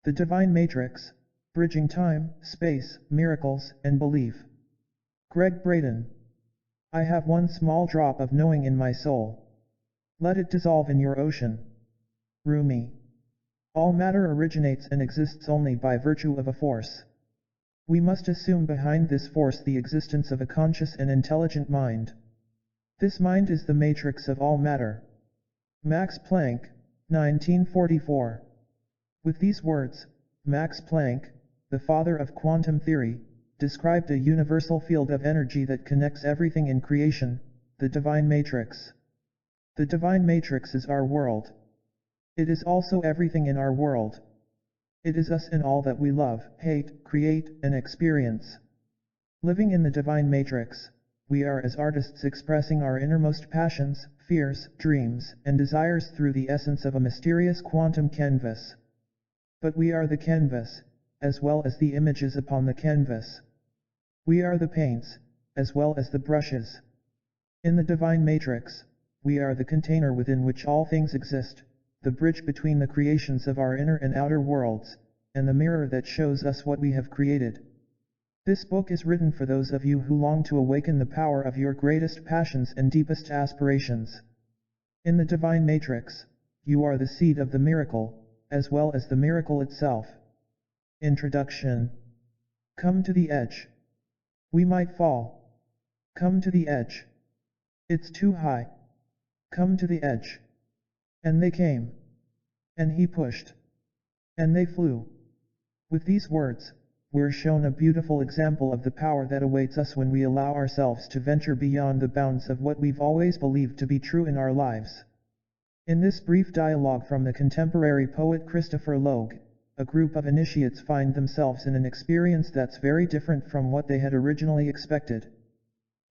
The Divine Matrix, Bridging Time, Space, Miracles, and Belief. Gregg Braden. I have one small drop of knowing in my soul. Let it dissolve in your ocean. Rumi. All matter originates and exists only by virtue of a force. We must assume behind this force the existence of a conscious and intelligent mind. This mind is the matrix of all matter. Max Planck, 1944. With these words, Max Planck, the father of quantum theory, described a universal field of energy that connects everything in creation, the divine matrix. The divine matrix is our world. It is also everything in our world. It is us in all that we love, hate, create, and experience. Living in the divine matrix, we are as artists expressing our innermost passions, fears, dreams, and desires through the essence of a mysterious quantum canvas. But we are the canvas, as well as the images upon the canvas. We are the paints, as well as the brushes. In the divine matrix, we are the container within which all things exist, the bridge between the creations of our inner and outer worlds, and the mirror that shows us what we have created. This book is written for those of you who long to awaken the power of your greatest passions and deepest aspirations. In the divine matrix, you are the seed of the miracle, as well as the miracle itself. Introduction. Come to the edge. We might fall. Come to the edge. It's too high. Come to the edge. And they came. And he pushed. And they flew. With these words, we're shown a beautiful example of the power that awaits us when we allow ourselves to venture beyond the bounds of what we've always believed to be true in our lives. In this brief dialogue from the contemporary poet Christopher Logue, a group of initiates find themselves in an experience that's very different from what they had originally expected.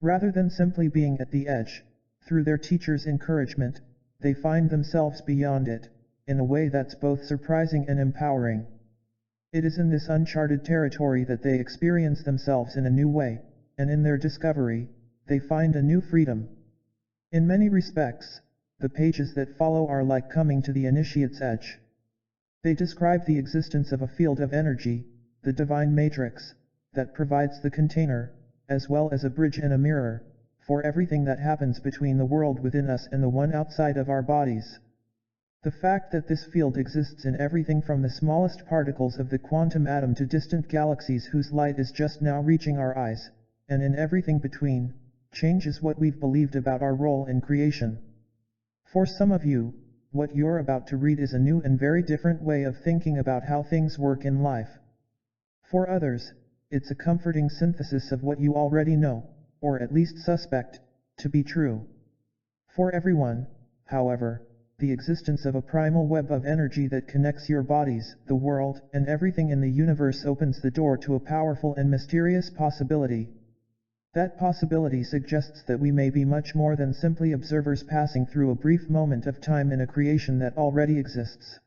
Rather than simply being at the edge, through their teacher's encouragement, they find themselves beyond it, in a way that's both surprising and empowering. It is in this uncharted territory that they experience themselves in a new way, and in their discovery, they find a new freedom. In many respects, the pages that follow are like coming to the initiate's edge. They describe the existence of a field of energy, the divine matrix, that provides the container, as well as a bridge and a mirror, for everything that happens between the world within us and the one outside of our bodies. The fact that this field exists in everything from the smallest particles of the quantum atom to distant galaxies whose light is just now reaching our eyes, and in everything between, changes what we've believed about our role in creation. For some of you, what you're about to read is a new and very different way of thinking about how things work in life. For others, it's a comforting synthesis of what you already know, or at least suspect, to be true. For everyone, however, the existence of a primal web of energy that connects your bodies, the world, and everything in the universe opens the door to a powerful and mysterious possibility. That possibility suggests that we may be much more than simply observers passing through a brief moment of time in a creation that already exists.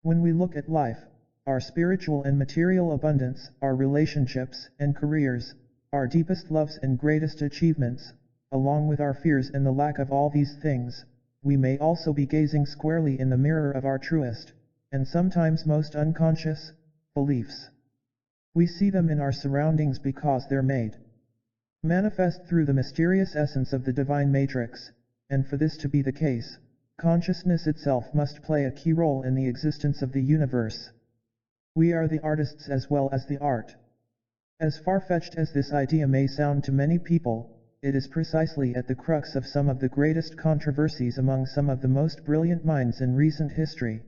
When we look at life, our spiritual and material abundance, our relationships and careers, our deepest loves and greatest achievements, along with our fears and the lack of all these things, we may also be gazing squarely in the mirror of our truest, and sometimes most unconscious, beliefs. We see them in our surroundings because they're made manifest through the mysterious essence of the divine matrix, and for this to be the case, consciousness itself must play a key role in the existence of the universe. We are the artists as well as the art. As far-fetched as this idea may sound to many people, it is precisely at the crux of some of the greatest controversies among some of the most brilliant minds in recent history.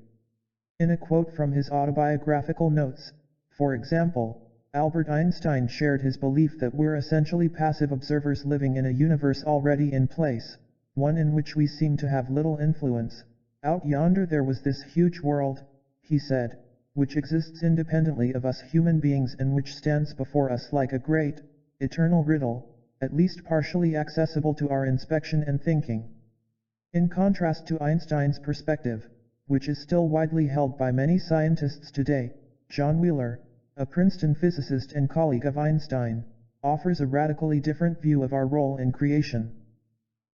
In a quote from his autobiographical notes, for example, Albert Einstein shared his belief that we're essentially passive observers living in a universe already in place, one in which we seem to have little influence. Out yonder there was this huge world, he said, which exists independently of us human beings and which stands before us like a great, eternal riddle, at least partially accessible to our inspection and thinking. In contrast to Einstein's perspective, which is still widely held by many scientists today, John Wheeler, a Princeton physicist and colleague of Einstein, offers a radically different view of our role in creation.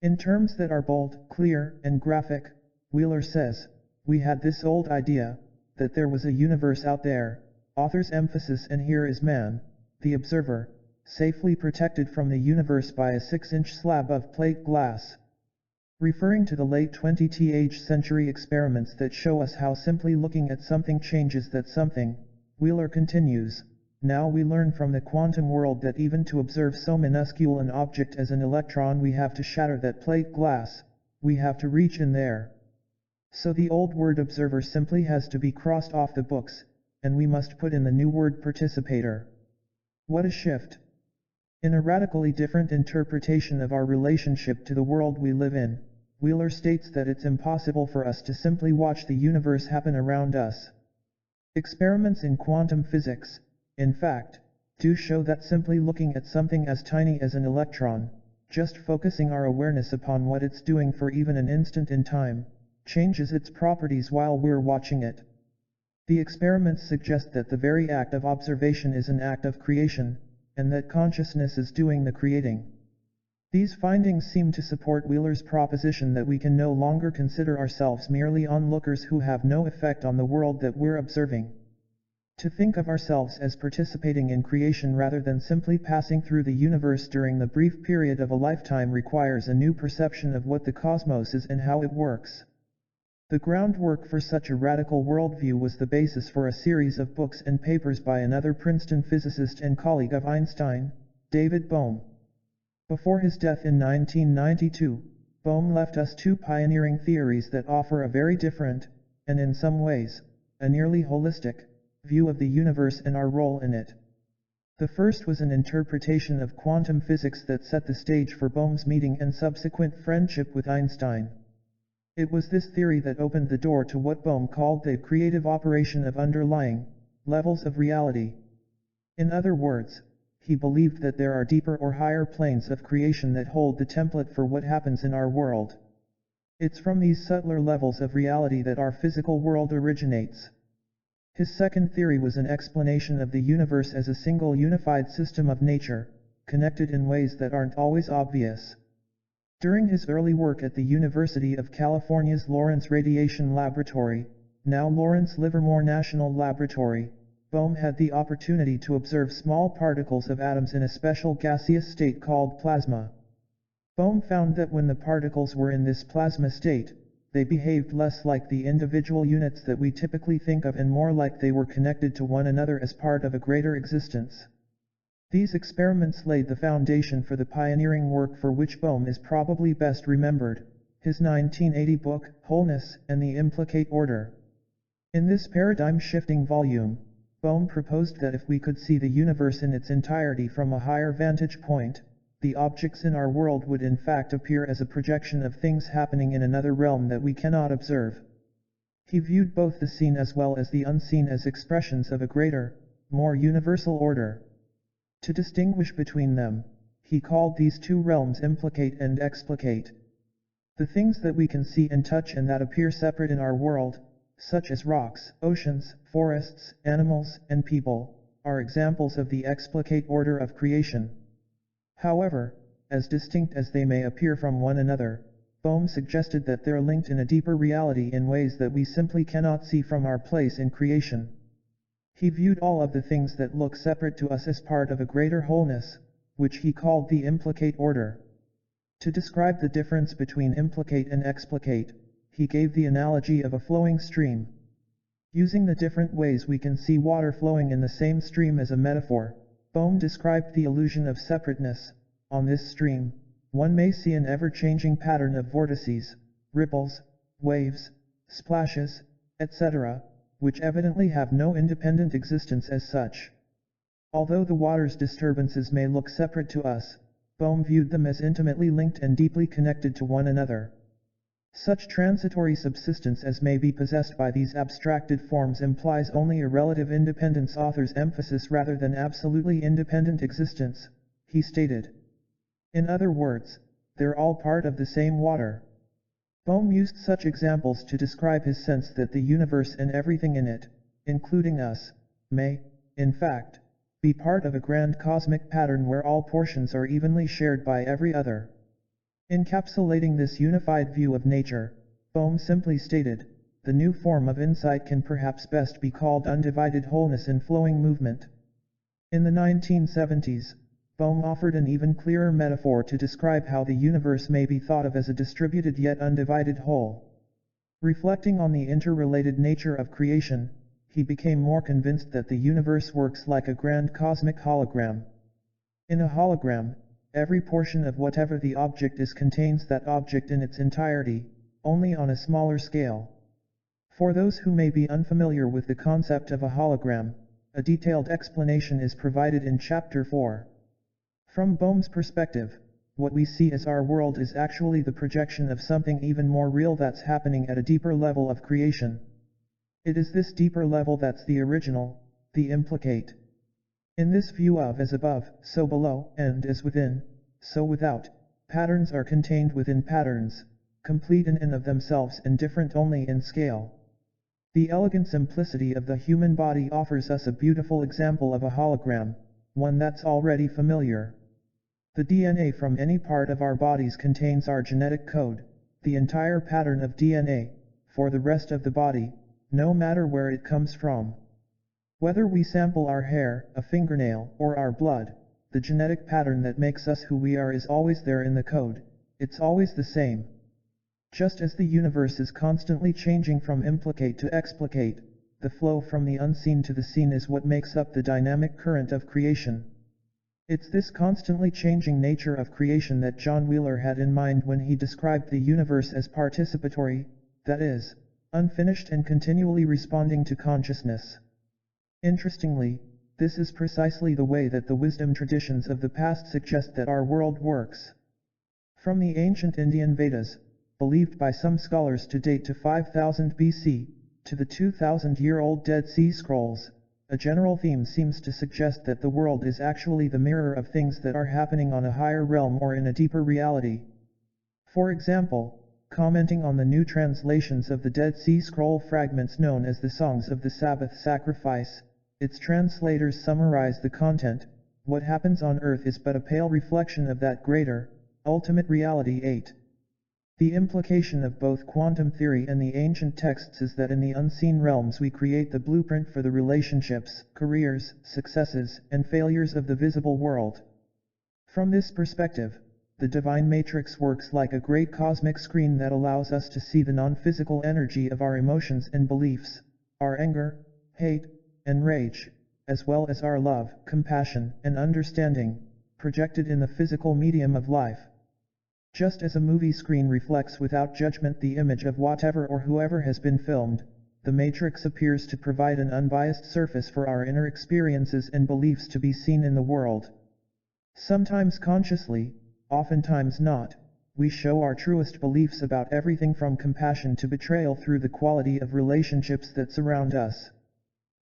In terms that are bold, clear, and graphic, Wheeler says, "We had this old idea, that there was a universe out there, author's emphasis, and here is man, the observer, safely protected from the universe by a 6-inch slab of plate glass. Referring to the late 20th century experiments that show us how simply looking at something changes that something, Wheeler continues, now we learn from the quantum world that even to observe so minuscule an object as an electron we have to shatter that plate glass, we have to reach in there. So the old word observer simply has to be crossed off the books, and we must put in the new word participator. What a shift! In a radically different interpretation of our relationship to the world we live in, Wheeler states that it's impossible for us to simply watch the universe happen around us. Experiments in quantum physics, in fact, do show that simply looking at something as tiny as an electron, just focusing our awareness upon what it's doing for even an instant in time, changes its properties while we're watching it. The experiments suggest that the very act of observation is an act of creation, and that consciousness is doing the creating. These findings seem to support Wheeler's proposition that we can no longer consider ourselves merely onlookers who have no effect on the world that we're observing. To think of ourselves as participating in creation rather than simply passing through the universe during the brief period of a lifetime requires a new perception of what the cosmos is and how it works. The groundwork for such a radical worldview was the basis for a series of books and papers by another Princeton physicist and colleague of Einstein, David Bohm. Before his death in 1992, Bohm left us two pioneering theories that offer a very different, and in some ways, a nearly holistic, view of the universe and our role in it. The first was an interpretation of quantum physics that set the stage for Bohm's meeting and subsequent friendship with Einstein. It was this theory that opened the door to what Bohm called the creative operation of underlying levels of reality. In other words, he believed that there are deeper or higher planes of creation that hold the template for what happens in our world. It's from these subtler levels of reality that our physical world originates. His second theory was an explanation of the universe as a single unified system of nature, connected in ways that aren't always obvious. During his early work at the University of California's Lawrence Radiation Laboratory, now Lawrence Livermore National Laboratory, Bohm had the opportunity to observe small particles of atoms in a special gaseous state called plasma. Bohm found that when the particles were in this plasma state, they behaved less like the individual units that we typically think of and more like they were connected to one another as part of a greater existence. These experiments laid the foundation for the pioneering work for which Bohm is probably best remembered, his 1980 book, Wholeness and the Implicate Order. In this paradigm-shifting volume, Bohm proposed that if we could see the universe in its entirety from a higher vantage point, the objects in our world would in fact appear as a projection of things happening in another realm that we cannot observe. He viewed both the seen as well as the unseen as expressions of a greater, more universal order. To distinguish between them, he called these two realms implicate and explicate. The things that we can see and touch and that appear separate in our world, such as rocks, oceans, forests, animals, and people, are examples of the explicate order of creation. However, as distinct as they may appear from one another, Bohm suggested that they're linked in a deeper reality in ways that we simply cannot see from our place in creation. He viewed all of the things that look separate to us as part of a greater wholeness, which he called the implicate order. To describe the difference between implicate and explicate, he gave the analogy of a flowing stream. Using the different ways we can see water flowing in the same stream as a metaphor, Bohm described the illusion of separateness. On this stream, one may see an ever-changing pattern of vortices, ripples, waves, splashes, etc., which evidently have no independent existence as such. Although the water's disturbances may look separate to us, Bohm viewed them as intimately linked and deeply connected to one another. Such transitory subsistence as may be possessed by these abstracted forms implies only a relative independence, author's emphasis, rather than absolutely independent existence, he stated. In other words, they're all part of the same water. Bohm used such examples to describe his sense that the universe and everything in it, including us, may, in fact, be part of a grand cosmic pattern where all portions are evenly shared by every other. Encapsulating this unified view of nature, Bohm simply stated, the new form of insight can perhaps best be called undivided wholeness in flowing movement. In the 1970s, Bohm offered an even clearer metaphor to describe how the universe may be thought of as a distributed yet undivided whole. Reflecting on the interrelated nature of creation, he became more convinced that the universe works like a grand cosmic hologram. In a hologram, every portion of whatever the object is contains that object in its entirety, only on a smaller scale. For those who may be unfamiliar with the concept of a hologram, a detailed explanation is provided in Chapter 4. From Bohm's perspective, what we see as our world is actually the projection of something even more real that's happening at a deeper level of creation. It is this deeper level that's the original, the implicate. In this view of as above, so below, and as within, so without, patterns are contained within patterns, complete in and of themselves and different only in scale. The elegant simplicity of the human body offers us a beautiful example of a hologram, one that's already familiar. The DNA from any part of our bodies contains our genetic code, the entire pattern of DNA, for the rest of the body, no matter where it comes from. Whether we sample our hair, a fingernail, or our blood, the genetic pattern that makes us who we are is always there in the code, it's always the same. Just as the universe is constantly changing from implicate to explicate, the flow from the unseen to the seen is what makes up the dynamic current of creation. It's this constantly changing nature of creation that John Wheeler had in mind when he described the universe as participatory, that is, unfinished and continually responding to consciousness. Interestingly, this is precisely the way that the wisdom traditions of the past suggest that our world works. From the ancient Indian Vedas, believed by some scholars to date to 5000 BC, to the 2000-year-old Dead Sea Scrolls, a general theme seems to suggest that the world is actually the mirror of things that are happening on a higher realm or in a deeper reality. For example, commenting on the new translations of the Dead Sea Scroll fragments known as the Songs of the Sabbath Sacrifice, its translators summarize the content: what happens on earth is but a pale reflection of that greater, ultimate reality. 8. The implication of both quantum theory and the ancient texts is that in the unseen realms we create the blueprint for the relationships, careers, successes, and failures of the visible world. From this perspective, the divine matrix works like a great cosmic screen that allows us to see the non-physical energy of our emotions and beliefs, our anger, hate, and rage, as well as our love, compassion, and understanding, projected in the physical medium of life. Just as a movie screen reflects without judgment the image of whatever or whoever has been filmed, the matrix appears to provide an unbiased surface for our inner experiences and beliefs to be seen in the world. Sometimes consciously, oftentimes not, we show our truest beliefs about everything from compassion to betrayal through the quality of relationships that surround us.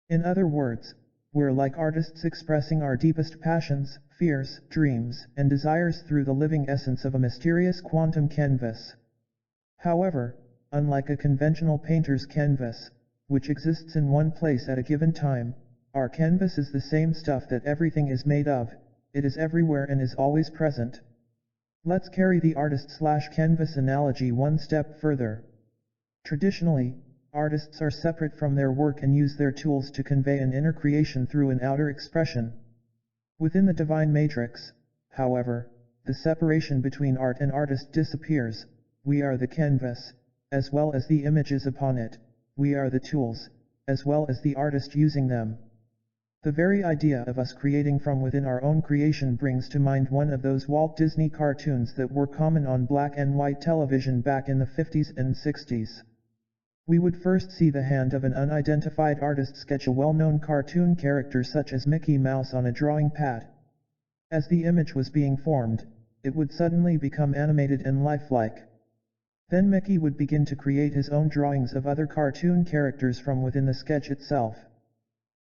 In other words, we're like artists expressing our deepest passions, fears, dreams, and desires through the living essence of a mysterious quantum canvas. However, unlike a conventional painter's canvas, which exists in one place at a given time, our canvas is the same stuff that everything is made of. It is everywhere and is always present. Let's carry the artist/canvas analogy one step further. Traditionally, artists are separate from their work and use their tools to convey an inner creation through an outer expression. Within the divine matrix, however, the separation between art and artist disappears. We are the canvas, as well as the images upon it. We are the tools, as well as the artist using them. The very idea of us creating from within our own creation brings to mind one of those Walt Disney cartoons that were common on black and white television back in the 50s and 60s. We would first see the hand of an unidentified artist sketch a well-known cartoon character such as Mickey Mouse on a drawing pad. As the image was being formed, it would suddenly become animated and lifelike. Then Mickey would begin to create his own drawings of other cartoon characters from within the sketch itself.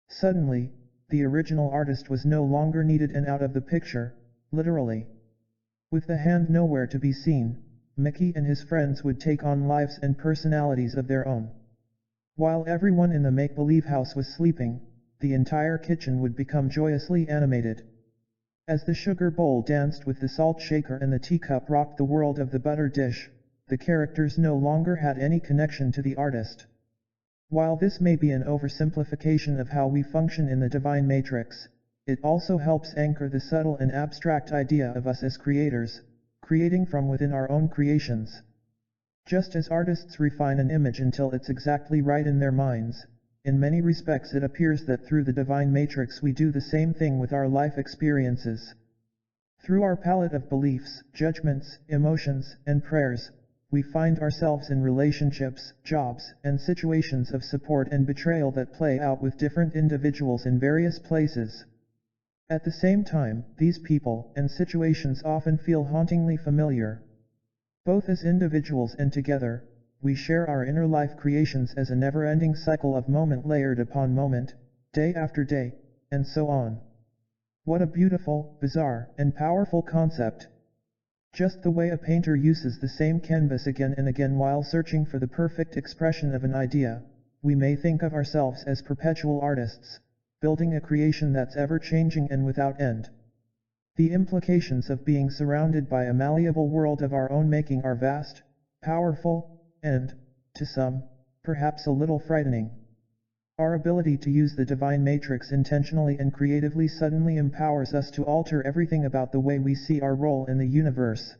Suddenly, the original artist was no longer needed and out of the picture, literally. With the hand nowhere to be seen, Mickey and his friends would take on lives and personalities of their own. While everyone in the make-believe house was sleeping, the entire kitchen would become joyously animated. As the sugar bowl danced with the salt shaker and the teacup rocked the world of the butter dish, the characters no longer had any connection to the artist. While this may be an oversimplification of how we function in the divine matrix, it also helps anchor the subtle and abstract idea of us as creators, creating from within our own creations. Just as artists refine an image until it's exactly right in their minds, in many respects it appears that through the divine matrix we do the same thing with our life experiences. Through our palette of beliefs, judgments, emotions, and prayers, we find ourselves in relationships, jobs, and situations of support and betrayal that play out with different individuals in various places. At the same time, these people and situations often feel hauntingly familiar. Both as individuals and together, we share our inner life creations as a never-ending cycle of moment layered upon moment, day after day, and so on. What a beautiful, bizarre, and powerful concept. Just the way a painter uses the same canvas again and again while searching for the perfect expression of an idea, we may think of ourselves as perpetual artists, building a creation that's ever-changing and without end. The implications of being surrounded by a malleable world of our own making are vast, powerful, and, to some, perhaps a little frightening. Our ability to use the divine matrix intentionally and creatively suddenly empowers us to alter everything about the way we see our role in the universe.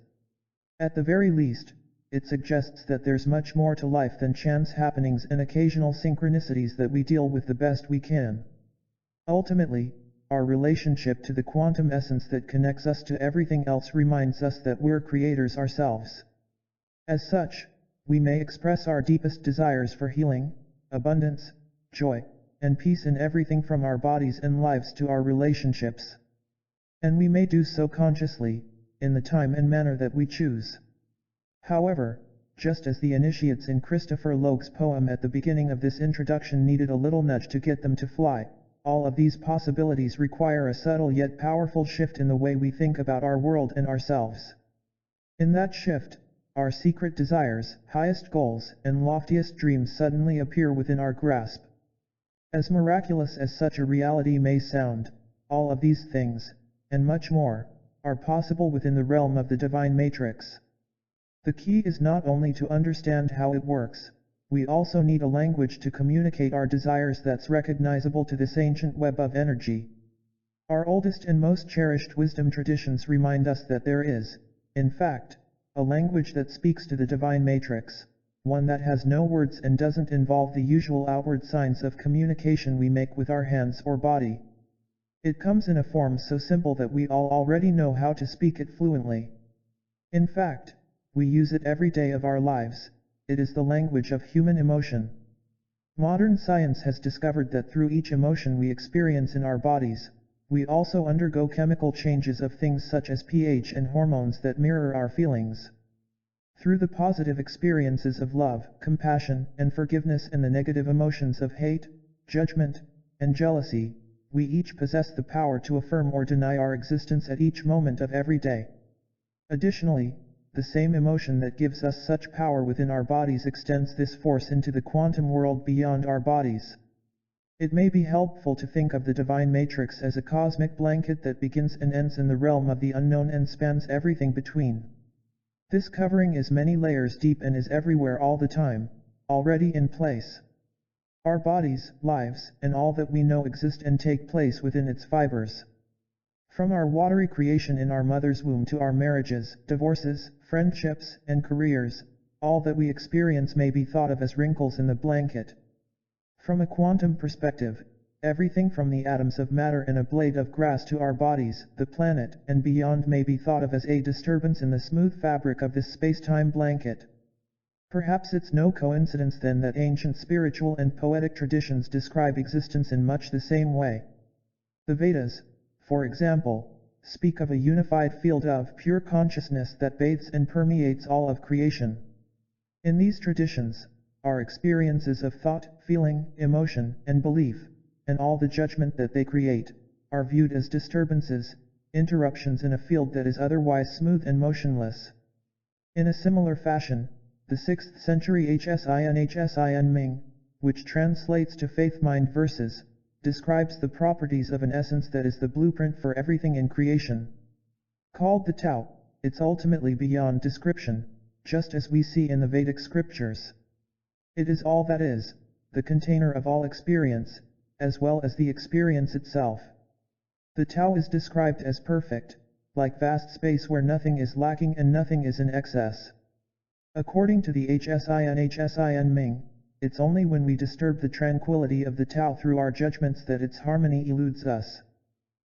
At the very least, it suggests that there's much more to life than chance happenings and occasional synchronicities that we deal with the best we can. Ultimately, our relationship to the quantum essence that connects us to everything else reminds us that we're creators ourselves. As such, we may express our deepest desires for healing, abundance, joy, and peace in everything from our bodies and lives to our relationships. And we may do so consciously, in the time and manner that we choose. However, just as the initiates in Christopher Logue's poem at the beginning of this introduction needed a little nudge to get them to fly, all of these possibilities require a subtle yet powerful shift in the way we think about our world and ourselves. In that shift, our secret desires, highest goals, and loftiest dreams suddenly appear within our grasp. As miraculous as such a reality may sound, all of these things, and much more, are possible within the realm of the divine matrix. The key is not only to understand how it works, we also need a language to communicate our desires that's recognizable to this ancient web of energy. Our oldest and most cherished wisdom traditions remind us that there is, in fact, a language that speaks to the divine matrix, one that has no words and doesn't involve the usual outward signs of communication we make with our hands or body. It comes in a form so simple that we all already know how to speak it fluently. In fact, we use it every day of our lives. It is the language of human emotion. Modern science has discovered that through each emotion we experience in our bodies, we also undergo chemical changes of things such as pH and hormones that mirror our feelings. Through the positive experiences of love, compassion, and forgiveness and the negative emotions of hate, judgment, and jealousy, we each possess the power to affirm or deny our existence at each moment of every day. Additionally, the same emotion that gives us such power within our bodies extends this force into the quantum world beyond our bodies. It may be helpful to think of the divine matrix as a cosmic blanket that begins and ends in the realm of the unknown and spans everything between. This covering is many layers deep and is everywhere all the time, already in place. Our bodies, lives, and all that we know exist and take place within its fibers. From our watery creation in our mother's womb to our marriages, divorces, friendships, and careers, all that we experience may be thought of as wrinkles in the blanket. From a quantum perspective, everything from the atoms of matter and a blade of grass to our bodies, the planet, and beyond may be thought of as a disturbance in the smooth fabric of this space-time blanket. Perhaps it's no coincidence then that ancient spiritual and poetic traditions describe existence in much the same way. The Vedas, for example, speak of a unified field of pure consciousness that bathes and permeates all of creation. In these traditions, our experiences of thought, feeling, emotion, and belief, and all the judgment that they create, are viewed as disturbances, interruptions in a field that is otherwise smooth and motionless. In a similar fashion, the 6th century Hsin Ming, which translates to faith mind verses, describes the properties of an essence that is the blueprint for everything in creation. Called the Tao, it's ultimately beyond description, just as we see in the Vedic scriptures. It is all that is, the container of all experience, as well as the experience itself. The Tao is described as perfect, like vast space where nothing is lacking and nothing is in excess. According to the HSIN Ming, it's only when we disturb the tranquility of the Tao through our judgments that its harmony eludes us.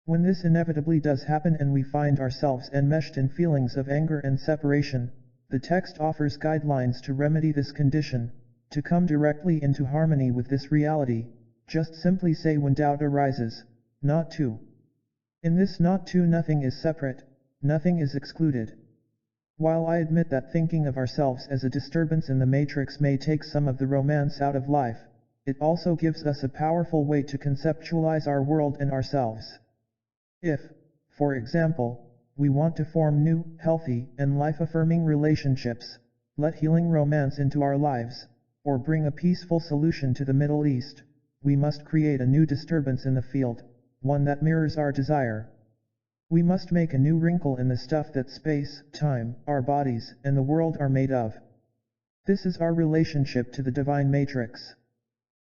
When this inevitably does happen and we find ourselves enmeshed in feelings of anger and separation, the text offers guidelines to remedy this condition, to come directly into harmony with this reality. Just simply say when doubt arises, not to. In this not to, nothing is separate, nothing is excluded. While I admit that thinking of ourselves as a disturbance in the matrix may take some of the romance out of life, it also gives us a powerful way to conceptualize our world and ourselves. If, for example, we want to form new, healthy, and life-affirming relationships, let healing romance into our lives, or bring a peaceful solution to the Middle East, we must create a new disturbance in the field, one that mirrors our desire. We must make a new wrinkle in the stuff that space, time, our bodies, and the world are made of. This is our relationship to the divine matrix.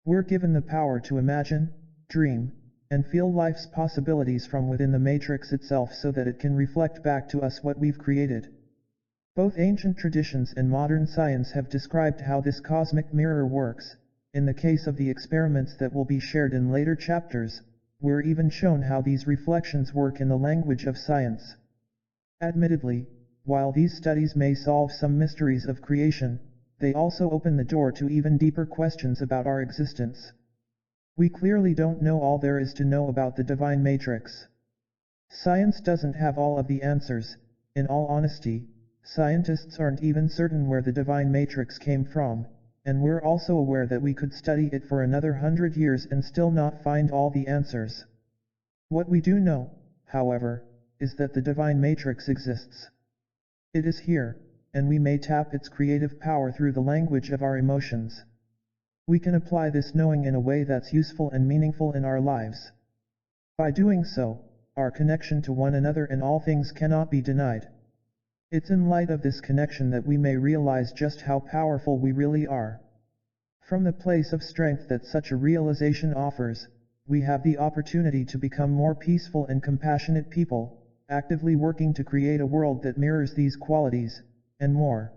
We're given the power to imagine, dream, and feel life's possibilities from within the matrix itself so that it can reflect back to us what we've created. Both ancient traditions and modern science have described how this cosmic mirror works. In the case of the experiments that will be shared in later chapters, we're even shown how these reflections work in the language of science. Admittedly, while these studies may solve some mysteries of creation, they also open the door to even deeper questions about our existence. We clearly don't know all there is to know about the divine matrix. Science doesn't have all of the answers. In all honesty, scientists aren't even certain where the divine matrix came from, and we're also aware that we could study it for another 100 years and still not find all the answers. What we do know, however, is that the divine matrix exists. It is here, and we may tap its creative power through the language of our emotions. We can apply this knowing in a way that's useful and meaningful in our lives. By doing so, our connection to one another and all things cannot be denied. It's in light of this connection that we may realize just how powerful we really are. From the place of strength that such a realization offers, we have the opportunity to become more peaceful and compassionate people, actively working to create a world that mirrors these qualities, and more.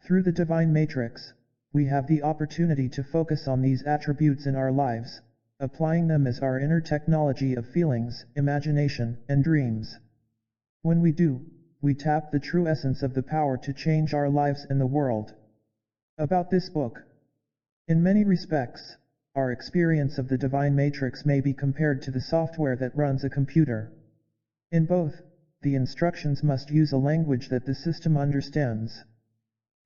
Through the divine matrix, we have the opportunity to focus on these attributes in our lives, applying them as our inner technology of feelings, imagination, and dreams. When we do, we tap the true essence of the power to change our lives and the world. About this book. In many respects, our experience of the divine matrix may be compared to the software that runs a computer. In both, the instructions must use a language that the system understands.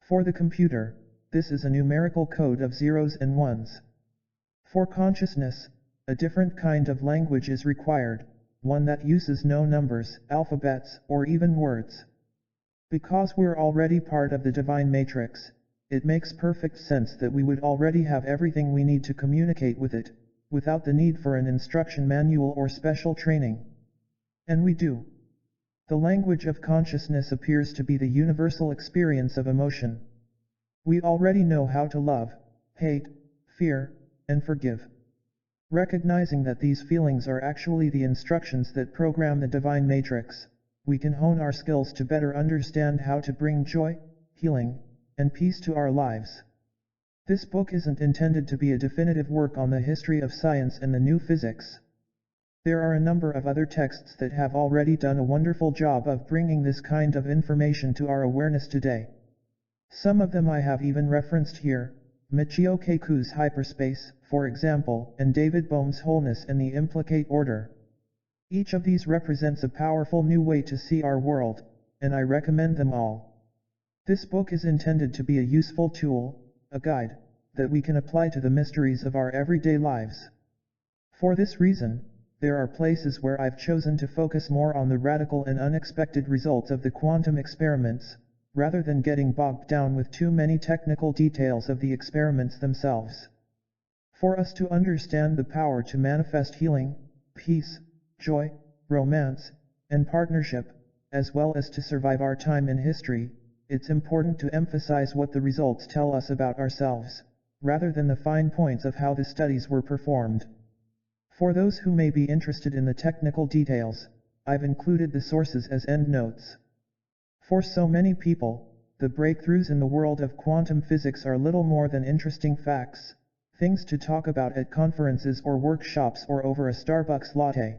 For the computer, this is a numerical code of zeros and ones. For consciousness, a different kind of language is required, one that uses no numbers, alphabets, or even words. Because we're already part of the divine matrix, it makes perfect sense that we would already have everything we need to communicate with it, without the need for an instruction manual or special training. And we do. The language of consciousness appears to be the universal experience of emotion. We already know how to love, hate, fear, and forgive. Recognizing that these feelings are actually the instructions that program the divine matrix, we can hone our skills to better understand how to bring joy, healing, and peace to our lives. This book isn't intended to be a definitive work on the history of science and the new physics. There are a number of other texts that have already done a wonderful job of bringing this kind of information to our awareness today. Some of them I have even referenced here, Michio Kaku's Hyperspace, for example, and David Bohm's Wholeness and the Implicate Order. Each of these represents a powerful new way to see our world, and I recommend them all. This book is intended to be a useful tool, a guide, that we can apply to the mysteries of our everyday lives. For this reason, there are places where I've chosen to focus more on the radical and unexpected results of the quantum experiments, rather than getting bogged down with too many technical details of the experiments themselves. For us to understand the power to manifest healing, peace, joy, romance, and partnership, as well as to survive our time in history, it's important to emphasize what the results tell us about ourselves. rather than the fine points of how the studies were performed. For those who may be interested in the technical details, I've included the sources as endnotes. For so many people, the breakthroughs in the world of quantum physics are little more than interesting facts, things to talk about at conferences or workshops or over a Starbucks latte.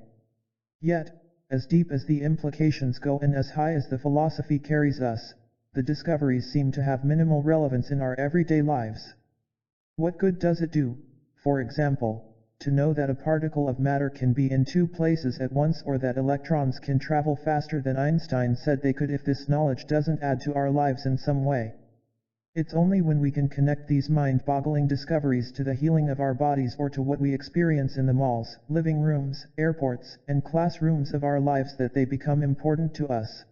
Yet, as deep as the implications go and as high as the philosophy carries us, the discoveries seem to have minimal relevance in our everyday lives. What good does it do, for example, to know that a particle of matter can be in two places at once, or that electrons can travel faster than Einstein said they could, if this knowledge doesn't add to our lives in some way? It's only when we can connect these mind-boggling discoveries to the healing of our bodies or to what we experience in the malls, living rooms, airports, and classrooms of our lives that they become important to us.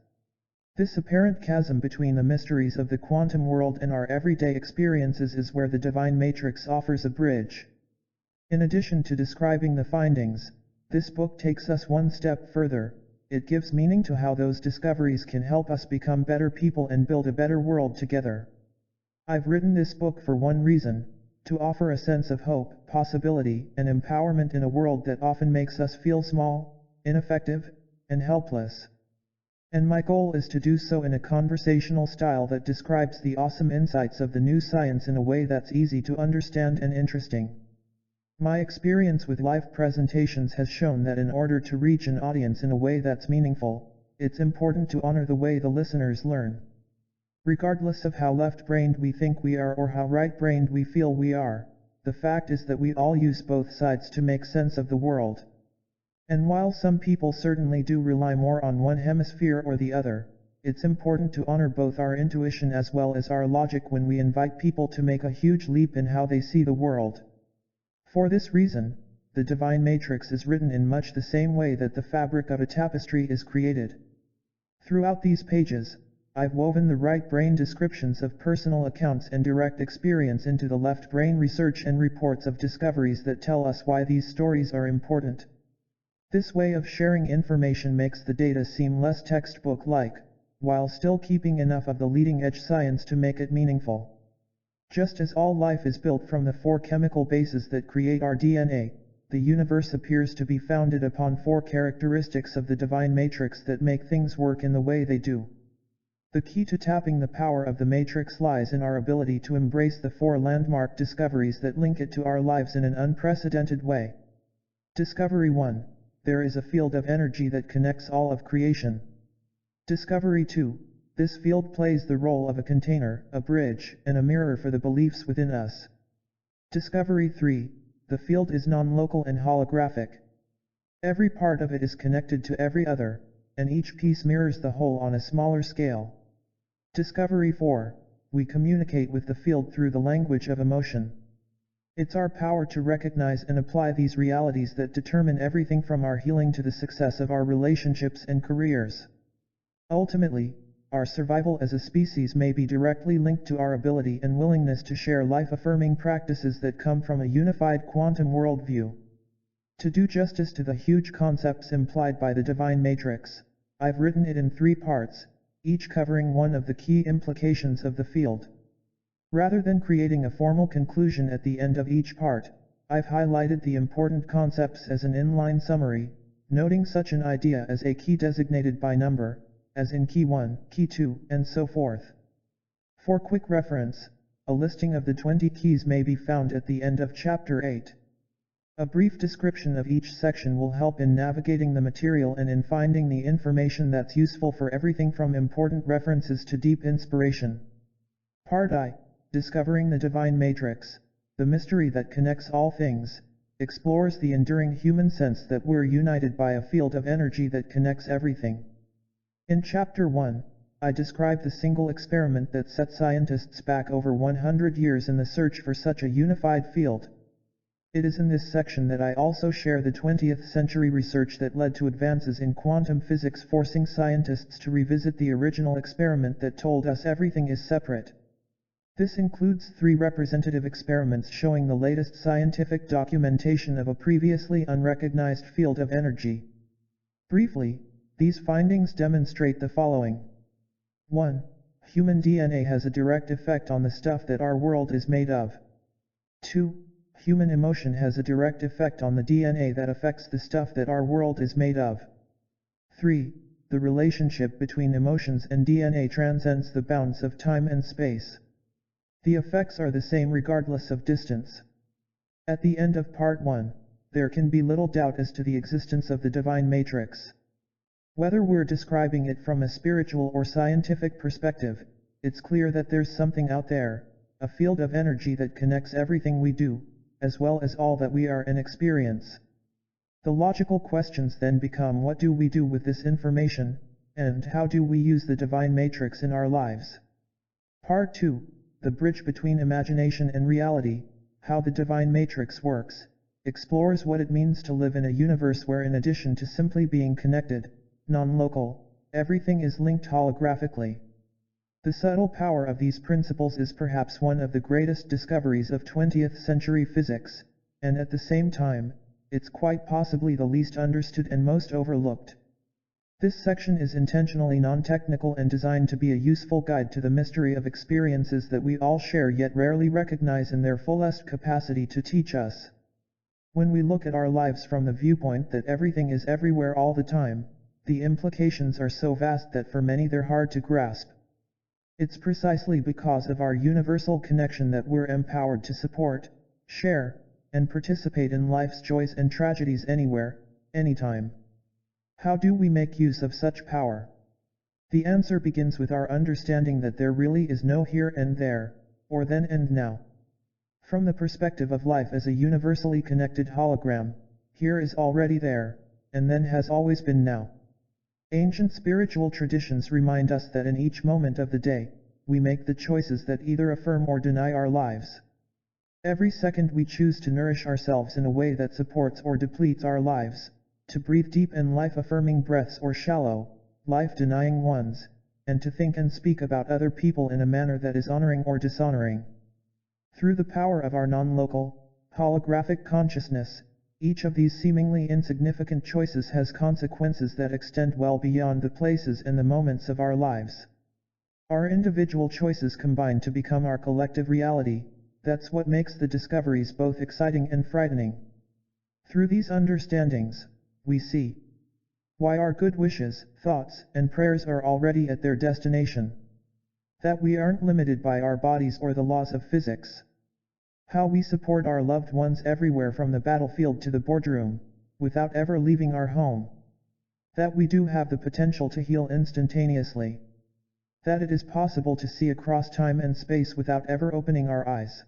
This apparent chasm between the mysteries of the quantum world and our everyday experiences is where the Divine Matrix offers a bridge. In addition to describing the findings, this book takes us one step further. It gives meaning to how those discoveries can help us become better people and build a better world together. I've written this book for one reason: to offer a sense of hope, possibility, and empowerment in a world that often makes us feel small, ineffective, and helpless. And my goal is to do so in a conversational style that describes the awesome insights of the new science in a way that's easy to understand and interesting. My experience with live presentations has shown that in order to reach an audience in a way that's meaningful, it's important to honor the way the listeners learn. Regardless of how left-brained we think we are or how right-brained we feel we are, the fact is that we all use both sides to make sense of the world. And while some people certainly do rely more on one hemisphere or the other, it's important to honor both our intuition as well as our logic when we invite people to make a huge leap in how they see the world. For this reason, the Divine Matrix is written in much the same way that the fabric of a tapestry is created. Throughout these pages, I've woven the right brain descriptions of personal accounts and direct experience into the left brain research and reports of discoveries that tell us why these stories are important. This way of sharing information makes the data seem less textbook-like, while still keeping enough of the leading-edge science to make it meaningful. Just as all life is built from the four chemical bases that create our DNA, the universe appears to be founded upon four characteristics of the Divine Matrix that make things work in the way they do. The key to tapping the power of the Matrix lies in our ability to embrace the four landmark discoveries that link it to our lives in an unprecedented way. Discovery 1. There is a field of energy that connects all of creation. Discovery 2. This field plays the role of a container, a bridge, and a mirror for the beliefs within us. Discovery 3. The field is non-local and holographic. Every part of it is connected to every other, and each piece mirrors the whole on a smaller scale. Discovery 4. We communicate with the field through the language of emotion. It's our power to recognize and apply these realities that determine everything from our healing to the success of our relationships and careers. Ultimately, our survival as a species may be directly linked to our ability and willingness to share life-affirming practices that come from a unified quantum worldview. To do justice to the huge concepts implied by the Divine Matrix, I've written it in 3 parts, each covering one of the key implications of the field. Rather than creating a formal conclusion at the end of each part, I've highlighted the important concepts as an inline summary, noting such an idea as a key designated by number, as in Key 1, Key 2, and so forth. For quick reference, a listing of the 20 keys may be found at the end of Chapter 8. A brief description of each section will help in navigating the material and in finding the information that's useful for everything from important references to deep inspiration. Part I. Discovering the Divine Matrix, the mystery that connects all things, explores the enduring human sense that we're united by a field of energy that connects everything. In Chapter 1, I describe the single experiment that set scientists back over 100 years in the search for such a unified field. It is in this section that I also share the 20th century research that led to advances in quantum physics, forcing scientists to revisit the original experiment that told us everything is separate. This includes 3 representative experiments showing the latest scientific documentation of a previously unrecognized field of energy. Briefly, these findings demonstrate the following. 1. Human DNA has a direct effect on the stuff that our world is made of. 2. Human emotion has a direct effect on the DNA that affects the stuff that our world is made of. 3. The relationship between emotions and DNA transcends the bounds of time and space. The effects are the same regardless of distance. At the end of part 1, there can be little doubt as to the existence of the divine matrix. Whether we're describing it from a spiritual or scientific perspective, it's clear that there's something out there, a field of energy that connects everything we do, as well as all that we are and experience. The logical questions then become, what do we do with this information, and how do we use the divine matrix in our lives? Part 2, the bridge between imagination and reality, how the divine matrix works, explores what it means to live in a universe where, in addition to simply being connected, non-local, everything is linked holographically. The subtle power of these principles is perhaps one of the greatest discoveries of 20th century physics, and at the same time, it's quite possibly the least understood and most overlooked. This section is intentionally non-technical and designed to be a useful guide to the mystery of experiences that we all share yet rarely recognize in their fullest capacity to teach us. When we look at our lives from the viewpoint that everything is everywhere all the time, the implications are so vast that for many they're hard to grasp. It's precisely because of our universal connection that we're empowered to support, share, and participate in life's joys and tragedies anywhere, anytime. How do we make use of such power? The answer begins with our understanding that there really is no here and there, or then and now. From the perspective of life as a universally connected hologram, here is already there, and then has always been now. Ancient spiritual traditions remind us that in each moment of the day, we make the choices that either affirm or deny our lives. Every second we choose to nourish ourselves in a way that supports or depletes our lives, to breathe deep and life-affirming breaths or shallow, life-denying ones, and to think and speak about other people in a manner that is honoring or dishonoring. Through the power of our non-local, holographic consciousness, each of these seemingly insignificant choices has consequences that extend well beyond the places and the moments of our lives. Our individual choices combine to become our collective reality. That's what makes the discoveries both exciting and frightening. Through these understandings, we see why our good wishes, thoughts, and prayers are already at their destination. That we aren't limited by our bodies or the laws of physics. How we support our loved ones everywhere from the battlefield to the boardroom, without ever leaving our home. That we do have the potential to heal instantaneously. That it is possible to see across time and space without ever opening our eyes.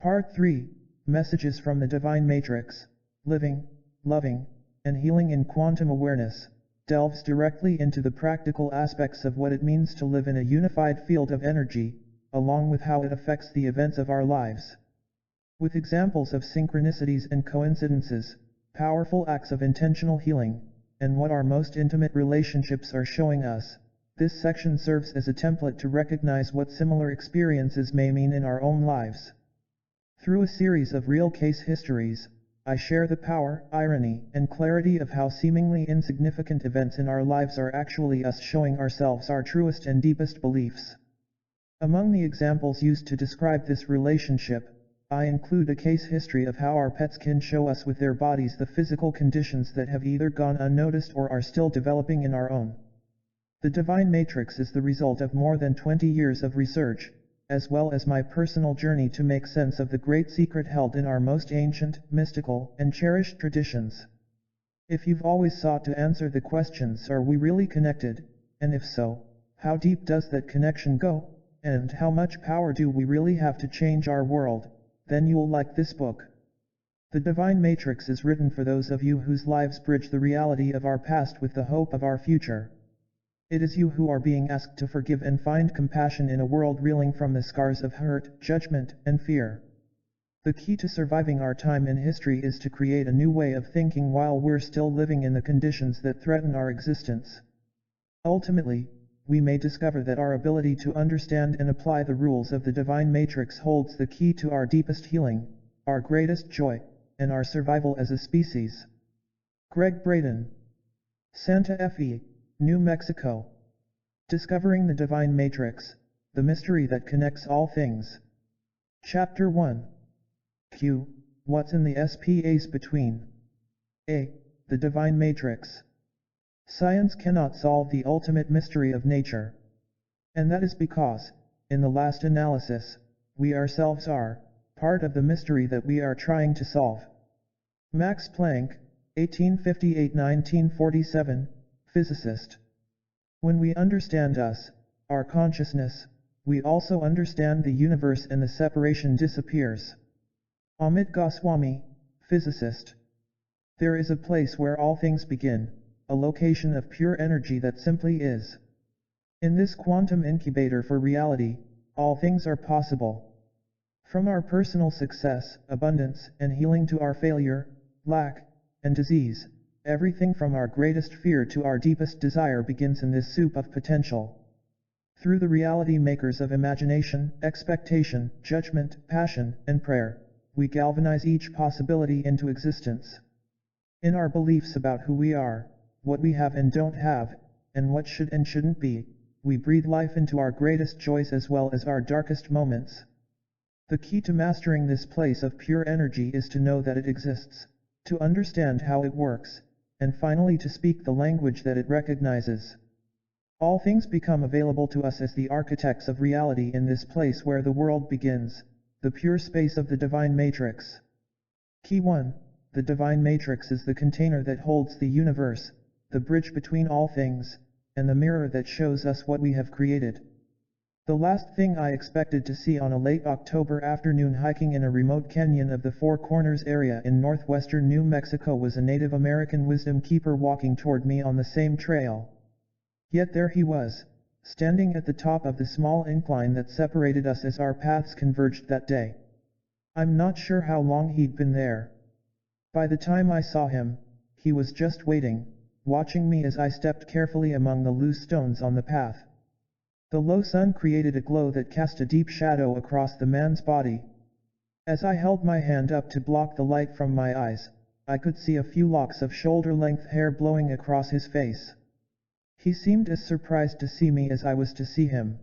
Part 3, Messages from the Divine Matrix, Living, Loving, and Healing in Quantum Awareness, delves directly into the practical aspects of what it means to live in a unified field of energy, along with how it affects the events of our lives. With examples of synchronicities and coincidences, powerful acts of intentional healing, and what our most intimate relationships are showing us, this section serves as a template to recognize what similar experiences may mean in our own lives. Through a series of real case histories, I share the power, irony, and clarity of how seemingly insignificant events in our lives are actually us showing ourselves our truest and deepest beliefs. Among the examples used to describe this relationship, I include a case history of how our pets can show us with their bodies the physical conditions that have either gone unnoticed or are still developing in our own. The Divine Matrix is the result of more than 20 years of research, as well as my personal journey to make sense of the great secret held in our most ancient, mystical, and cherished traditions. If you've always sought to answer the questions, are we really connected, and if so, how deep does that connection go, and how much power do we really have to change our world, then you'll like this book. The Divine Matrix is written for those of you whose lives bridge the reality of our past with the hope of our future. It is you who are being asked to forgive and find compassion in a world reeling from the scars of hurt, judgment, and fear. The key to surviving our time in history is to create a new way of thinking while we're still living in the conditions that threaten our existence. Ultimately, we may discover that our ability to understand and apply the rules of the Divine Matrix holds the key to our deepest healing, our greatest joy, and our survival as a species. Gregg Braden, Santa Fe, New Mexico. Discovering the Divine Matrix, the mystery that connects all things. Chapter 1. Q. What's in the space between? A. The divine matrix. Science cannot solve the ultimate mystery of nature. And that is because, in the last analysis, we ourselves are part of the mystery that we are trying to solve. Max Planck, 1858–1947, physicist. When we understand us, our consciousness, we also understand the universe and the separation disappears. Amit Goswami, physicist. There is a place where all things begin, a location of pure energy that simply is. In this quantum incubator for reality, all things are possible. From our personal success, abundance, and healing to our failure, lack, and disease, everything from our greatest fear to our deepest desire begins in this soup of potential. Through the reality makers of imagination, expectation, judgment, passion, and prayer, we galvanize each possibility into existence. In our beliefs about who we are, what we have and don't have, and what should and shouldn't be, we breathe life into our greatest joys as well as our darkest moments. The key to mastering this place of pure energy is to know that it exists, to understand how it works, and finally to speak the language that it recognizes. All things become available to us as the architects of reality in this place where the world begins, the pure space of the divine matrix. Key 1. The divine matrix is the container that holds the universe, the bridge between all things, and the mirror that shows us what we have created. The last thing I expected to see on a late October afternoon hiking in a remote canyon of the Four Corners area in northwestern New Mexico was a Native American wisdom keeper walking toward me on the same trail. Yet there he was, standing at the top of the small incline that separated us as our paths converged that day. I'm not sure how long he'd been there. By the time I saw him, he was just waiting, watching me as I stepped carefully among the loose stones on the path. The low sun created a glow that cast a deep shadow across the man's body. As I held my hand up to block the light from my eyes, I could see a few locks of shoulder-length hair blowing across his face. He seemed as surprised to see me as I was to see him.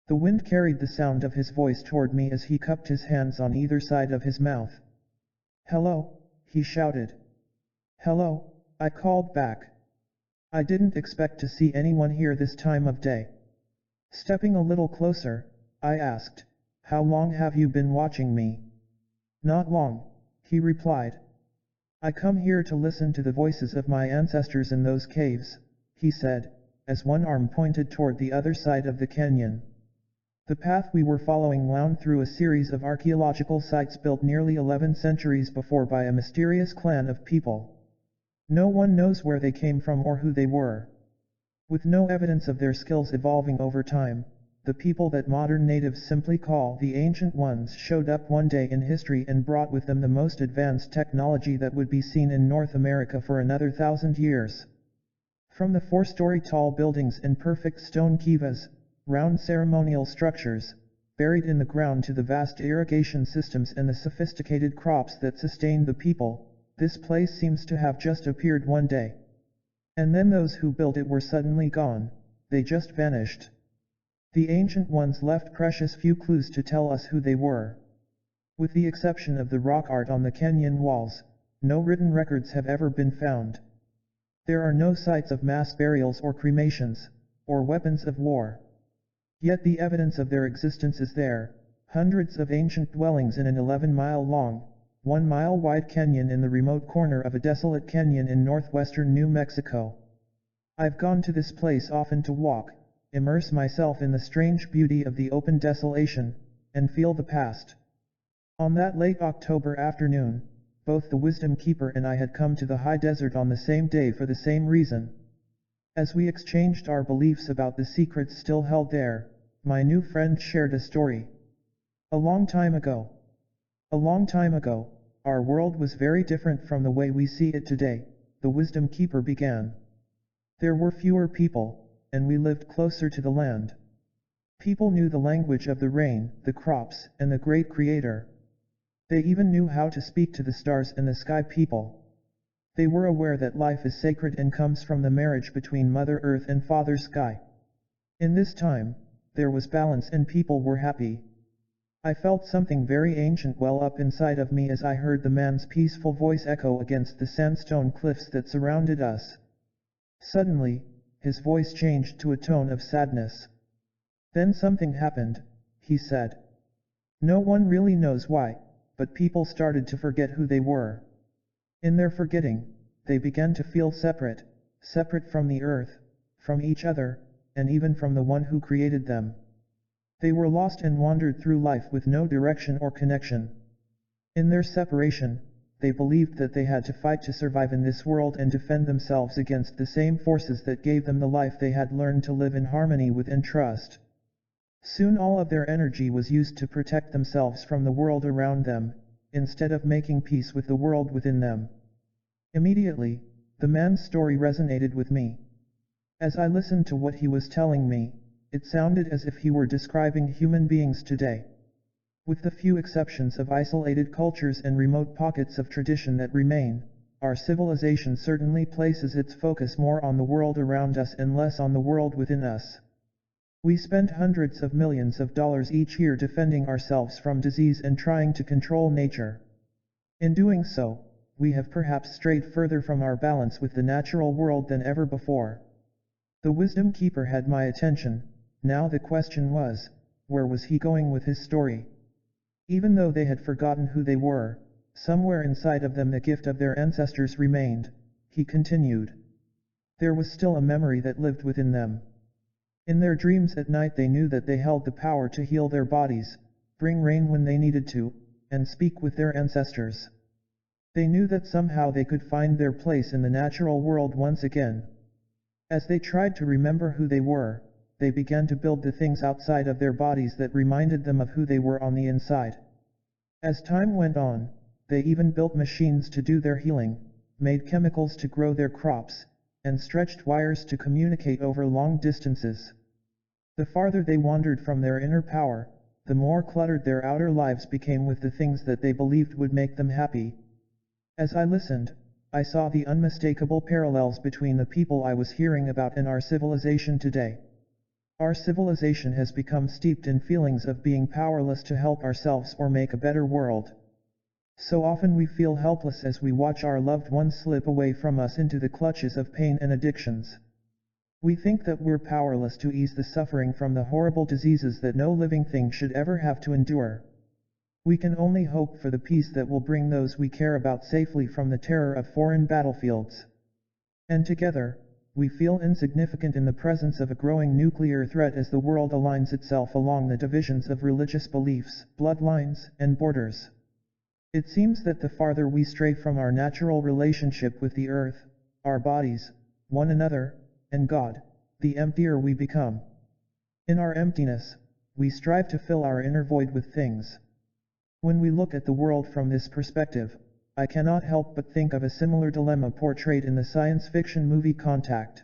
The wind carried the sound of his voice toward me as he cupped his hands on either side of his mouth. "Hello," he shouted. "Hello," I called back. I didn't expect to see anyone here this time of day. Stepping a little closer, I asked, "How long have you been watching me?" "Not long," he replied. "I come here to listen to the voices of my ancestors in those caves," he said, as one arm pointed toward the other side of the canyon. The path we were following wound through a series of archaeological sites built nearly 11 centuries before by a mysterious clan of people. No one knows where they came from or who they were. With no evidence of their skills evolving over time, the people that modern natives simply call the Ancient Ones showed up one day in history and brought with them the most advanced technology that would be seen in North America for another 1,000 years. From the 4-story tall buildings and perfect stone kivas, round ceremonial structures, buried in the ground to the vast irrigation systems and the sophisticated crops that sustain the people, this place seems to have just appeared one day. And then those who built it were suddenly gone, they just vanished. The Ancient Ones left precious few clues to tell us who they were. With the exception of the rock art on the canyon walls, no written records have ever been found. There are no sites of mass burials or cremations, or weapons of war. Yet the evidence of their existence is there, hundreds of ancient dwellings in an 11-mile long, 1-mile wide canyon in the remote corner of a desolate canyon in northwestern New Mexico. I've gone to this place often to walk, immerse myself in the strange beauty of the open desolation, and feel the past. On that late October afternoon, both the wisdom keeper and I had come to the high desert on the same day for the same reason. As we exchanged our beliefs about the secrets still held there, my new friend shared a story. A long time ago, our world was very different from the way we see it today, the wisdom keeper began. There were fewer people, and we lived closer to the land. People knew the language of the rain, the crops, and the great creator. They even knew how to speak to the stars and the sky people. They were aware that life is sacred and comes from the marriage between Mother Earth and Father Sky. In this time, there was balance and people were happy. I felt something very ancient well up inside of me as I heard the man's peaceful voice echo against the sandstone cliffs that surrounded us. Suddenly, his voice changed to a tone of sadness. Then something happened, he said. No one really knows why, but people started to forget who they were. In their forgetting, they began to feel separate, separate from the earth, from each other, and even from the one who created them. They were lost and wandered through life with no direction or connection. In their separation, they believed that they had to fight to survive in this world and defend themselves against the same forces that gave them the life they had learned to live in harmony with and trust. Soon all of their energy was used to protect themselves from the world around them, instead of making peace with the world within them. Immediately, the man's story resonated with me. As I listened to what he was telling me, it sounded as if he were describing human beings today. With the few exceptions of isolated cultures and remote pockets of tradition that remain, our civilization certainly places its focus more on the world around us and less on the world within us. We spend hundreds of millions of dollars each year defending ourselves from disease and trying to control nature. In doing so, we have perhaps strayed further from our balance with the natural world than ever before. The wisdom keeper had my attention. Now the question was, where was he going with his story? Even though they had forgotten who they were, somewhere inside of them the gift of their ancestors remained, he continued. There was still a memory that lived within them. In their dreams at night they knew that they held the power to heal their bodies, bring rain when they needed to, and speak with their ancestors. They knew that somehow they could find their place in the natural world once again. As they tried to remember who they were, they began to build the things outside of their bodies that reminded them of who they were on the inside. As time went on, they even built machines to do their healing, made chemicals to grow their crops, and stretched wires to communicate over long distances. The farther they wandered from their inner power, the more cluttered their outer lives became with the things that they believed would make them happy. As I listened, I saw the unmistakable parallels between the people I was hearing about and our civilization today. Our civilization has become steeped in feelings of being powerless to help ourselves or make a better world. So often we feel helpless as we watch our loved ones slip away from us into the clutches of pain and addictions. We think that we're powerless to ease the suffering from the horrible diseases that no living thing should ever have to endure. We can only hope for the peace that will bring those we care about safely from the terror of foreign battlefields. And together, we feel insignificant in the presence of a growing nuclear threat as the world aligns itself along the divisions of religious beliefs, bloodlines, and borders. It seems that the farther we stray from our natural relationship with the earth, our bodies, one another, and God, the emptier we become. In our emptiness, we strive to fill our inner void with things. When we look at the world from this perspective, I cannot help but think of a similar dilemma portrayed in the science fiction movie Contact.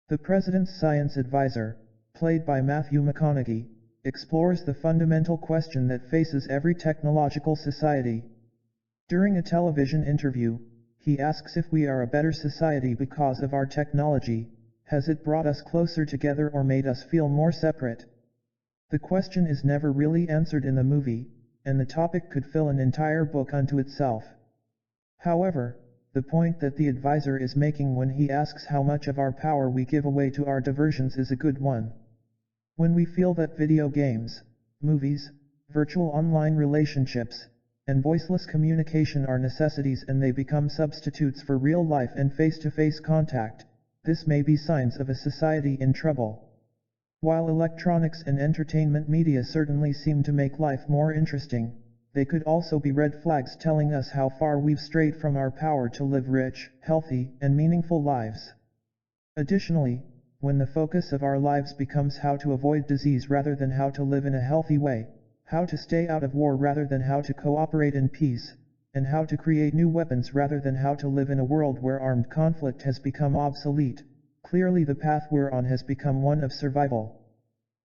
The President's science advisor, played by Matthew McConaughey, explores the fundamental question that faces every technological society. During a television interview, he asks if we are a better society because of our technology. Has it brought us closer together or made us feel more separate? The question is never really answered in the movie, and the topic could fill an entire book unto itself. However, the point that the advisor is making when he asks how much of our power we give away to our diversions is a good one. When we feel that video games, movies, virtual online relationships, and voiceless communication are necessities and they become substitutes for real life and face-to-face contact, this may be signs of a society in trouble. While electronics and entertainment media certainly seem to make life more interesting, they could also be red flags telling us how far we've strayed from our power to live rich, healthy, and meaningful lives. Additionally, when the focus of our lives becomes how to avoid disease rather than how to live in a healthy way, how to stay out of war rather than how to cooperate in peace, and how to create new weapons rather than how to live in a world where armed conflict has become obsolete, clearly the path we're on has become one of survival.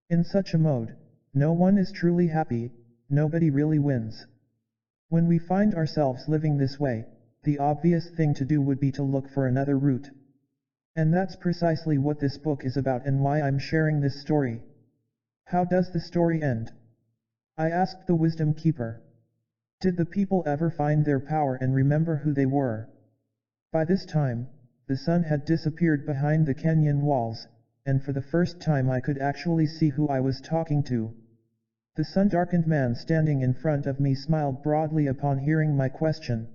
In such a mode, no one is truly happy, nobody really wins. When we find ourselves living this way, the obvious thing to do would be to look for another route. And that's precisely what this book is about and why I'm sharing this story. How does the story end? I asked the wisdom keeper. Did the people ever find their power and remember who they were? By this time, the sun had disappeared behind the canyon walls, and for the first time I could actually see who I was talking to. The sun-darkened man standing in front of me smiled broadly upon hearing my question.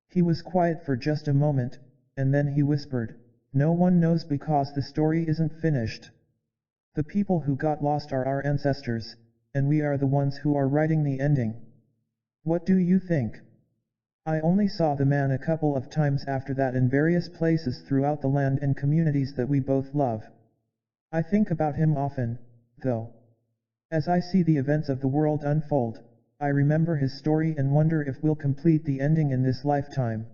He was quiet for just a moment, and then he whispered, "No one knows because the story isn't finished. The people who got lost are our ancestors, and we are the ones who are writing the ending." What do you think? I only saw the man a couple of times after that in various places throughout the land and communities that we both love. I think about him often, though. As I see the events of the world unfold, I remember his story and wonder if we'll complete the ending in this lifetime.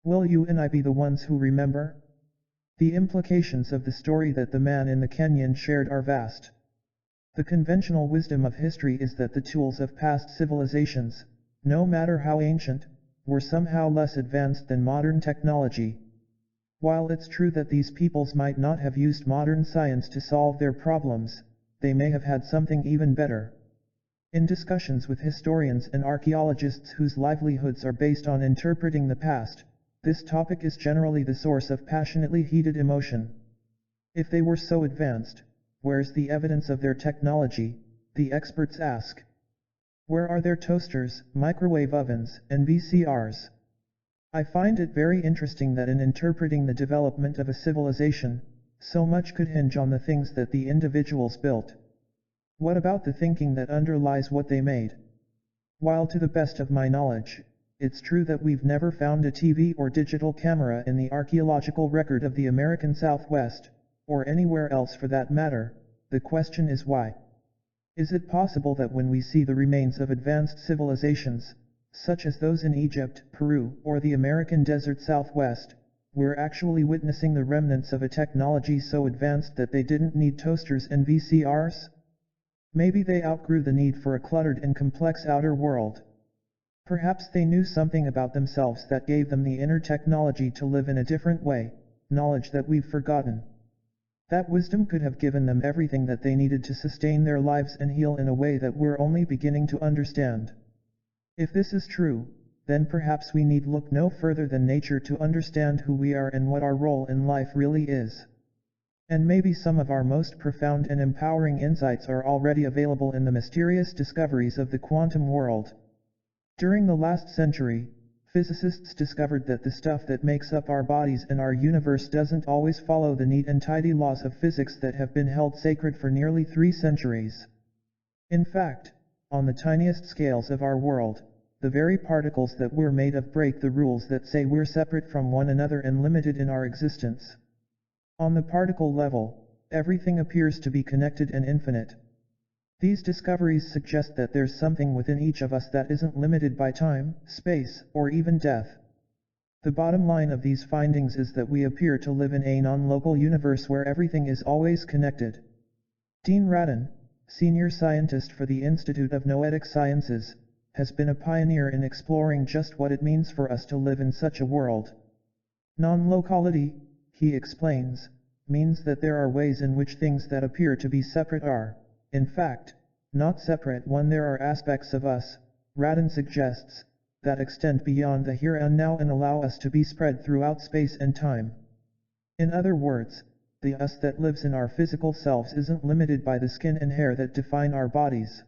Will you and I be the ones who remember? The implications of the story that the man in the canyon shared are vast. The conventional wisdom of history is that the tools of past civilizations, no matter how ancient, were somehow less advanced than modern technology. While it's true that these peoples might not have used modern science to solve their problems, they may have had something even better. In discussions with historians and archaeologists whose livelihoods are based on interpreting the past, this topic is generally the source of passionately heated emotion. If they were so advanced, where's the evidence of their technology, the experts ask. Where are their toasters, microwave ovens, and VCRs? I find it very interesting that in interpreting the development of a civilization, so much could hinge on the things that the individuals built. What about the thinking that underlies what they made? While to the best of my knowledge, it's true that we've never found a TV or digital camera in the archaeological record of the American Southwest, or anywhere else for that matter, the question is why? Is it possible that when we see the remains of advanced civilizations, such as those in Egypt, Peru, or the American desert Southwest, we're actually witnessing the remnants of a technology so advanced that they didn't need toasters and VCRs? Maybe they outgrew the need for a cluttered and complex outer world. Perhaps they knew something about themselves that gave them the inner technology to live in a different way, knowledge that we've forgotten. That wisdom could have given them everything that they needed to sustain their lives and heal in a way that we're only beginning to understand. If this is true, then perhaps we need look no further than nature to understand who we are and what our role in life really is. And maybe some of our most profound and empowering insights are already available in the mysterious discoveries of the quantum world. During the last century, physicists discovered that the stuff that makes up our bodies and our universe doesn't always follow the neat and tidy laws of physics that have been held sacred for nearly 3 centuries. In fact, on the tiniest scales of our world, the very particles that we're made of break the rules that say we're separate from one another and limited in our existence. On the particle level, everything appears to be connected and infinite. These discoveries suggest that there's something within each of us that isn't limited by time, space, or even death. The bottom line of these findings is that we appear to live in a non-local universe where everything is always connected. Dean Radin, senior scientist for the Institute of Noetic Sciences, has been a pioneer in exploring just what it means for us to live in such a world. Non-locality, he explains, means that there are ways in which things that appear to be separate are, in fact, not separate when there are aspects of us, Radin suggests, that extend beyond the here and now and allow us to be spread throughout space and time. In other words, the us that lives in our physical selves isn't limited by the skin and hair that define our bodies.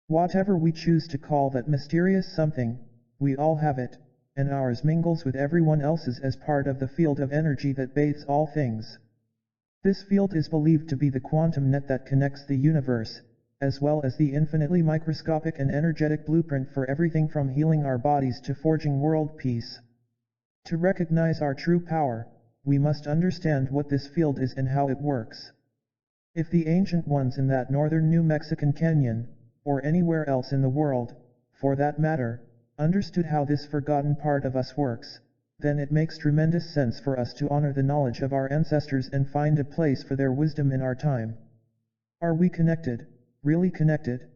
Whatever we choose to call that mysterious something, we all have it, and ours mingles with everyone else's as part of the field of energy that bathes all things. This field is believed to be the quantum net that connects the universe, as well as the infinitely microscopic and energetic blueprint for everything from healing our bodies to forging world peace. To recognize our true power, we must understand what this field is and how it works. If the ancient ones in that northern New Mexican canyon, or anywhere else in the world, for that matter, understood how this forgotten part of us works, then it makes tremendous sense for us to honor the knowledge of our ancestors and find a place for their wisdom in our time. Are we connected, really connected?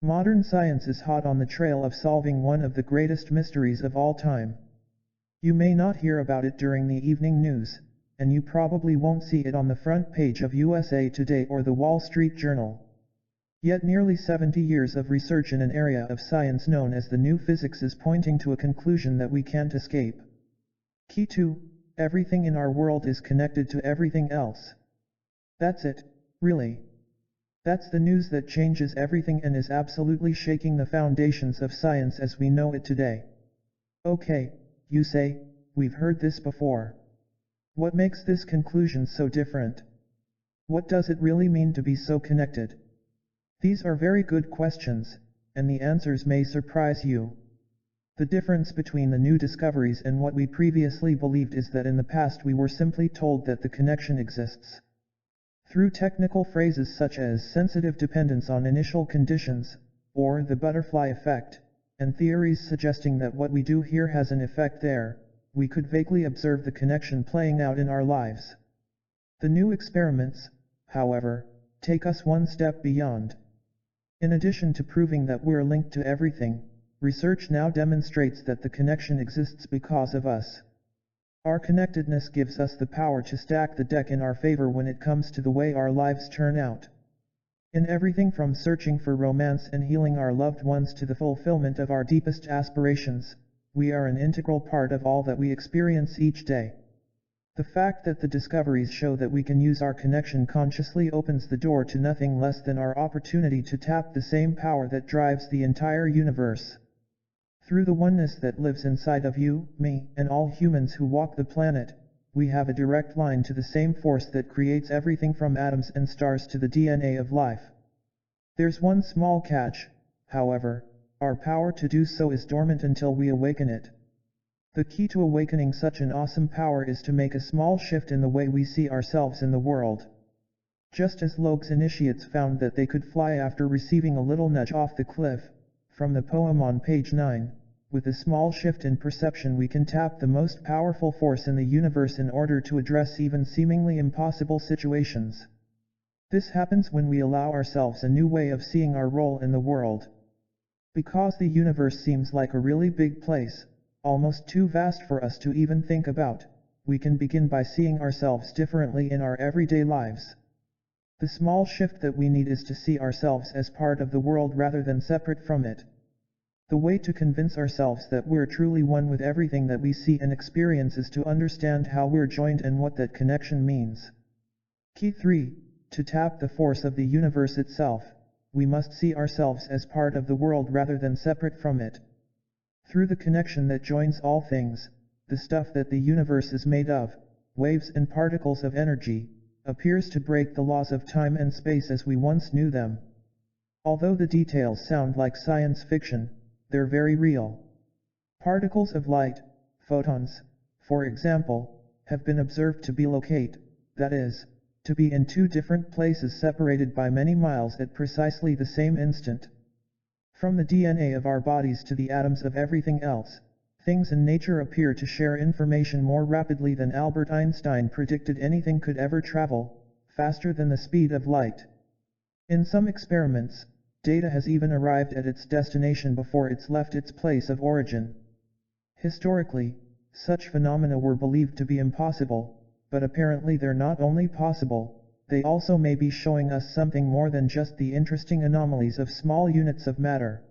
Modern science is hot on the trail of solving one of the greatest mysteries of all time. You may not hear about it during the evening news, and you probably won't see it on the front page of USA Today or the Wall Street Journal. Yet nearly 70 years of research in an area of science known as the new physics is pointing to a conclusion that we can't escape. Key 2, everything in our world is connected to everything else. That's it, really. That's the news that changes everything and is absolutely shaking the foundations of science as we know it today. Okay, you say, we've heard this before. What makes this conclusion so different? What does it really mean to be so connected? These are very good questions, and the answers may surprise you. The difference between the new discoveries and what we previously believed is that in the past we were simply told that the connection exists. Through technical phrases such as sensitive dependence on initial conditions, or the butterfly effect, and theories suggesting that what we do here has an effect there, we could vaguely observe the connection playing out in our lives. The new experiments, however, take us one step beyond. In addition to proving that we're linked to everything, research now demonstrates that the connection exists because of us. Our connectedness gives us the power to stack the deck in our favor when it comes to the way our lives turn out. In everything from searching for romance and healing our loved ones to the fulfillment of our deepest aspirations, we are an integral part of all that we experience each day. The fact that the discoveries show that we can use our connection consciously opens the door to nothing less than our opportunity to tap the same power that drives the entire universe. Through the oneness that lives inside of you, me, and all humans who walk the planet, we have a direct line to the same force that creates everything from atoms and stars to the DNA of life. There's one small catch, however: our power to do so is dormant until we awaken it. The key to awakening such an awesome power is to make a small shift in the way we see ourselves in the world. Just as Logue's initiates found that they could fly after receiving a little nudge off the cliff, from the poem on page 9, with a small shift in perception we can tap the most powerful force in the universe in order to address even seemingly impossible situations. This happens when we allow ourselves a new way of seeing our role in the world. Because the universe seems like a really big place, almost too vast for us to even think about, we can begin by seeing ourselves differently in our everyday lives. The small shift that we need is to see ourselves as part of the world rather than separate from it. The way to convince ourselves that we're truly one with everything that we see and experience is to understand how we're joined and what that connection means. Key 3, to tap the force of the universe itself, we must see ourselves as part of the world rather than separate from it. Through the connection that joins all things, the stuff that the universe is made of, waves and particles of energy, appears to break the laws of time and space as we once knew them. Although the details sound like science fiction, they're very real. Particles of light, photons, for example, have been observed to bilocate, that is, to be in two different places separated by many miles at precisely the same instant. From the DNA of our bodies to the atoms of everything else, things in nature appear to share information more rapidly than Albert Einstein predicted anything could ever travel, faster than the speed of light. In some experiments, data has even arrived at its destination before it's left its place of origin. Historically, such phenomena were believed to be impossible, but apparently they're not only possible, they also may be showing us something more than just the interesting anomalies of small units of matter.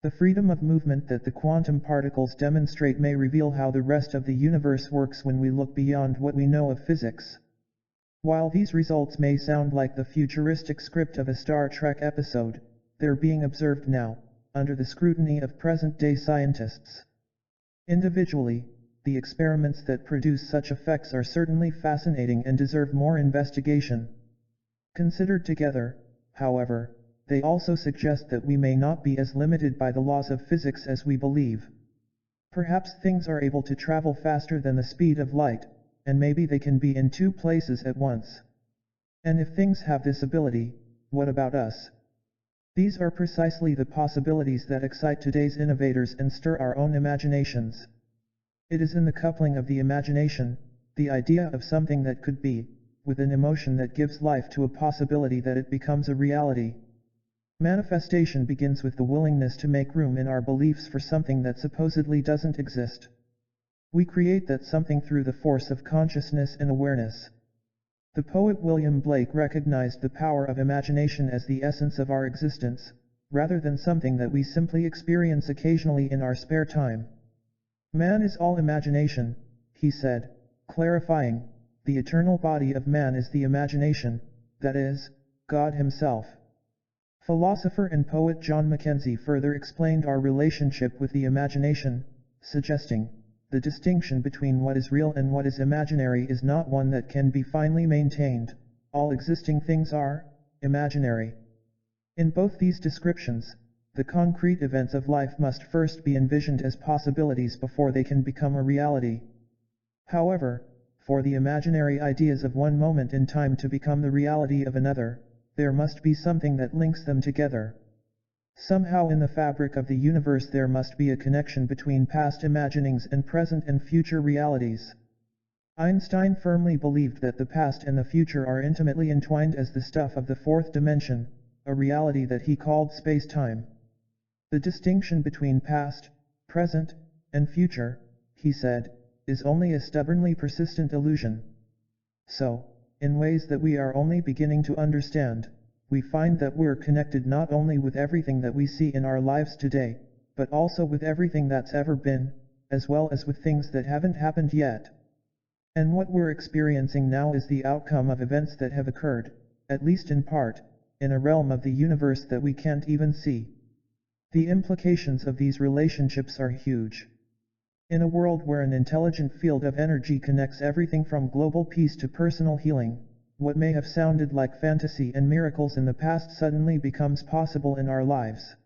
The freedom of movement that the quantum particles demonstrate may reveal how the rest of the universe works when we look beyond what we know of physics. While these results may sound like the futuristic script of a Star Trek episode, they're being observed now, under the scrutiny of present-day scientists. Individually, the experiments that produce such effects are certainly fascinating and deserve more investigation. Considered together, however, they also suggest that we may not be as limited by the laws of physics as we believe. Perhaps things are able to travel faster than the speed of light, and maybe they can be in two places at once. And if things have this ability, what about us? These are precisely the possibilities that excite today's innovators and stir our own imaginations. It is in the coupling of the imagination, the idea of something that could be, with an emotion that gives life to a possibility, that it becomes a reality. Manifestation begins with the willingness to make room in our beliefs for something that supposedly doesn't exist. We create that something through the force of consciousness and awareness. The poet William Blake recognized the power of imagination as the essence of our existence, rather than something that we simply experience occasionally in our spare time. Man is all imagination, he said, clarifying, the eternal body of man is the imagination, that is, God himself. Philosopher and poet John Mackenzie further explained our relationship with the imagination, suggesting, the distinction between what is real and what is imaginary is not one that can be finely maintained, all existing things are imaginary. In both these descriptions, the concrete events of life must first be envisioned as possibilities before they can become a reality. However, for the imaginary ideas of one moment in time to become the reality of another, there must be something that links them together. Somehow in the fabric of the universe there must be a connection between past imaginings and present and future realities. Einstein firmly believed that the past and the future are intimately entwined as the stuff of the fourth dimension, a reality that he called space-time. The distinction between past, present, and future, he said, is only a stubbornly persistent illusion. So, in ways that we are only beginning to understand, we find that we're connected not only with everything that we see in our lives today, but also with everything that's ever been, as well as with things that haven't happened yet. And what we're experiencing now is the outcome of events that have occurred, at least in part, in a realm of the universe that we can't even see. The implications of these relationships are huge. In a world where an intelligent field of energy connects everything from global peace to personal healing, what may have sounded like fantasy and miracles in the past suddenly becomes possible in our lives.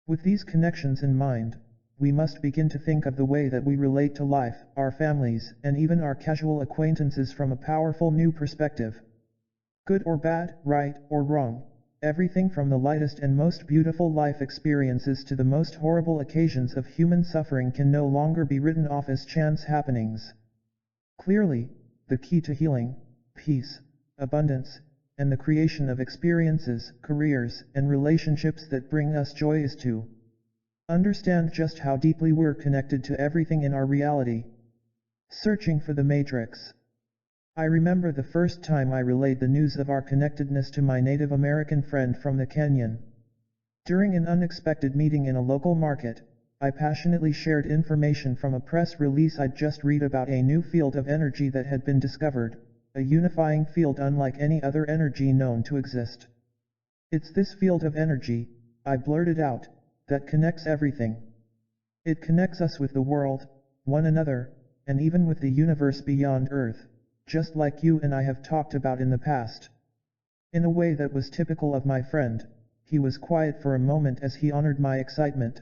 With these connections in mind, we must begin to think of the way that we relate to life, our families, and even our casual acquaintances from a powerful new perspective. Good or bad, right or wrong, everything from the lightest and most beautiful life experiences to the most horrible occasions of human suffering can no longer be written off as chance happenings. Clearly, the key to healing, peace, abundance, and the creation of experiences, careers, and relationships that bring us joy is to understand just how deeply we're connected to everything in our reality. Searching for the Matrix. I remember the first time I relayed the news of our connectedness to my Native American friend from the canyon. During an unexpected meeting in a local market, I passionately shared information from a press release I'd just read about a new field of energy that had been discovered, a unifying field unlike any other energy known to exist. It's this field of energy, I blurted out, that connects everything. It connects us with the world, one another, and even with the universe beyond Earth, just like you and I have talked about in the past. In a way that was typical of my friend, he was quiet for a moment as he honored my excitement.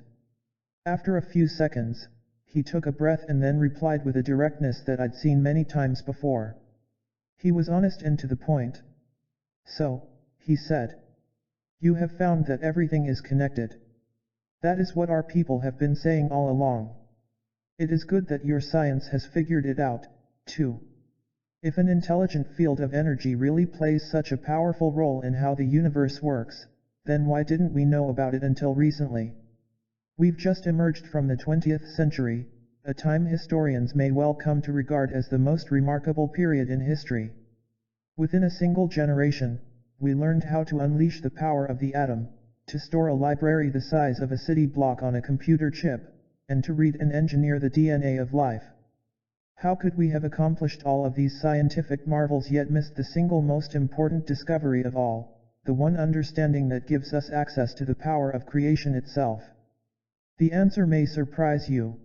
After a few seconds, he took a breath and then replied with a directness that I'd seen many times before. He was honest and to the point. So, he said, you have found that everything is connected. That is what our people have been saying all along. It is good that your science has figured it out, too. If an intelligent field of energy really plays such a powerful role in how the universe works, then why didn't we know about it until recently? We've just emerged from the 20th century, a time historians may well come to regard as the most remarkable period in history. Within a single generation, we learned how to unleash the power of the atom, to store a library the size of a city block on a computer chip, and to read and engineer the DNA of life. How could we have accomplished all of these scientific marvels yet missed the single most important discovery of all, the one understanding that gives us access to the power of creation itself? The answer may surprise you.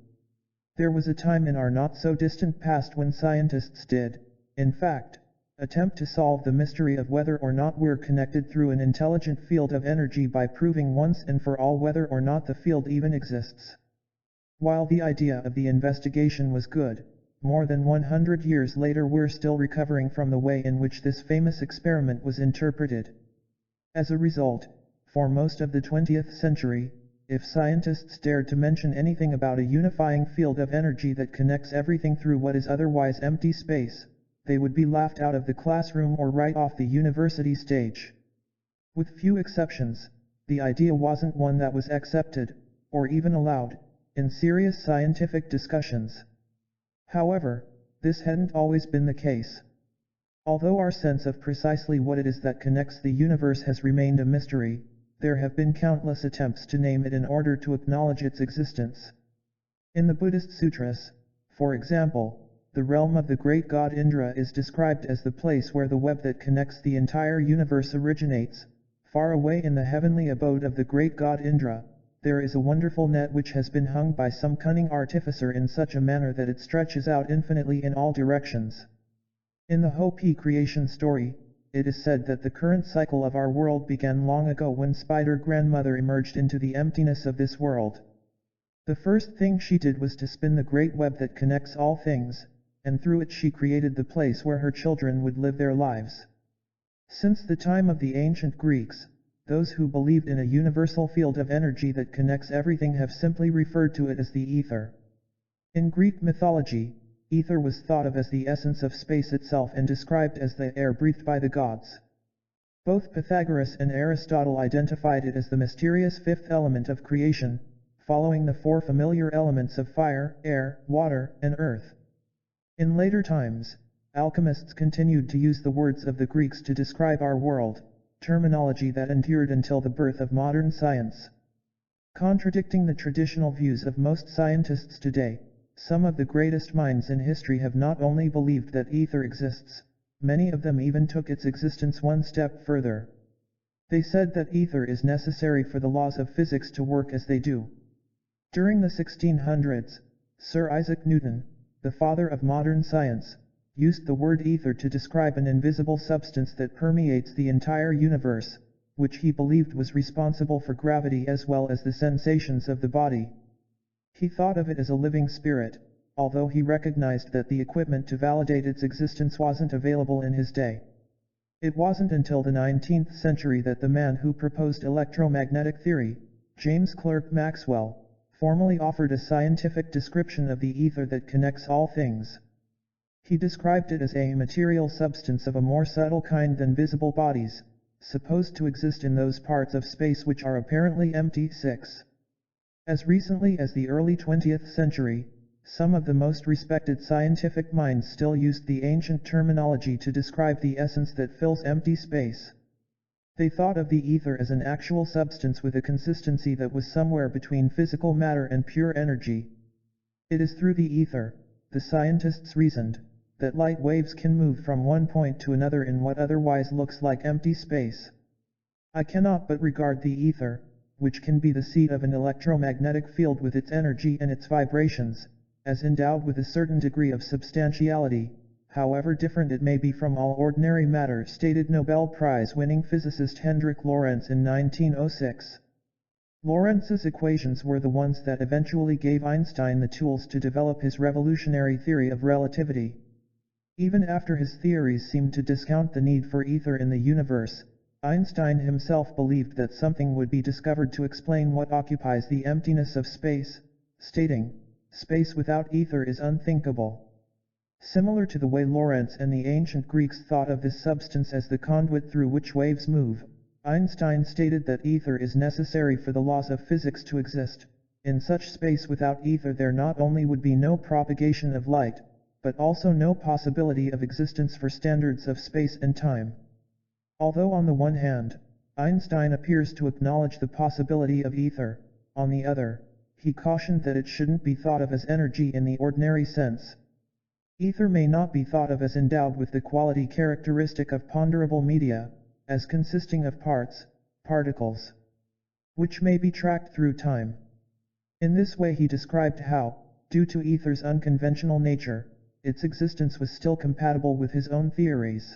There was a time in our not-so-distant past when scientists did, in fact, attempt to solve the mystery of whether or not we're connected through an intelligent field of energy by proving once and for all whether or not the field even exists. While the idea of the investigation was good, more than 100 years later we're still recovering from the way in which this famous experiment was interpreted. As a result, for most of the 20th century, if scientists dared to mention anything about a unifying field of energy that connects everything through what is otherwise empty space, they would be laughed out of the classroom or right off the university stage. With few exceptions, the idea wasn't one that was accepted, or even allowed, in serious scientific discussions. However, this hadn't always been the case. Although our sense of precisely what it is that connects the universe has remained a mystery, there have been countless attempts to name it in order to acknowledge its existence. In the Buddhist sutras, for example, the realm of the great god Indra is described as the place where the web that connects the entire universe originates. Far away in the heavenly abode of the great god Indra, there is a wonderful net which has been hung by some cunning artificer in such a manner that it stretches out infinitely in all directions. In the Hopi creation story, it is said that the current cycle of our world began long ago when Spider Grandmother emerged into the emptiness of this world. The first thing she did was to spin the great web that connects all things, and through it she created the place where her children would live their lives. Since the time of the ancient Greeks, those who believed in a universal field of energy that connects everything have simply referred to it as the ether. In Greek mythology, ether was thought of as the essence of space itself and described as the air breathed by the gods. Both Pythagoras and Aristotle identified it as the mysterious fifth element of creation, following the four familiar elements of fire, air, water, and earth. In later times, alchemists continued to use the words of the Greeks to describe our world, terminology that endured until the birth of modern science. Contradicting the traditional views of most scientists today, some of the greatest minds in history have not only believed that ether exists, many of them even took its existence one step further. They said that ether is necessary for the laws of physics to work as they do. During the 1600s, Sir Isaac Newton, the father of modern science, used the word ether to describe an invisible substance that permeates the entire universe, which he believed was responsible for gravity as well as the sensations of the body. He thought of it as a living spirit, although he recognized that the equipment to validate its existence wasn't available in his day. It wasn't until the 19th century that the man who proposed electromagnetic theory, James Clerk Maxwell, formally offered a scientific description of the ether that connects all things. He described it as a material substance of a more subtle kind than visible bodies, supposed to exist in those parts of space which are apparently empty. 6. As recently as the early 20th century, some of the most respected scientific minds still used the ancient terminology to describe the essence that fills empty space. They thought of the ether as an actual substance with a consistency that was somewhere between physical matter and pure energy. It is through the ether, the scientists reasoned, that light waves can move from one point to another in what otherwise looks like empty space. I cannot but regard the ether, which can be the seat of an electromagnetic field with its energy and its vibrations, as endowed with a certain degree of substantiality, however different it may be from all ordinary matter, stated Nobel Prize-winning physicist Hendrik Lorentz in 1906. Lorentz's equations were the ones that eventually gave Einstein the tools to develop his revolutionary theory of relativity. Even after his theories seemed to discount the need for ether in the universe, Einstein himself believed that something would be discovered to explain what occupies the emptiness of space, stating, "Space without ether is unthinkable." Similar to the way Lorentz and the ancient Greeks thought of this substance as the conduit through which waves move, Einstein stated that ether is necessary for the laws of physics to exist. In such space without ether there not only would be no propagation of light, but also no possibility of existence for standards of space and time. Although on the one hand, Einstein appears to acknowledge the possibility of ether, on the other, he cautioned that it shouldn't be thought of as energy in the ordinary sense. Ether may not be thought of as endowed with the quality characteristic of ponderable media, as consisting of parts, particles, which may be tracked through time. In this way he described how, due to ether's unconventional nature, its existence was still compatible with his own theories.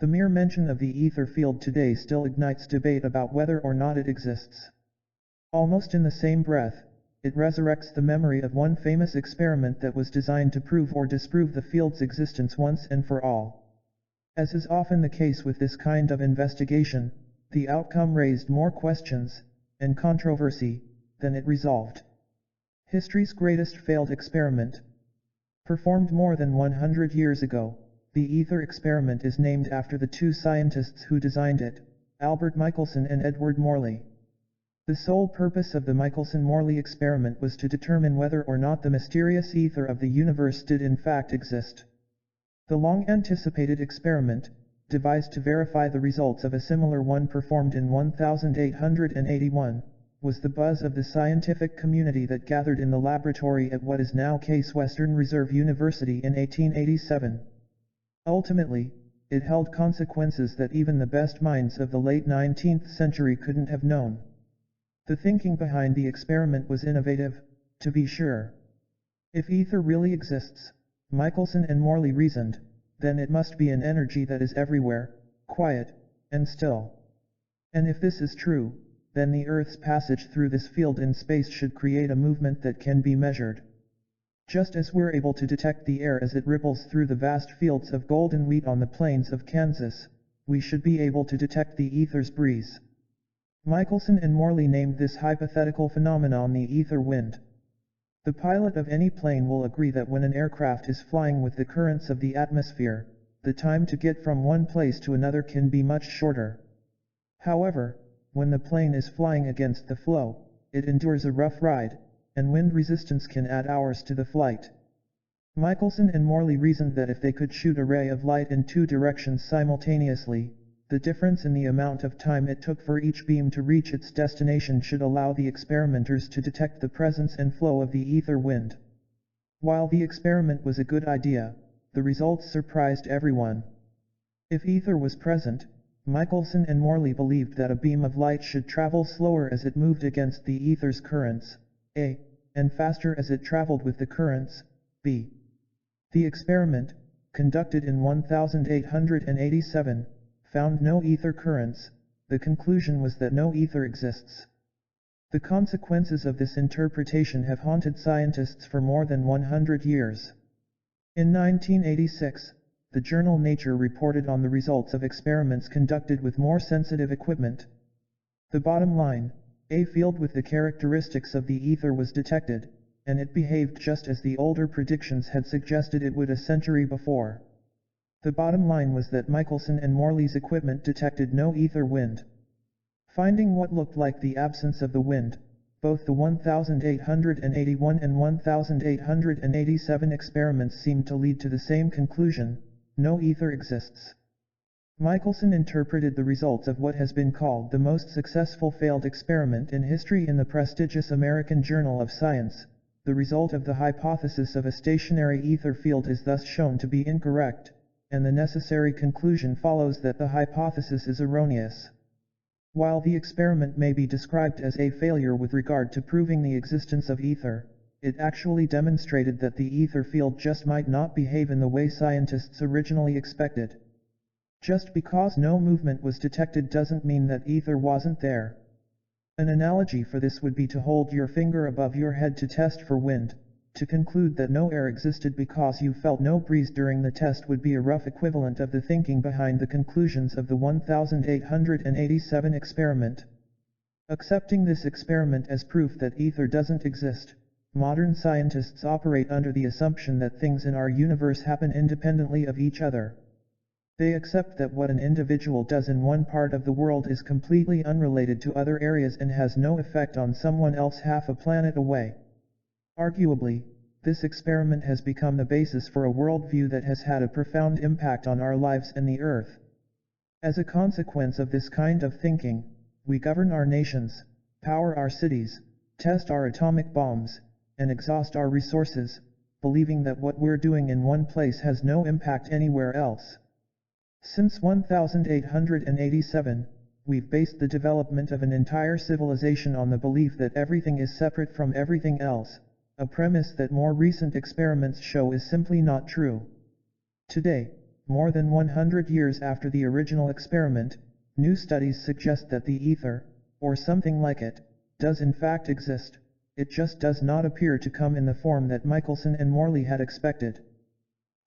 The mere mention of the ether field today still ignites debate about whether or not it exists. Almost in the same breath, it resurrects the memory of one famous experiment that was designed to prove or disprove the field's existence once and for all. As is often the case with this kind of investigation, the outcome raised more questions and controversy than it resolved. History's greatest failed experiment. Performed more than 100 years ago, the ether experiment is named after the two scientists who designed it, Albert Michelson and Edward Morley. The sole purpose of the Michelson-Morley experiment was to determine whether or not the mysterious ether of the universe did in fact exist. The long-anticipated experiment, devised to verify the results of a similar one performed in 1881, was the buzz of the scientific community that gathered in the laboratory at what is now Case Western Reserve University in 1887. Ultimately, it held consequences that even the best minds of the late 19th century couldn't have known. The thinking behind the experiment was innovative, to be sure. If ether really exists, Michelson and Morley reasoned, then it must be an energy that is everywhere, quiet, and still. And if this is true, then the Earth's passage through this field in space should create a movement that can be measured. Just as we're able to detect the air as it ripples through the vast fields of golden wheat on the plains of Kansas, we should be able to detect the ether's breeze. Michelson and Morley named this hypothetical phenomenon the ether wind. The pilot of any plane will agree that when an aircraft is flying with the currents of the atmosphere, the time to get from one place to another can be much shorter. However, when the plane is flying against the flow, it endures a rough ride, and wind resistance can add hours to the flight. Michelson and Morley reasoned that if they could shoot a ray of light in two directions simultaneously, the difference in the amount of time it took for each beam to reach its destination should allow the experimenters to detect the presence and flow of the ether wind. While the experiment was a good idea, the results surprised everyone. If ether was present, Michelson and Morley believed that a beam of light should travel slower as it moved against the ether's currents, A, and faster as it traveled with the currents, B. The experiment, conducted in 1887, found no ether currents. The conclusion was that no ether exists. The consequences of this interpretation have haunted scientists for more than 100 years. In 1986, the journal Nature reported on the results of experiments conducted with more sensitive equipment. The bottom line, a field with the characteristics of the ether was detected, and it behaved just as the older predictions had suggested it would a century before. The bottom line was that Michelson and Morley's equipment detected no ether wind. Finding what looked like the absence of the wind, both the 1881 and 1887 experiments seemed to lead to the same conclusion: no ether exists. Michelson interpreted the results of what has been called the most successful failed experiment in history in the prestigious American Journal of Science. The result of the hypothesis of a stationary ether field is thus shown to be incorrect, and the necessary conclusion follows that the hypothesis is erroneous. While the experiment may be described as a failure with regard to proving the existence of ether, it actually demonstrated that the ether field just might not behave in the way scientists originally expected. Just because no movement was detected doesn't mean that ether wasn't there. An analogy for this would be to hold your finger above your head to test for wind. To conclude that no air existed because you felt no breeze during the test would be a rough equivalent of the thinking behind the conclusions of the 1887 experiment. Accepting this experiment as proof that ether doesn't exist, modern scientists operate under the assumption that things in our universe happen independently of each other. They accept that what an individual does in one part of the world is completely unrelated to other areas and has no effect on someone else half a planet away. Arguably, this experiment has become the basis for a worldview that has had a profound impact on our lives and the Earth. As a consequence of this kind of thinking, we govern our nations, power our cities, test our atomic bombs, and exhaust our resources, believing that what we're doing in one place has no impact anywhere else. Since 1887, we've based the development of an entire civilization on the belief that everything is separate from everything else, a premise that more recent experiments show is simply not true. Today, more than 100 years after the original experiment, new studies suggest that the ether, or something like it, does in fact exist. It just does not appear to come in the form that Michelson and Morley had expected.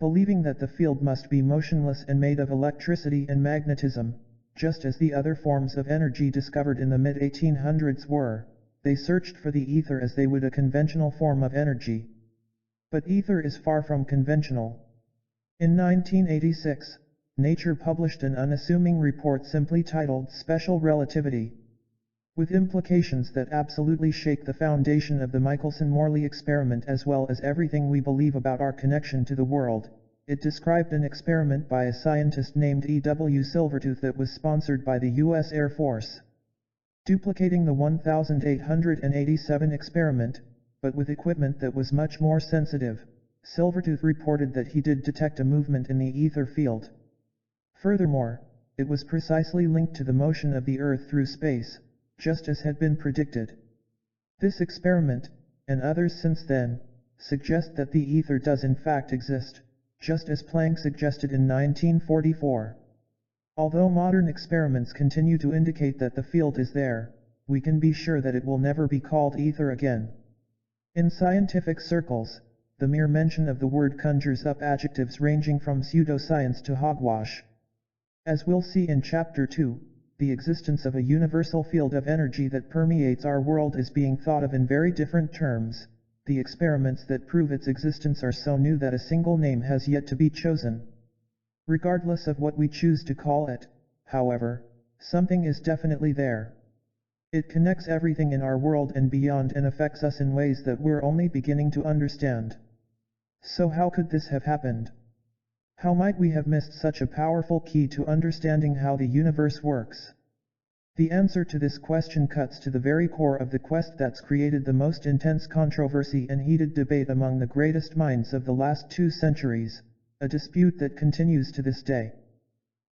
Believing that the field must be motionless and made of electricity and magnetism, just as the other forms of energy discovered in the mid-1800s were, they searched for the ether as they would a conventional form of energy. But ether is far from conventional. In 1986, Nature published an unassuming report simply titled Special Relativity. With implications that absolutely shake the foundation of the Michelson-Morley experiment as well as everything we believe about our connection to the world, It described an experiment by a scientist named E.W. Silvertooth that was sponsored by the U.S. Air Force. Duplicating the 1887 experiment, but with equipment that was much more sensitive, Silvertooth reported that he did detect a movement in the ether field. Furthermore, it was precisely linked to the motion of the Earth through space, just as had been predicted. This experiment, and others since then, suggest that the ether does in fact exist, just as Planck suggested in 1944. Although modern experiments continue to indicate that the field is there, we can be sure that it will never be called ether again. In scientific circles, the mere mention of the word conjures up adjectives ranging from pseudoscience to hogwash. As we'll see in Chapter 2, the existence of a universal field of energy that permeates our world is being thought of in very different terms. The experiments that prove its existence are so new that a single name has yet to be chosen. Regardless of what we choose to call it, however, something is definitely there. It connects everything in our world and beyond and affects us in ways that we're only beginning to understand. So how could this have happened? How might we have missed such a powerful key to understanding how the universe works? The answer to this question cuts to the very core of the quest that's created the most intense controversy and heated debate among the greatest minds of the last 2 centuries, a dispute that continues to this day.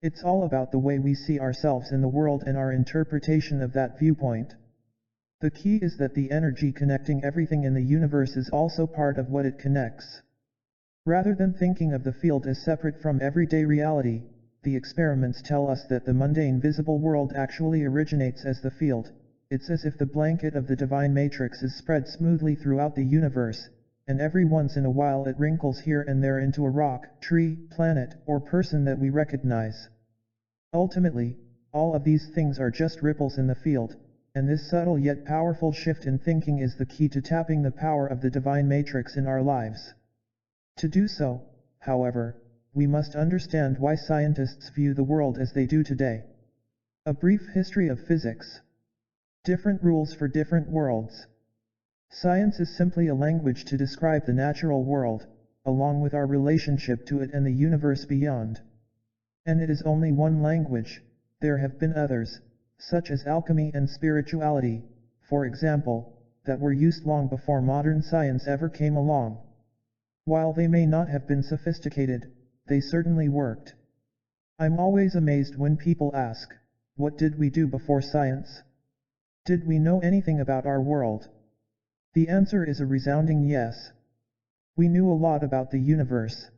It's all about the way we see ourselves in the world and our interpretation of that viewpoint. The key is that the energy connecting everything in the universe is also part of what it connects. Rather than thinking of the field as separate from everyday reality, the experiments tell us that the mundane visible world actually originates as the field. It's as if the blanket of the divine matrix is spread smoothly throughout the universe, and every once in a while it wrinkles here and there into a rock, tree, planet, or person that we recognize. Ultimately, all of these things are just ripples in the field, and this subtle yet powerful shift in thinking is the key to tapping the power of the divine matrix in our lives. To do so, however, we must understand why scientists view the world as they do today. A brief history of physics. Different rules for different worlds. Science is simply a language to describe the natural world, along with our relationship to it and the universe beyond. And it is only one language. There have been others, such as alchemy and spirituality, for example, that were used long before modern science ever came along. While they may not have been sophisticated, they certainly worked. I'm always amazed when people ask, what did we do before science? Did we know anything about our world? The answer is a resounding yes. We knew a lot about the universe.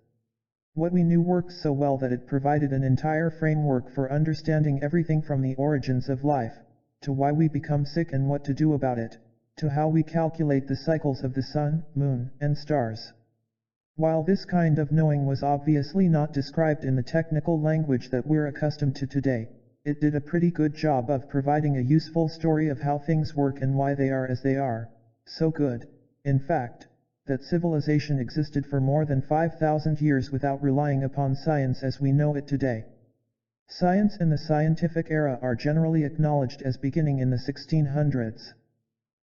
What we knew worked so well that it provided an entire framework for understanding everything from the origins of life, to why we become sick and what to do about it, to how we calculate the cycles of the sun, moon, and stars. While this kind of knowing was obviously not described in the technical language that we're accustomed to today, it did a pretty good job of providing a useful story of how things work and why they are as they are. So good, in fact, that civilization existed for more than 5,000 years without relying upon science as we know it today. Science and the scientific era are generally acknowledged as beginning in the 1600s.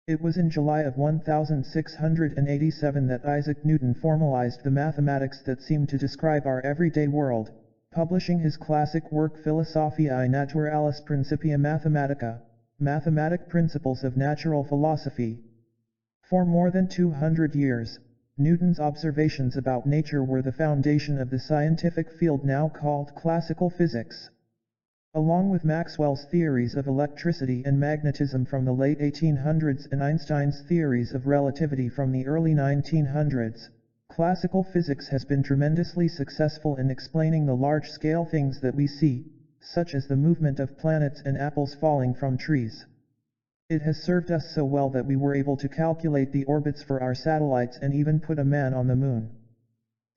It was in July of 1687 that Isaac Newton formalized the mathematics that seem to describe our everyday world, publishing his classic work Philosophiae Naturalis Principia Mathematica, Mathematic Principles of Natural Philosophy. For more than 200 years, Newton's observations about nature were the foundation of the scientific field now called classical physics. Along with Maxwell's theories of electricity and magnetism from the late 1800s and Einstein's theories of relativity from the early 1900s, classical physics has been tremendously successful in explaining the large-scale things that we see, such as the movement of planets and apples falling from trees. It has served us so well that we were able to calculate the orbits for our satellites and even put a man on the moon.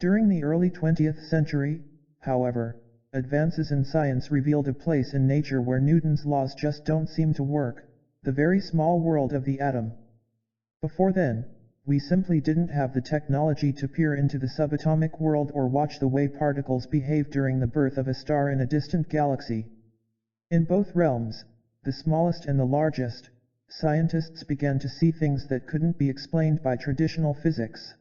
During the early 20th century, however, advances in science revealed a place in nature where Newton's laws just don't seem to work, the very small world of the atom. Before then, we simply didn't have the technology to peer into the subatomic world or watch the way particles behave during the birth of a star in a distant galaxy. In both realms, the smallest and the largest, scientists began to see things that couldn't be explained by traditional physics.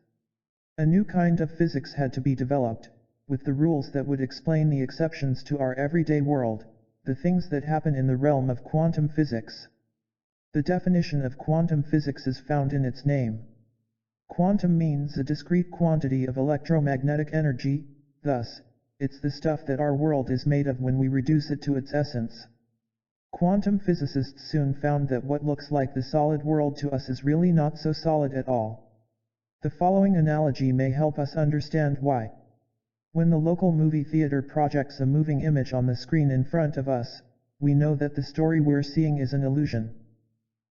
A new kind of physics had to be developed, with the rules that would explain the exceptions to our everyday world, the things that happen in the realm of quantum physics. The definition of quantum physics is found in its name. Quantum means a discrete quantity of electromagnetic energy, thus, it's the stuff that our world is made of when we reduce it to its essence. Quantum physicists soon found that what looks like the solid world to us is really not so solid at all. The following analogy may help us understand why. When the local movie theater projects a moving image on the screen in front of us, we know that the story we're seeing is an illusion.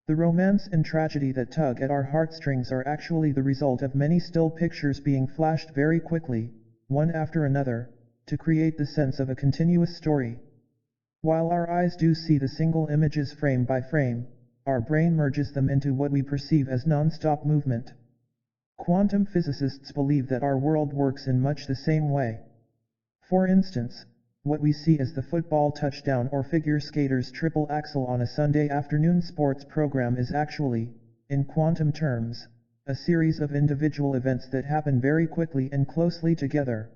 The romance and tragedy that tug at our heartstrings are actually the result of many still pictures being flashed very quickly, one after another, to create the sense of a continuous story. While our eyes do see the single images frame by frame, our brain merges them into what we perceive as non-stop movement. Quantum physicists believe that our world works in much the same way. For instance, what we see as the football touchdown or figure skater's triple axel on a Sunday afternoon sports program is actually, in quantum terms, a series of individual events that happen very quickly and closely together.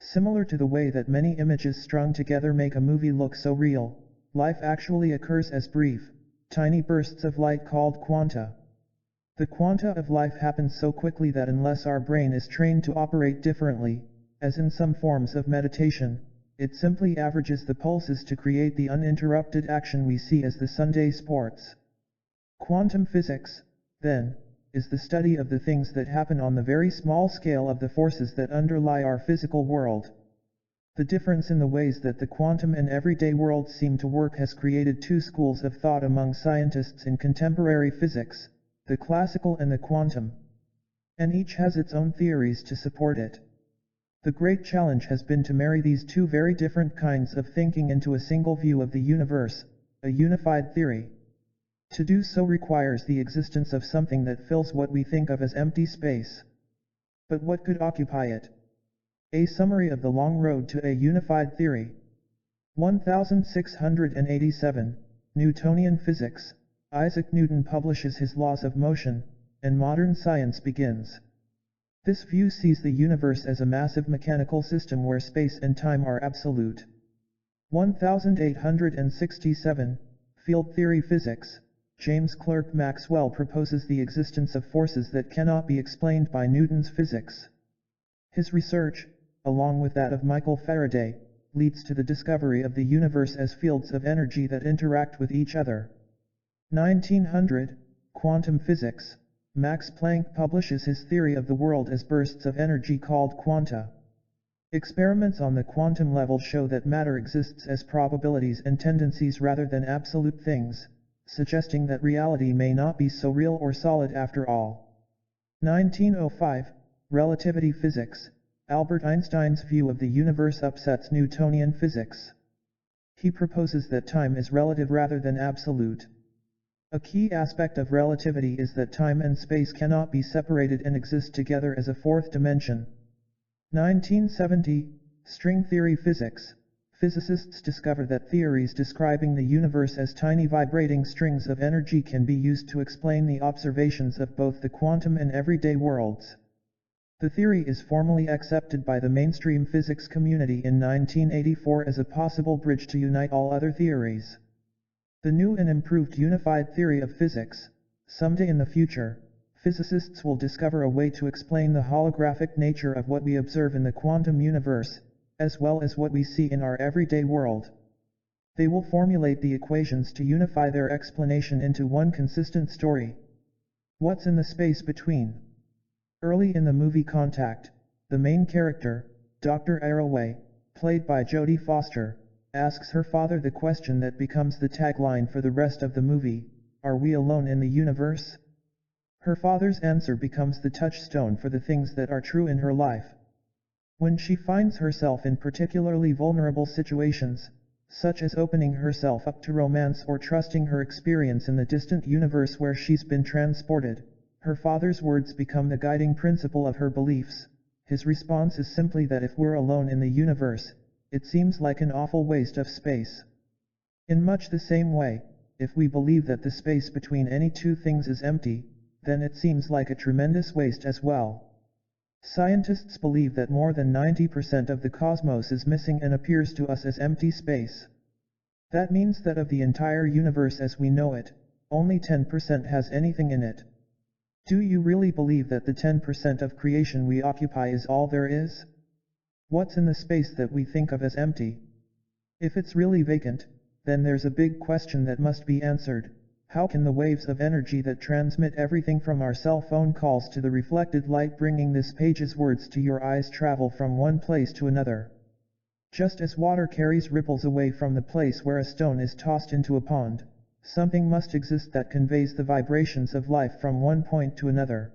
Similar to the way that many images strung together make a movie look so real, life actually occurs as brief, tiny bursts of light called quanta. The quanta of life happen so quickly that unless our brain is trained to operate differently, as in some forms of meditation, it simply averages the pulses to create the uninterrupted action we see as the Sunday sports. Quantum physics, then, is the study of the things that happen on the very small scale of the forces that underlie our physical world. The difference in the ways that the quantum and everyday worlds seem to work has created two schools of thought among scientists in contemporary physics, the classical and the quantum. And each has its own theories to support it. The great challenge has been to marry these two very different kinds of thinking into a single view of the universe, a unified theory. To do so requires the existence of something that fills what we think of as empty space. But what could occupy it? A summary of the long road to a unified theory. 1687, Newtonian Physics. Isaac Newton publishes his laws of motion, and modern science begins. This view sees the universe as a massive mechanical system where space and time are absolute. 1867, Field Theory Physics. James Clerk Maxwell proposes the existence of forces that cannot be explained by Newton's physics. His research, along with that of Michael Faraday, leads to the discovery of the universe as fields of energy that interact with each other. 1900, Quantum Physics. Max Planck publishes his theory of the world as bursts of energy called quanta. Experiments on the quantum level show that matter exists as probabilities and tendencies rather than absolute things, suggesting that reality may not be so real or solid after all. 1905, Relativity Physics. Albert Einstein's view of the universe upsets Newtonian physics. He proposes that time is relative rather than absolute. A key aspect of relativity is that time and space cannot be separated and exist together as a fourth dimension. 1970, String Theory Physics. Physicists discover that theories describing the universe as tiny vibrating strings of energy can be used to explain the observations of both the quantum and everyday worlds. The theory is formally accepted by the mainstream physics community in 1984 as a possible bridge to unite all other theories. The new and improved unified theory of physics. Someday in the future, physicists will discover a way to explain the holographic nature of what we observe in the quantum universe, as well as what we see in our everyday world. They will formulate the equations to unify their explanation into one consistent story. What's in the space between? Early in the movie Contact, the main character, Dr. Arroway, played by Jodie Foster, asks her father the question that becomes the tagline for the rest of the movie: are we alone in the universe? Her father's answer becomes the touchstone for the things that are true in her life. When she finds herself in particularly vulnerable situations, such as opening herself up to romance or trusting her experience in the distant universe where she's been transported, her father's words become the guiding principle of her beliefs. His response is simply that if we're alone in the universe, it seems like an awful waste of space. In much the same way, if we believe that the space between any two things is empty, then it seems like a tremendous waste as well. Scientists believe that more than 90% of the cosmos is missing and appears to us as empty space. That means that of the entire universe as we know it, only 10% has anything in it. Do you really believe that the 10% of creation we occupy is all there is? What's in the space that we think of as empty? If it's really vacant, then there's a big question that must be answered. How can the waves of energy that transmit everything from our cell phone calls to the reflected light bringing this page's words to your eyes travel from one place to another? Just as water carries ripples away from the place where a stone is tossed into a pond, something must exist that conveys the vibrations of life from one point to another.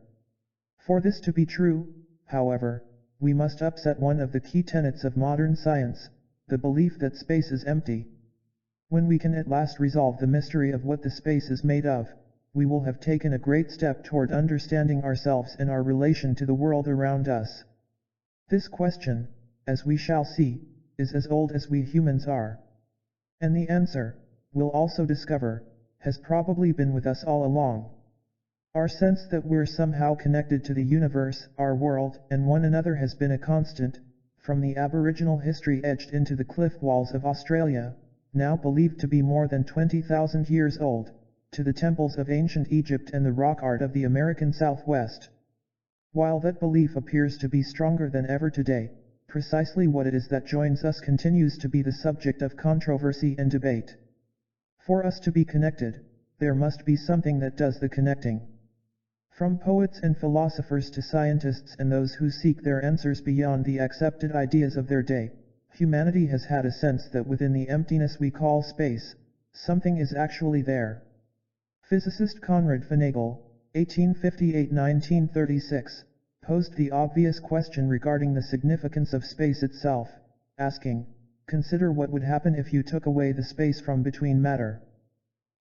For this to be true, however, we must upset one of the key tenets of modern science, the belief that space is empty. When we can at last resolve the mystery of what the space is made of, we will have taken a great step toward understanding ourselves and our relation to the world around us. This question, as we shall see, is as old as we humans are. And the answer, we'll also discover, has probably been with us all along. Our sense that we're somehow connected to the universe, our world, and one another has been a constant, from the Aboriginal history etched into the cliff walls of Australia, now believed to be more than 20,000 years old, to the temples of ancient Egypt and the rock art of the American Southwest. While that belief appears to be stronger than ever today, precisely what it is that joins us continues to be the subject of controversy and debate. For us to be connected, there must be something that does the connecting. From poets and philosophers to scientists and those who seek their answers beyond the accepted ideas of their day, humanity has had a sense that within the emptiness we call space, something is actually there. Physicist Conrad Finagle, 1858–1936, posed the obvious question regarding the significance of space itself, asking, "Consider what would happen if you took away the space from between matter.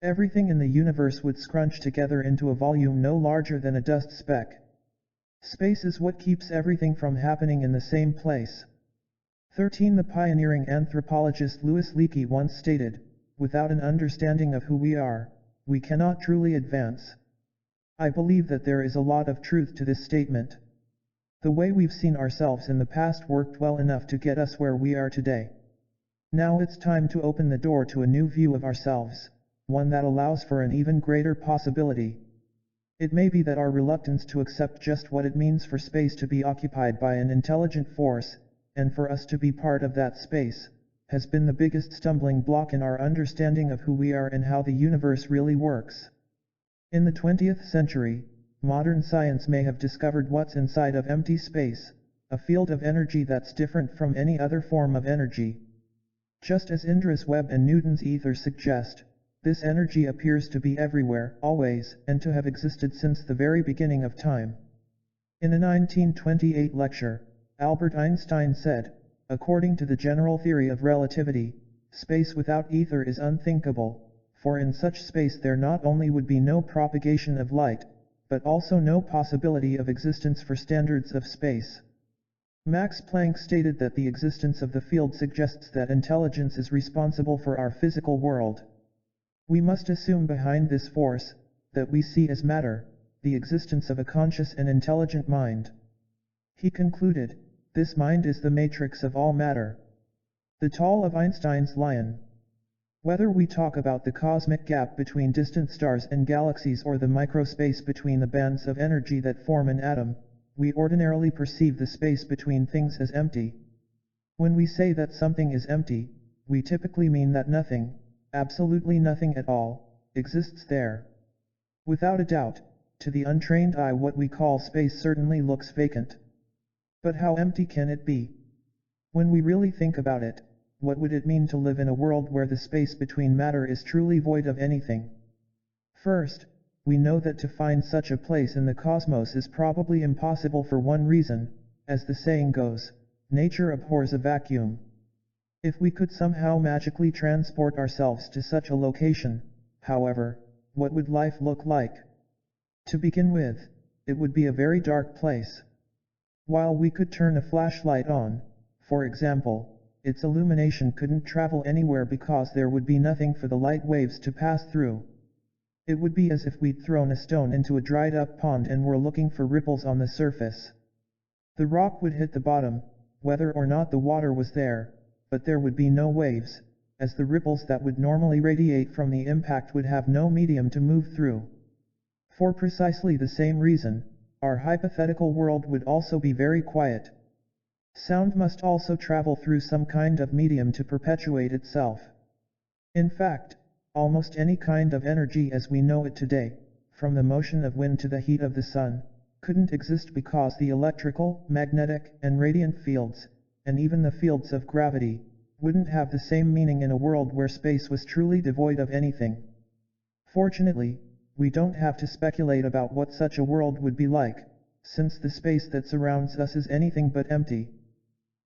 Everything in the universe would scrunch together into a volume no larger than a dust speck. Space is what keeps everything from happening in the same place." 13. The pioneering anthropologist Louis Leakey once stated, "Without an understanding of who we are, we cannot truly advance." I believe that there is a lot of truth to this statement. The way we've seen ourselves in the past worked well enough to get us where we are today. Now it's time to open the door to a new view of ourselves, one that allows for an even greater possibility. It may be that our reluctance to accept just what it means for space to be occupied by an intelligent force, and for us to be part of that space, has been the biggest stumbling block in our understanding of who we are and how the universe really works. In the 20th century, modern science may have discovered what's inside of empty space, a field of energy that's different from any other form of energy. Just as Indra's web and Newton's ether suggest, this energy appears to be everywhere, always, and to have existed since the very beginning of time. In a 1928 lecture, Albert Einstein said, "According to the general theory of relativity, space without ether is unthinkable, for in such space there not only would be no propagation of light, but also no possibility of existence for standards of space." Max Planck stated that the existence of the field suggests that intelligence is responsible for our physical world. We must assume behind this force, that we see as matter, the existence of a conscious and intelligent mind. He concluded, "This mind is the matrix of all matter." The toll of Einstein's lion. Whether we talk about the cosmic gap between distant stars and galaxies or the microspace between the bands of energy that form an atom, we ordinarily perceive the space between things as empty. When we say that something is empty, we typically mean that nothing, absolutely nothing at all, exists there. Without a doubt, to the untrained eye what we call space certainly looks vacant. But how empty can it be? When we really think about it, what would it mean to live in a world where the space between matter is truly void of anything? First, we know that to find such a place in the cosmos is probably impossible for one reason, as the saying goes, nature abhors a vacuum. If we could somehow magically transport ourselves to such a location, however, what would life look like? To begin with, it would be a very dark place. While we could turn a flashlight on, for example, its illumination couldn't travel anywhere because there would be nothing for the light waves to pass through. It would be as if we'd thrown a stone into a dried up pond and were looking for ripples on the surface. The rock would hit the bottom, whether or not the water was there, but there would be no waves, as the ripples that would normally radiate from the impact would have no medium to move through. For precisely the same reason, our hypothetical world would also be very quiet. Sound must also travel through some kind of medium to perpetuate itself. In fact, almost any kind of energy as we know it today, from the motion of wind to the heat of the sun, couldn't exist because the electrical, magnetic, and radiant fields, and even the fields of gravity, wouldn't have the same meaning in a world where space was truly devoid of anything. Fortunately, we don't have to speculate about what such a world would be like, since the space that surrounds us is anything but empty.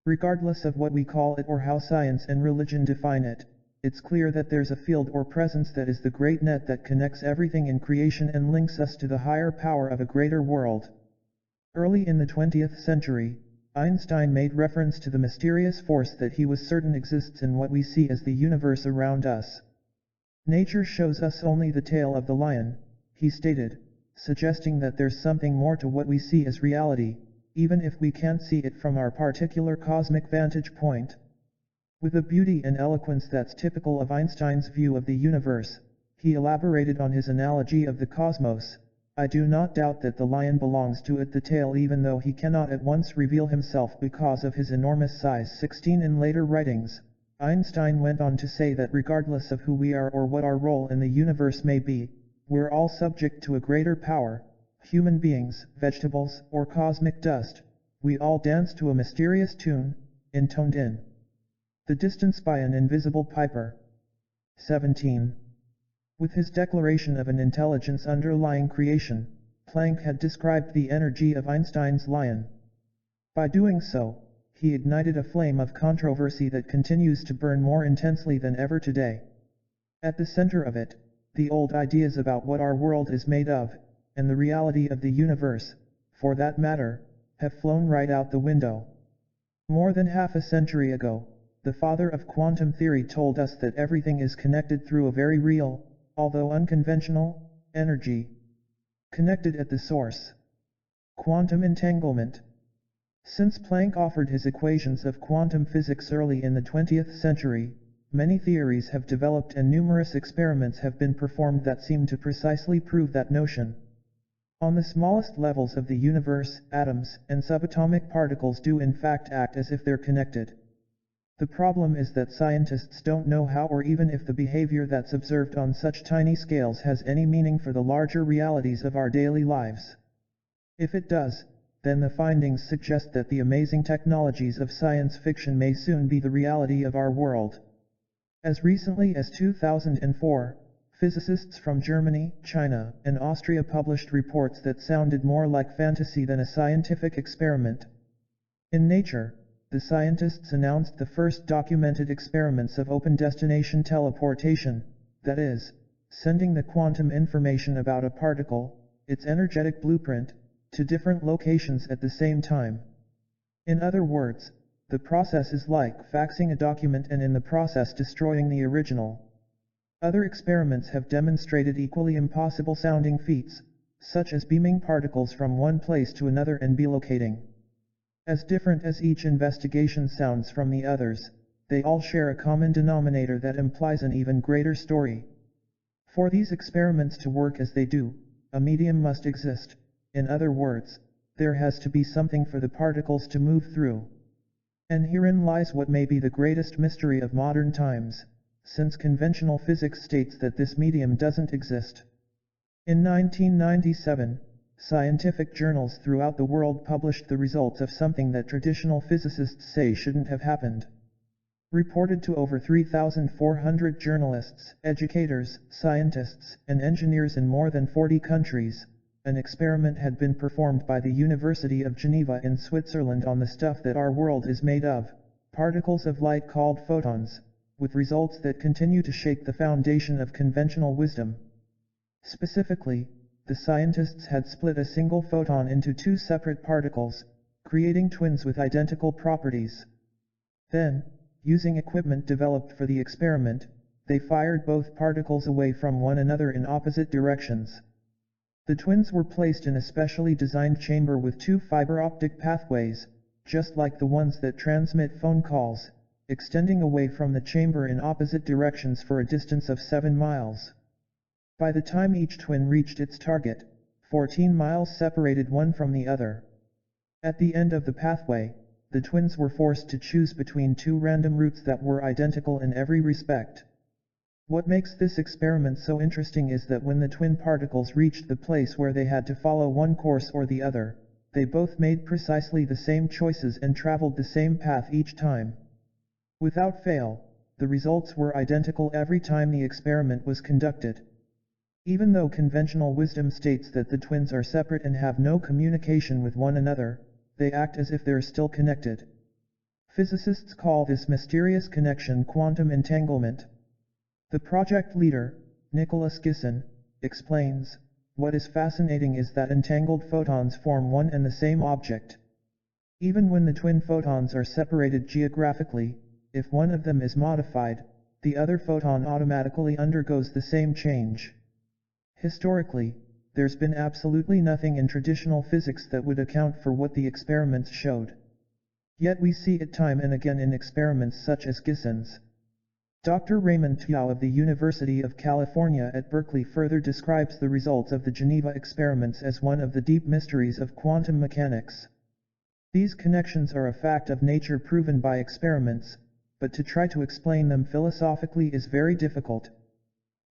Regardless of what we call it or how science and religion define it, it's clear that there's a field or presence that is the great net that connects everything in creation and links us to the higher power of a greater world. Early in the 20th century, Einstein made reference to the mysterious force that he was certain exists in what we see as the universe around us. Nature shows us only the tail of the lion, he stated, suggesting that there's something more to what we see as reality, even if we can't see it from our particular cosmic vantage point. With a beauty and eloquence that's typical of Einstein's view of the universe, he elaborated on his analogy of the cosmos. I do not doubt that the lion belongs to it, the tail, even though he cannot at once reveal himself because of his enormous size. 16 In later writings, Einstein went on to say that regardless of who we are or what our role in the universe may be, we're all subject to a greater power, human beings, vegetables, or cosmic dust. We all dance to a mysterious tune, intoned in the distance by an invisible piper. 17. With his declaration of an intelligence underlying creation, Planck had described the energy of Einstein's lion. By doing so, he ignited a flame of controversy that continues to burn more intensely than ever today. At the center of it, the old ideas about what our world is made of, and the reality of the universe, for that matter, have flown right out the window. More than half a century ago, the father of quantum theory told us that everything is connected through a very real, although unconventional, energy. Connected at the source. Quantum entanglement. Since Planck offered his equations of quantum physics early in the 20th century, many theories have developed and numerous experiments have been performed that seem to precisely prove that notion. On the smallest levels of the universe, atoms and subatomic particles do in fact act as if they're connected. The problem is that scientists don't know how or even if the behavior that's observed on such tiny scales has any meaning for the larger realities of our daily lives. If it does, then the findings suggest that the amazing technologies of science fiction may soon be the reality of our world. As recently as 2004, physicists from Germany, China, and Austria published reports that sounded more like fantasy than a scientific experiment. In Nature, the scientists announced the first documented experiments of open destination teleportation, that is, sending the quantum information about a particle, its energetic blueprint, to different locations at the same time. In other words, the process is like faxing a document and in the process destroying the original. Other experiments have demonstrated equally impossible sounding feats, such as beaming particles from one place to another and bilocating. As different as each investigation sounds from the others, they all share a common denominator that implies an even greater story. For these experiments to work as they do, a medium must exist. In other words, there has to be something for the particles to move through. And herein lies what may be the greatest mystery of modern times, since conventional physics states that this medium doesn't exist. In 1997, scientific journals throughout the world published the results of something that traditional physicists say shouldn't have happened. Reported to over 3,400 journalists, educators, scientists, and engineers in more than 40 countries, an experiment had been performed by the University of Geneva in Switzerland on the stuff that our world is made of, particles of light called photons, with results that continue to shake the foundation of conventional wisdom. Specifically, the scientists had split a single photon into two separate particles, creating twins with identical properties. Then, using equipment developed for the experiment, they fired both particles away from one another in opposite directions. The twins were placed in a specially designed chamber with two fiber optic pathways, just like the ones that transmit phone calls, extending away from the chamber in opposite directions for a distance of 7 miles. By the time each twin reached its target, 14 miles separated one from the other. At the end of the pathway, the twins were forced to choose between two random routes that were identical in every respect. What makes this experiment so interesting is that when the twin particles reached the place where they had to follow one course or the other, they both made precisely the same choices and traveled the same path each time. Without fail, the results were identical every time the experiment was conducted. Even though conventional wisdom states that the twins are separate and have no communication with one another, they act as if they're still connected. Physicists call this mysterious connection quantum entanglement. The project leader, Nicholas Gisson, explains, "What is fascinating is that entangled photons form one and the same object. Even when the twin photons are separated geographically, if one of them is modified, the other photon automatically undergoes the same change." Historically, there's been absolutely nothing in traditional physics that would account for what the experiments showed. Yet we see it time and again in experiments such as Gisson's. Dr. Raymond Tiao of the University of California at Berkeley further describes the results of the Geneva experiments as one of the deep mysteries of quantum mechanics. These connections are a fact of nature proven by experiments, but to try to explain them philosophically is very difficult.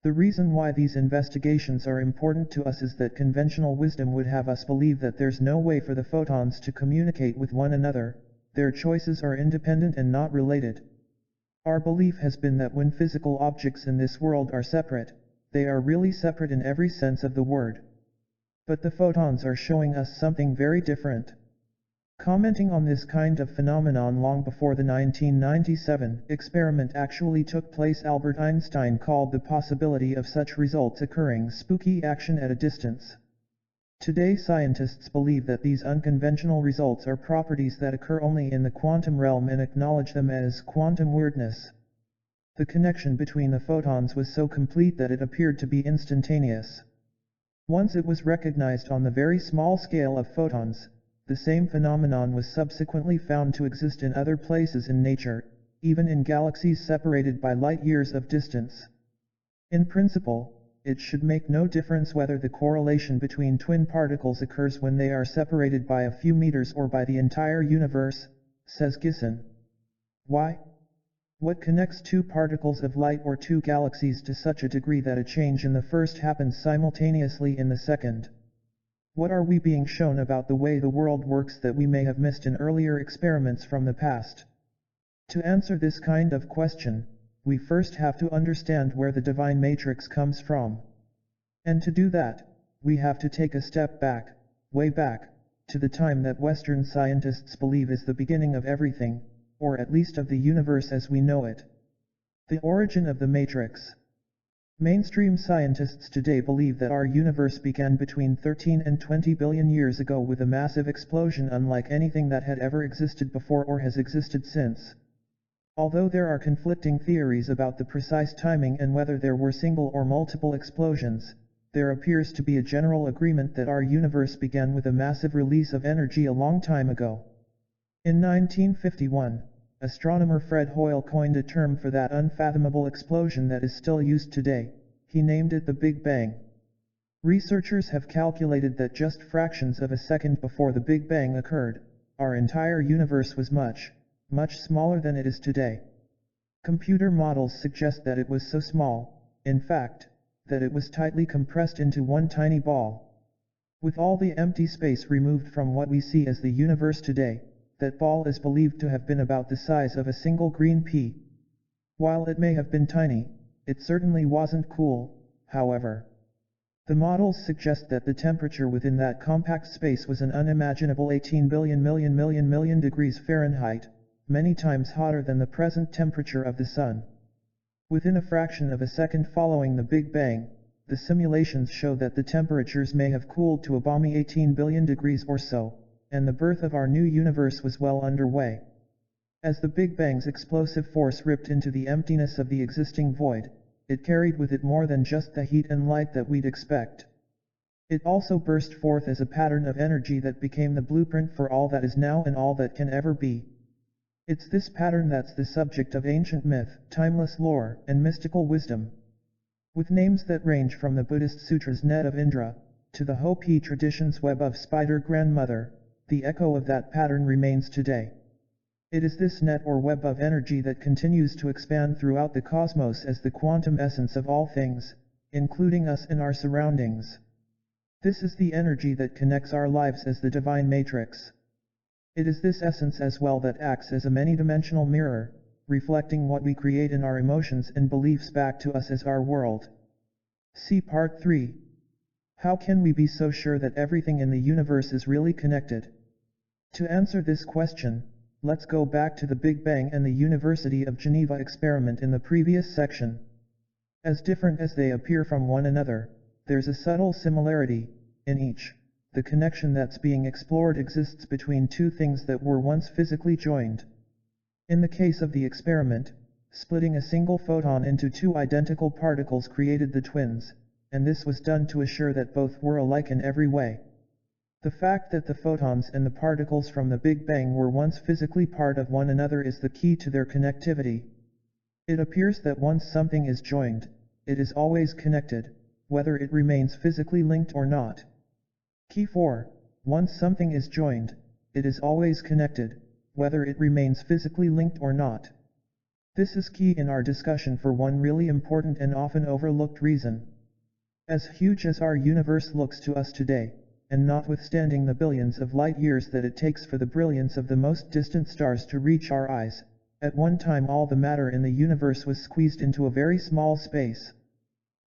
The reason why these investigations are important to us is that conventional wisdom would have us believe that there's no way for the photons to communicate with one another, their choices are independent and not related. Our belief has been that when physical objects in this world are separate, they are really separate in every sense of the word. But the photons are showing us something very different. Commenting on this kind of phenomenon long before the 1997 experiment actually took place, Albert Einstein called the possibility of such results occurring spooky action at a distance. Today scientists believe that these unconventional results are properties that occur only in the quantum realm and acknowledge them as quantum weirdness. The connection between the photons was so complete that it appeared to be instantaneous. Once it was recognized on the very small scale of photons, the same phenomenon was subsequently found to exist in other places in nature, even in galaxies separated by light years of distance. In principle, it should make no difference whether the correlation between twin particles occurs when they are separated by a few meters or by the entire universe, says Gisson. Why? What connects two particles of light or two galaxies to such a degree that a change in the first happens simultaneously in the second? What are we being shown about the way the world works that we may have missed in earlier experiments from the past? To answer this kind of question, we first have to understand where the divine matrix comes from. And to do that, we have to take a step back, way back, to the time that Western scientists believe is the beginning of everything, or at least of the universe as we know it. The origin of the matrix. Mainstream scientists today believe that our universe began between 13 and 20 billion years ago with a massive explosion unlike anything that had ever existed before or has existed since. Although there are conflicting theories about the precise timing and whether there were single or multiple explosions, there appears to be a general agreement that our universe began with a massive release of energy a long time ago. In 1951, astronomer Fred Hoyle coined a term for that unfathomable explosion that is still used today. He named it the Big Bang. Researchers have calculated that just fractions of a second before the Big Bang occurred, our entire universe was much, much smaller than it is today. Computer models suggest that it was so small, in fact, that it was tightly compressed into one tiny ball. With all the empty space removed from what we see as the universe today, that ball is believed to have been about the size of a single green pea. While it may have been tiny, it certainly wasn't cool, however. The models suggest that the temperature within that compact space was an unimaginable 18 billion degrees Fahrenheit, many times hotter than the present temperature of the Sun. Within a fraction of a second following the Big Bang, the simulations show that the temperatures may have cooled to a balmy 18 billion degrees or so, and the birth of our new universe was well underway. As the Big Bang's explosive force ripped into the emptiness of the existing void, it carried with it more than just the heat and light that we'd expect. It also burst forth as a pattern of energy that became the blueprint for all that is now and all that can ever be. It's this pattern that's the subject of ancient myth, timeless lore, and mystical wisdom. With names that range from the Buddhist sutra's net of Indra, to the Hopi tradition's web of spider grandmother, the echo of that pattern remains today. It is this net or web of energy that continues to expand throughout the cosmos as the quantum essence of all things, including us and our surroundings. This is the energy that connects our lives as the divine matrix. It is this essence as well that acts as a many-dimensional mirror, reflecting what we create in our emotions and beliefs back to us as our world. See Part 3. How can we be so sure that everything in the universe is really connected? To answer this question, let's go back to the Big Bang and the University of Geneva experiment in the previous section. As different as they appear from one another, there's a subtle similarity in each. The connection that's being explored exists between two things that were once physically joined. In the case of the experiment, splitting a single photon into two identical particles created the twins, and this was done to assure that both were alike in every way. The fact that the photons and the particles from the Big Bang were once physically part of one another is the key to their connectivity. It appears that once something is joined, it is always connected, whether it remains physically linked or not. Key 4. Once something is joined, it is always connected, whether it remains physically linked or not. This is key in our discussion for one really important and often overlooked reason. As huge as our universe looks to us today, and notwithstanding the billions of light years that it takes for the brilliance of the most distant stars to reach our eyes, at one time all the matter in the universe was squeezed into a very small space.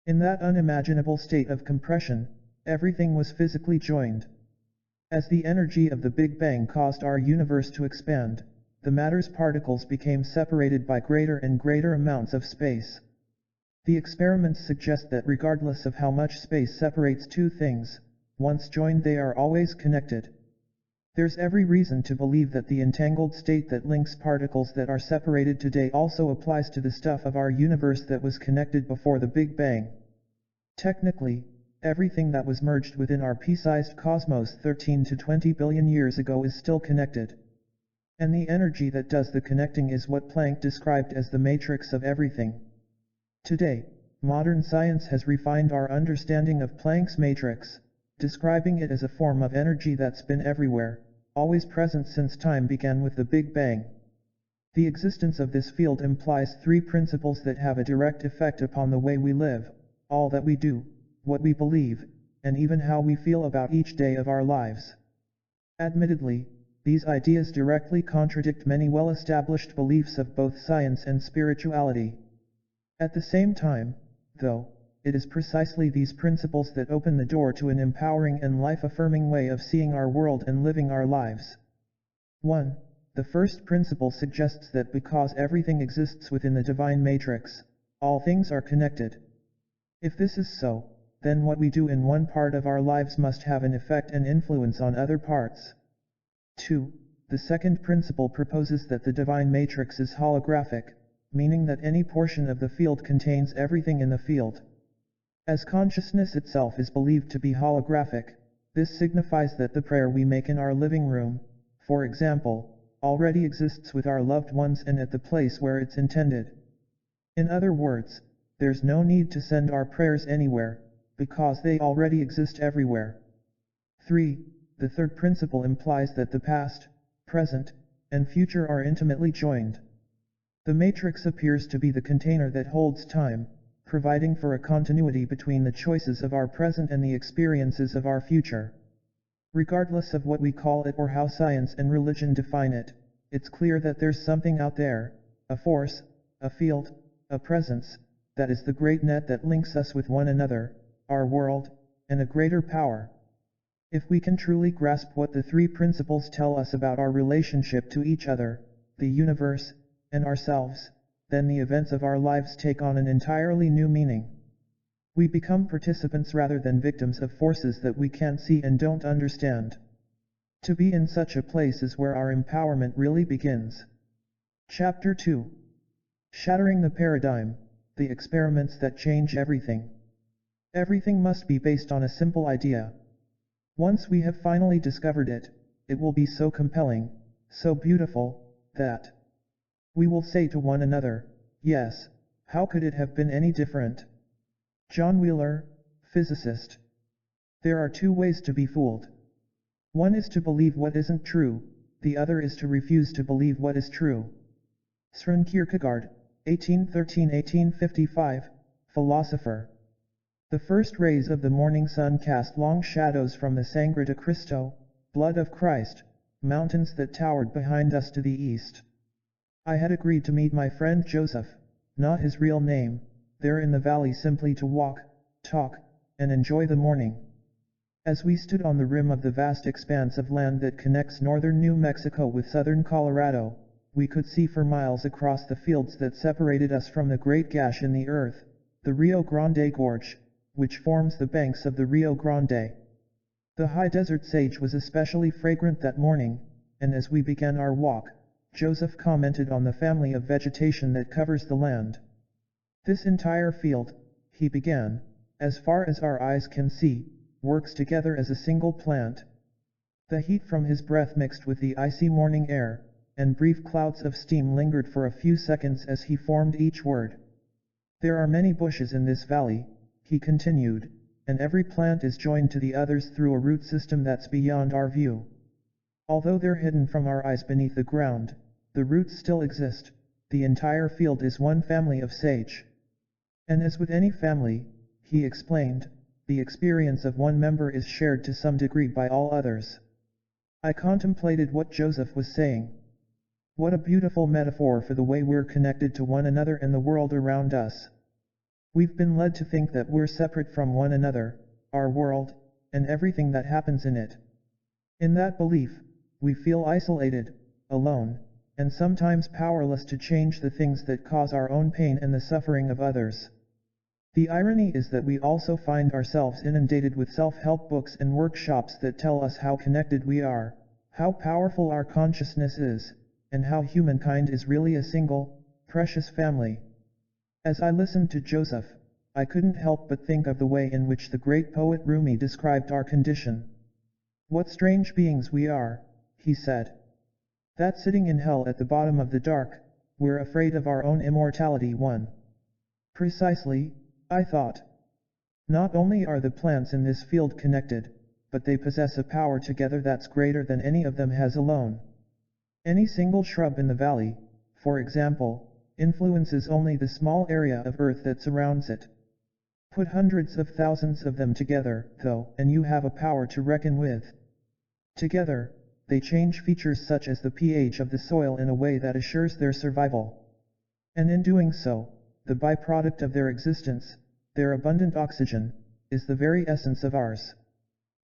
In that unimaginable state of compression, everything was physically joined. As the energy of the Big Bang caused our universe to expand, the matter's particles became separated by greater and greater amounts of space. The experiments suggest that regardless of how much space separates two things, once joined they are always connected. There's every reason to believe that the entangled state that links particles that are separated today also applies to the stuff of our universe that was connected before the Big Bang. Technically, everything that was merged within our pea-sized cosmos 13 to 20 billion years ago is still connected. And the energy that does the connecting is what Planck described as the matrix of everything. Today, modern science has refined our understanding of Planck's matrix, describing it as a form of energy that's been everywhere, always present since time began with the Big Bang. The existence of this field implies three principles that have a direct effect upon the way we live, all that we do, what we believe, and even how we feel about each day of our lives. Admittedly, these ideas directly contradict many well-established beliefs of both science and spirituality. At the same time, though, it is precisely these principles that open the door to an empowering and life-affirming way of seeing our world and living our lives. 1. The first principle suggests that because everything exists within the divine matrix, all things are connected. If this is so, then what we do in one part of our lives must have an effect and influence on other parts. 2. The second principle proposes that the divine matrix is holographic, meaning that any portion of the field contains everything in the field. As consciousness itself is believed to be holographic, this signifies that the prayer we make in our living room, for example, already exists with our loved ones and at the place where it's intended. In other words, there's no need to send our prayers anywhere, because they already exist everywhere. 3. The third principle implies that the past, present, and future are intimately joined. The matrix appears to be the container that holds time, providing for a continuity between the choices of our present and the experiences of our future. Regardless of what we call it or how science and religion define it, it's clear that there's something out there, a force, a field, a presence, that is the great net that links us with one another, our world, and a greater power. If we can truly grasp what the three principles tell us about our relationship to each other, the universe, and ourselves, then the events of our lives take on an entirely new meaning. We become participants rather than victims of forces that we can't see and don't understand. To be in such a place is where our empowerment really begins. Chapter 2. Shattering the Paradigm, the Experiments That Change Everything. Everything must be based on a simple idea. Once we have finally discovered it, it will be so compelling, so beautiful, that we will say to one another, yes, how could it have been any different? John Wheeler, physicist. There are two ways to be fooled. One is to believe what isn't true, the other is to refuse to believe what is true. Søren Kierkegaard, 1813–1855, philosopher. The first rays of the morning sun cast long shadows from the Sangre de Cristo, blood of Christ, mountains that towered behind us to the east. I had agreed to meet my friend Joseph, not his real name, there in the valley simply to walk, talk, and enjoy the morning. As we stood on the rim of the vast expanse of land that connects northern New Mexico with southern Colorado, we could see for miles across the fields that separated us from the great gash in the earth, the Rio Grande Gorge, which forms the banks of the Rio Grande. The high desert sage was especially fragrant that morning, and as we began our walk, Joseph commented on the family of vegetation that covers the land. This entire field, he began, as far as our eyes can see, works together as a single plant. The heat from his breath mixed with the icy morning air, and brief clouds of steam lingered for a few seconds as he formed each word. There are many bushes in this valley, he continued, and every plant is joined to the others through a root system that's beyond our view. Although they're hidden from our eyes beneath the ground, the roots still exist. The entire field is one family of sage. And as with any family, he explained, the experience of one member is shared to some degree by all others. I contemplated what Joseph was saying. What a beautiful metaphor for the way we're connected to one another and the world around us. We've been led to think that we're separate from one another, our world, and everything that happens in it. In that belief, we feel isolated, alone, and sometimes powerless to change the things that cause our own pain and the suffering of others. The irony is that we also find ourselves inundated with self-help books and workshops that tell us how connected we are, how powerful our consciousness is, and how humankind is really a single, precious family. As I listened to Joseph, I couldn't help but think of the way in which the great poet Rumi described our condition. What strange beings we are, he said. That sitting in hell at the bottom of the dark, we're afraid of our own immortality. Precisely, I thought. Not only are the plants in this field connected, but they possess a power together that's greater than any of them has alone. Any single shrub in the valley, for example, influences only the small area of earth that surrounds it. Put hundreds of thousands of them together, though, and you have a power to reckon with. Together, they change features such as the pH of the soil in a way that assures their survival. And in doing so, the byproduct of their existence, their abundant oxygen, is the very essence of ours.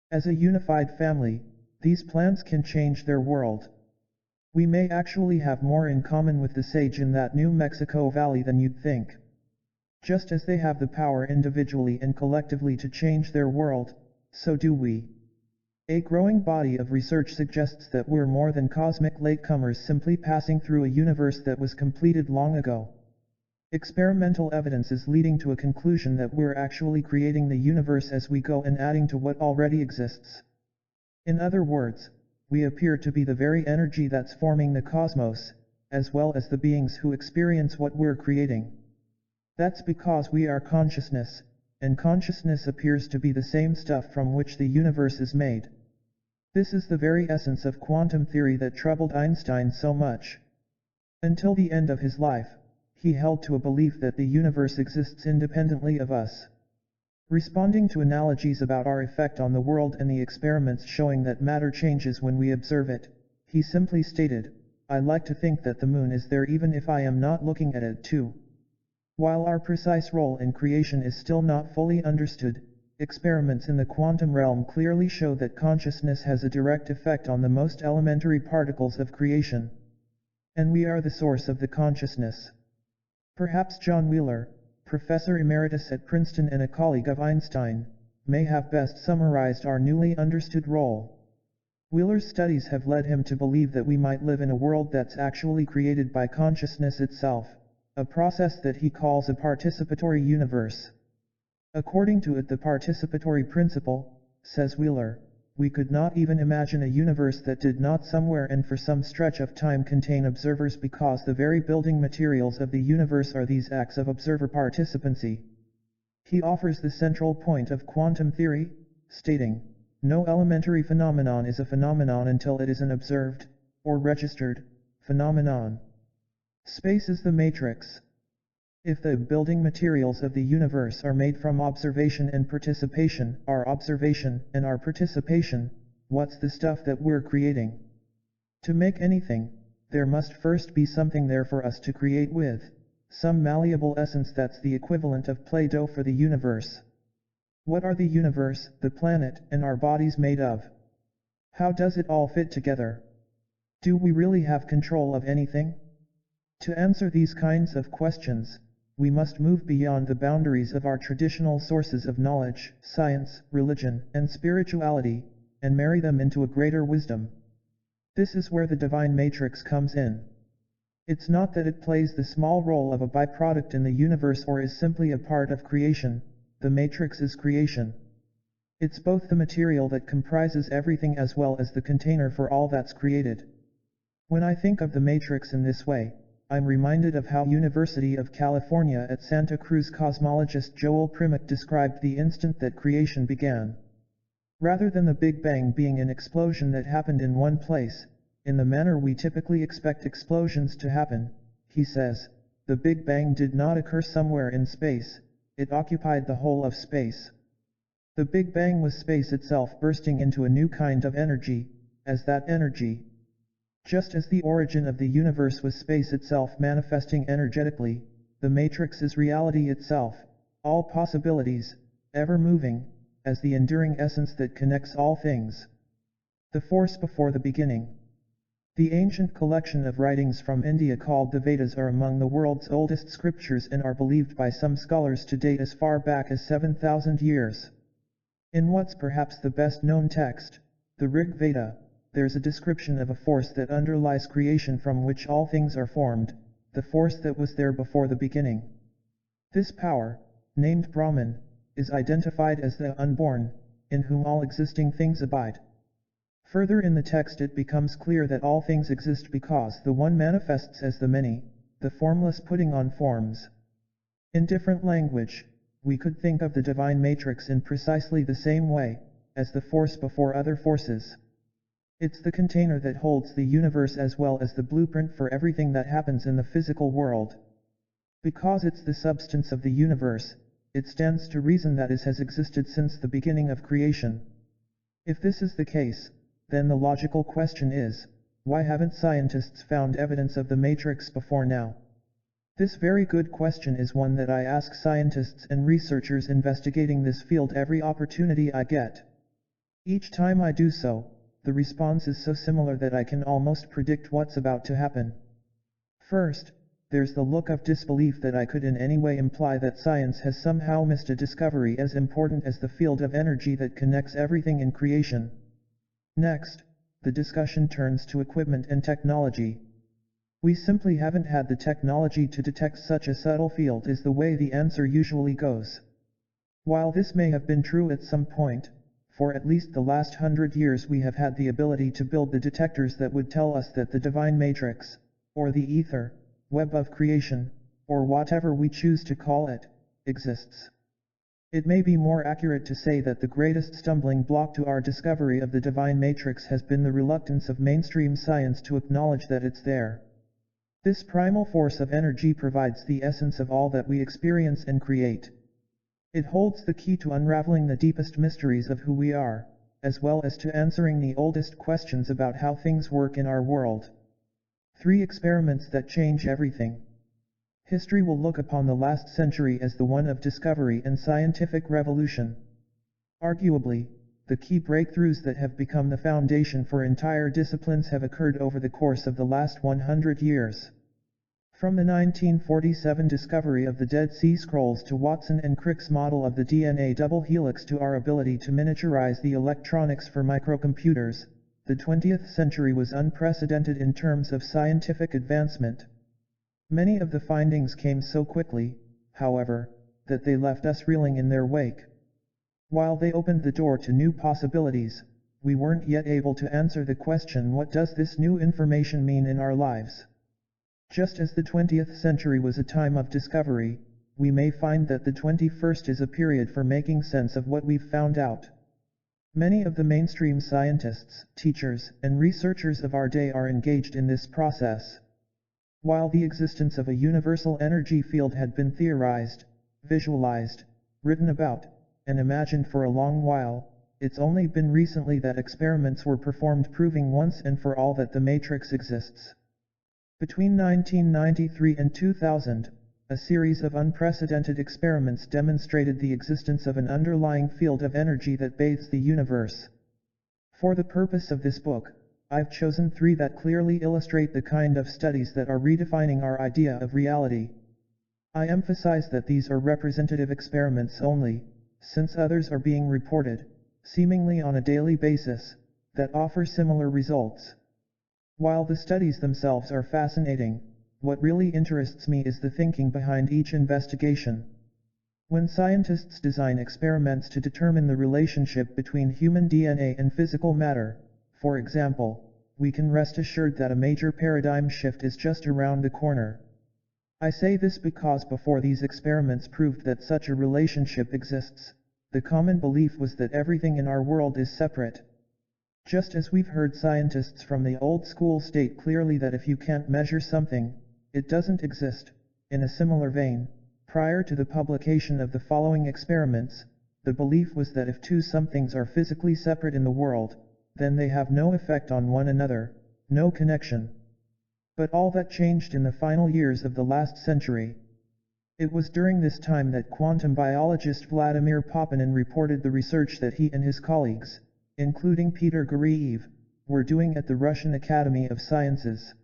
As a unified family, these plants can change their world. We may actually have more in common with the sage in that New Mexico valley than you'd think. Just as they have the power individually and collectively to change their world, so do we. A growing body of research suggests that we're more than cosmic latecomers simply passing through a universe that was completed long ago. Experimental evidence is leading to a conclusion that we're actually creating the universe as we go and adding to what already exists. In other words, we appear to be the very energy that's forming the cosmos, as well as the beings who experience what we're creating. That's because we are consciousness, and consciousness appears to be the same stuff from which the universe is made. This is the very essence of quantum theory that troubled Einstein so much. Until the end of his life, he held to a belief that the universe exists independently of us. Responding to analogies about our effect on the world and the experiments showing that matter changes when we observe it, he simply stated, "I like to think that the moon is there even if I am not looking at it too." While our precise role in creation is still not fully understood, experiments in the quantum realm clearly show that consciousness has a direct effect on the most elementary particles of creation. And we are the source of the consciousness. Perhaps John Wheeler, Professor Emeritus at Princeton and a colleague of Einstein, may have best summarized our newly understood role. Wheeler's studies have led him to believe that we might live in a world that's actually created by consciousness itself, a process that he calls a participatory universe. According to it, the participatory principle, says Wheeler, we could not even imagine a universe that did not somewhere and for some stretch of time contain observers, because the very building materials of the universe are these acts of observer participancy. He offers the central point of quantum theory, stating, no elementary phenomenon is a phenomenon until it is an observed, or registered, phenomenon. Space is the matrix. If the building materials of the universe are made from observation and participation, our observation and our participation, what's the stuff that we're creating? To make anything, there must first be something there for us to create with, some malleable essence that's the equivalent of Play-Doh for the universe. What are the universe, the planet, and our bodies made of? How does it all fit together? Do we really have control of anything? To answer these kinds of questions, we must move beyond the boundaries of our traditional sources of knowledge, science, religion, and spirituality, and marry them into a greater wisdom. This is where the divine matrix comes in. It's not that it plays the small role of a byproduct in the universe or is simply a part of creation, the matrix is creation. It's both the material that comprises everything as well as the container for all that's created. When I think of the matrix in this way, I'm reminded of how University of California at Santa Cruz cosmologist Joel Primack described the instant that creation began. Rather than the Big Bang being an explosion that happened in one place, in the manner we typically expect explosions to happen, he says, the Big Bang did not occur somewhere in space, it occupied the whole of space. The Big Bang was space itself bursting into a new kind of energy, as that energy. Just as the origin of the universe was space itself manifesting energetically, the matrix is reality itself, all possibilities, ever moving, as the enduring essence that connects all things. The force before the beginning. The ancient collection of writings from India called the Vedas are among the world's oldest scriptures and are believed by some scholars to date as far back as 7,000 years. In what's perhaps the best known text, the Rig Veda, there's a description of a force that underlies creation from which all things are formed, the force that was there before the beginning. This power, named Brahman, is identified as the unborn, in whom all existing things abide. Further in the text it becomes clear that all things exist because the one manifests as the many, the formless putting on forms. In different language, we could think of the divine matrix in precisely the same way, as the force before other forces. It's the container that holds the universe as well as the blueprint for everything that happens in the physical world. Because it's the substance of the universe, it stands to reason that it has existed since the beginning of creation. If this is the case, then the logical question is, why haven't scientists found evidence of the matrix before now? This very good question is one that I ask scientists and researchers investigating this field every opportunity I get. Each time I do so, the response is so similar that I can almost predict what's about to happen. First, there's the look of disbelief that I could in any way imply that science has somehow missed a discovery as important as the field of energy that connects everything in creation. Next, the discussion turns to equipment and technology. We simply haven't had the technology to detect such a subtle field is the way the answer usually goes. While this may have been true at some point, for at least the last 100 years we have had the ability to build the detectors that would tell us that the divine matrix, or the ether, web of creation, or whatever we choose to call it, exists. It may be more accurate to say that the greatest stumbling block to our discovery of the divine matrix has been the reluctance of mainstream science to acknowledge that it's there. This primal force of energy provides the essence of all that we experience and create. It holds the key to unraveling the deepest mysteries of who we are, as well as to answering the oldest questions about how things work in our world. 3 experiments that change everything. History will look upon the last century as the one of discovery and scientific revolution. Arguably, the key breakthroughs that have become the foundation for entire disciplines have occurred over the course of the last 100 years. From the 1947 discovery of the Dead Sea Scrolls to Watson and Crick's model of the DNA double helix to our ability to miniaturize the electronics for microcomputers, the 20th century was unprecedented in terms of scientific advancement. Many of the findings came so quickly, however, that they left us reeling in their wake. While they opened the door to new possibilities, we weren't yet able to answer the question, what does this new information mean in our lives? Just as the 20th century was a time of discovery, we may find that the 21st is a period for making sense of what we've found out. Many of the mainstream scientists, teachers, and researchers of our day are engaged in this process. While the existence of a universal energy field had been theorized, visualized, written about, and imagined for a long while, it's only been recently that experiments were performed proving once and for all that the matrix exists. Between 1993 and 2000, a series of unprecedented experiments demonstrated the existence of an underlying field of energy that bathes the universe. For the purpose of this book, I've chosen 3 that clearly illustrate the kind of studies that are redefining our idea of reality. I emphasize that these are representative experiments only, since others are being reported, seemingly on a daily basis, that offer similar results. While the studies themselves are fascinating, what really interests me is the thinking behind each investigation. When scientists design experiments to determine the relationship between human DNA and physical matter, for example, we can rest assured that a major paradigm shift is just around the corner. I say this because before these experiments proved that such a relationship exists, the common belief was that everything in our world is separate. Just as we've heard scientists from the old school state clearly that if you can't measure something, it doesn't exist. In a similar vein, prior to the publication of the following experiments, the belief was that if 2 somethings are physically separate in the world, then they have no effect on one another, no connection. But all that changed in the final years of the last century. It was during this time that quantum biologist Vladimir Poponin reported the research that he and his colleagues, including Peter Guriev, were doing at the Russian Academy of Sciences.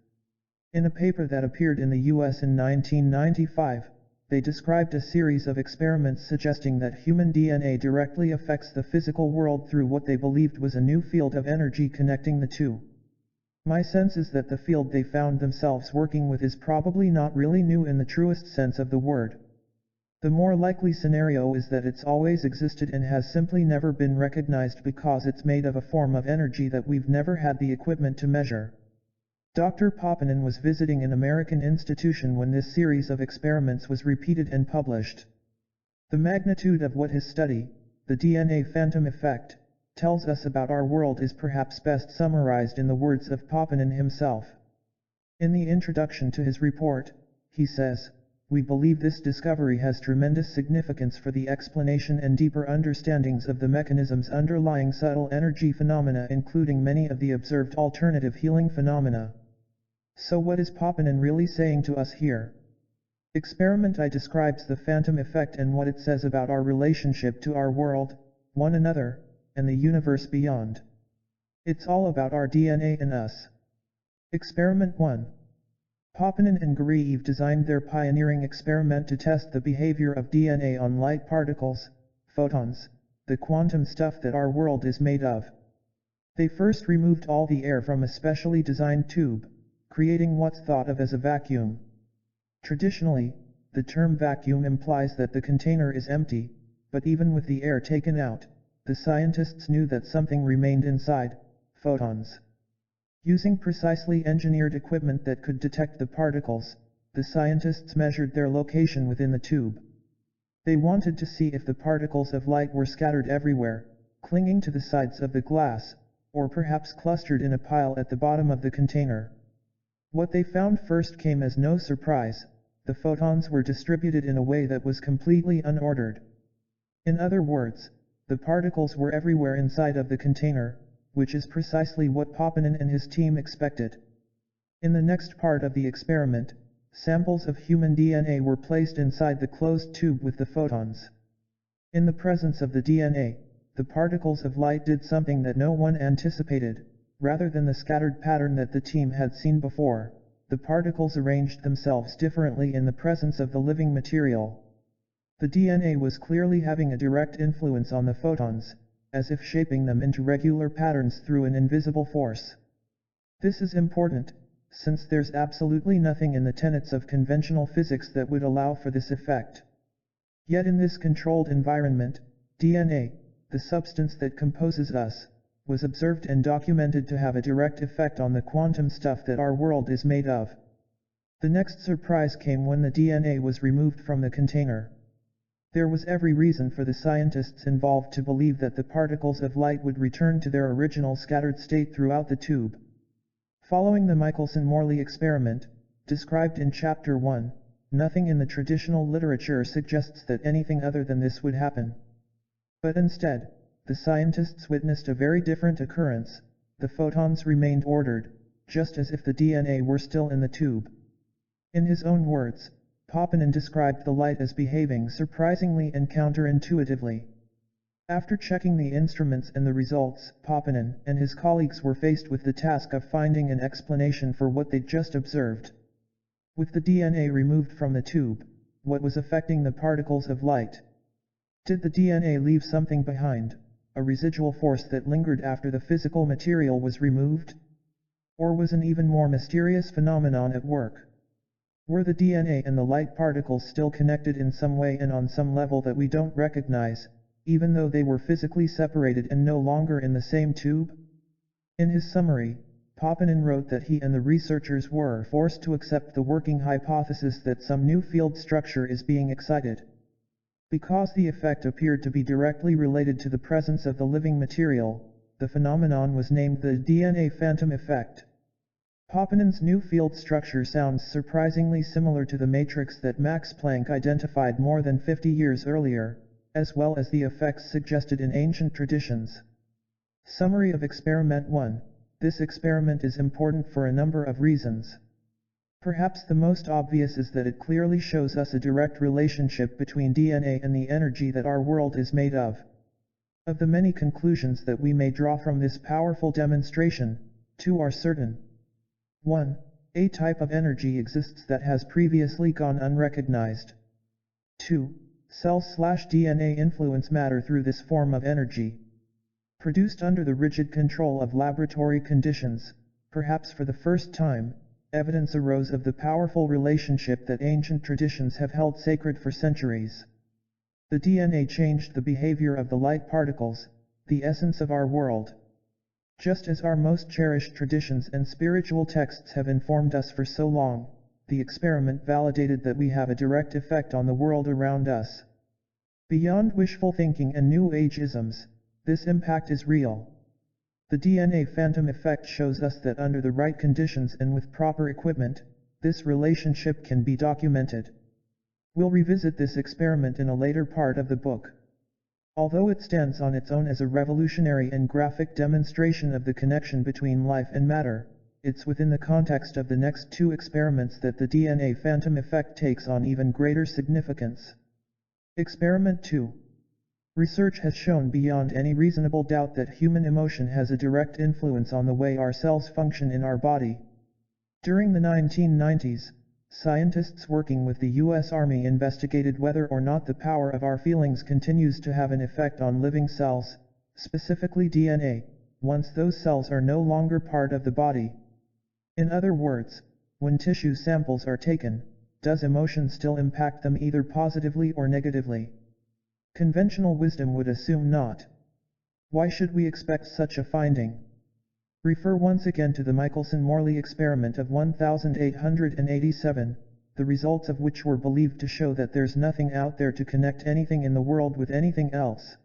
In a paper that appeared in the US in 1995, they described a series of experiments suggesting that human DNA directly affects the physical world through what they believed was a new field of energy connecting the two. My sense is that the field they found themselves working with is probably not really new in the truest sense of the word. The more likely scenario is that it's always existed and has simply never been recognized because it's made of a form of energy that we've never had the equipment to measure. Dr. Poponin was visiting an American institution when this series of experiments was repeated and published. The magnitude of what his study, the DNA phantom effect, tells us about our world is perhaps best summarized in the words of Poponin himself. In the introduction to his report, he says, "We believe this discovery has tremendous significance for the explanation and deeper understandings of the mechanisms underlying subtle energy phenomena, including many of the observed alternative healing phenomena." So what is Poponin really saying to us here? Experiment I describes the phantom effect and what it says about our relationship to our world, one another, and the universe beyond. It's all about our DNA and us. Experiment 1. Poponin and Guriev designed their pioneering experiment to test the behavior of DNA on light particles, photons, the quantum stuff that our world is made of. They first removed all the air from a specially designed tube, creating what's thought of as a vacuum. Traditionally, the term vacuum implies that the container is empty, but even with the air taken out, the scientists knew that something remained inside, photons. Using precisely engineered equipment that could detect the particles, the scientists measured their location within the tube. They wanted to see if the particles of light were scattered everywhere, clinging to the sides of the glass, or perhaps clustered in a pile at the bottom of the container. What they found first came as no surprise: the photons were distributed in a way that was completely unordered. In other words, the particles were everywhere inside of the container, which is precisely what Poponin and his team expected. In the next part of the experiment, samples of human DNA were placed inside the closed tube with the photons. In the presence of the DNA, the particles of light did something that no one anticipated. Rather than the scattered pattern that the team had seen before, the particles arranged themselves differently in the presence of the living material. The DNA was clearly having a direct influence on the photons, as if shaping them into regular patterns through an invisible force. This is important, since there's absolutely nothing in the tenets of conventional physics that would allow for this effect. Yet in this controlled environment, DNA, the substance that composes us, was observed and documented to have a direct effect on the quantum stuff that our world is made of. The next surprise came when the DNA was removed from the container. There was every reason for the scientists involved to believe that the particles of light would return to their original scattered state throughout the tube. Following the Michelson-Morley experiment, described in Chapter 1, nothing in the traditional literature suggests that anything other than this would happen. But instead, the scientists witnessed a very different occurrence. The photons remained ordered, just as if the DNA were still in the tube. In his own words, Papanen described the light as behaving surprisingly and counterintuitively. After checking the instruments and the results, Papanen and his colleagues were faced with the task of finding an explanation for what they'd just observed. With the DNA removed from the tube, what was affecting the particles of light? Did the DNA leave something behind, a residual force that lingered after the physical material was removed? Or was an even more mysterious phenomenon at work? Were the DNA and the light particles still connected in some way and on some level that we don't recognize, even though they were physically separated and no longer in the same tube? In his summary, Papanen wrote that he and the researchers were forced to accept the working hypothesis that some new field structure is being excited. Because the effect appeared to be directly related to the presence of the living material, the phenomenon was named the DNA phantom effect. Papanen's new field structure sounds surprisingly similar to the matrix that Max Planck identified more than 50 years earlier, as well as the effects suggested in ancient traditions. Summary of Experiment 1. This experiment is important for a number of reasons. Perhaps the most obvious is that it clearly shows us a direct relationship between DNA and the energy that our world is made of. Of the many conclusions that we may draw from this powerful demonstration, two are certain. 1. A type of energy exists that has previously gone unrecognized. 2. Cells/DNA influence matter through this form of energy. Produced under the rigid control of laboratory conditions, perhaps for the first time, evidence arose of the powerful relationship that ancient traditions have held sacred for centuries. The DNA changed the behavior of the light particles, the essence of our world. Just as our most cherished traditions and spiritual texts have informed us for so long, the experiment validated that we have a direct effect on the world around us. Beyond wishful thinking and New Age-isms, this impact is real. The DNA phantom effect shows us that under the right conditions and with proper equipment, this relationship can be documented. We'll revisit this experiment in a later part of the book. Although it stands on its own as a revolutionary and graphic demonstration of the connection between life and matter, it's within the context of the next two experiments that the DNA phantom effect takes on even greater significance. Experiment 2. Research has shown beyond any reasonable doubt that human emotion has a direct influence on the way our cells function in our body. During the 1990s, scientists working with the U.S. Army investigated whether or not the power of our feelings continues to have an effect on living cells, specifically DNA, once those cells are no longer part of the body. In other words, when tissue samples are taken, does emotion still impact them either positively or negatively? Conventional wisdom would assume not. Why should we expect such a finding? Refer once again to the Michelson-Morley experiment of 1887, the results of which were believed to show that there's nothing out there to connect anything in the world with anything else.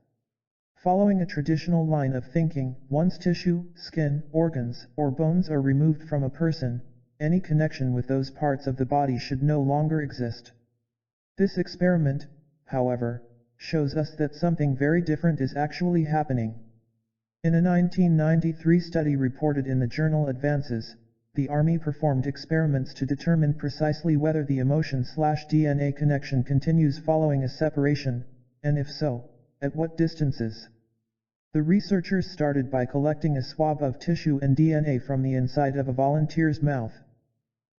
Following a traditional line of thinking, once tissue, skin, organs, or bones are removed from a person, any connection with those parts of the body should no longer exist. This experiment, however, shows us that something very different is actually happening. In a 1993 study reported in the journal Advances, the Army performed experiments to determine precisely whether the emotion/DNA connection continues following a separation, and if so, at what distances. The researchers started by collecting a swab of tissue and DNA from the inside of a volunteer's mouth.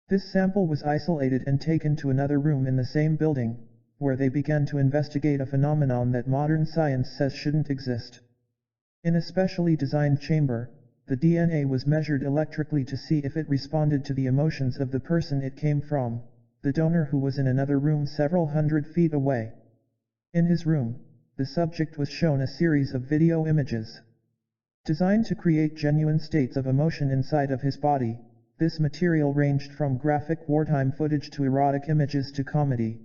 This sample was isolated and taken to another room in the same building, where they began to investigate a phenomenon that modern science says shouldn't exist. In a specially designed chamber, the DNA was measured electrically to see if it responded to the emotions of the person it came from, the donor who was in another room several hundred feet away. In his room, the subject was shown a series of video images designed to create genuine states of emotion inside of his body. This material ranged from graphic wartime footage to erotic images to comedy.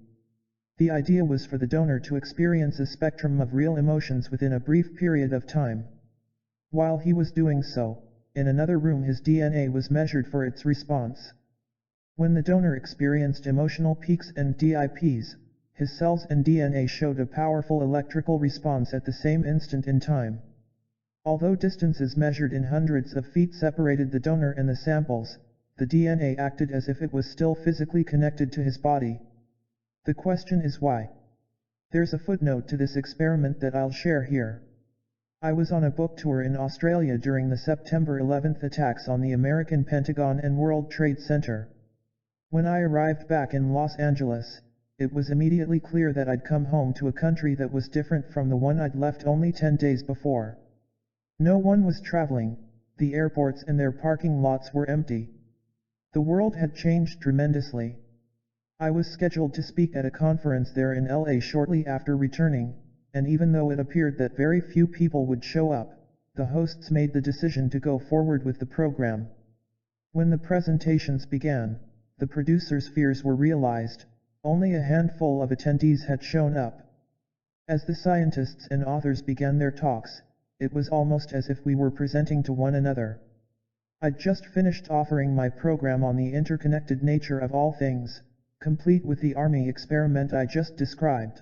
The idea was for the donor to experience a spectrum of real emotions within a brief period of time. While he was doing so, in another room his DNA was measured for its response. When the donor experienced emotional peaks and dips, his cells and DNA showed a powerful electrical response at the same instant in time. Although distances measured in hundreds of feet separated the donor and the samples, the DNA acted as if it was still physically connected to his body. The question is why? There's a footnote to this experiment that I'll share here. I was on a book tour in Australia during the September 11th attacks on the American Pentagon and World Trade Center. When I arrived back in Los Angeles, it was immediately clear that I'd come home to a country that was different from the one I'd left only 10 days before. No one was traveling, the airports and their parking lots were empty. The world had changed tremendously. I was scheduled to speak at a conference there in LA shortly after returning, and even though it appeared that very few people would show up, the hosts made the decision to go forward with the program. When the presentations began, the producers' fears were realized. Only a handful of attendees had shown up. As the scientists and authors began their talks, it was almost as if we were presenting to one another. I'd just finished offering my program on the interconnected nature of all things, complete with the Army experiment I just described.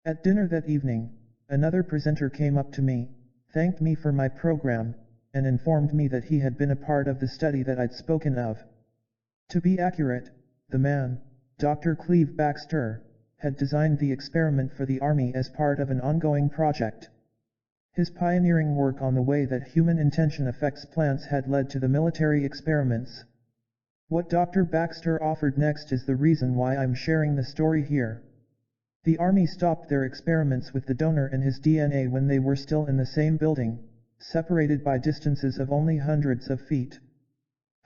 At dinner that evening, another presenter came up to me, thanked me for my program, and informed me that he had been a part of the study that I'd spoken of. To be accurate, the man, Dr. Cleve Baxter, had designed the experiment for the Army as part of an ongoing project. His pioneering work on the way that human intention affects plants had led to the military experiments. What Dr. Baxter offered next is the reason why I'm sharing the story here. The Army stopped their experiments with the donor and his DNA when they were still in the same building, separated by distances of only hundreds of feet.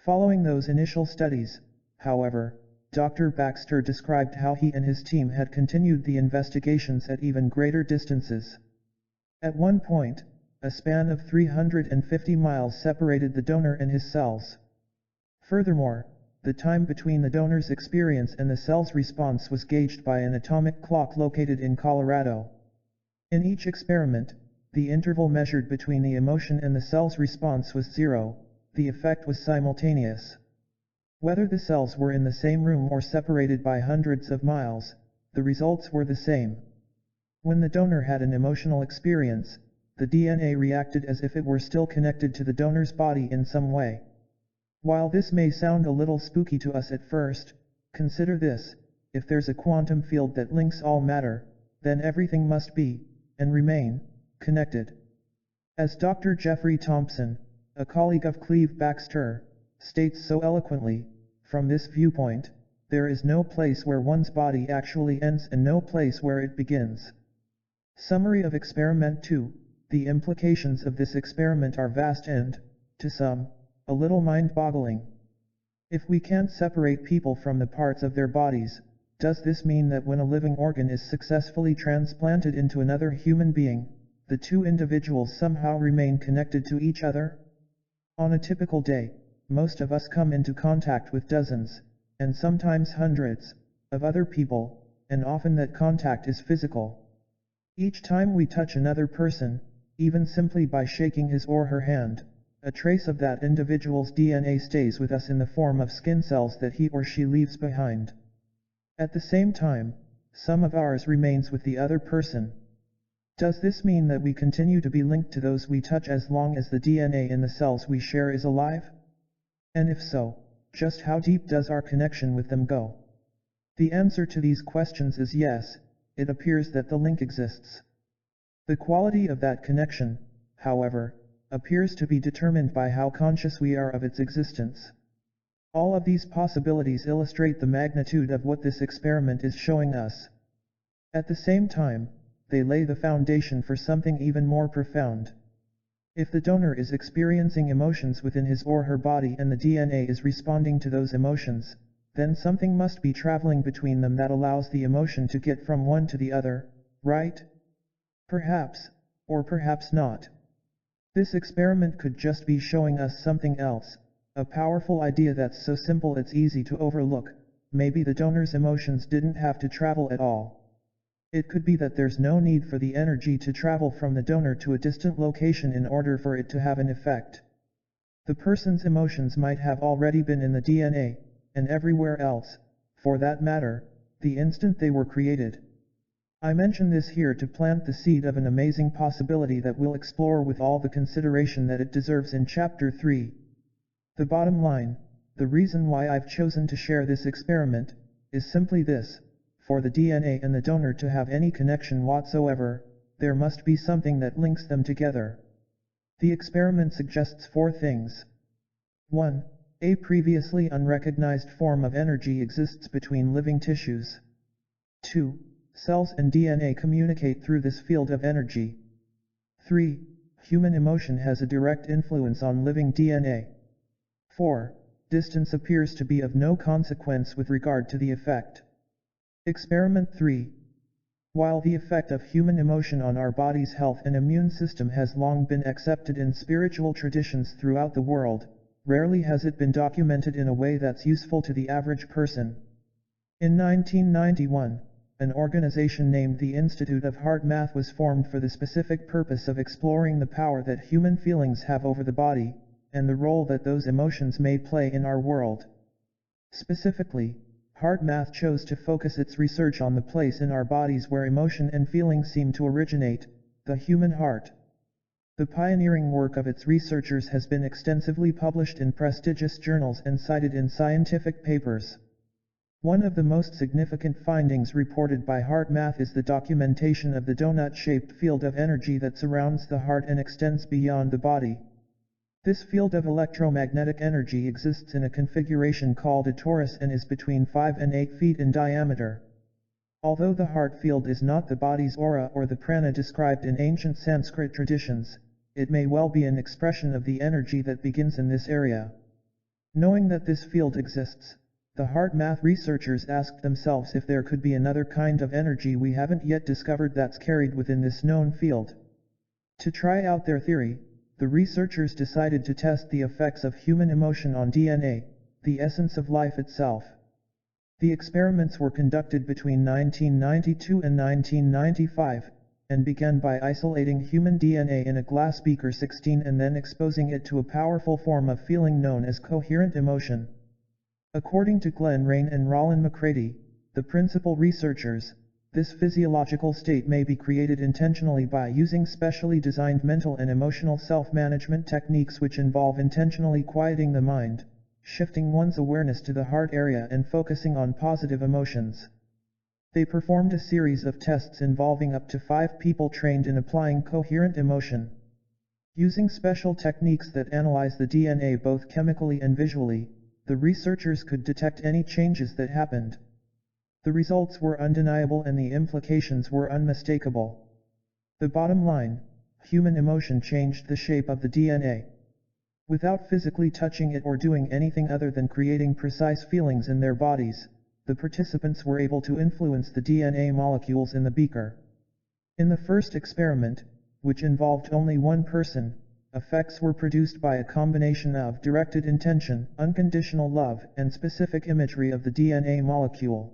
Following those initial studies, however, Dr. Baxter described how he and his team had continued the investigations at even greater distances. At one point, a span of 350 miles separated the donor and his cells. Furthermore, the time between the donor's experience and the cell's response was gauged by an atomic clock located in Colorado. In each experiment, the interval measured between the emotion and the cell's response was 0, the effect was simultaneous. Whether the cells were in the same room or separated by hundreds of miles, the results were the same. When the donor had an emotional experience, the DNA reacted as if it were still connected to the donor's body in some way. While this may sound a little spooky to us at first, consider this: if there's a quantum field that links all matter, then everything must be, and remain, connected. As Dr. Jeffrey Thompson, a colleague of Cleve Baxter, states so eloquently, from this viewpoint, there is no place where one's body actually ends and no place where it begins. Summary of Experiment 2. The implications of this experiment are vast and, to some, a little mind-boggling. If we can't separate people from the parts of their bodies, does this mean that when a living organ is successfully transplanted into another human being, the two individuals somehow remain connected to each other? On a typical day, most of us come into contact with dozens, and sometimes hundreds, of other people, and often that contact is physical. Each time we touch another person, even simply by shaking his or her hand, a trace of that individual's DNA stays with us in the form of skin cells that he or she leaves behind. At the same time, some of ours remains with the other person. Does this mean that we continue to be linked to those we touch as long as the DNA in the cells we share is alive? And if so, just how deep does our connection with them go? The answer to these questions is yes, it appears that the link exists. The quality of that connection, however, appears to be determined by how conscious we are of its existence. All of these possibilities illustrate the magnitude of what this experiment is showing us. At the same time, they lay the foundation for something even more profound. If the donor is experiencing emotions within his or her body and the DNA is responding to those emotions, then something must be traveling between them that allows the emotion to get from one to the other, right? Perhaps, or perhaps not. This experiment could just be showing us something else, a powerful idea that's so simple it's easy to overlook. Maybe the donor's emotions didn't have to travel at all. It could be that there's no need for the energy to travel from the donor to a distant location in order for it to have an effect. The person's emotions might have already been in the DNA, and everywhere else, for that matter, the instant they were created. I mention this here to plant the seed of an amazing possibility that we'll explore with all the consideration that it deserves in Chapter 3. The bottom line, the reason why I've chosen to share this experiment, is simply this: for the DNA and the donor to have any connection whatsoever, there must be something that links them together. The experiment suggests 4 things. 1. A previously unrecognized form of energy exists between living tissues. 2. Cells and DNA communicate through this field of energy. 3. Human emotion has a direct influence on living DNA. 4. Distance appears to be of no consequence with regard to the effect. Experiment 3. While the effect of human emotion on our body's health and immune system has long been accepted in spiritual traditions throughout the world, rarely has it been documented in a way that's useful to the average person. In 1991, an organization named the Institute of Heart Math was formed for the specific purpose of exploring the power that human feelings have over the body, and the role that those emotions may play in our world. Specifically, Heart Math chose to focus its research on the place in our bodies where emotion and feeling seem to originate, the human heart. The pioneering work of its researchers has been extensively published in prestigious journals and cited in scientific papers. One of the most significant findings reported by Heart Math is the documentation of the donut-shaped field of energy that surrounds the heart and extends beyond the body. This field of electromagnetic energy exists in a configuration called a torus and is between 5 and 8 feet in diameter. Although the heart field is not the body's aura or the prana described in ancient Sanskrit traditions, it may well be an expression of the energy that begins in this area. Knowing that this field exists, the Heart Math researchers asked themselves if there could be another kind of energy we haven't yet discovered that's carried within this known field. To try out their theory, the researchers decided to test the effects of human emotion on DNA, the essence of life itself. The experiments were conducted between 1992 and 1995, and began by isolating human DNA in a glass beaker 16 and then exposing it to a powerful form of feeling known as coherent emotion. According to Glenn Rain and Rollin McCready, the principal researchers, this physiological state may be created intentionally by using specially designed mental and emotional self-management techniques which involve intentionally quieting the mind, shifting one's awareness to the heart area and focusing on positive emotions. They performed a series of tests involving up to 5 people trained in applying coherent emotion. Using special techniques that analyze the DNA both chemically and visually, the researchers could detect any changes that happened. The results were undeniable and the implications were unmistakable. The bottom line, human emotion changed the shape of the DNA. Without physically touching it or doing anything other than creating precise feelings in their bodies, the participants were able to influence the DNA molecules in the beaker. In the first experiment, which involved only one person, effects were produced by a combination of directed intention, unconditional love, and specific imagery of the DNA molecule.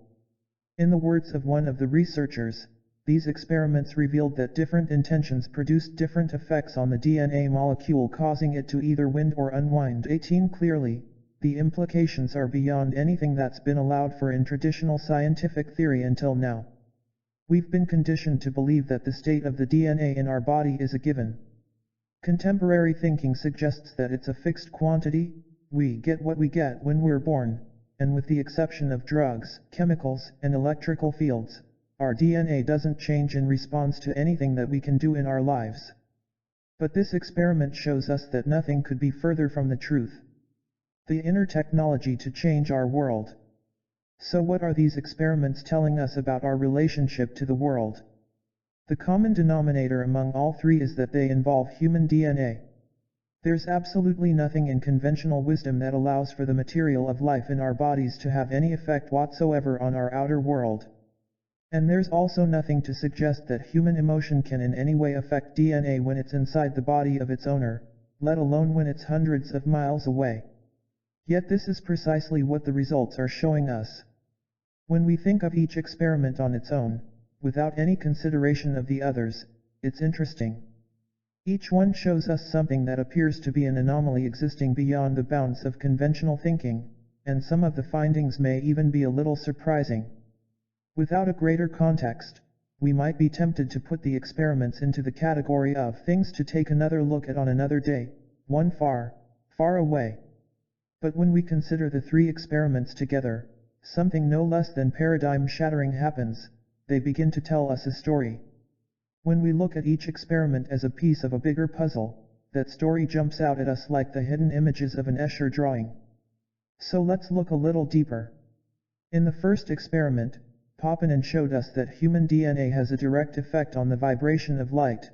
In the words of one of the researchers, these experiments revealed that different intentions produced different effects on the DNA molecule, causing it to either wind or unwind. 18 Clearly, the implications are beyond anything that's been allowed for in traditional scientific theory until now. We've been conditioned to believe that the state of the DNA in our body is a given. Contemporary thinking suggests that it's a fixed quantity. We get what we get when we're born, and with the exception of drugs, chemicals, and electrical fields, our DNA doesn't change in response to anything that we can do in our lives. But this experiment shows us that nothing could be further from the truth. The inner technology to change our world. So what are these experiments telling us about our relationship to the world? The common denominator among all 3 is that they involve human DNA. There's absolutely nothing in conventional wisdom that allows for the material of life in our bodies to have any effect whatsoever on our outer world. And there's also nothing to suggest that human emotion can in any way affect DNA when it's inside the body of its owner, let alone when it's hundreds of miles away. Yet this is precisely what the results are showing us. When we think of each experiment on its own, without any consideration of the others, it's interesting. Each one shows us something that appears to be an anomaly existing beyond the bounds of conventional thinking, and some of the findings may even be a little surprising. Without a greater context, we might be tempted to put the experiments into the category of things to take another look at on another day, one far, far away. But when we consider the three experiments together, something no less than paradigm-shattering happens. They begin to tell us a story. When we look at each experiment as a piece of a bigger puzzle, that story jumps out at us like the hidden images of an Escher drawing. So let's look a little deeper. In the first experiment, Papanen showed us that human DNA has a direct effect on the vibration of light.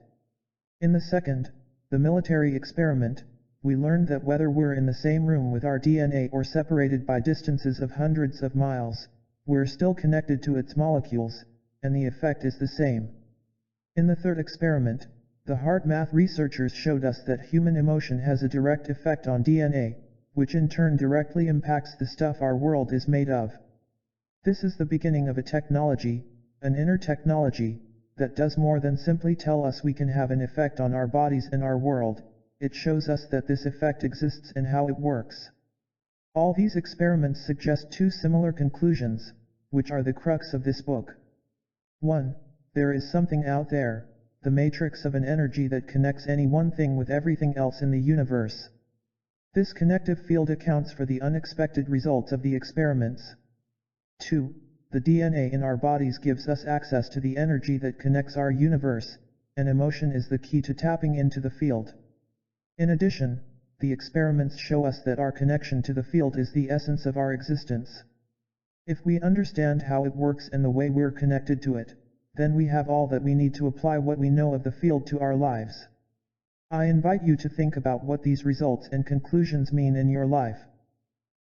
In the second, the military experiment, we learned that whether we're in the same room with our DNA or separated by distances of hundreds of miles, we're still connected to its molecules, and the effect is the same. In the third experiment, the HeartMath researchers showed us that human emotion has a direct effect on DNA, which in turn directly impacts the stuff our world is made of. This is the beginning of a technology, an inner technology, that does more than simply tell us we can have an effect on our bodies and our world. It shows us that this effect exists and how it works. All these experiments suggest two similar conclusions, which are the crux of this book. 1. There is something out there, the matrix of an energy that connects any one thing with everything else in the universe. This connective field accounts for the unexpected results of the experiments. 2. The DNA in our bodies gives us access to the energy that connects our universe, and emotion is the key to tapping into the field. In addition, the experiments show us that our connection to the field is the essence of our existence. If we understand how it works and the way we're connected to it, then we have all that we need to apply what we know of the field to our lives. I invite you to think about what these results and conclusions mean in your life.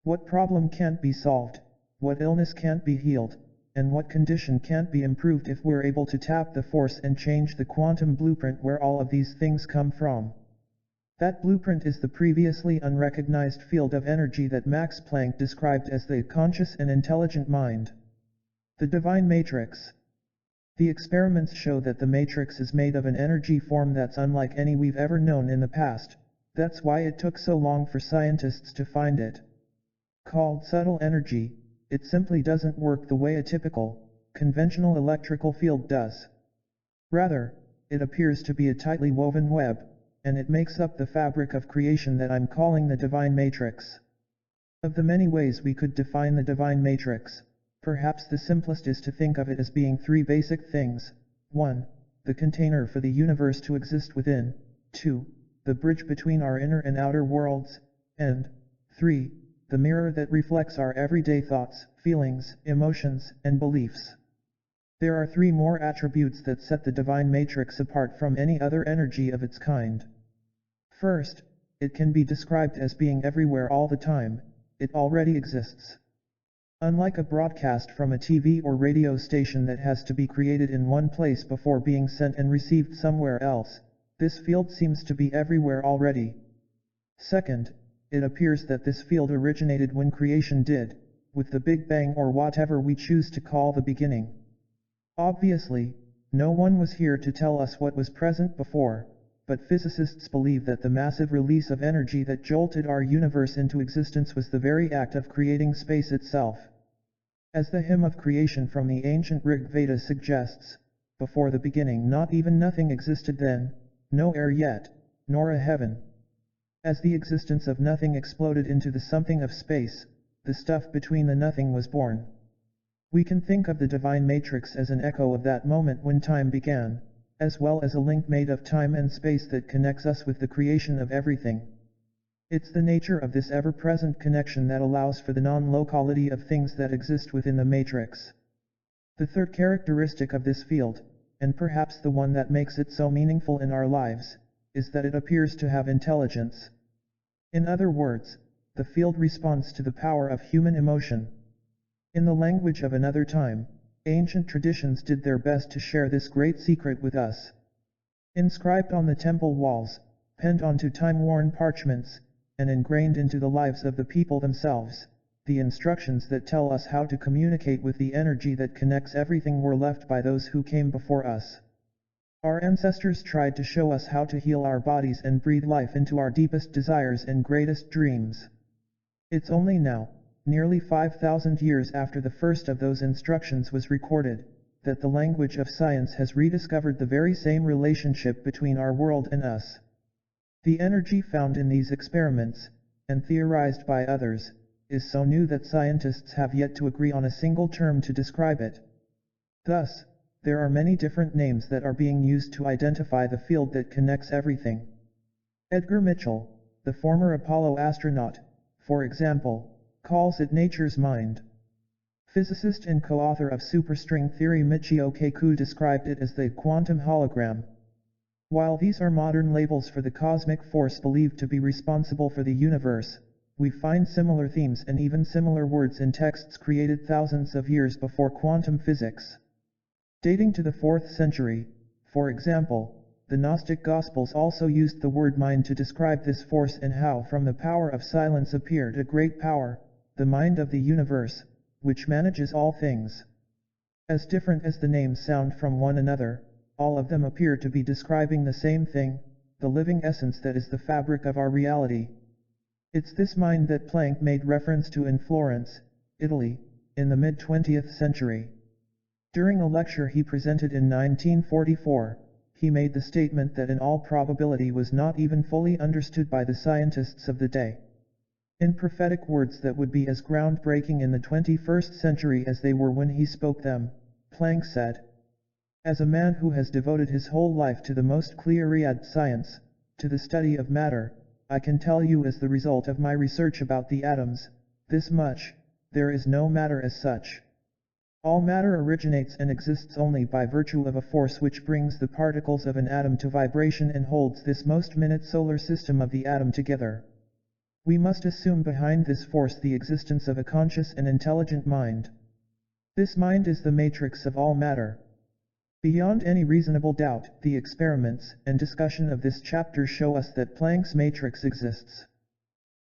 What problem can't be solved, what illness can't be healed, and what condition can't be improved if we're able to tap the force and change the quantum blueprint where all of these things come from. That blueprint is the previously unrecognized field of energy that Max Planck described as the conscious and intelligent mind. The divine matrix. The experiments show that the matrix is made of an energy form that's unlike any we've ever known in the past. That's why it took so long for scientists to find it. Called subtle energy, it simply doesn't work the way a typical, conventional electrical field does. Rather, it appears to be a tightly woven web, and it makes up the fabric of creation that I'm calling the divine matrix. Of the many ways we could define the divine matrix, perhaps the simplest is to think of it as being three basic things. 1. The container for the universe to exist within. 2. The bridge between our inner and outer worlds. And 3. The mirror that reflects our everyday thoughts, feelings, emotions, and beliefs. There are three more attributes that set the divine matrix apart from any other energy of its kind. First, it can be described as being everywhere all the time. It already exists. Unlike a broadcast from a TV or radio station that has to be created in one place before being sent and received somewhere else, this field seems to be everywhere already. Second, it appears that this field originated when creation did, with the Big Bang or whatever we choose to call the beginning. Obviously, no one was here to tell us what was present before, but physicists believe that the massive release of energy that jolted our universe into existence was the very act of creating space itself. As the hymn of creation from the ancient Rig Veda suggests, before the beginning not even nothing existed then, no air yet, nor a heaven. As the existence of nothing exploded into the something of space, the stuff between the nothing was born. We can think of the divine matrix as an echo of that moment when time began, as well as a link made of time and space that connects us with the creation of everything. It's the nature of this ever-present connection that allows for the non-locality of things that exist within the matrix. The third characteristic of this field, and perhaps the one that makes it so meaningful in our lives, is that it appears to have intelligence. In other words, the field responds to the power of human emotion. In the language of another time, Ancient traditions did their best to share this great secret with us. Inscribed on the temple walls, penned onto time-worn parchments, and ingrained into the lives of the people themselves, the instructions that tell us how to communicate with the energy that connects everything were left by those who came before us. Our ancestors tried to show us how to heal our bodies and breathe life into our deepest desires and greatest dreams. It's only now, nearly 5,000 years after the first of those instructions was recorded, that the language of science has rediscovered the very same relationship between our world and us. The energy found in these experiments, and theorized by others, is so new that scientists have yet to agree on a single term to describe it. Thus, there are many different names that are being used to identify the field that connects everything. Edgar Mitchell, the former Apollo astronaut, for example, calls it nature's mind. Physicist and co-author of superstring theory Michio Kaku described it as the quantum hologram. While these are modern labels for the cosmic force believed to be responsible for the universe, we find similar themes and even similar words in texts created thousands of years before quantum physics. Dating to the 4th century, for example, the Gnostic Gospels also used the word mind to describe this force and how from the power of silence appeared a great power, the mind of the universe, which manages all things. As different as the names sound from one another, all of them appear to be describing the same thing, the living essence that is the fabric of our reality. It's this mind that Planck made reference to in Florence, Italy, in the mid-20th century. During a lecture he presented in 1944, he made the statement that in all probability was not even fully understood by the scientists of the day. In prophetic words that would be as groundbreaking in the 21st century as they were when he spoke them, Planck said, "As a man who has devoted his whole life to the most clear-eyed science, to the study of matter, I can tell you as the result of my research about the atoms, this much: there is no matter as such. All matter originates and exists only by virtue of a force which brings the particles of an atom to vibration and holds this most minute solar system of the atom together. We must assume behind this force the existence of a conscious and intelligent mind. This mind is the matrix of all matter." Beyond any reasonable doubt, the experiments and discussion of this chapter show us that Planck's matrix exists.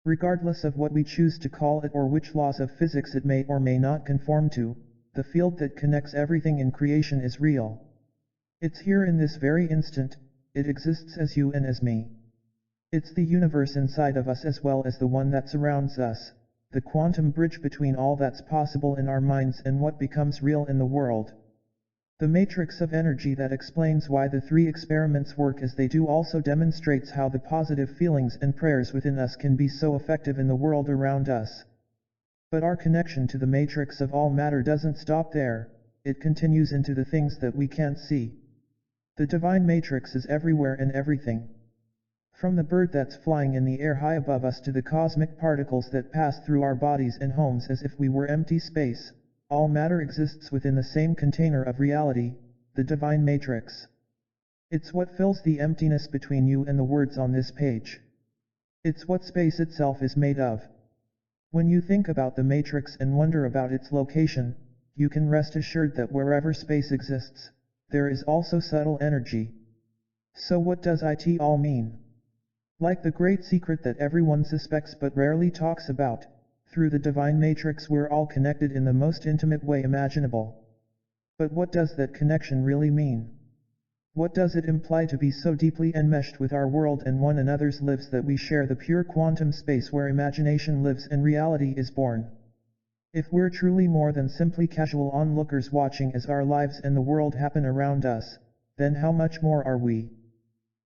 Regardless of what we choose to call it or which laws of physics it may or may not conform to, the field that connects everything in creation is real. It's here in this very instant, it exists as you and as me. It's the universe inside of us as well as the one that surrounds us, the quantum bridge between all that's possible in our minds and what becomes real in the world. The matrix of energy that explains why the 3 experiments work as they do also demonstrates how the positive feelings and prayers within us can be so effective in the world around us. But our connection to the matrix of all matter doesn't stop there, it continues into the things that we can't see. The divine matrix is everywhere and everything. From the bird that's flying in the air high above us to the cosmic particles that pass through our bodies and homes as if we were empty space, all matter exists within the same container of reality, the divine matrix. It's what fills the emptiness between you and the words on this page. It's what space itself is made of. When you think about the matrix and wonder about its location, you can rest assured that wherever space exists, there is also subtle energy. So what does it all mean? Like the great secret that everyone suspects but rarely talks about, through the divine matrix we're all connected in the most intimate way imaginable. But what does that connection really mean? What does it imply to be so deeply enmeshed with our world and one another's lives that we share the pure quantum space where imagination lives and reality is born? If we're truly more than simply casual onlookers watching as our lives and the world happen around us, then how much more are we?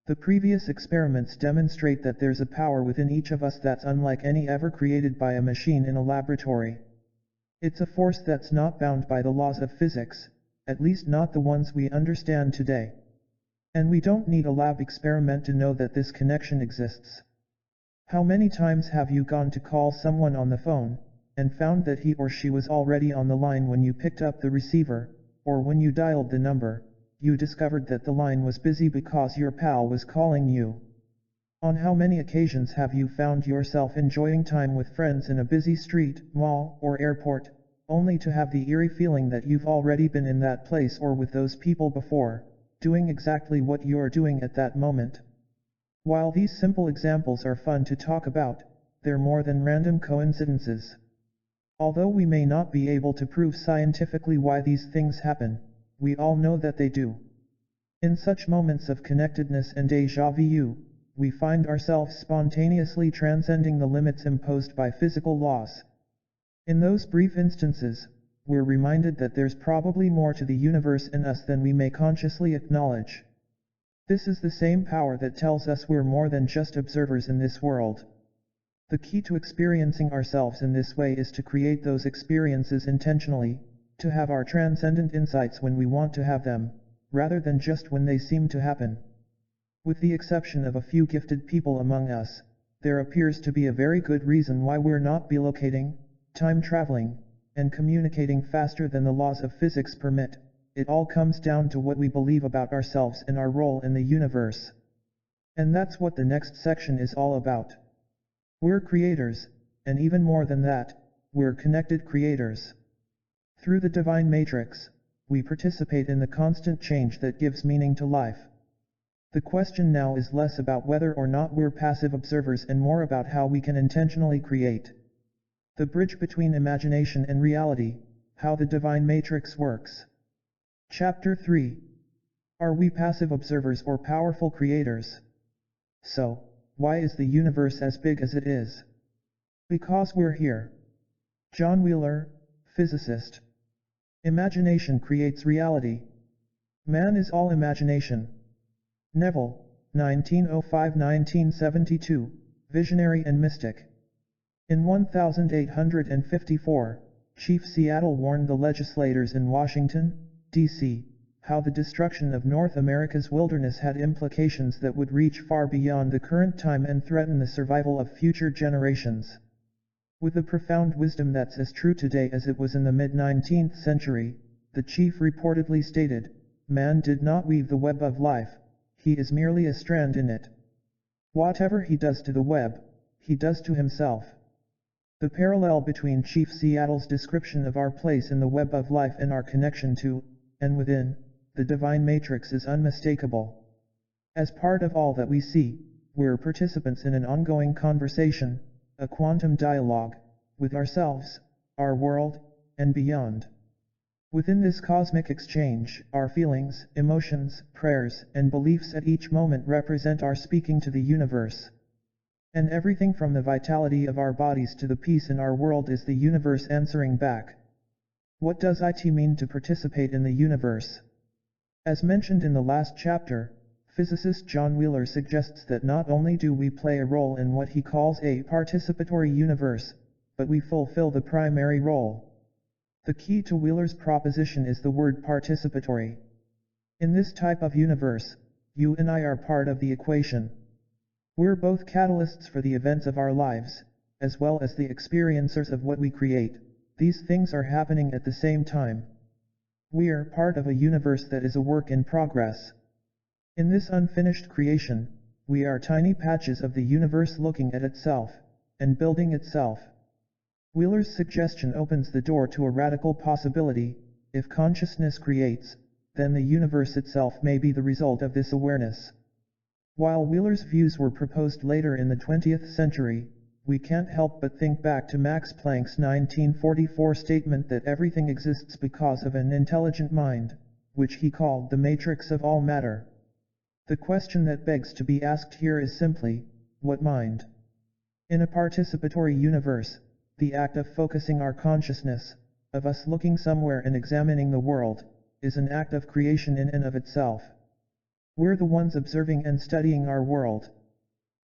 The previous experiments demonstrate that there's a power within each of us that's unlike any ever created by a machine in a laboratory. It's a force that's not bound by the laws of physics, at least not the ones we understand today. And we don't need a lab experiment to know that this connection exists. How many times have you gone to call someone on the phone, and found that he or she was already on the line when you picked up the receiver, or when you dialed the number, you discovered that the line was busy because your pal was calling you? On how many occasions have you found yourself enjoying time with friends in a busy street, mall, or airport, only to have the eerie feeling that you've already been in that place or with those people before, doing exactly what you're doing at that moment. While these simple examples are fun to talk about, they're more than random coincidences. Although we may not be able to prove scientifically why these things happen, we all know that they do. In such moments of connectedness and déjà vu, we find ourselves spontaneously transcending the limits imposed by physical laws. In those brief instances, we're reminded that there's probably more to the universe and us than we may consciously acknowledge. This is the same power that tells us we're more than just observers in this world. The key to experiencing ourselves in this way is to create those experiences intentionally, to have our transcendent insights when we want to have them, rather than just when they seem to happen. With the exception of a few gifted people among us, there appears to be a very good reason why we're not bilocating, time traveling, and communicating faster than the laws of physics permit. It all comes down to what we believe about ourselves and our role in the universe. And that's what the next section is all about. We're creators, and even more than that, we're connected creators. Through the divine matrix, we participate in the constant change that gives meaning to life. The question now is less about whether or not we're passive observers and more about how we can intentionally create. The bridge between imagination and reality, how the divine matrix works. Chapter 3. Are we passive observers or powerful creators? So, why is the universe as big as it is? Because we're here. John Wheeler, physicist. Imagination creates reality. Man is all imagination. Neville, 1905-1972, visionary and mystic. In 1854, Chief Seattle warned the legislators in Washington, D.C., how the destruction of North America's wilderness had implications that would reach far beyond the current time and threaten the survival of future generations. With a profound wisdom that's as true today as it was in the mid-19th century, the chief reportedly stated, "Man did not weave the web of life, he is merely a strand in it. Whatever he does to the web, he does to himself." The parallel between Chief Seattle's description of our place in the web of life and our connection to, and within, the divine matrix is unmistakable. As part of all that we see, we're participants in an ongoing conversation, a quantum dialogue, with ourselves, our world, and beyond. Within this cosmic exchange, our feelings, emotions, prayers, and beliefs at each moment represent our speaking to the universe. And everything from the vitality of our bodies to the peace in our world is the universe answering back. What does it mean to participate in the universe? As mentioned in the last chapter, physicist John Wheeler suggests that not only do we play a role in what he calls a participatory universe, but we fulfill the primary role. The key to Wheeler's proposition is the word participatory. In this type of universe, you and I are part of the equation. We're both catalysts for the events of our lives, as well as the experiencers of what we create. These things are happening at the same time. We're part of a universe that is a work in progress. In this unfinished creation, we are tiny patches of the universe looking at itself, and building itself. Wheeler's suggestion opens the door to a radical possibility. If consciousness creates, then the universe itself may be the result of this awareness. While Wheeler's views were proposed later in the 20th century, we can't help but think back to Max Planck's 1944 statement that everything exists because of an intelligent mind, which he called the matrix of all matter. The question that begs to be asked here is simply, what mind? In a participatory universe, the act of focusing our consciousness, of us looking somewhere and examining the world, is an act of creation in and of itself. We're the ones observing and studying our world.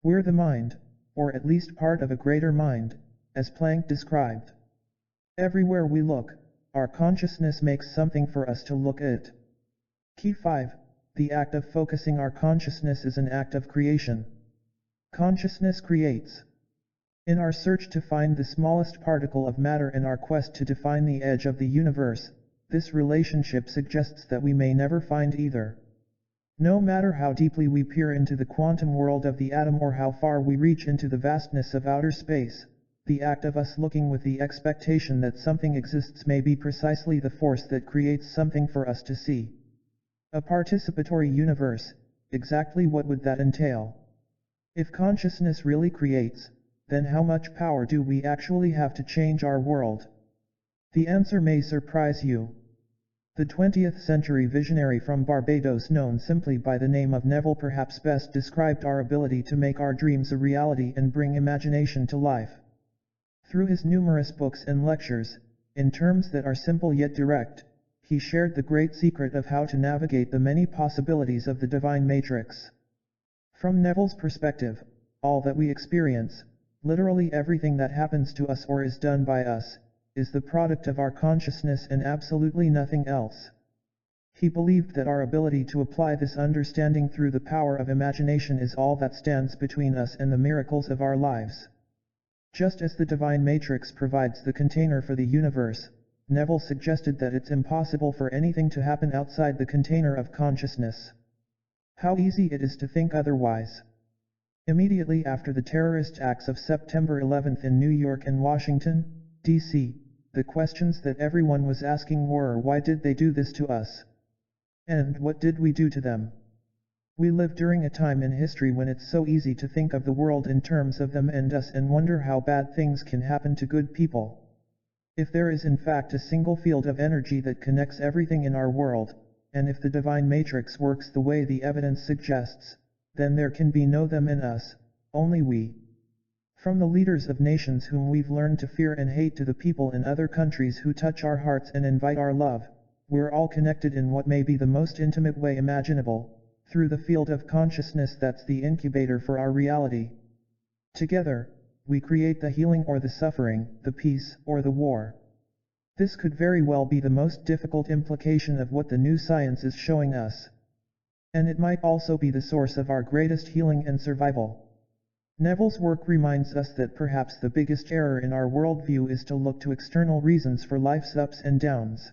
We're the mind, or at least part of a greater mind, as Planck described. Everywhere we look, our consciousness makes something for us to look at. Key 5. The act of focusing our consciousness is an act of creation. Consciousness creates. In our search to find the smallest particle of matter in our quest to define the edge of the universe, this relationship suggests that we may never find either. No matter how deeply we peer into the quantum world of the atom or how far we reach into the vastness of outer space, the act of us looking with the expectation that something exists may be precisely the force that creates something for us to see. A participatory universe, exactly what would that entail? If consciousness really creates, then how much power do we actually have to change our world? The answer may surprise you. The 20th century visionary from Barbados known simply by the name of Neville perhaps best described our ability to make our dreams a reality and bring imagination to life. Through his numerous books and lectures, in terms that are simple yet direct, he shared the great secret of how to navigate the many possibilities of the divine matrix. From Neville's perspective, all that we experience, literally everything that happens to us or is done by us, is the product of our consciousness and absolutely nothing else. He believed that our ability to apply this understanding through the power of imagination is all that stands between us and the miracles of our lives. Just as the divine matrix provides the container for the universe, Neville suggested that it's impossible for anything to happen outside the container of consciousness. How easy it is to think otherwise. Immediately after the terrorist acts of September 11 in New York and Washington, D.C., the questions that everyone was asking were, why did they do this to us? And what did we do to them? We live during a time in history when it's so easy to think of the world in terms of them and us and wonder how bad things can happen to good people. If there is in fact a single field of energy that connects everything in our world, and if the divine matrix works the way the evidence suggests, then there can be no them in us, only we. From the leaders of nations whom we've learned to fear and hate to the people in other countries who touch our hearts and invite our love, we're all connected in what may be the most intimate way imaginable, through the field of consciousness that's the incubator for our reality. Together, we create the healing or the suffering, the peace or the war. This could very well be the most difficult implication of what the new science is showing us. And it might also be the source of our greatest healing and survival. Neville's work reminds us that perhaps the biggest error in our worldview is to look to external reasons for life's ups and downs.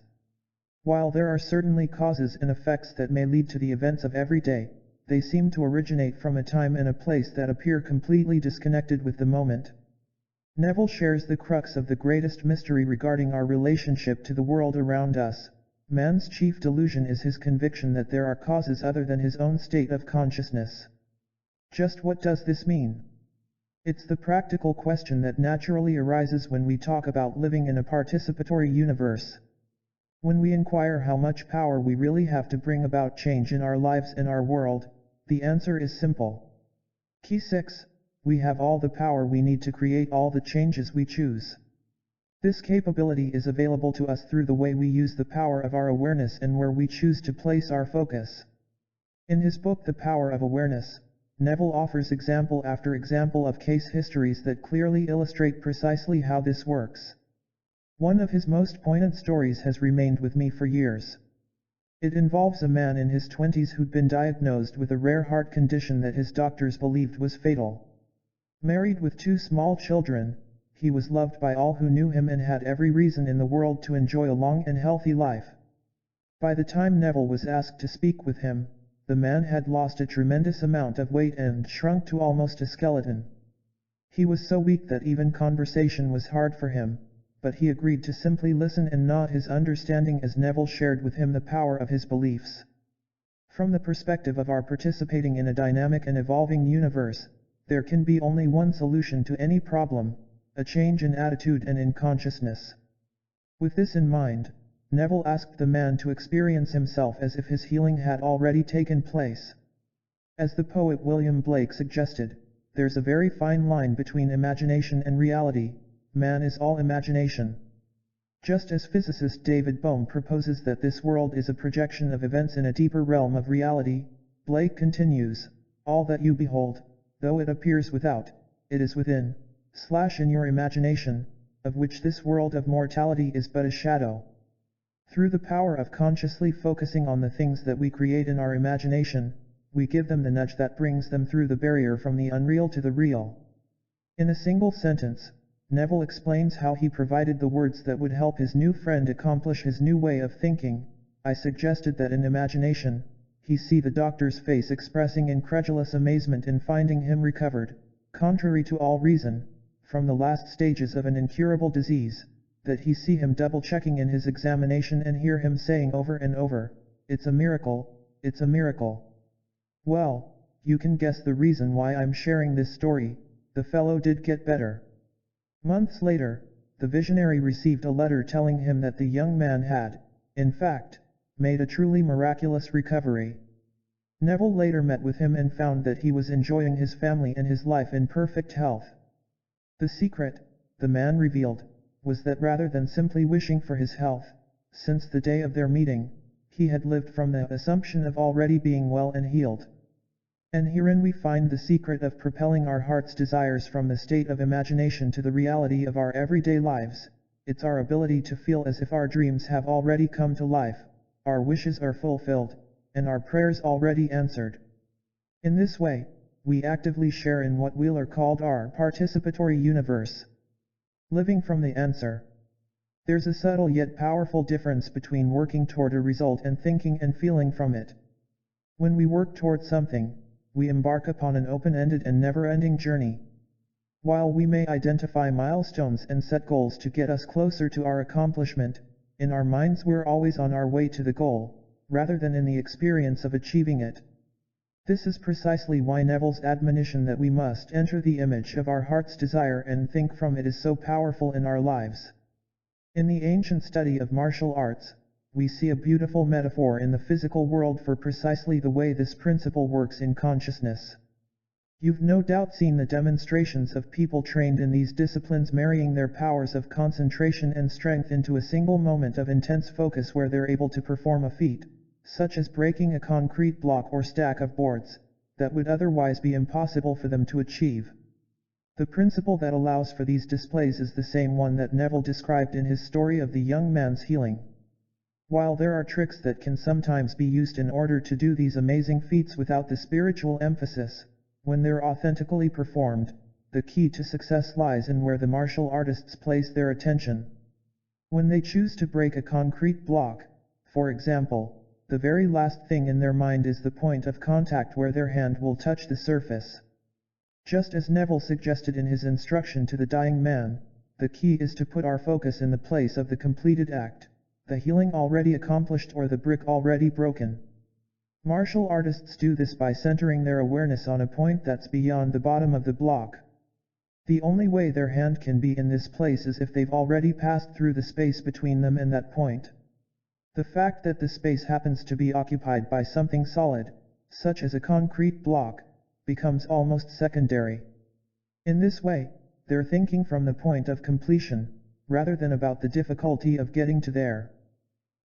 While there are certainly causes and effects that may lead to the events of every day, they seem to originate from a time and a place that appear completely disconnected with the moment. Neville shares the crux of the greatest mystery regarding our relationship to the world around us. Man's chief delusion is his conviction that there are causes other than his own state of consciousness. Just what does this mean? It's the practical question that naturally arises when we talk about living in a participatory universe. When we inquire how much power we really have to bring about change in our lives and our world, the answer is simple. Key 6. We have all the power we need to create all the changes we choose. This capability is available to us through the way we use the power of our awareness and where we choose to place our focus. In his book The Power of Awareness, Neville offers example after example of case histories that clearly illustrate precisely how this works. One of his most poignant stories has remained with me for years. It involves a man in his 20s who'd been diagnosed with a rare heart condition that his doctors believed was fatal. Married with 2 small children, he was loved by all who knew him and had every reason in the world to enjoy a long and healthy life. By the time Neville was asked to speak with him, the man had lost a tremendous amount of weight and shrunk to almost a skeleton. He was so weak that even conversation was hard for him, but he agreed to simply listen and nod his understanding as Neville shared with him the power of his beliefs. From the perspective of our participating in a dynamic and evolving universe, there can be only one solution to any problem, a change in attitude and in consciousness. With this in mind, Neville asked the man to experience himself as if his healing had already taken place. As the poet William Blake suggested, there's a very fine line between imagination and reality. Man is all imagination. Just as physicist David Bohm proposes that this world is a projection of events in a deeper realm of reality, Blake continues, all that you behold, though it appears without, it is within, in your imagination, of which this world of mortality is but a shadow. Through the power of consciously focusing on the things that we create in our imagination, we give them the nudge that brings them through the barrier from the unreal to the real. In a single sentence, Neville explains how he provided the words that would help his new friend accomplish his new way of thinking. I suggested that in imagination, he see the doctor's face expressing incredulous amazement in finding him recovered, contrary to all reason, from the last stages of an incurable disease, that he see him double-checking in his examination and hear him saying over and over, "It's a miracle, it's a miracle." Well, you can guess the reason why I'm sharing this story. The fellow did get better. Months later, the visionary received a letter telling him that the young man had, in fact, made a truly miraculous recovery. Neville later met with him and found that he was enjoying his family and his life in perfect health. The secret, the man revealed, was that rather than simply wishing for his health, since the day of their meeting, he had lived from the assumption of already being well and healed. And herein we find the secret of propelling our heart's desires from the state of imagination to the reality of our everyday lives. It's our ability to feel as if our dreams have already come to life, our wishes are fulfilled, and our prayers already answered. In this way, we actively share in what Wheeler called our participatory universe. Living from the answer. There's a subtle yet powerful difference between working toward a result and thinking and feeling from it. When we work toward something, we embark upon an open-ended and never-ending journey. While we may identify milestones and set goals to get us closer to our accomplishment, in our minds we're always on our way to the goal, rather than in the experience of achieving it. This is precisely why Neville's admonition that we must enter the image of our heart's desire and think from it is so powerful in our lives. In the ancient study of martial arts, we see a beautiful metaphor in the physical world for precisely the way this principle works in consciousness. You've no doubt seen the demonstrations of people trained in these disciplines marrying their powers of concentration and strength into a single moment of intense focus where they're able to perform a feat, such as breaking a concrete block or stack of boards, that would otherwise be impossible for them to achieve. The principle that allows for these displays is the same one that Neville described in his story of the young man's healing. While there are tricks that can sometimes be used in order to do these amazing feats without the spiritual emphasis, when they're authentically performed, the key to success lies in where the martial artists place their attention. When they choose to break a concrete block, for example, the very last thing in their mind is the point of contact where their hand will touch the surface. Just as Neville suggested in his instruction to the dying man, the key is to put our focus in the place of the completed act, the healing already accomplished or the brick already broken. Martial artists do this by centering their awareness on a point that's beyond the bottom of the block. The only way their hand can be in this place is if they've already passed through the space between them and that point. The fact that the space happens to be occupied by something solid, such as a concrete block, becomes almost secondary. In this way, they're thinking from the point of completion, rather than about the difficulty of getting to there.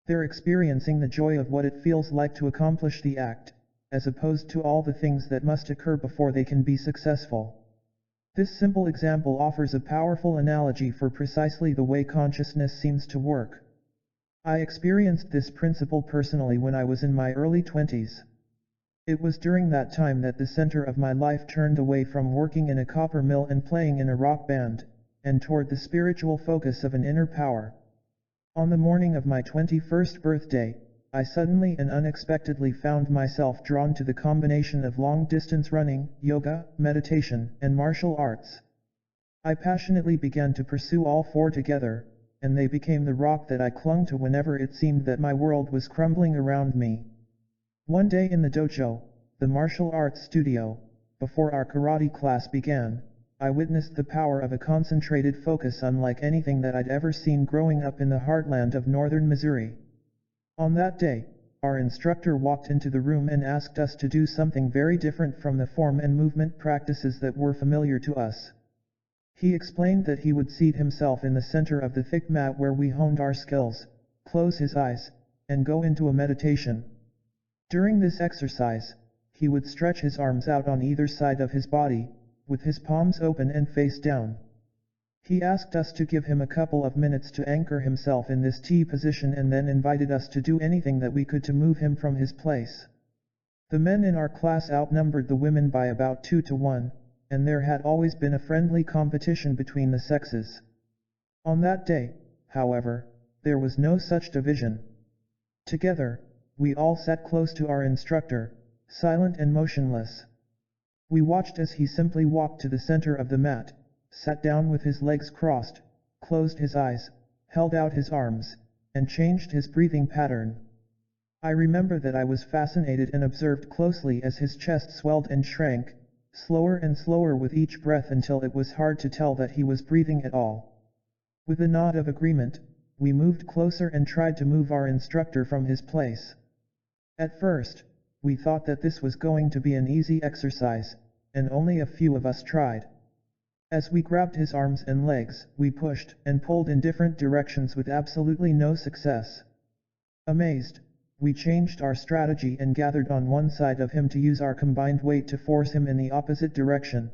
They're experiencing the joy of what it feels like to accomplish the act, as opposed to all the things that must occur before they can be successful. This simple example offers a powerful analogy for precisely the way consciousness seems to work. I experienced this principle personally when I was in my early 20s. It was during that time that the center of my life turned away from working in a copper mill and playing in a rock band, and toward the spiritual focus of an inner power. On the morning of my 21st birthday, I suddenly and unexpectedly found myself drawn to the combination of long-distance running, yoga, meditation, and martial arts. I passionately began to pursue all four together, and they became the rock that I clung to whenever it seemed that my world was crumbling around me. One day in the dojo, the martial arts studio, before our karate class began, I witnessed the power of a concentrated focus unlike anything that I'd ever seen growing up in the heartland of northern Missouri. On that day, our instructor walked into the room and asked us to do something very different from the form and movement practices that were familiar to us. He explained that he would seat himself in the center of the thick mat where we honed our skills, close his eyes, and go into a meditation. During this exercise, he would stretch his arms out on either side of his body, with his palms open and face down. He asked us to give him a couple of minutes to anchor himself in this T position and then invited us to do anything that we could to move him from his place. The men in our class outnumbered the women by about 2 to 1, and there had always been a friendly competition between the sexes. On that day, however, there was no such division. Together, we all sat close to our instructor, silent and motionless. We watched as he simply walked to the center of the mat, sat down with his legs crossed, closed his eyes, held out his arms, and changed his breathing pattern. I remember that I was fascinated and observed closely as his chest swelled and shrank, slower and slower with each breath until it was hard to tell that he was breathing at all. With a nod of agreement, we moved closer and tried to move our instructor from his place. At first, we thought that this was going to be an easy exercise, and only a few of us tried. As we grabbed his arms and legs, we pushed and pulled in different directions with absolutely no success. Amazed, we changed our strategy and gathered on one side of him to use our combined weight to force him in the opposite direction.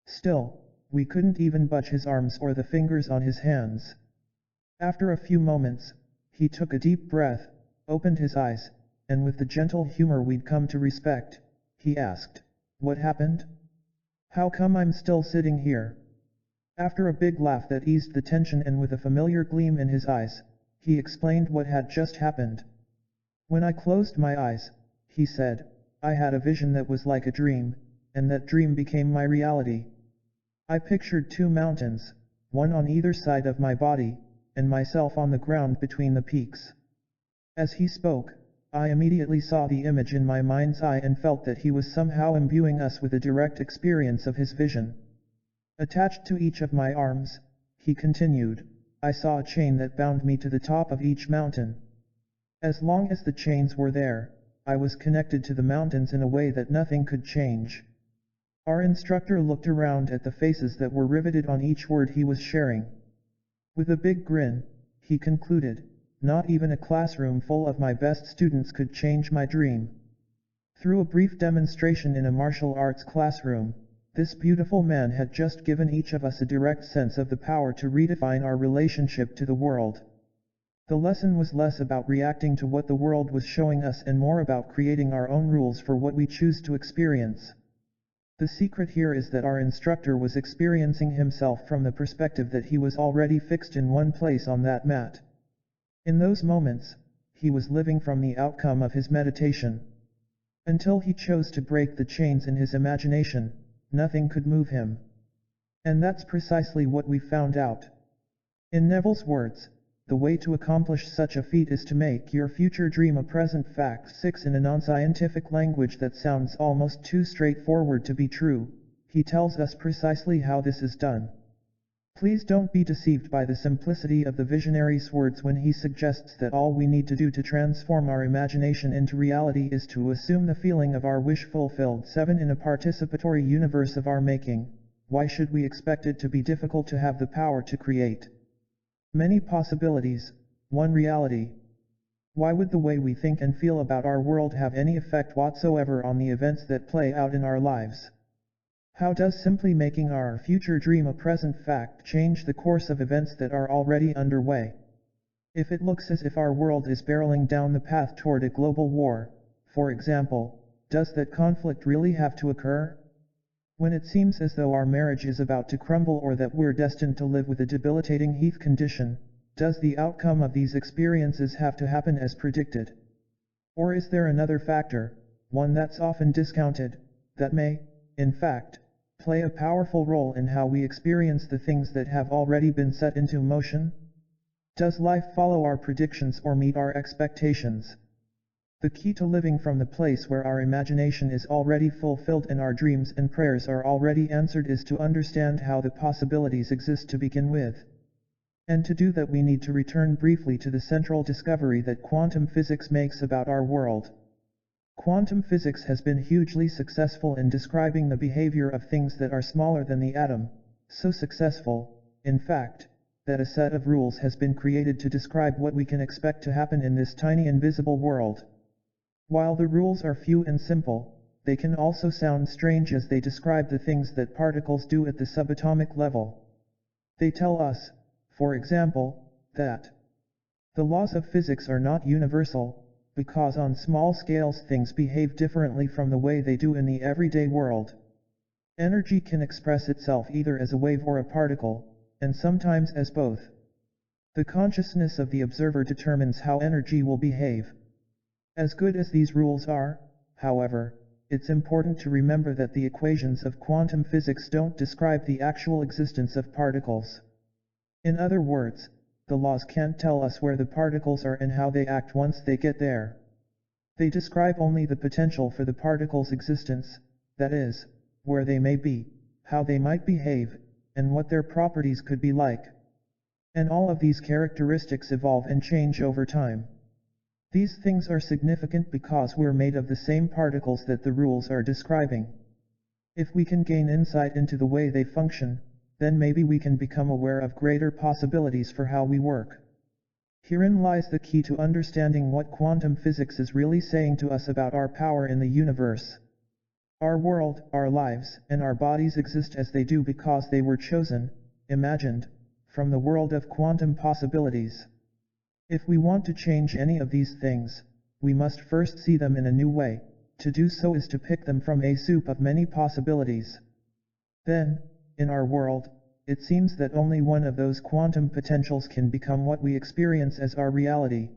Still, we couldn't even budge his arms or the fingers on his hands. After a few moments, he took a deep breath, opened his eyes, and with the gentle humor we'd come to respect, he asked, "What happened? How come I'm still sitting here?" After a big laugh that eased the tension and with a familiar gleam in his eyes, he explained what had just happened. "When I closed my eyes," he said, "I had a vision that was like a dream, and that dream became my reality. I pictured two mountains, one on either side of my body, and myself on the ground between the peaks." As he spoke, I immediately saw the image in my mind's eye and felt that he was somehow imbuing us with a direct experience of his vision. "Attached to each of my arms," he continued, "I saw a chain that bound me to the top of each mountain. As long as the chains were there, I was connected to the mountains in a way that nothing could change." Our instructor looked around at the faces that were riveted on each word he was sharing. With a big grin, he concluded, "Not even a classroom full of my best students could change my dream." Through a brief demonstration in a martial arts classroom, this beautiful man had just given each of us a direct sense of the power to redefine our relationship to the world. The lesson was less about reacting to what the world was showing us and more about creating our own rules for what we choose to experience. The secret here is that our instructor was experiencing himself from the perspective that he was already fixed in one place on that mat. In those moments, he was living from the outcome of his meditation. Until he chose to break the chains in his imagination, nothing could move him. And that's precisely what we found out. In Neville's words, the way to accomplish such a feat is to make your future dream a present fact. 6. In a non-scientific language that sounds almost too straightforward to be true, he tells us precisely how this is done. Please don't be deceived by the simplicity of the visionary's words when he suggests that all we need to do to transform our imagination into reality is to assume the feeling of our wish fulfilled. 7. In a participatory universe of our making, why should we expect it to be difficult to have the power to create many possibilities, one reality? Why would the way we think and feel about our world have any effect whatsoever on the events that play out in our lives? How does simply making our future dream a present fact change the course of events that are already underway? If it looks as if our world is barreling down the path toward a global war, for example, does that conflict really have to occur? When it seems as though our marriage is about to crumble or that we're destined to live with a debilitating health condition, does the outcome of these experiences have to happen as predicted? Or is there another factor, one that's often discounted, that may, in fact, play a powerful role in how we experience the things that have already been set into motion? Does life follow our predictions or meet our expectations? The key to living from the place where our imagination is already fulfilled and our dreams and prayers are already answered is to understand how the possibilities exist to begin with. And to do that we need to return briefly to the central discovery that quantum physics makes about our world. Quantum physics has been hugely successful in describing the behavior of things that are smaller than the atom, so successful, in fact, that a set of rules has been created to describe what we can expect to happen in this tiny invisible world. While the rules are few and simple, they can also sound strange as they describe the things that particles do at the subatomic level. They tell us, for example, that the laws of physics are not universal, because on small scales things behave differently from the way they do in the everyday world. Energy can express itself either as a wave or a particle, and sometimes as both. The consciousness of the observer determines how energy will behave. As good as these rules are, however, it's important to remember that the equations of quantum physics don't describe the actual existence of particles. In other words, the laws can't tell us where the particles are and how they act once they get there. They describe only the potential for the particles' existence, that is, where they may be, how they might behave, and what their properties could be like. And all of these characteristics evolve and change over time. These things are significant because we're made of the same particles that the rules are describing. If we can gain insight into the way they function, then maybe we can become aware of greater possibilities for how we work. Herein lies the key to understanding what quantum physics is really saying to us about our power in the universe. Our world, our lives, and our bodies exist as they do because they were chosen, imagined, from the world of quantum possibilities. If we want to change any of these things, we must first see them in a new way. To do so is to pick them from a soup of many possibilities. Then, in our world, it seems that only one of those quantum potentials can become what we experience as our reality.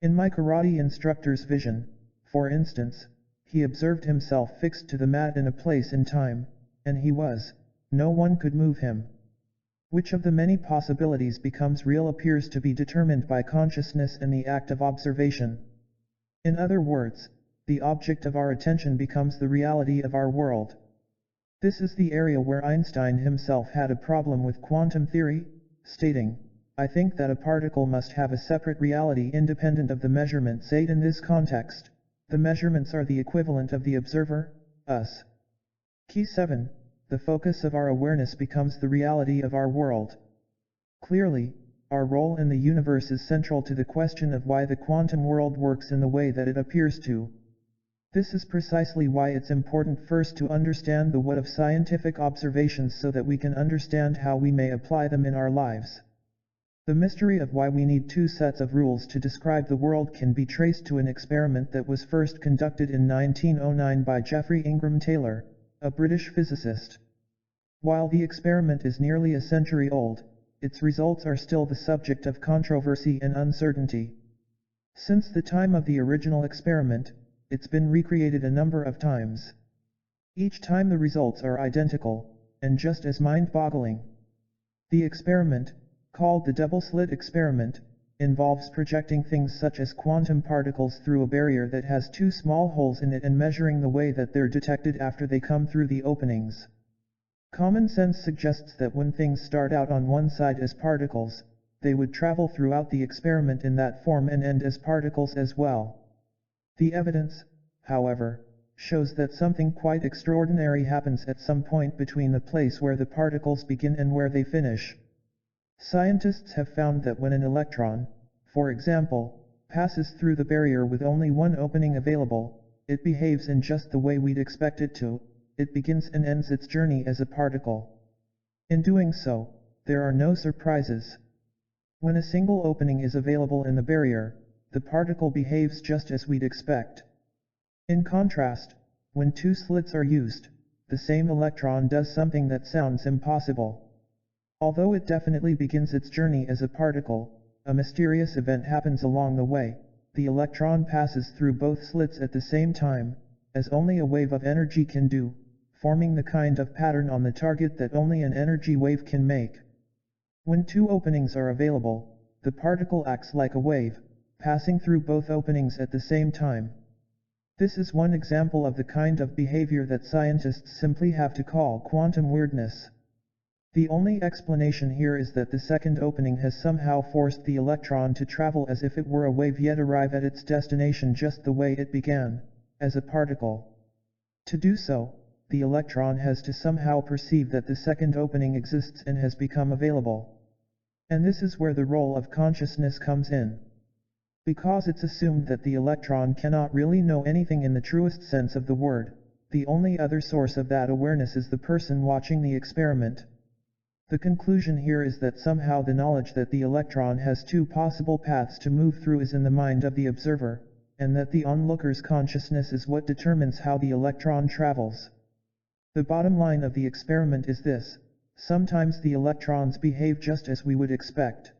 In my karate instructor's vision, for instance, he observed himself fixed to the mat in a place in time, and no one could move him. Which of the many possibilities becomes real appears to be determined by consciousness and the act of observation. In other words, the object of our attention becomes the reality of our world. This is the area where Einstein himself had a problem with quantum theory, stating, "I think that a particle must have a separate reality independent of the measurements." In this context, the measurements are the equivalent of the observer, us. Key 7. The focus of our awareness becomes the reality of our world. Clearly, our role in the universe is central to the question of why the quantum world works in the way that it appears to. This is precisely why it's important first to understand the what of scientific observations so that we can understand how we may apply them in our lives. The mystery of why we need two sets of rules to describe the world can be traced to an experiment that was first conducted in 1909 by Geoffrey Ingram Taylor, a British physicist. While the experiment is nearly a century old, its results are still the subject of controversy and uncertainty. Since the time of the original experiment, it's been recreated a number of times. Each time the results are identical, and just as mind-boggling. The experiment, called the double-slit experiment, involves projecting things such as quantum particles through a barrier that has two small holes in it and measuring the way that they're detected after they come through the openings. Common sense suggests that when things start out on one side as particles, they would travel throughout the experiment in that form and end as particles as well. The evidence, however, shows that something quite extraordinary happens at some point between the place where the particles begin and where they finish. Scientists have found that when an electron, for example, passes through the barrier with only one opening available, it behaves in just the way we'd expect it to. It begins and ends its journey as a particle. In doing so, there are no surprises. When a single opening is available in the barrier, the particle behaves just as we'd expect. In contrast, when two slits are used, the same electron does something that sounds impossible. Although it definitely begins its journey as a particle, a mysterious event happens along the way. The electron passes through both slits at the same time, as only a wave of energy can do, forming the kind of pattern on the target that only an energy wave can make. When two openings are available, the particle acts like a wave, passing through both openings at the same time. This is one example of the kind of behavior that scientists simply have to call quantum weirdness. The only explanation here is that the second opening has somehow forced the electron to travel as if it were a wave yet arrive at its destination just the way it began, as a particle. To do so, the electron has to somehow perceive that the second opening exists and has become available. And this is where the role of consciousness comes in. Because it's assumed that the electron cannot really know anything in the truest sense of the word, the only other source of that awareness is the person watching the experiment. The conclusion here is that somehow the knowledge that the electron has two possible paths to move through is in the mind of the observer, and that the onlooker's consciousness is what determines how the electron travels. The bottom line of the experiment is this: sometimes the electrons behave just as we would expect.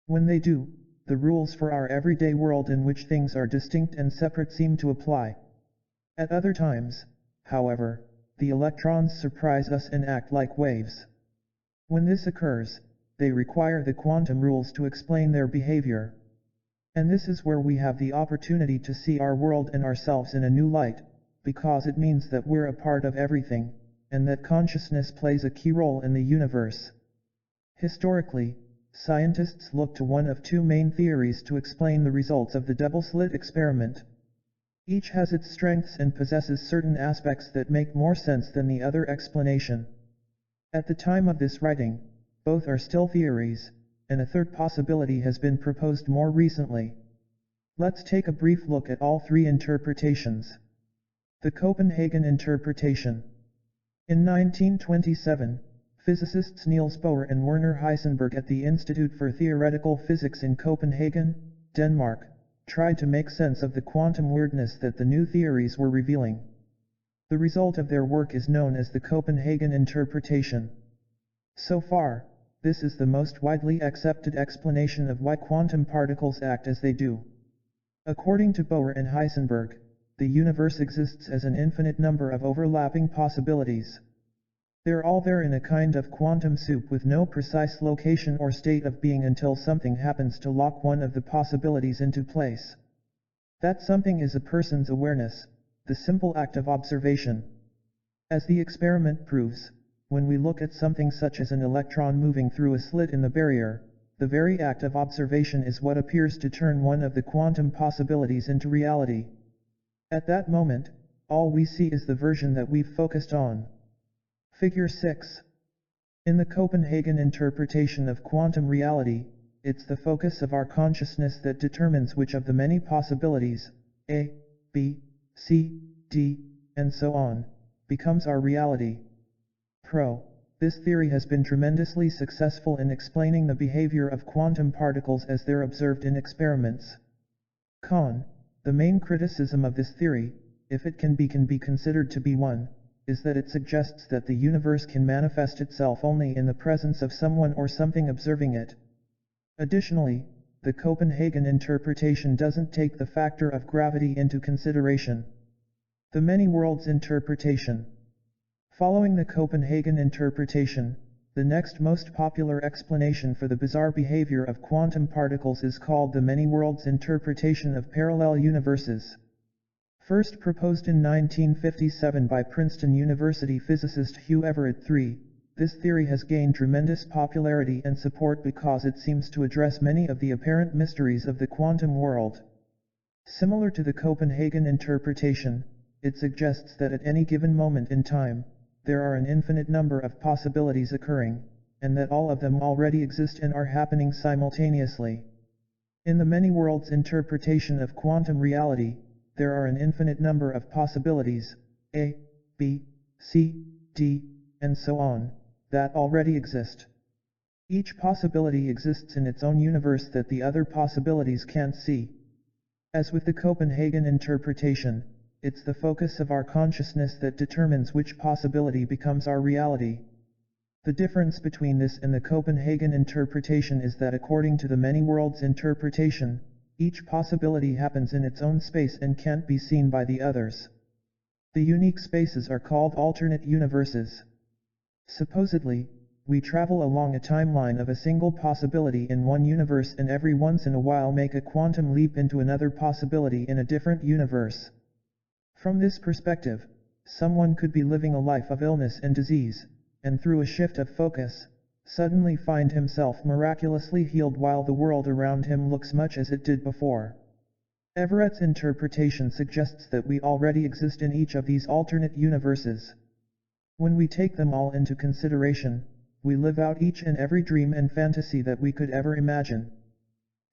When they do, the rules for our everyday world in which things are distinct and separate seem to apply. At other times, however, the electrons surprise us and act like waves. When this occurs, they require the quantum rules to explain their behavior. And this is where we have the opportunity to see our world and ourselves in a new light, because it means that we're a part of everything, and that consciousness plays a key role in the universe. Historically, scientists look to one of two main theories to explain the results of the double-slit experiment. Each has its strengths and possesses certain aspects that make more sense than the other explanation. At the time of this writing, both are still theories, and a third possibility has been proposed more recently. Let's take a brief look at all three interpretations. The Copenhagen interpretation. In 1927, physicists Niels Bohr and Werner Heisenberg at the Institute for Theoretical Physics in Copenhagen, Denmark, tried to make sense of the quantum weirdness that the new theories were revealing. The result of their work is known as the Copenhagen interpretation. So far, this is the most widely accepted explanation of why quantum particles act as they do. According to Bohr and Heisenberg, the universe exists as an infinite number of overlapping possibilities. They're all there in a kind of quantum soup with no precise location or state of being until something happens to lock one of the possibilities into place. That something is a person's awareness, the simple act of observation. As the experiment proves, when we look at something such as an electron moving through a slit in the barrier, the very act of observation is what appears to turn one of the quantum possibilities into reality. At that moment, all we see is the version that we've focused on. Figure 6. In the Copenhagen interpretation of quantum reality, it's the focus of our consciousness that determines which of the many possibilities, A, B, C, D, and so on, becomes our reality. Pro. This theory has been tremendously successful in explaining the behavior of quantum particles as they're observed in experiments. Con. The main criticism of this theory, if it can be considered to be one, is that it suggests that the universe can manifest itself only in the presence of someone or something observing it. Additionally, the Copenhagen interpretation doesn't take the factor of gravity into consideration. The many worlds interpretation. Following the Copenhagen interpretation, the next most popular explanation for the bizarre behavior of quantum particles is called the many worlds interpretation of parallel universes. First proposed in 1957 by Princeton University physicist Hugh Everett III, this theory has gained tremendous popularity and support because it seems to address many of the apparent mysteries of the quantum world. Similar to the Copenhagen interpretation, it suggests that at any given moment in time, there are an infinite number of possibilities occurring, and that all of them already exist and are happening simultaneously. In the many worlds interpretation of quantum reality, there are an infinite number of possibilities, A, B, C, D, and so on, that already exist. Each possibility exists in its own universe that the other possibilities can't see. As with the Copenhagen interpretation, it's the focus of our consciousness that determines which possibility becomes our reality. The difference between this and the Copenhagen interpretation is that according to the many worlds interpretation, each possibility happens in its own space and can't be seen by the others. The unique spaces are called alternate universes. Supposedly, we travel along a timeline of a single possibility in one universe and every once in a while make a quantum leap into another possibility in a different universe. From this perspective, someone could be living a life of illness and disease, and through a shift of focus, suddenly find himself miraculously healed while the world around him looks much as it did before. Everett's interpretation suggests that we already exist in each of these alternate universes. When we take them all into consideration, we live out each and every dream and fantasy that we could ever imagine.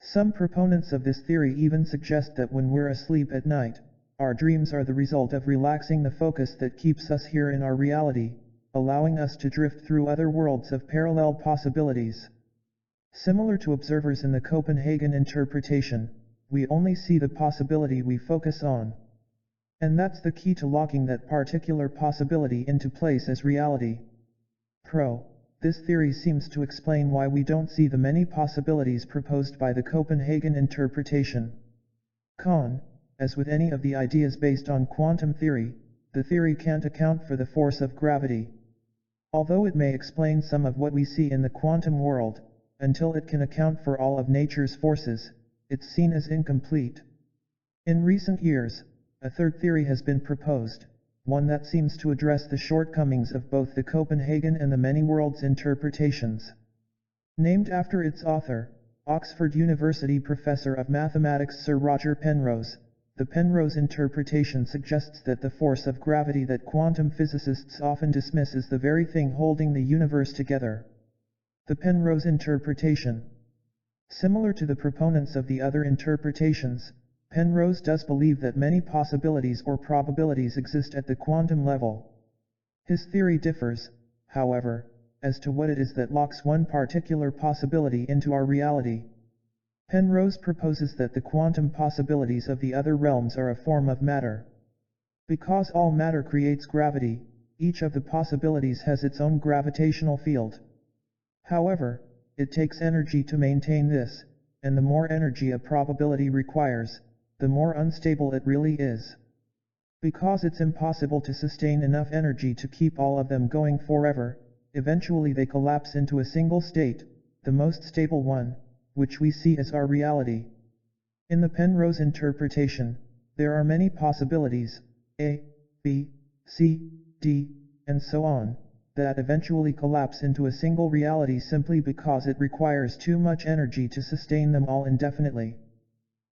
Some proponents of this theory even suggest that when we're asleep at night, our dreams are the result of relaxing the focus that keeps us here in our reality, allowing us to drift through other worlds of parallel possibilities. Similar to observers in the Copenhagen interpretation, we only see the possibility we focus on. And that's the key to locking that particular possibility into place as reality. Pro. This theory seems to explain why we don't see the many possibilities proposed by the Copenhagen interpretation. Con. as with any of the ideas based on quantum theory, the theory can't account for the force of gravity. Although it may explain some of what we see in the quantum world, until it can account for all of nature's forces, it's seen as incomplete. In recent years, a third theory has been proposed, one that seems to address the shortcomings of both the Copenhagen and the many worlds interpretations. Named after its author, Oxford University professor of mathematics Sir Roger Penrose, the Penrose interpretation suggests that the force of gravity that quantum physicists often dismiss is the very thing holding the universe together. The Penrose interpretation. Similar to the proponents of the other interpretations, Penrose does believe that many possibilities or probabilities exist at the quantum level. His theory differs, however, as to what it is that locks one particular possibility into our reality. Penrose proposes that the quantum possibilities of the other realms are a form of matter. Because all matter creates gravity, each of the possibilities has its own gravitational field. However, it takes energy to maintain this, and the more energy a probability requires, the more unstable it really is. Because it's impossible to sustain enough energy to keep all of them going forever, eventually they collapse into a single state, the most stable one, which we see as our reality. In the Penrose interpretation, there are many possibilities, A, B, C, D, and so on, that eventually collapse into a single reality simply because it requires too much energy to sustain them all indefinitely.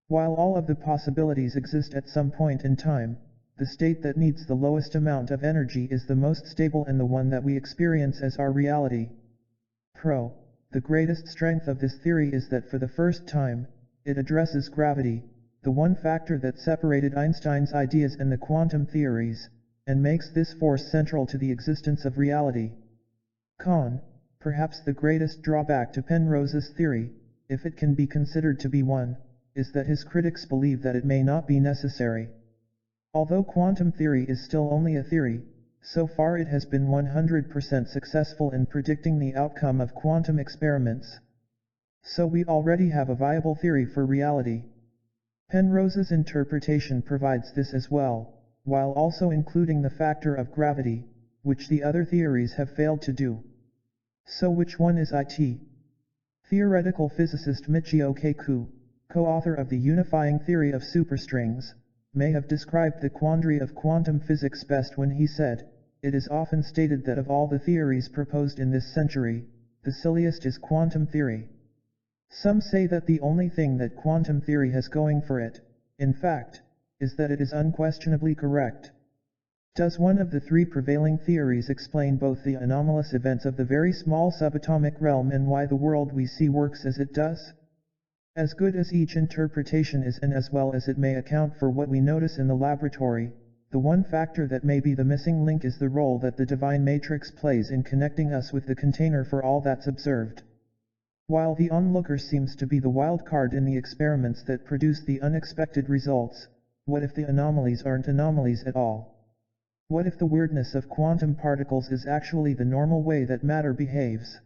While all of the possibilities exist at some point in time, the state that needs the lowest amount of energy is the most stable and the one that we experience as our reality. The greatest strength of this theory is that for the first time, it addresses gravity, the one factor that separated Einstein's ideas and the quantum theories, and makes this force central to the existence of reality. Perhaps the greatest drawback to Penrose's theory, if it can be considered to be one, is that his critics believe that it may not be necessary. Although quantum theory is still only a theory, so far it has been 100% successful in predicting the outcome of quantum experiments. So we already have a viable theory for reality. Penrose's interpretation provides this as well, while also including the factor of gravity, which the other theories have failed to do. So which one is it? Theoretical physicist Michio Kaku, co-author of the unifying theory of superstrings, may have described the quandary of quantum physics best when he said, "It is often stated that of all the theories proposed in this century, the silliest is quantum theory. Some say that the only thing that quantum theory has going for it, in fact, is that it is unquestionably correct." Does one of the three prevailing theories explain both the anomalous events of the very small subatomic realm and why the world we see works as it does? As good as each interpretation is and as well as it may account for what we notice in the laboratory, the one factor that may be the missing link is the role that the divine matrix plays in connecting us with the container for all that's observed. While the onlooker seems to be the wild card in the experiments that produce the unexpected results, what if the anomalies aren't anomalies at all? What if the weirdness of quantum particles is actually the normal way that matter behaves?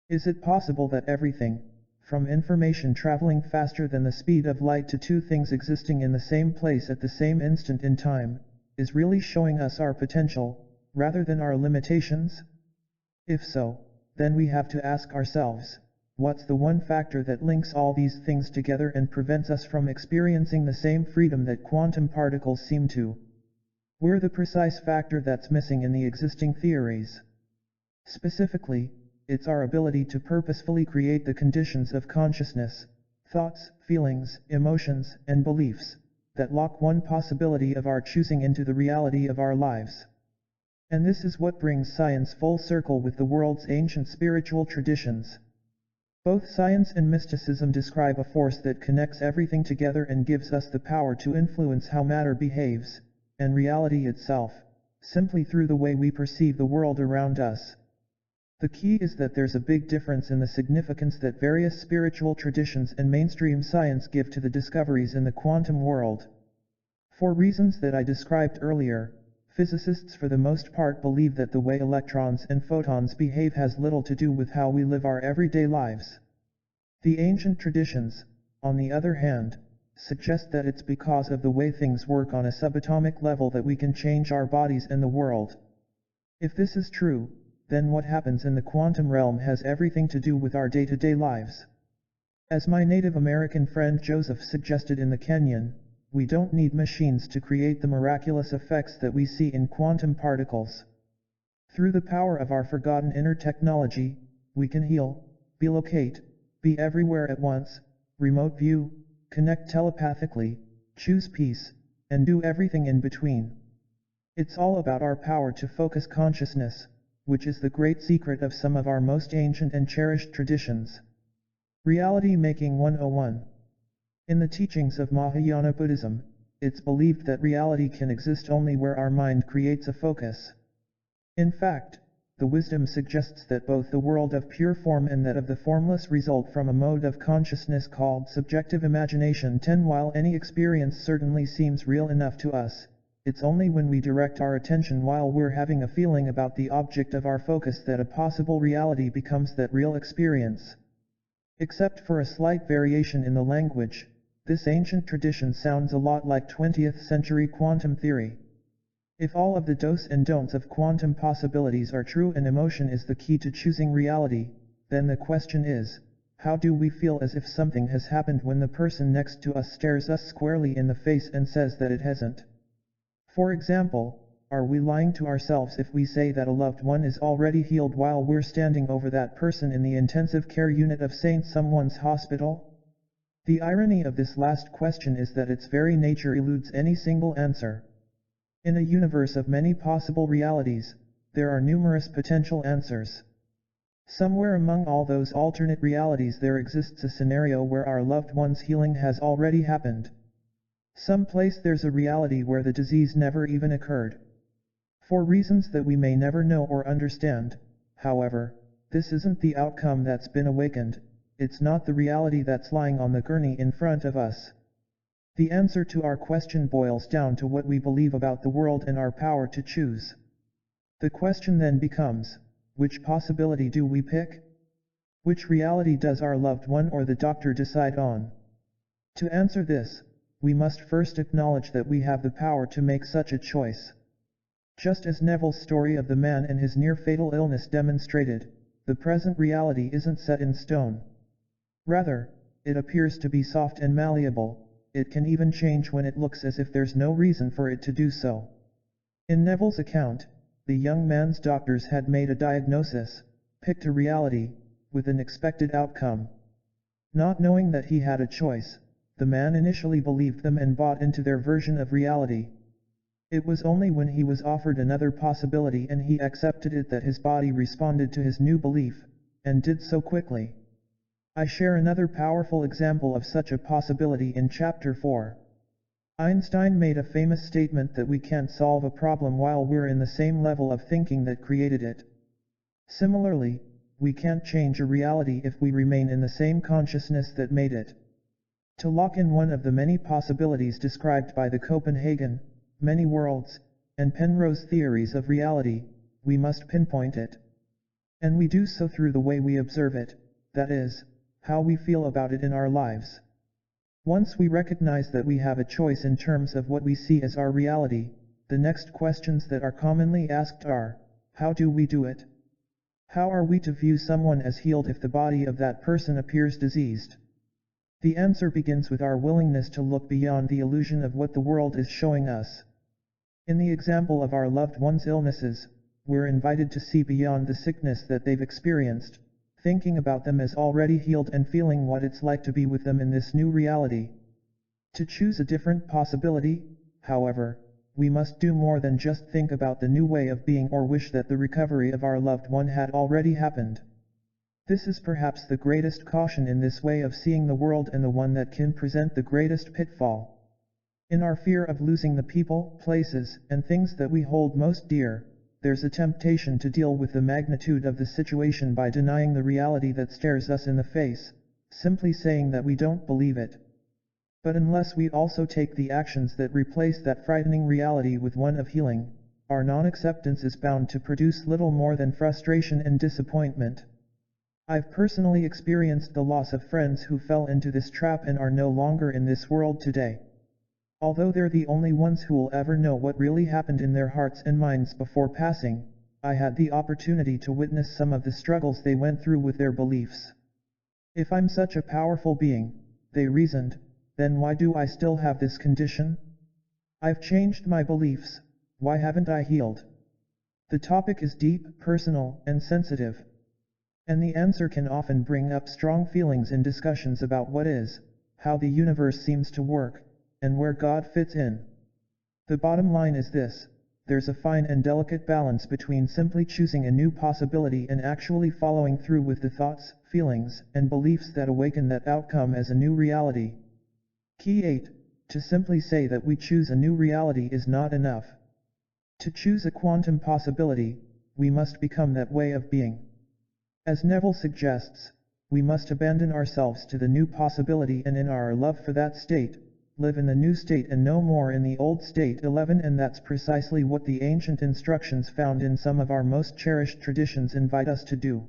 Is it possible that everything, from information traveling faster than the speed of light to two things existing in the same place at the same instant in time, is really showing us our potential, rather than our limitations? If so, then we have to ask ourselves, what's the one factor that links all these things together and prevents us from experiencing the same freedom that quantum particles seem to? We're the precise factor that's missing in the existing theories. Specifically, it's our ability to purposefully create the conditions of consciousness, thoughts, feelings, emotions, and beliefs, that lock one possibility of our choosing into the reality of our lives. And this is what brings science full circle with the world's ancient spiritual traditions. Both science and mysticism describe a force that connects everything together and gives us the power to influence how matter behaves, and reality itself, simply through the way we perceive the world around us. The key is that there's a big difference in the significance that various spiritual traditions and mainstream science give to the discoveries in the quantum world. For reasons that I described earlier, physicists for the most part believe that the way electrons and photons behave has little to do with how we live our everyday lives. The ancient traditions, on the other hand, suggest that it's because of the way things work on a subatomic level that we can change our bodies and the world. If this is true, then what happens in the quantum realm has everything to do with our day-to-day lives. As my Native American friend Joseph suggested in the Kenyan, we don't need machines to create the miraculous effects that we see in quantum particles. Through the power of our forgotten inner technology, we can heal, relocate, be everywhere at once, remote view, connect telepathically, choose peace, and do everything in between. It's all about our power to focus consciousness, which is the great secret of some of our most ancient and cherished traditions. Reality Making 101. In the teachings of Mahayana Buddhism, it's believed that reality can exist only where our mind creates a focus. In fact, the wisdom suggests that both the world of pure form and that of the formless result from a mode of consciousness called subjective imagination. While any experience certainly seems real enough to us, it's only when we direct our attention while we're having a feeling about the object of our focus that a possible reality becomes that real experience. Except for a slight variation in the language, this ancient tradition sounds a lot like 20th century quantum theory. If all of the dos and don'ts of quantum possibilities are true and emotion is the key to choosing reality, then the question is, how do we feel as if something has happened when the person next to us stares us squarely in the face and says that it hasn't? For example, are we lying to ourselves if we say that a loved one is already healed while we're standing over that person in the intensive care unit of St. Someone's hospital? The irony of this last question is that its very nature eludes any single answer. In a universe of many possible realities, there are numerous potential answers. Somewhere among all those alternate realities there exists a scenario where our loved one's healing has already happened. Someplace there's a reality where the disease never even occurred. For reasons that we may never know or understand, however, this isn't the outcome that's been awakened, it's not the reality that's lying on the gurney in front of us. The answer to our question boils down to what we believe about the world and our power to choose. The question then becomes, which possibility do we pick? Which reality does our loved one or the doctor decide on? To answer this, we must first acknowledge that we have the power to make such a choice. Just as Neville's story of the man and his near-fatal illness demonstrated, the present reality isn't set in stone. Rather, it appears to be soft and malleable. It can even change when it looks as if there's no reason for it to do so. In Neville's account, the young man's doctors had made a diagnosis, picked a reality, with an expected outcome. Not knowing that he had a choice, the man initially believed them and bought into their version of reality. It was only when he was offered another possibility and he accepted it that his body responded to his new belief, and did so quickly. I share another powerful example of such a possibility in Chapter 4. Einstein made a famous statement that we can't solve a problem while we're in the same level of thinking that created it. Similarly, we can't change a reality if we remain in the same consciousness that made it. To lock in one of the many possibilities described by the Copenhagen, many worlds, and Penrose theories of reality, we must pinpoint it. And we do so through the way we observe it, that is, how we feel about it in our lives. Once we recognize that we have a choice in terms of what we see as our reality, the next questions that are commonly asked are, how do we do it? How are we to view someone as healed if the body of that person appears diseased? The answer begins with our willingness to look beyond the illusion of what the world is showing us. In the example of our loved one's illnesses, we're invited to see beyond the sickness that they've experienced, thinking about them as already healed and feeling what it's like to be with them in this new reality. To choose a different possibility, however, we must do more than just think about the new way of being or wish that the recovery of our loved one had already happened. This is perhaps the greatest caution in this way of seeing the world and the one that can present the greatest pitfall. In our fear of losing the people, places, and things that we hold most dear, there's a temptation to deal with the magnitude of the situation by denying the reality that stares us in the face, simply saying that we don't believe it. But unless we also take the actions that replace that frightening reality with one of healing, our non-acceptance is bound to produce little more than frustration and disappointment. I've personally experienced the loss of friends who fell into this trap and are no longer in this world today. Although they're the only ones who'll ever know what really happened in their hearts and minds before passing, I had the opportunity to witness some of the struggles they went through with their beliefs. If I'm such a powerful being, they reasoned, then why do I still have this condition? I've changed my beliefs, why haven't I healed? The topic is deep, personal, and sensitive. And the answer can often bring up strong feelings in discussions about what is, how the universe seems to work, and where God fits in. The bottom line is this: there's a fine and delicate balance between simply choosing a new possibility and actually following through with the thoughts, feelings, and beliefs that awaken that outcome as a new reality. Key 8. To simply say that we choose a new reality is not enough. To choose a quantum possibility, we must become that way of being. As Neville suggests, we must abandon ourselves to the new possibility and in our love for that state, live in the new state and no more in the old state. 11 And that's precisely what the ancient instructions found in some of our most cherished traditions invite us to do.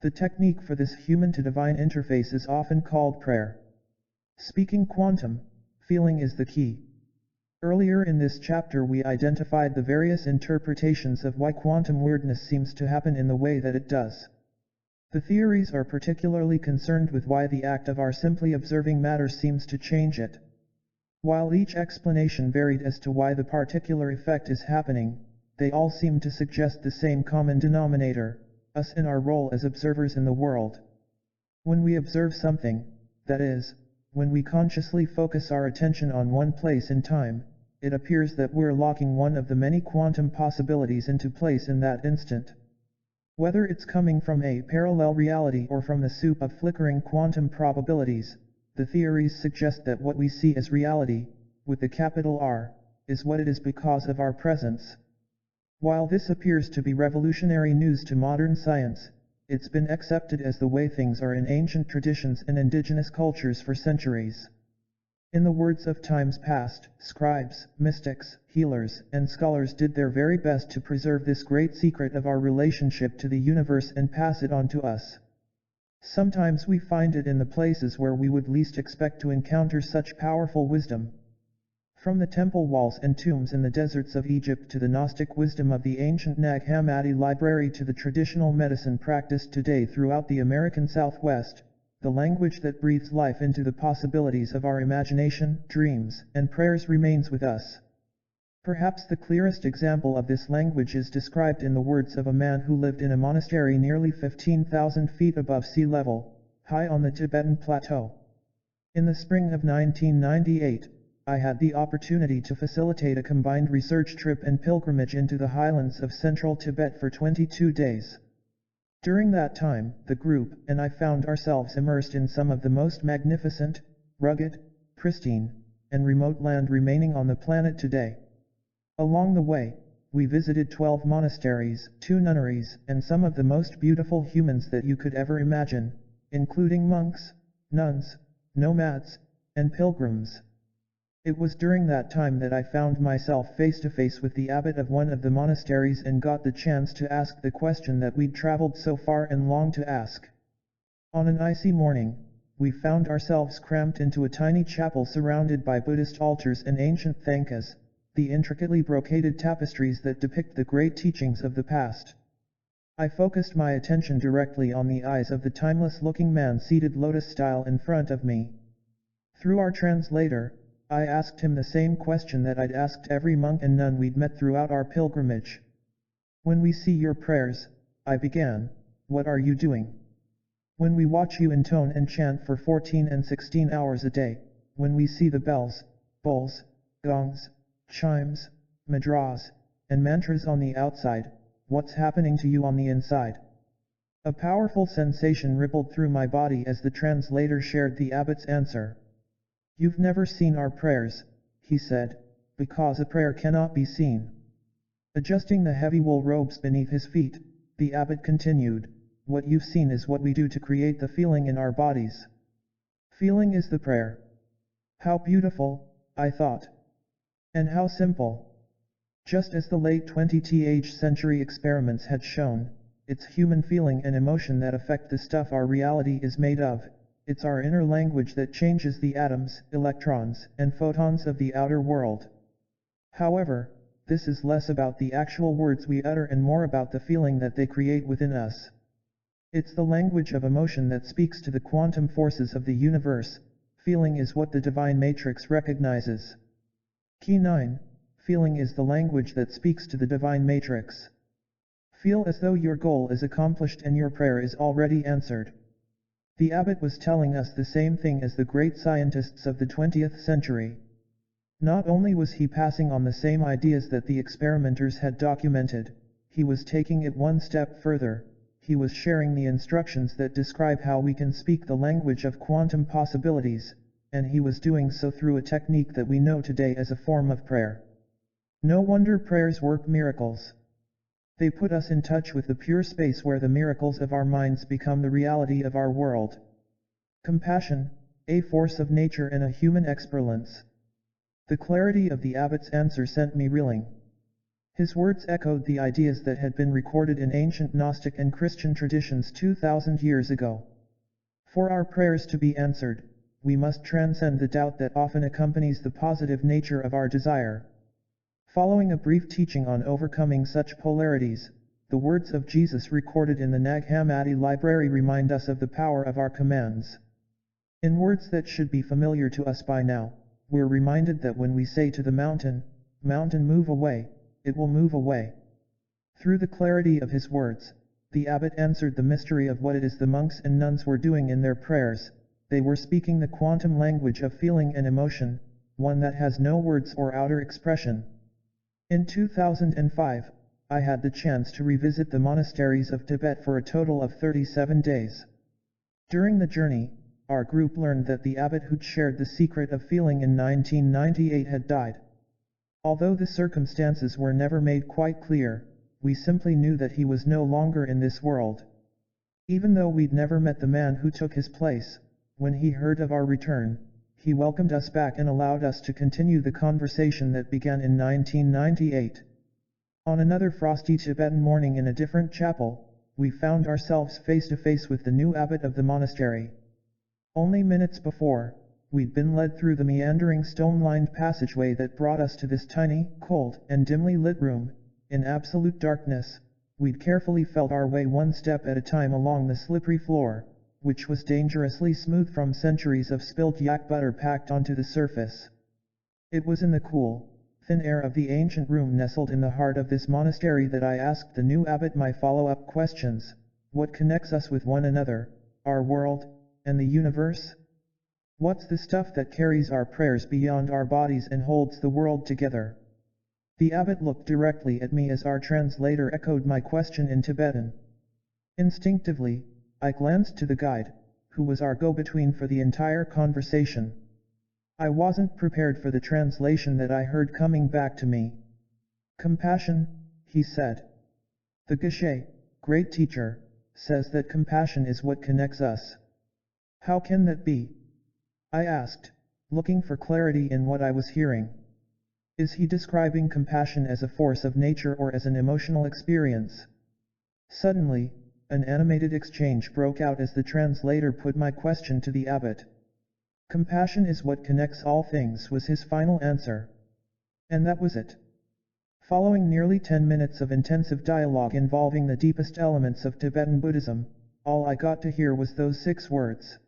The technique for this human-to-divine interface is often called prayer. Speaking quantum, feeling is the key. Earlier in this chapter we identified the various interpretations of why quantum weirdness seems to happen in the way that it does. The theories are particularly concerned with why the act of our simply observing matter seems to change it. While each explanation varied as to why the particular effect is happening, they all seem to suggest the same common denominator: us and our role as observers in the world. When we observe something, that is, when we consciously focus our attention on one place in time, it appears that we're locking one of the many quantum possibilities into place in that instant. Whether it's coming from a parallel reality or from the soup of flickering quantum probabilities, the theories suggest that what we see as reality, with a capital R, is what it is because of our presence. While this appears to be revolutionary news to modern science, it's been accepted as the way things are in ancient traditions and indigenous cultures for centuries. In the words of times past, scribes, mystics, healers, and scholars did their very best to preserve this great secret of our relationship to the universe and pass it on to us. Sometimes we find it in the places where we would least expect to encounter such powerful wisdom. From the temple walls and tombs in the deserts of Egypt to the Gnostic wisdom of the ancient Nag Hammadi library to the traditional medicine practiced today throughout the American Southwest, the language that breathes life into the possibilities of our imagination, dreams, and prayers remains with us. Perhaps the clearest example of this language is described in the words of a man who lived in a monastery nearly 15,000 feet above sea level, high on the Tibetan plateau. In the spring of 1998, I had the opportunity to facilitate a combined research trip and pilgrimage into the highlands of central Tibet for 22 days. During that time, the group and I found ourselves immersed in some of the most magnificent, rugged, pristine, and remote land remaining on the planet today. Along the way, we visited 12 monasteries, 2 nunneries, and some of the most beautiful humans that you could ever imagine, including monks, nuns, nomads, and pilgrims. It was during that time that I found myself face to face with the abbot of one of the monasteries and got the chance to ask the question that we'd traveled so far and longed to ask. On an icy morning, we found ourselves cramped into a tiny chapel surrounded by Buddhist altars and ancient thangkas, the intricately brocaded tapestries that depict the great teachings of the past. I focused my attention directly on the eyes of the timeless-looking man seated lotus-style in front of me. Through our translator, I asked him the same question that I'd asked every monk and nun we'd met throughout our pilgrimage. When we see your prayers, I began, what are you doing? When we watch you intone and chant for 14 and 16 hours a day, when we see the bells, bowls, gongs, chimes, mudras, and mantras on the outside, what's happening to you on the inside? A powerful sensation rippled through my body as the translator shared the abbot's answer. You've never seen our prayers, he said, because a prayer cannot be seen. Adjusting the heavy wool robes beneath his feet, the abbot continued, what you've seen is what we do to create the feeling in our bodies. Feeling is the prayer. How beautiful, I thought. And how simple. Just as the late 20th century experiments had shown, it's human feeling and emotion that affect the stuff our reality is made of. It's our inner language that changes the atoms, electrons, and photons of the outer world. However, this is less about the actual words we utter and more about the feeling that they create within us. It's the language of emotion that speaks to the quantum forces of the universe. Feeling is what the divine matrix recognizes. Key 9. Feeling is the language that speaks to the divine matrix. Feel as though your goal is accomplished and your prayer is already answered. The abbot was telling us the same thing as the great scientists of the 20th century. Not only was he passing on the same ideas that the experimenters had documented, he was taking it one step further. He was sharing the instructions that describe how we can speak the language of quantum possibilities, and he was doing so through a technique that we know today as a form of prayer. No wonder prayers work miracles. They put us in touch with the pure space where the miracles of our minds become the reality of our world. Compassion, a force of nature and a human excellence. The clarity of the abbot's answer sent me reeling. His words echoed the ideas that had been recorded in ancient Gnostic and Christian traditions 2,000 years ago. For our prayers to be answered, we must transcend the doubt that often accompanies the positive nature of our desire. Following a brief teaching on overcoming such polarities, the words of Jesus recorded in the Nag Hammadi library remind us of the power of our commands. In words that should be familiar to us by now, we're reminded that when we say to the mountain, "Mountain, move away," it will move away. Through the clarity of his words, the abbot answered the mystery of what it is the monks and nuns were doing in their prayers. They were speaking the quantum language of feeling and emotion, one that has no words or outer expression. In 2005, I had the chance to revisit the monasteries of Tibet for a total of 37 days. During the journey, our group learned that the abbot who'd shared the secret of feeling in 1998 had died. Although the circumstances were never made quite clear, we simply knew that he was no longer in this world. Even though we'd never met the man who took his place, when he heard of our return, he welcomed us back and allowed us to continue the conversation that began in 1998. On another frosty Tibetan morning in a different chapel, we found ourselves face to face with the new abbot of the monastery. Only minutes before, we'd been led through the meandering stone-lined passageway that brought us to this tiny, cold, and dimly lit room. In absolute darkness, we'd carefully felt our way one step at a time along the slippery floor, which was dangerously smooth from centuries of spilled yak butter packed onto the surface. It was in the cool, thin air of the ancient room nestled in the heart of this monastery that I asked the new abbot my follow-up questions. What connects us with one another, our world, and the universe? What's the stuff that carries our prayers beyond our bodies and holds the world together? The abbot looked directly at me as our translator echoed my question in Tibetan. Instinctively, I glanced to the guide, who was our go-between for the entire conversation. I wasn't prepared for the translation that I heard coming back to me. Compassion, he said. The Geshe, great teacher, says that compassion is what connects us. How can that be? I asked, looking for clarity in what I was hearing. Is he describing compassion as a force of nature or as an emotional experience? Suddenly, an animated exchange broke out as the translator put my question to the abbot. Compassion is what connects all things, was his final answer. And that was it. Following nearly 10 minutes of intensive dialogue involving the deepest elements of Tibetan Buddhism, all I got to hear was those 6 words.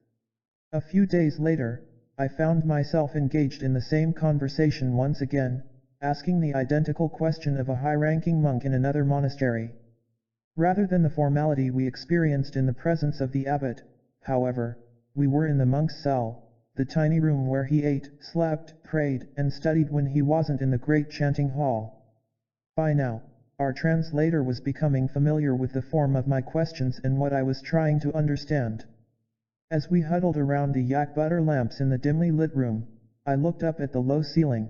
A few days later, I found myself engaged in the same conversation once again, asking the identical question of a high-ranking monk in another monastery. Rather than the formality we experienced in the presence of the abbot, however, we were in the monk's cell, the tiny room where he ate, slept, prayed, and studied when he wasn't in the great chanting hall. By now, our translator was becoming familiar with the form of my questions and what I was trying to understand. As we huddled around the yak butter lamps in the dimly lit room, I looked up at the low ceiling.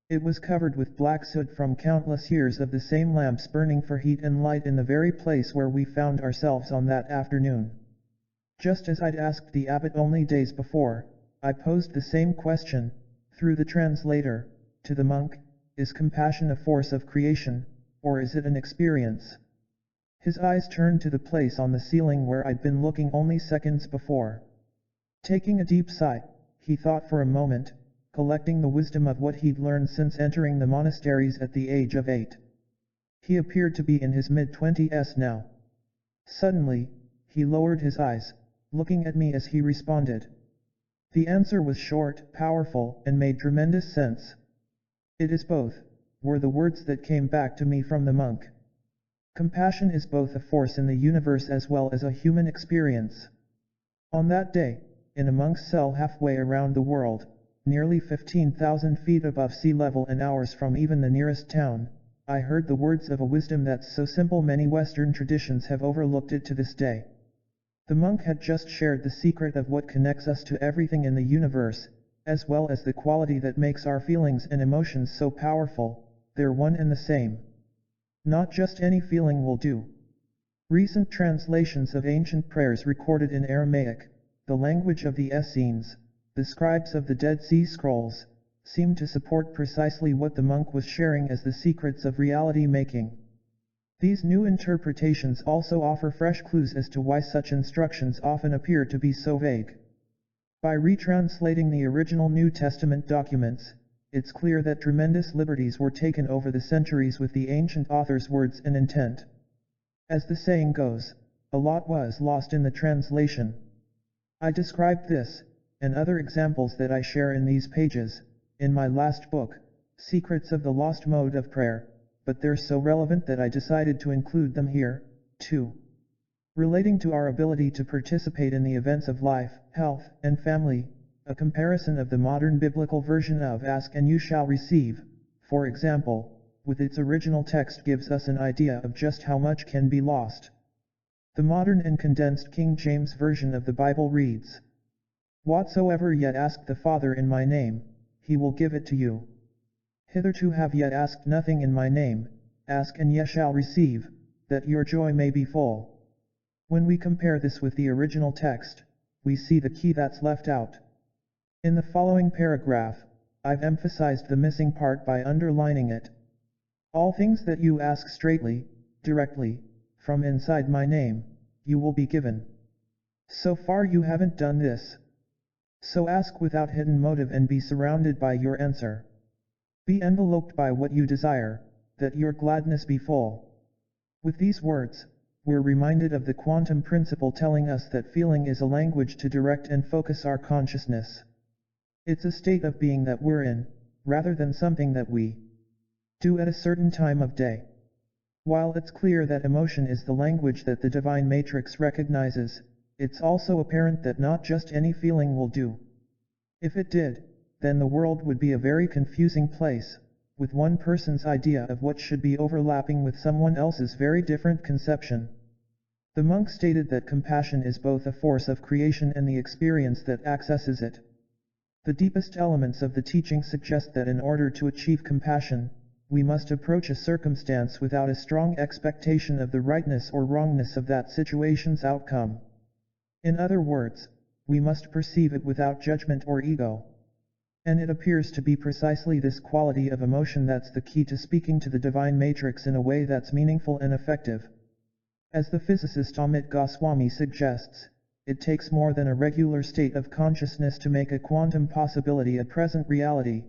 It was covered with black soot from countless years of the same lamps burning for heat and light in the very place where we found ourselves on that afternoon. Just as I'd asked the abbot only days before, I posed the same question, through the translator, to the monk: is compassion a force of creation, or is it an experience? His eyes turned to the place on the ceiling where I'd been looking only seconds before. Taking a deep sigh, he thought for a moment, collecting the wisdom of what he'd learned since entering the monasteries at the age of 8. He appeared to be in his mid-20s now. Suddenly, he lowered his eyes, looking at me as he responded. The answer was short, powerful, and made tremendous sense. "It is both," were the words that came back to me from the monk. "Compassion is both a force in the universe as well as a human experience." On that day, in a monk's cell halfway around the world, nearly 15,000 feet above sea level and hours from even the nearest town, I heard the words of a wisdom that's so simple many Western traditions have overlooked it to this day. The monk had just shared the secret of what connects us to everything in the universe, as well as the quality that makes our feelings and emotions so powerful. They're one and the same. Not just any feeling will do. Recent translations of ancient prayers recorded in Aramaic, the language of the Essenes, the scribes of the Dead Sea Scrolls, seem to support precisely what the monk was sharing as the secrets of reality making. These new interpretations also offer fresh clues as to why such instructions often appear to be so vague. By retranslating the original New Testament documents, it's clear that tremendous liberties were taken over the centuries with the ancient author's words and intent. As the saying goes, a lot was lost in the translation. I described this, and other examples that I share in these pages, in my last book, Secrets of the Lost Mode of Prayer, but they're so relevant that I decided to include them here, too. Relating to our ability to participate in the events of life, health, and family, a comparison of the modern biblical version of Ask and you shall receive, for example, with its original text gives us an idea of just how much can be lost. The modern and condensed King James Version of the Bible reads, "Whatsoever yet ask the Father in my name, he will give it to you. Hitherto have ye asked nothing in my name, ask and ye shall receive, that your joy may be full." When we compare this with the original text, we see the key that's left out. In the following paragraph, I've emphasized the missing part by underlining it. "All things that you ask straightly, directly, from inside my name, you will be given." So far you haven't done this. So ask without hidden motive and be surrounded by your answer. Be enveloped by what you desire, that your gladness be full. With these words, we're reminded of the quantum principle telling us that feeling is a language to direct and focus our consciousness. It's a state of being that we're in, rather than something that we do at a certain time of day. While it's clear that emotion is the language that the divine matrix recognizes, it's also apparent that not just any feeling will do. If it did, then the world would be a very confusing place, with one person's idea of what should be overlapping with someone else's very different conception. The monk stated that compassion is both a force of creation and the experience that accesses it. The deepest elements of the teaching suggest that in order to achieve compassion, we must approach a circumstance without a strong expectation of the rightness or wrongness of that situation's outcome. In other words, we must perceive it without judgment or ego. And it appears to be precisely this quality of emotion that's the key to speaking to the divine matrix in a way that's meaningful and effective. As the physicist Amit Goswami suggests, it takes more than a regular state of consciousness to make a quantum possibility a present reality.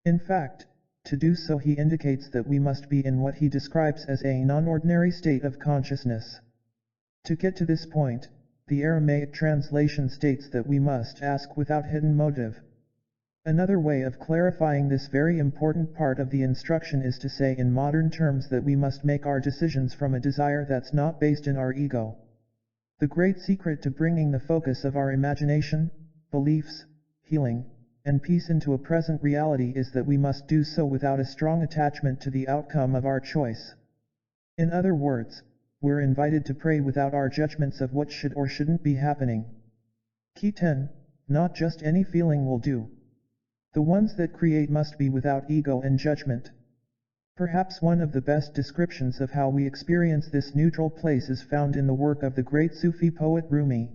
In fact, to do so he indicates that we must be in what he describes as a non-ordinary state of consciousness. To get to this point, the Aramaic translation states that we must ask without hidden motive. Another way of clarifying this very important part of the instruction is to say in modern terms that we must make our decisions from a desire that's not based in our ego. The great secret to bringing the focus of our imagination, beliefs, healing, and peace into a present reality is that we must do so without a strong attachment to the outcome of our choice. In other words, we're invited to pray without our judgments of what should or shouldn't be happening. Key 10, not just any feeling will do. The ones that create must be without ego and judgment. Perhaps one of the best descriptions of how we experience this neutral place is found in the work of the great Sufi poet Rumi.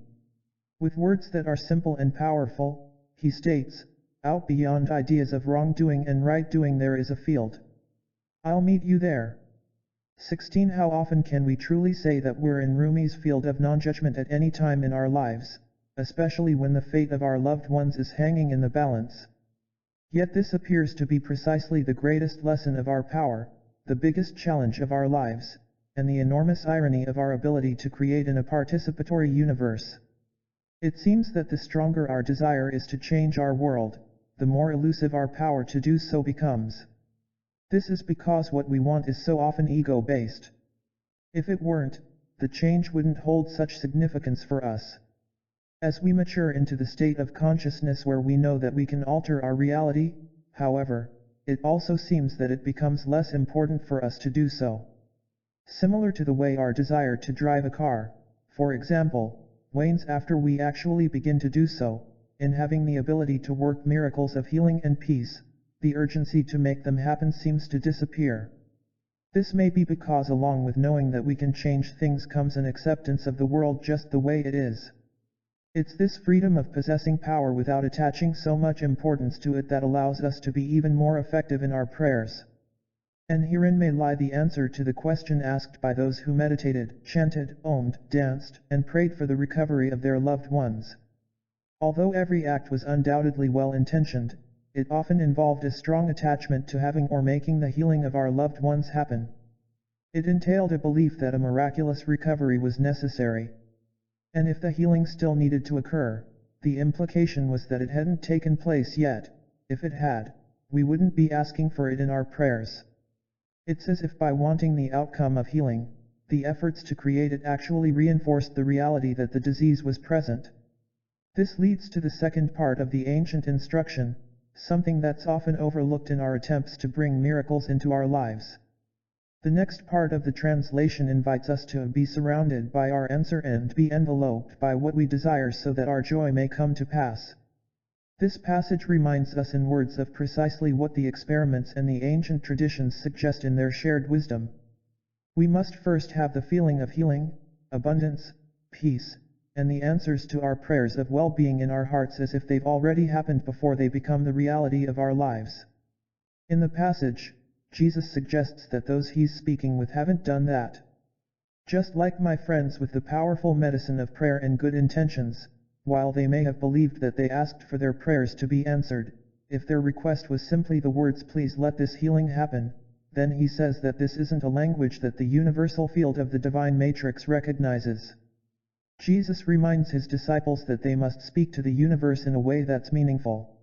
With words that are simple and powerful, he states, "Out beyond ideas of wrongdoing and right doing there is a field. I'll meet you there." 16. How often can we truly say that we're in Rumi's field of non-judgment at any time in our lives, especially when the fate of our loved ones is hanging in the balance? Yet this appears to be precisely the greatest lesson of our power, the biggest challenge of our lives, and the enormous irony of our ability to create in a participatory universe. It seems that the stronger our desire is to change our world, the more elusive our power to do so becomes. This is because what we want is so often ego-based. If it weren't, the change wouldn't hold such significance for us. As we mature into the state of consciousness where we know that we can alter our reality, however, it also seems that it becomes less important for us to do so. Similar to the way our desire to drive a car, for example, wanes after we actually begin to do so, in having the ability to work miracles of healing and peace, the urgency to make them happen seems to disappear. This may be because along with knowing that we can change things comes an acceptance of the world just the way it is. It's this freedom of possessing power without attaching so much importance to it that allows us to be even more effective in our prayers. And herein may lie the answer to the question asked by those who meditated, chanted, omed, danced, and prayed for the recovery of their loved ones. Although every act was undoubtedly well-intentioned, it often involved a strong attachment to having or making the healing of our loved ones happen. It entailed a belief that a miraculous recovery was necessary. And if the healing still needed to occur, the implication was that it hadn't taken place yet. If it had, we wouldn't be asking for it in our prayers. It's as if by wanting the outcome of healing, the efforts to create it actually reinforced the reality that the disease was present. This leads to the second part of the ancient instruction, something that's often overlooked in our attempts to bring miracles into our lives. The next part of the translation invites us to be surrounded by our answer and be enveloped by what we desire so that our joy may come to pass. This passage reminds us in words of precisely what the experiments and the ancient traditions suggest in their shared wisdom. We must first have the feeling of healing, abundance, peace, and the answers to our prayers of well-being in our hearts as if they've already happened before they become the reality of our lives. In the passage, Jesus suggests that those he's speaking with haven't done that. Just like my friends with the powerful medicine of prayer and good intentions, while they may have believed that they asked for their prayers to be answered, if their request was simply the words "please let this healing happen," then he says that this isn't a language that the universal field of the divine matrix recognizes. Jesus reminds his disciples that they must speak to the universe in a way that's meaningful.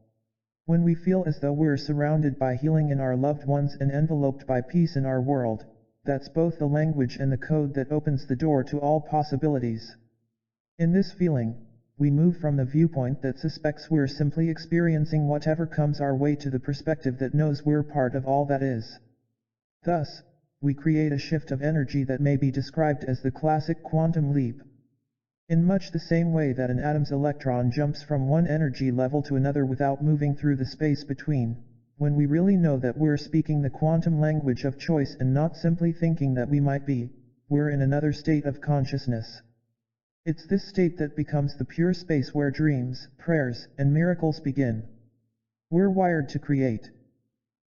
When we feel as though we're surrounded by healing in our loved ones and enveloped by peace in our world, that's both the language and the code that opens the door to all possibilities. In this feeling, we move from the viewpoint that suspects we're simply experiencing whatever comes our way to the perspective that knows we're part of all that is. Thus, we create a shift of energy that may be described as the classic quantum leap. In much the same way that an atom's electron jumps from one energy level to another without moving through the space between, when we really know that we're speaking the quantum language of choice and not simply thinking that we might be, we're in another state of consciousness. It's this state that becomes the pure space where dreams, prayers, and miracles begin. We're wired to create.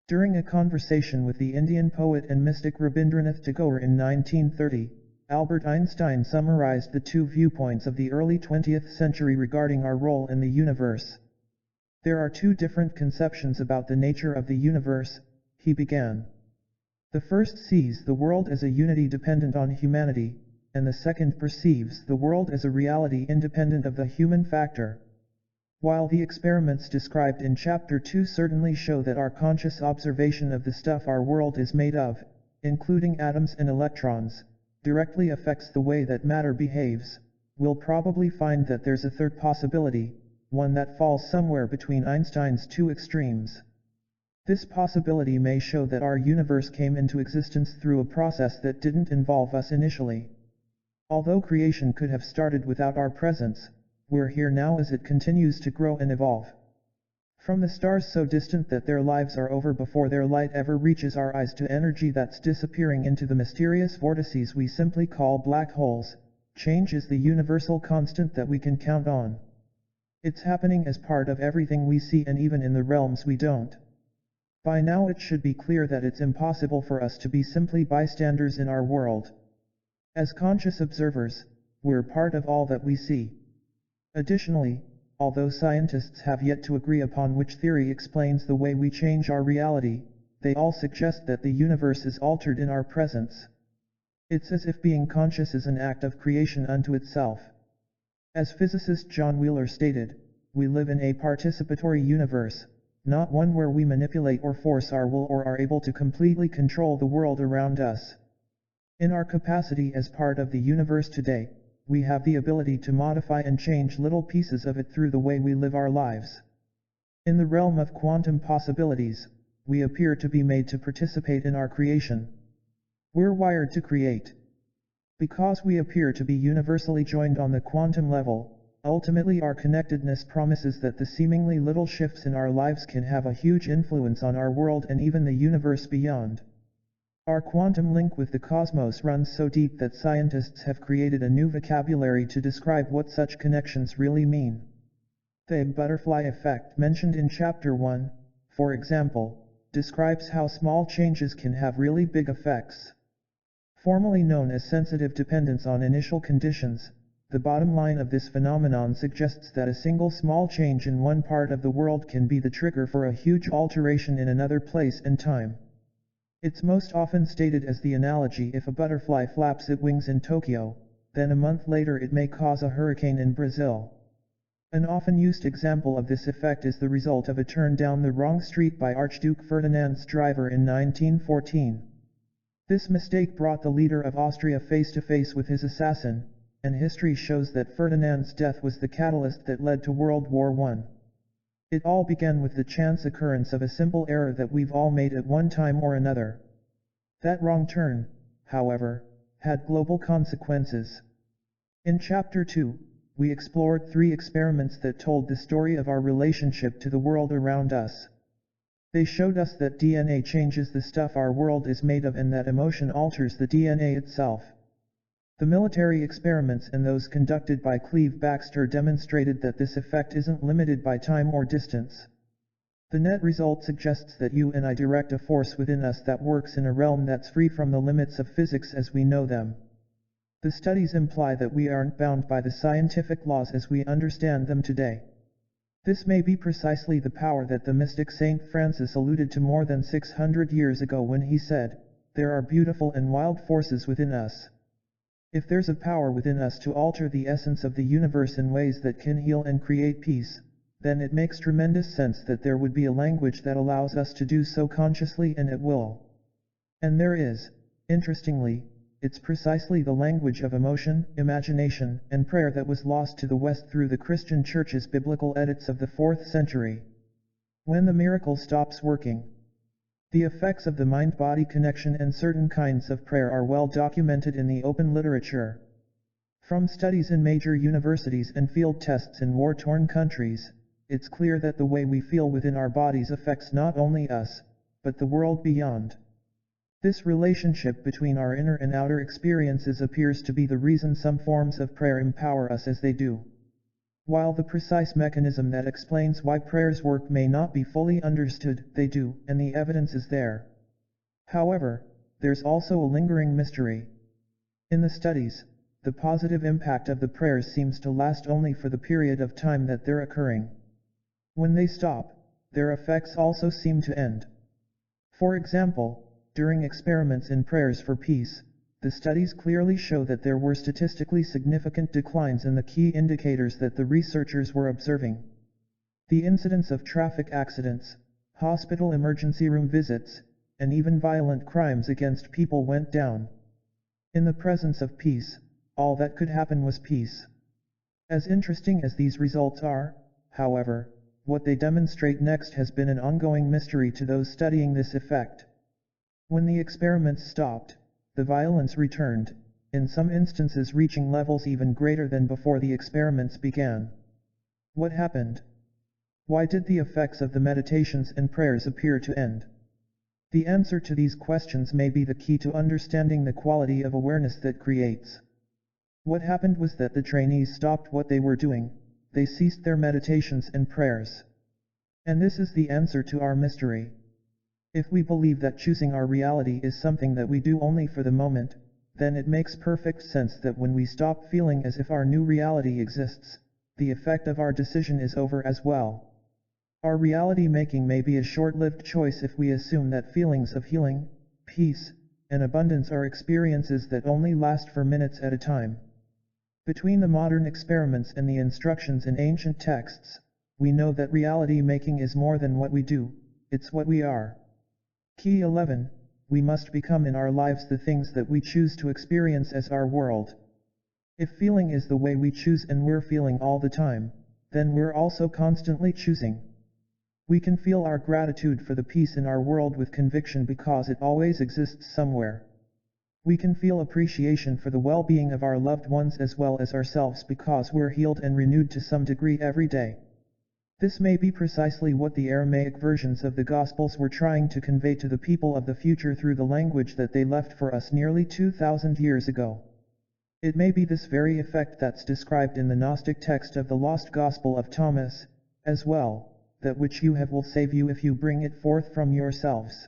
During a conversation with the Indian poet and mystic Rabindranath Tagore in 1930, Albert Einstein summarized the two viewpoints of the early 20th century regarding our role in the universe. There are two different conceptions about the nature of the universe, he began. The first sees the world as a unity dependent on humanity, and the second perceives the world as a reality independent of the human factor. While the experiments described in Chapter 2 certainly show that our conscious observation of the stuff our world is made of, including atoms and electrons, directly affects the way that matter behaves, we'll probably find that there's a third possibility, one that falls somewhere between Einstein's two extremes. This possibility may show that our universe came into existence through a process that didn't involve us initially. Although creation could have started without our presence, we're here now as it continues to grow and evolve. From the stars so distant that their lives are over before their light ever reaches our eyes to energy that's disappearing into the mysterious vortices we simply call black holes, change is the universal constant that we can count on. It's happening as part of everything we see and even in the realms we don't. By now it should be clear that it's impossible for us to be simply bystanders in our world. As conscious observers, we're part of all that we see. Additionally, although scientists have yet to agree upon which theory explains the way we change our reality, they all suggest that the universe is altered in our presence. It's as if being conscious is an act of creation unto itself. As physicist John Wheeler stated, we live in a participatory universe, not one where we manipulate or force our will or are able to completely control the world around us. In our capacity as part of the universe today, we have the ability to modify and change little pieces of it through the way we live our lives. In the realm of quantum possibilities, we appear to be made to participate in our creation. We're wired to create. Because we appear to be universally joined on the quantum level, ultimately our connectedness promises that the seemingly little shifts in our lives can have a huge influence on our world and even the universe beyond. Our quantum link with the cosmos runs so deep that scientists have created a new vocabulary to describe what such connections really mean. The butterfly effect mentioned in Chapter 1, for example, describes how small changes can have really big effects. Formally known as sensitive dependence on initial conditions, the bottom line of this phenomenon suggests that a single small change in one part of the world can be the trigger for a huge alteration in another place and time. It's most often stated as the analogy: if a butterfly flaps its wings in Tokyo, then a month later it may cause a hurricane in Brazil. An often used example of this effect is the result of a turn down the wrong street by Archduke Ferdinand's driver in 1914. This mistake brought the leader of Austria face to face with his assassin, and history shows that Ferdinand's death was the catalyst that led to World War I. It all began with the chance occurrence of a simple error that we've all made at one time or another. That wrong turn, however, had global consequences. In Chapter 2, we explored 3 experiments that told the story of our relationship to the world around us. They showed us that DNA changes the stuff our world is made of and that emotion alters the DNA itself. The military experiments and those conducted by Cleve Baxter demonstrated that this effect isn't limited by time or distance. The net result suggests that you and I direct a force within us that works in a realm that's free from the limits of physics as we know them. The studies imply that we aren't bound by the scientific laws as we understand them today. This may be precisely the power that the mystic Saint Francis alluded to more than 600 years ago when he said, "There are beautiful and wild forces within us." If there's a power within us to alter the essence of the universe in ways that can heal and create peace, then it makes tremendous sense that there would be a language that allows us to do so consciously and at will. And there is, interestingly, it's precisely the language of emotion, imagination, and prayer that was lost to the West through the Christian Church's biblical edits of the 4th century. When the miracle stops working, the effects of the mind-body connection and certain kinds of prayer are well documented in the open literature. From studies in major universities and field tests in war-torn countries, it's clear that the way we feel within our bodies affects not only us, but the world beyond. This relationship between our inner and outer experiences appears to be the reason some forms of prayer empower us as they do. While the precise mechanism that explains why prayers work may not be fully understood, they do, and the evidence is there. However, there's also a lingering mystery. In the studies, the positive impact of the prayers seems to last only for the period of time that they're occurring. When they stop, their effects also seem to end. For example, during experiments in prayers for peace, the studies clearly show that there were statistically significant declines in the key indicators that the researchers were observing. The incidence of traffic accidents, hospital emergency room visits, and even violent crimes against people went down. In the presence of peace, all that could happen was peace. As interesting as these results are, however, what they demonstrate next has been an ongoing mystery to those studying this effect. When the experiments stopped, the violence returned, in some instances reaching levels even greater than before the experiments began. What happened? Why did the effects of the meditations and prayers appear to end? The answer to these questions may be the key to understanding the quality of awareness that creates. What happened was that the trainees stopped what they were doing, they ceased their meditations and prayers. And this is the answer to our mystery. If we believe that choosing our reality is something that we do only for the moment, then it makes perfect sense that when we stop feeling as if our new reality exists, the effect of our decision is over as well. Our reality making may be a short-lived choice if we assume that feelings of healing, peace, and abundance are experiences that only last for minutes at a time. Between the modern experiments and the instructions in ancient texts, we know that reality making is more than what we do, it's what we are. Key 11, we must become in our lives the things that we choose to experience as our world. If feeling is the way we choose and we're feeling all the time, then we're also constantly choosing. We can feel our gratitude for the peace in our world with conviction because it always exists somewhere. We can feel appreciation for the well-being of our loved ones as well as ourselves because we're healed and renewed to some degree every day. This may be precisely what the Aramaic versions of the Gospels were trying to convey to the people of the future through the language that they left for us nearly 2,000 years ago. It may be this very effect that's described in the Gnostic text of the Lost Gospel of Thomas, as well, that which you have will save you if you bring it forth from yourselves.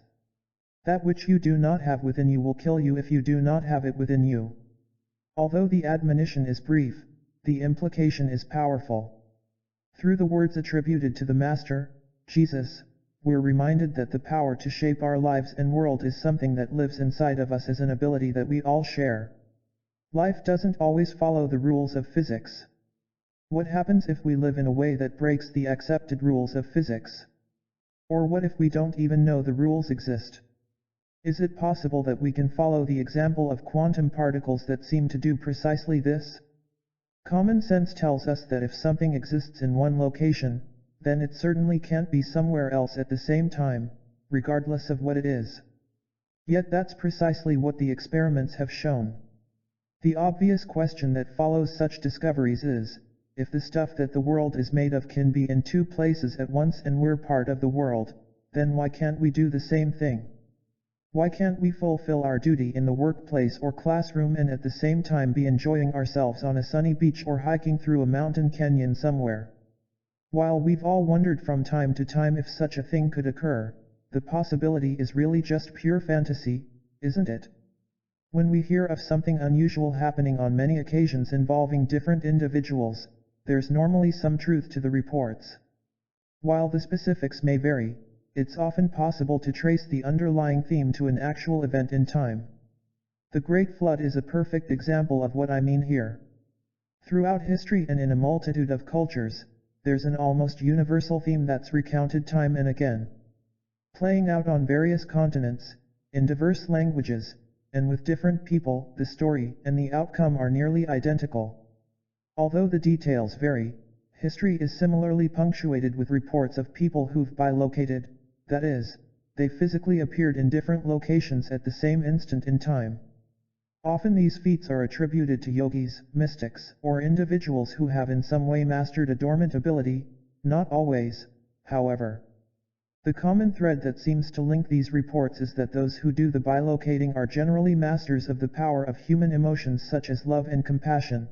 That which you do not have within you will kill you if you do not have it within you. Although the admonition is brief, the implication is powerful. Through the words attributed to the Master, Jesus, we're reminded that the power to shape our lives and world is something that lives inside of us as an ability that we all share. Life doesn't always follow the rules of physics. What happens if we live in a way that breaks the accepted rules of physics? Or what if we don't even know the rules exist? Is it possible that we can follow the example of quantum particles that seem to do precisely this? Common sense tells us that if something exists in one location, then it certainly can't be somewhere else at the same time, regardless of what it is. Yet that's precisely what the experiments have shown. The obvious question that follows such discoveries is, if the stuff that the world is made of can be in two places at once and we're part of the world, then why can't we do the same thing? Why can't we fulfill our duty in the workplace or classroom and at the same time be enjoying ourselves on a sunny beach or hiking through a mountain canyon somewhere? While we've all wondered from time to time if such a thing could occur, the possibility is really just pure fantasy, isn't it? When we hear of something unusual happening on many occasions involving different individuals, there's normally some truth to the reports. While the specifics may vary, it's often possible to trace the underlying theme to an actual event in time. The Great Flood is a perfect example of what I mean here. Throughout history and in a multitude of cultures, there's an almost universal theme that's recounted time and again. Playing out on various continents, in diverse languages, and with different people, the story and the outcome are nearly identical. Although the details vary, history is similarly punctuated with reports of people who've bilocated, that is, they physically appeared in different locations at the same instant in time. Often these feats are attributed to yogis, mystics, or individuals who have in some way mastered a dormant ability, not always, however. The common thread that seems to link these reports is that those who do the bilocating are generally masters of the power of human emotions such as love and compassion.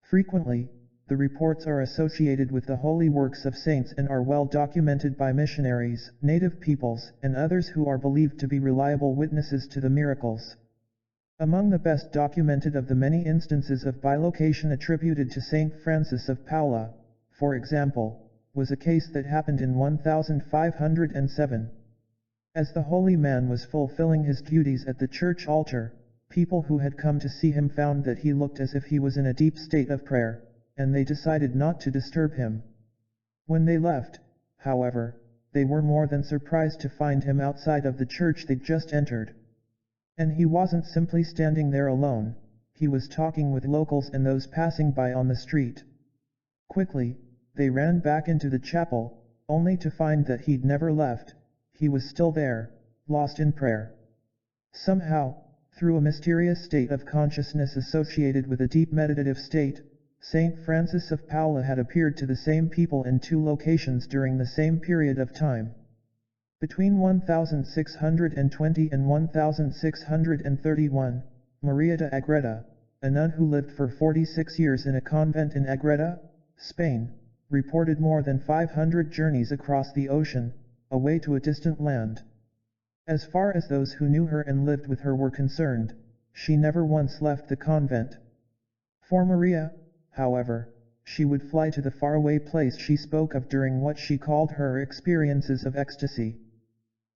Frequently, the reports are associated with the holy works of saints and are well documented by missionaries, native peoples, and others who are believed to be reliable witnesses to the miracles. Among the best documented of the many instances of bilocation attributed to Saint Francis of Paula, for example, was a case that happened in 1507. As the holy man was fulfilling his duties at the church altar, people who had come to see him found that he looked as if he was in a deep state of prayer, and they decided not to disturb him. When they left, however, they were more than surprised to find him outside of the church they'd just entered. And he wasn't simply standing there alone, he was talking with locals and those passing by on the street. Quickly, they ran back into the chapel, only to find that he'd never left, he was still there, lost in prayer. Somehow, through a mysterious state of consciousness associated with a deep meditative state, Saint Francis of Paula had appeared to the same people in two locations during the same period of time. Between 1620 and 1631, Maria de Agreda, a nun who lived for 46 years in a convent in Agreda, Spain, reported more than 500 journeys across the ocean, away to a distant land. As far as those who knew her and lived with her were concerned, she never once left the convent. For Maria, however, she would fly to the faraway place she spoke of during what she called her experiences of ecstasy.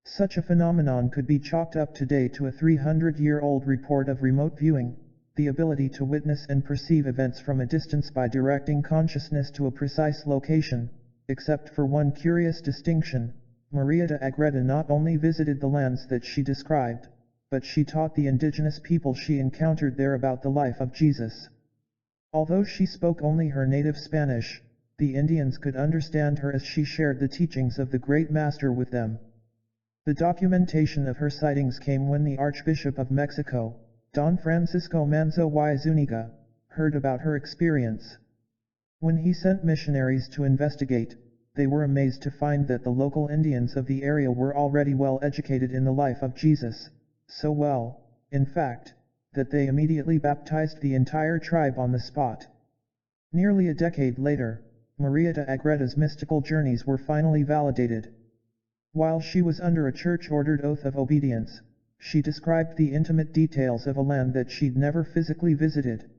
Such a phenomenon could be chalked up today to a 300-year-old report of remote viewing, the ability to witness and perceive events from a distance by directing consciousness to a precise location, except for one curious distinction. Maria de Agreda not only visited the lands that she described, but she taught the indigenous people she encountered there about the life of Jesus. Although she spoke only her native Spanish, the Indians could understand her as she shared the teachings of the great master with them. The documentation of her sightings came when the Archbishop of Mexico, Don Francisco Manzo y Zuniga, heard about her experience. When he sent missionaries to investigate, they were amazed to find that the local Indians of the area were already well educated in the life of Jesus, so well, in fact, that they immediately baptized the entire tribe on the spot. Nearly a decade later, Maria de Agreda's mystical journeys were finally validated. While she was under a church-ordered oath of obedience, she described the intimate details of a land that she'd never physically visited.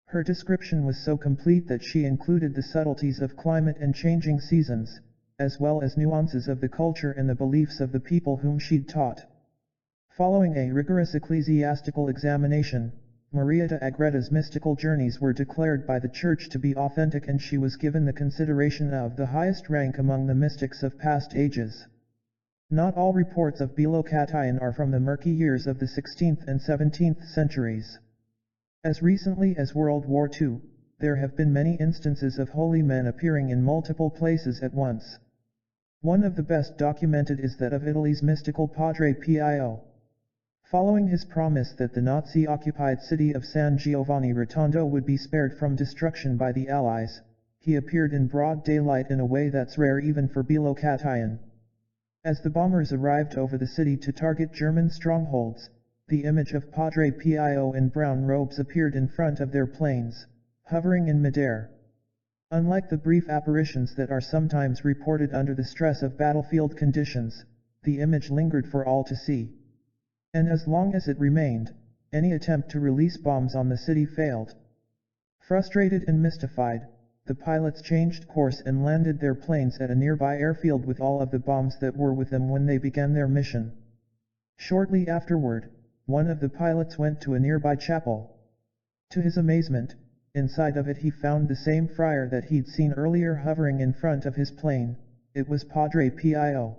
Her description was so complete that she included the subtleties of climate and changing seasons, as well as nuances of the culture and the beliefs of the people whom she'd taught. Following a rigorous ecclesiastical examination, Maria de Agreda's mystical journeys were declared by the Church to be authentic, and she was given the consideration of the highest rank among the mystics of past ages. Not all reports of Bilokatayan are from the murky years of the 16th and 17th centuries. As recently as World War II, there have been many instances of holy men appearing in multiple places at once. One of the best documented is that of Italy's mystical Padre Pio. Following his promise that the Nazi-occupied city of San Giovanni Rotondo would be spared from destruction by the Allies, he appeared in broad daylight in a way that's rare even for Bilokatayan. As the bombers arrived over the city to target German strongholds, the image of Padre Pio in brown robes appeared in front of their planes, hovering in midair. Unlike the brief apparitions that are sometimes reported under the stress of battlefield conditions, the image lingered for all to see. And as long as it remained, any attempt to release bombs on the city failed. Frustrated and mystified, the pilots changed course and landed their planes at a nearby airfield with all of the bombs that were with them when they began their mission. Shortly afterward, one of the pilots went to a nearby chapel. To his amazement, inside of it he found the same friar that he'd seen earlier hovering in front of his plane. It was Padre Pio.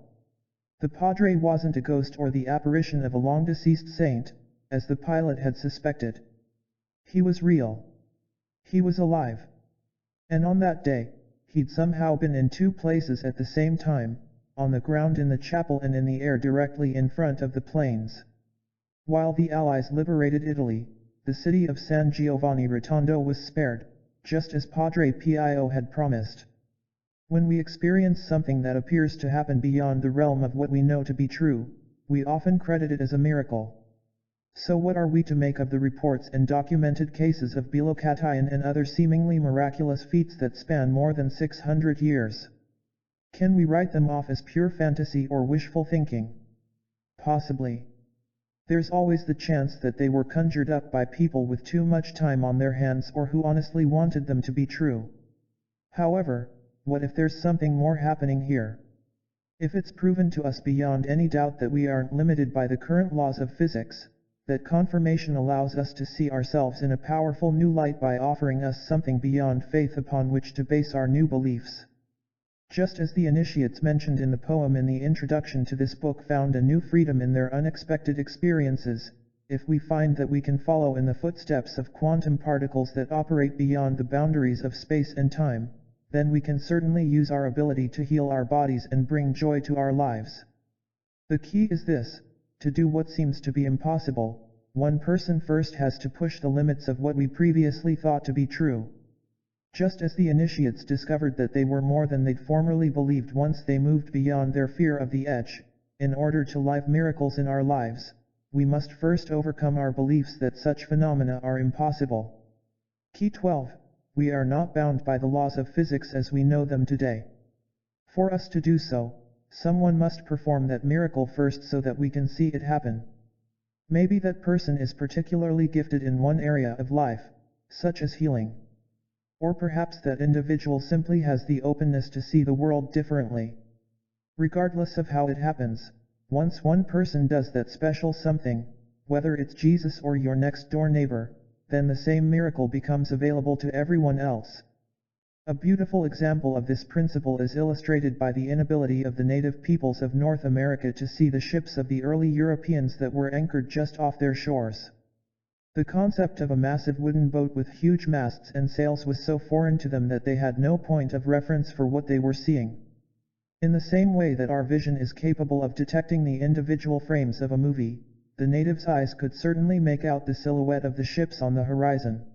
The Padre wasn't a ghost or the apparition of a long-deceased saint, as the pilot had suspected. He was real. He was alive. And on that day, he'd somehow been in two places at the same time, on the ground in the chapel and in the air directly in front of the planes. While the Allies liberated Italy, the city of San Giovanni Rotondo was spared, just as Padre Pio had promised. When we experience something that appears to happen beyond the realm of what we know to be true, we often credit it as a miracle. So what are we to make of the reports and documented cases of Bilokatayan and other seemingly miraculous feats that span more than 600 years? Can we write them off as pure fantasy or wishful thinking? Possibly. There's always the chance that they were conjured up by people with too much time on their hands or who honestly wanted them to be true. However, what if there's something more happening here? If it's proven to us beyond any doubt that we aren't limited by the current laws of physics, that confirmation allows us to see ourselves in a powerful new light by offering us something beyond faith upon which to base our new beliefs. Just as the initiates mentioned in the poem in the introduction to this book found a new freedom in their unexpected experiences, if we find that we can follow in the footsteps of quantum particles that operate beyond the boundaries of space and time, then we can certainly use our ability to heal our bodies and bring joy to our lives. The key is this: to do what seems to be impossible, one person first has to push the limits of what we previously thought to be true. Just as the initiates discovered that they were more than they'd formerly believed once they moved beyond their fear of the edge, in order to live miracles in our lives, we must first overcome our beliefs that such phenomena are impossible. Key 12. We are not bound by the laws of physics as we know them today. For us to do so, someone must perform that miracle first so that we can see it happen. Maybe that person is particularly gifted in one area of life, such as healing. Or perhaps that individual simply has the openness to see the world differently. Regardless of how it happens, once one person does that special something, whether it's Jesus or your next door neighbor, then the same miracle becomes available to everyone else. A beautiful example of this principle is illustrated by the inability of the native peoples of North America to see the ships of the early Europeans that were anchored just off their shores. The concept of a massive wooden boat with huge masts and sails was so foreign to them that they had no point of reference for what they were seeing. In the same way that our vision is capable of detecting the individual frames of a movie, the natives' eyes could certainly make out the silhouette of the ships on the horizon.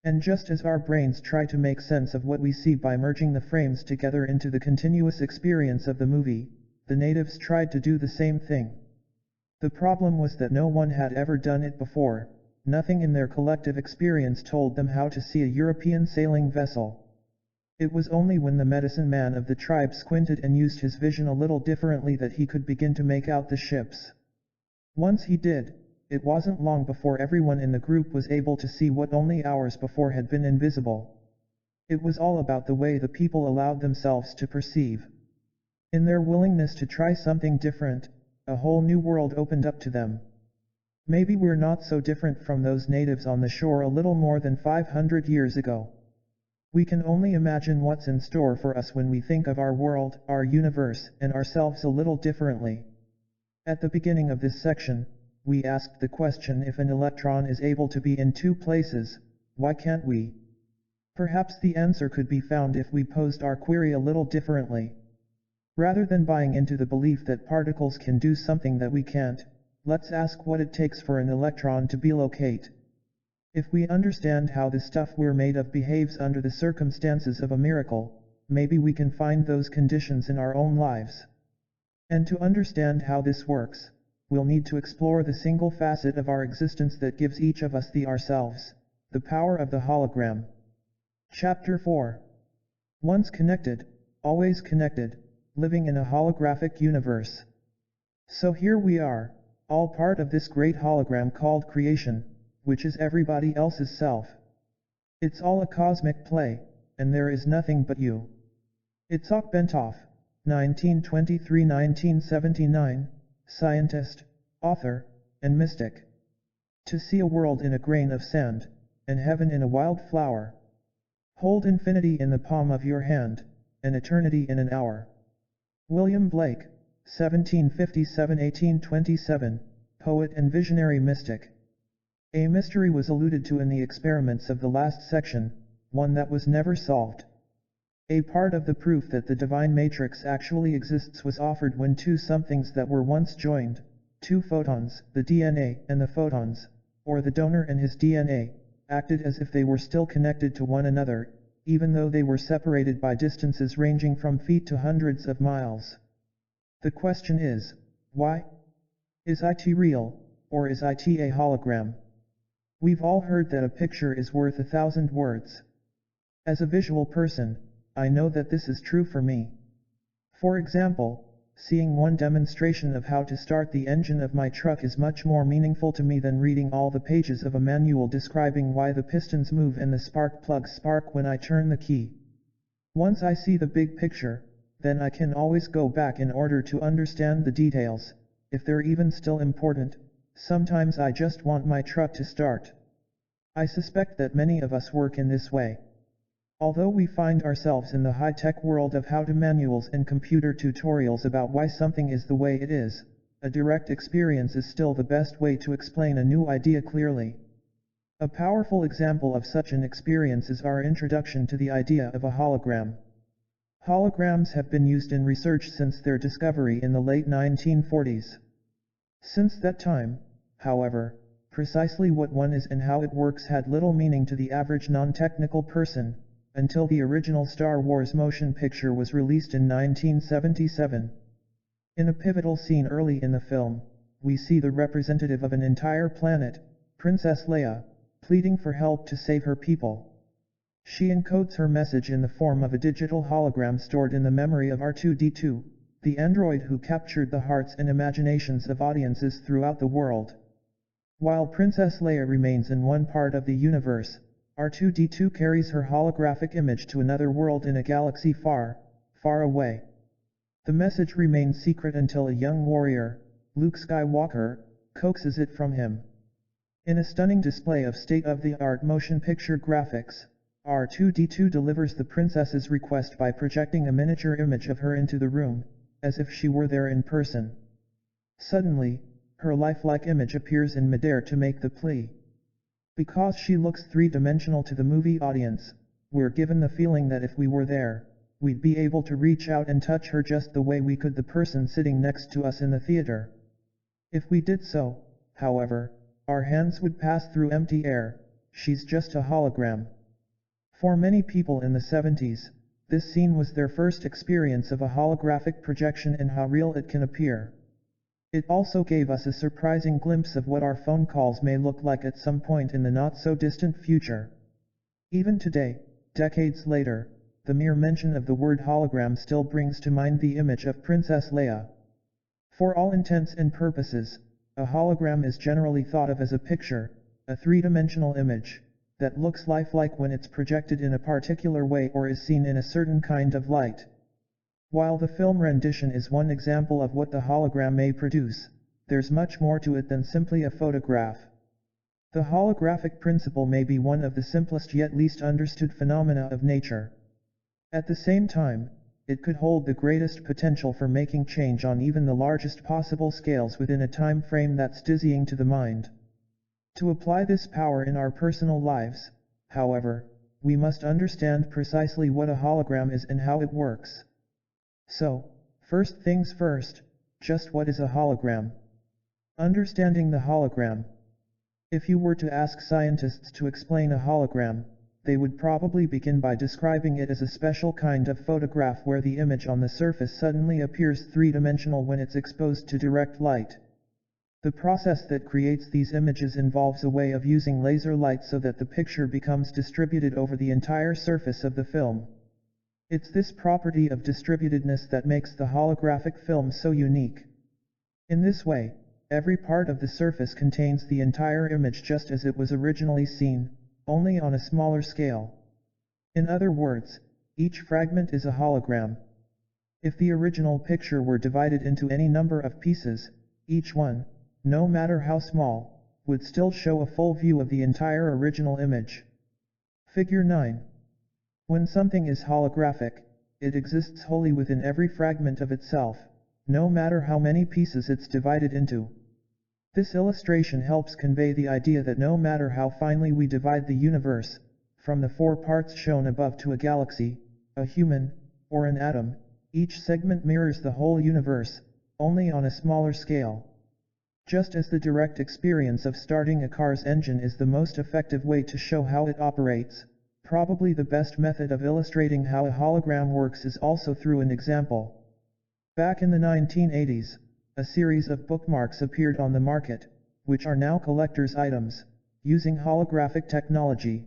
And just as our brains try to make sense of what we see by merging the frames together into the continuous experience of the movie, the natives tried to do the same thing. The problem was that no one had ever done it before. Nothing in their collective experience told them how to see a European sailing vessel. It was only when the medicine man of the tribe squinted and used his vision a little differently that he could begin to make out the ships. Once he did, it wasn't long before everyone in the group was able to see what only hours before had been invisible. It was all about the way the people allowed themselves to perceive. In their willingness to try something different, a whole new world opened up to them. Maybe we're not so different from those natives on the shore a little more than 500 years ago. We can only imagine what's in store for us when we think of our world, our universe, and ourselves a little differently. At the beginning of this section, we asked the question: if an electron is able to be in two places, why can't we? Perhaps the answer could be found if we posed our query a little differently. Rather than buying into the belief that particles can do something that we can't, let's ask what it takes for an electron to bilocate. If we understand how the stuff we're made of behaves under the circumstances of a miracle, maybe we can find those conditions in our own lives. And to understand how this works, we'll need to explore the single facet of our existence that gives each of us the ourselves, the power of the hologram. Chapter 4. Once connected, always connected, living in a holographic universe. So here we are, all part of this great hologram called creation, which is everybody else's self. It's all a cosmic play, and there is nothing but you. Itzhak Bentov, 1923–1979, scientist, author, and mystic. To see a world in a grain of sand, and heaven in a wild flower. Hold infinity in the palm of your hand, and eternity in an hour. William Blake, 1757–1827, poet and visionary mystic. A mystery was alluded to in the experiments of the last section, one that was never solved. A part of the proof that the divine matrix actually exists was offered when two somethings that were once joined, two photons, the DNA and the photons, or the donor and his DNA, acted as if they were still connected to one another, even though they were separated by distances ranging from feet to hundreds of miles. The question is, why? Is it real, or is it a hologram? We've all heard that a picture is worth 1,000 words. As a visual person, I know that this is true for me. For example, seeing one demonstration of how to start the engine of my truck is much more meaningful to me than reading all the pages of a manual describing why the pistons move and the spark plugs spark when I turn the key. Once I see the big picture, then I can always go back in order to understand the details, if they're even still important. Sometimes I just want my truck to start. I suspect that many of us work in this way. Although we find ourselves in the high-tech world of how-to manuals and computer tutorials about why something is the way it is, a direct experience is still the best way to explain a new idea clearly. A powerful example of such an experience is our introduction to the idea of a hologram. Holograms have been used in research since their discovery in the late 1940s. Since that time, however, precisely what one is and how it works had little meaning to the average non-technical person, until the original Star Wars motion picture was released in 1977. In a pivotal scene early in the film, we see the representative of an entire planet, Princess Leia, pleading for help to save her people. She encodes her message in the form of a digital hologram stored in the memory of R2-D2, the android who captured the hearts and imaginations of audiences throughout the world. While Princess Leia remains in one part of the universe, R2-D2 carries her holographic image to another world in a galaxy far, far away. The message remains secret until a young warrior, Luke Skywalker, coaxes it from him. In a stunning display of state-of-the-art motion picture graphics, R2-D2 delivers the princess's request by projecting a miniature image of her into the room, as if she were there in person. Suddenly, her lifelike image appears in midair to make the plea. Because she looks three-dimensional to the movie audience, we're given the feeling that if we were there, we'd be able to reach out and touch her just the way we could the person sitting next to us in the theater. If we did so, however, our hands would pass through empty air. She's just a hologram. For many people in the 70s, this scene was their first experience of a holographic projection and how real it can appear. It also gave us a surprising glimpse of what our phone calls may look like at some point in the not-so-distant future. Even today, decades later, the mere mention of the word hologram still brings to mind the image of Princess Leia. For all intents and purposes, a hologram is generally thought of as a picture, a three-dimensional image, that looks lifelike when it's projected in a particular way or is seen in a certain kind of light. While the film rendition is one example of what the hologram may produce, there's much more to it than simply a photograph. The holographic principle may be one of the simplest yet least understood phenomena of nature. At the same time, it could hold the greatest potential for making change on even the largest possible scales within a time frame that's dizzying to the mind. To apply this power in our personal lives, however, we must understand precisely what a hologram is and how it works. So, first things first, just what is a hologram? Understanding the hologram. If you were to ask scientists to explain a hologram, they would probably begin by describing it as a special kind of photograph where the image on the surface suddenly appears three-dimensional when it's exposed to direct light. The process that creates these images involves a way of using laser light so that the picture becomes distributed over the entire surface of the film. It's this property of distributedness that makes the holographic film so unique. In this way, every part of the surface contains the entire image just as it was originally seen, only on a smaller scale. In other words, each fragment is a hologram. If the original picture were divided into any number of pieces, each one, no matter how small, would still show a full view of the entire original image. Figure 9. When something is holographic, it exists wholly within every fragment of itself, no matter how many pieces it's divided into. This illustration helps convey the idea that no matter how finely we divide the universe, from the 4 parts shown above to a galaxy, a human, or an atom, each segment mirrors the whole universe, only on a smaller scale. Just as the direct experience of starting a car's engine is the most effective way to show how it operates, probably the best method of illustrating how a hologram works is also through an example. Back in the 1980s, a series of bookmarks appeared on the market, which are now collector's items, using holographic technology.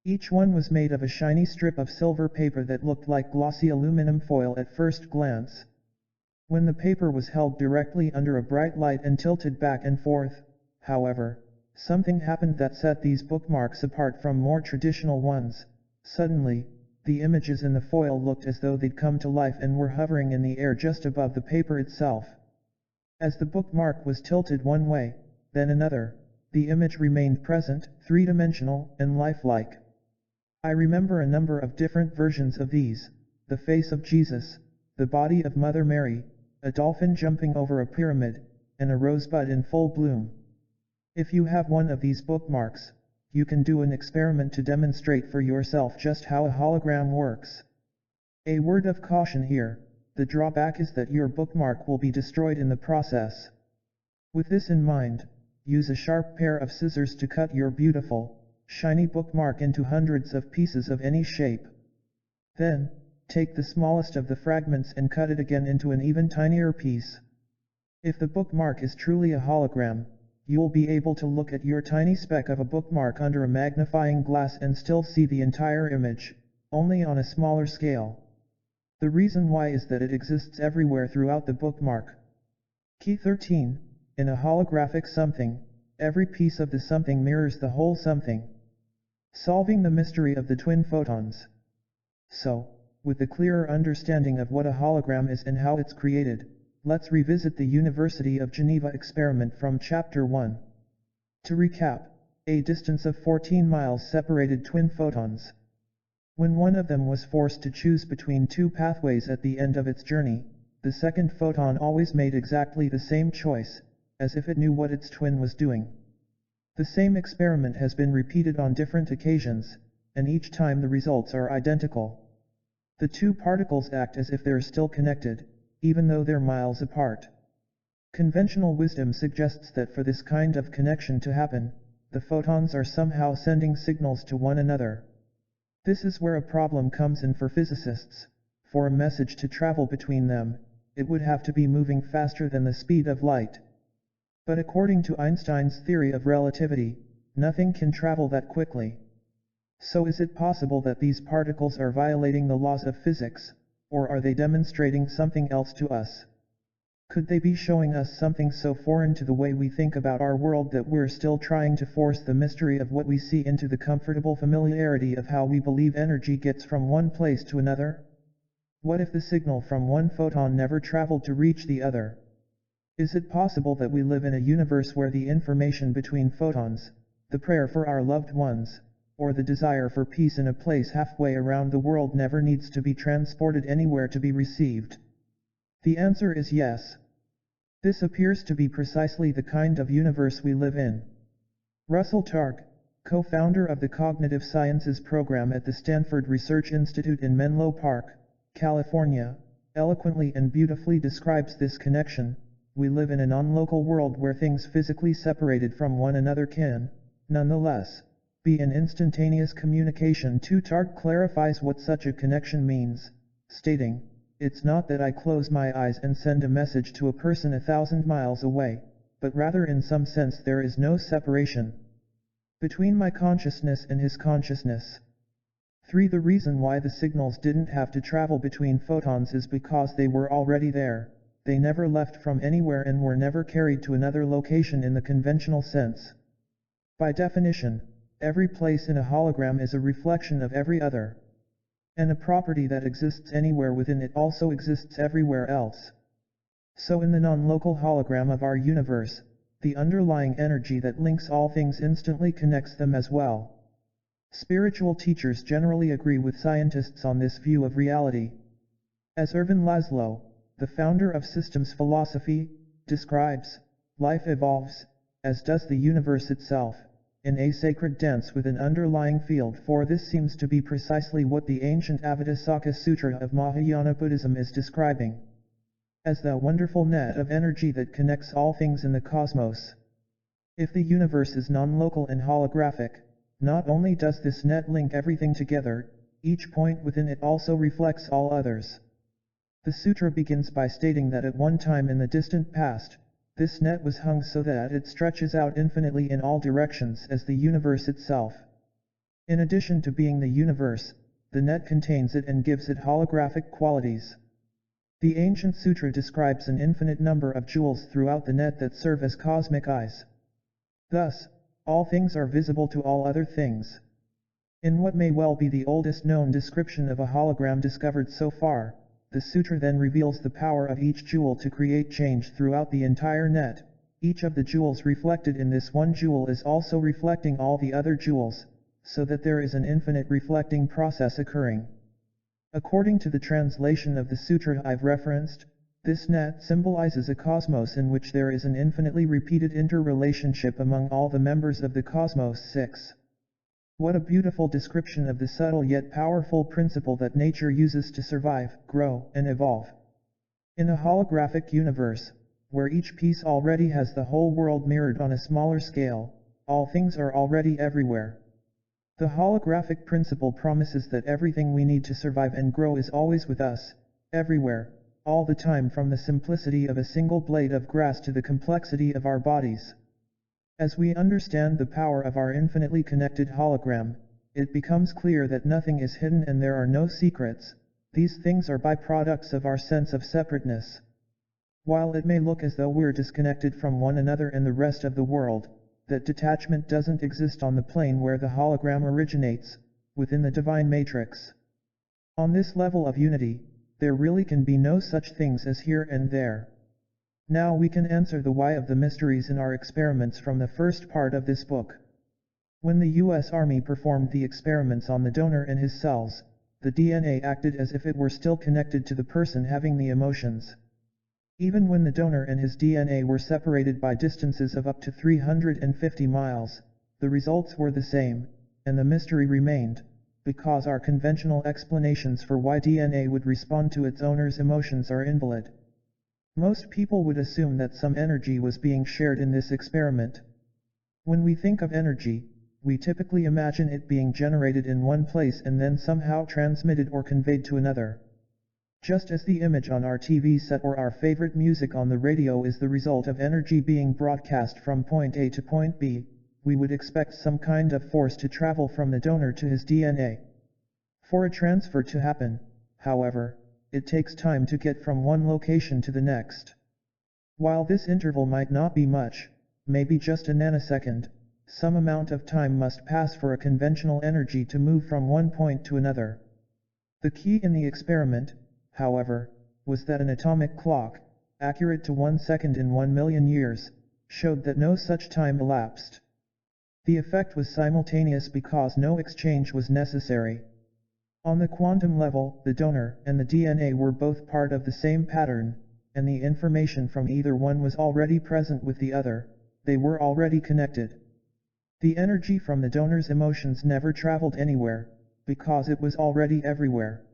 Each one was made of a shiny strip of silver paper that looked like glossy aluminum foil at first glance. When the paper was held directly under a bright light and tilted back and forth, however, something happened that set these bookmarks apart from more traditional ones. Suddenly, the images in the foil looked as though they'd come to life and were hovering in the air just above the paper itself. As the bookmark was tilted one way, then another, the image remained present, three-dimensional, and lifelike. I remember a number of different versions of these: the face of Jesus, the body of Mother Mary, a dolphin jumping over a pyramid, and a rosebud in full bloom. If you have one of these bookmarks, you can do an experiment to demonstrate for yourself just how a hologram works. A word of caution here: the drawback is that your bookmark will be destroyed in the process. With this in mind, use a sharp pair of scissors to cut your beautiful, shiny bookmark into hundreds of pieces of any shape. Then, take the smallest of the fragments and cut it again into an even tinier piece. If the bookmark is truly a hologram, you'll be able to look at your tiny speck of a bookmark under a magnifying glass and still see the entire image, only on a smaller scale. The reason why is that it exists everywhere throughout the bookmark. Key 13. In a holographic something, every piece of the something mirrors the whole something. Solving the mystery of the twin photons. So, with a clearer understanding of what a hologram is and how it's created, let's revisit the University of Geneva experiment from Chapter 1. To recap, a distance of 14 miles separated twin photons. When one of them was forced to choose between two pathways at the end of its journey, the second photon always made exactly the same choice, as if it knew what its twin was doing. The same experiment has been repeated on different occasions, and each time the results are identical. The two particles act as if they're still connected, even though they're miles apart. Conventional wisdom suggests that for this kind of connection to happen, the photons are somehow sending signals to one another. This is where a problem comes in for physicists. For a message to travel between them, it would have to be moving faster than the speed of light. But according to Einstein's theory of relativity, nothing can travel that quickly. So is it possible that these particles are violating the laws of physics, or are they demonstrating something else to us? Could they be showing us something so foreign to the way we think about our world that we're still trying to force the mystery of what we see into the comfortable familiarity of how we believe energy gets from one place to another? What if the signal from one photon never traveled to reach the other? Is it possible that we live in a universe where the information between photons, the prayer for our loved ones, or the desire for peace in a place halfway around the world never needs to be transported anywhere to be received? The answer is yes. This appears to be precisely the kind of universe we live in. Russell Targ, co-founder of the Cognitive Sciences program at the Stanford Research Institute in Menlo Park, California, eloquently and beautifully describes this connection. We live in a non-local world where things physically separated from one another can, nonetheless, be in instantaneous communication. Targ clarifies what such a connection means, stating, "It's not that I close my eyes and send a message to a person 1,000 miles away, but rather in some sense there is no separation between my consciousness and his consciousness." 3. The reason why the signals didn't have to travel between photons is because they were already there. They never left from anywhere and were never carried to another location in the conventional sense. By definition, every place in a hologram is a reflection of every other. And a property that exists anywhere within it also exists everywhere else. So in the non-local hologram of our universe, the underlying energy that links all things instantly connects them as well. Spiritual teachers generally agree with scientists on this view of reality. As Ervin Laszlo, the founder of systems philosophy, describes, life evolves, as does the universe itself, in a sacred dance with an underlying field. For this seems to be precisely what the ancient Avatasaka Sutra of Mahayana Buddhism is describing, as the wonderful net of energy that connects all things in the cosmos. If the universe is non-local and holographic, not only does this net link everything together, each point within it also reflects all others. The sutra begins by stating that at one time in the distant past, this net was hung so that it stretches out infinitely in all directions as the universe itself. In addition to being the universe, the net contains it and gives it holographic qualities. The ancient sutra describes an infinite number of jewels throughout the net that serve as cosmic eyes. Thus, all things are visible to all other things. In what may well be the oldest known description of a hologram discovered so far, the sutra then reveals the power of each jewel to create change throughout the entire net. Each of the jewels reflected in this one jewel is also reflecting all the other jewels, so that there is an infinite reflecting process occurring. According to the translation of the sutra I've referenced, this net symbolizes a cosmos in which there is an infinitely repeated interrelationship among all the members of the cosmos. 6. What a beautiful description of the subtle yet powerful principle that nature uses to survive, grow, and evolve. In a holographic universe, where each piece already has the whole world mirrored on a smaller scale, all things are already everywhere. The holographic principle promises that everything we need to survive and grow is always with us, everywhere, all the time, from the simplicity of a single blade of grass to the complexity of our bodies. As we understand the power of our infinitely connected hologram, it becomes clear that nothing is hidden and there are no secrets. These things are byproducts of our sense of separateness. While it may look as though we're disconnected from one another and the rest of the world, that detachment doesn't exist on the plane where the hologram originates, within the divine matrix. On this level of unity, there really can be no such things as here and there. Now we can answer the why of the mysteries in our experiments from the first part of this book. When the US Army performed the experiments on the donor and his cells, the DNA acted as if it were still connected to the person having the emotions. Even when the donor and his DNA were separated by distances of up to 350 miles, the results were the same, and the mystery remained, because our conventional explanations for why DNA would respond to its owner's emotions are invalid. Most people would assume that some energy was being shared in this experiment. When we think of energy, we typically imagine it being generated in one place and then somehow transmitted or conveyed to another. Just as the image on our TV set or our favorite music on the radio is the result of energy being broadcast from point A to point B, we would expect some kind of force to travel from the donor to his DNA. For a transfer to happen, however, it takes time to get from one location to the next. While this interval might not be much, maybe just a nanosecond, some amount of time must pass for a conventional energy to move from one point to another. The key in the experiment, however, was that an atomic clock, accurate to 1 second in 1 million years, showed that no such time elapsed. The effect was simultaneous because no exchange was necessary. On the quantum level, the donor and the DNA were both part of the same pattern, and the information from either one was already present with the other. They were already connected. The energy from the donor's emotions never traveled anywhere, because it was already everywhere.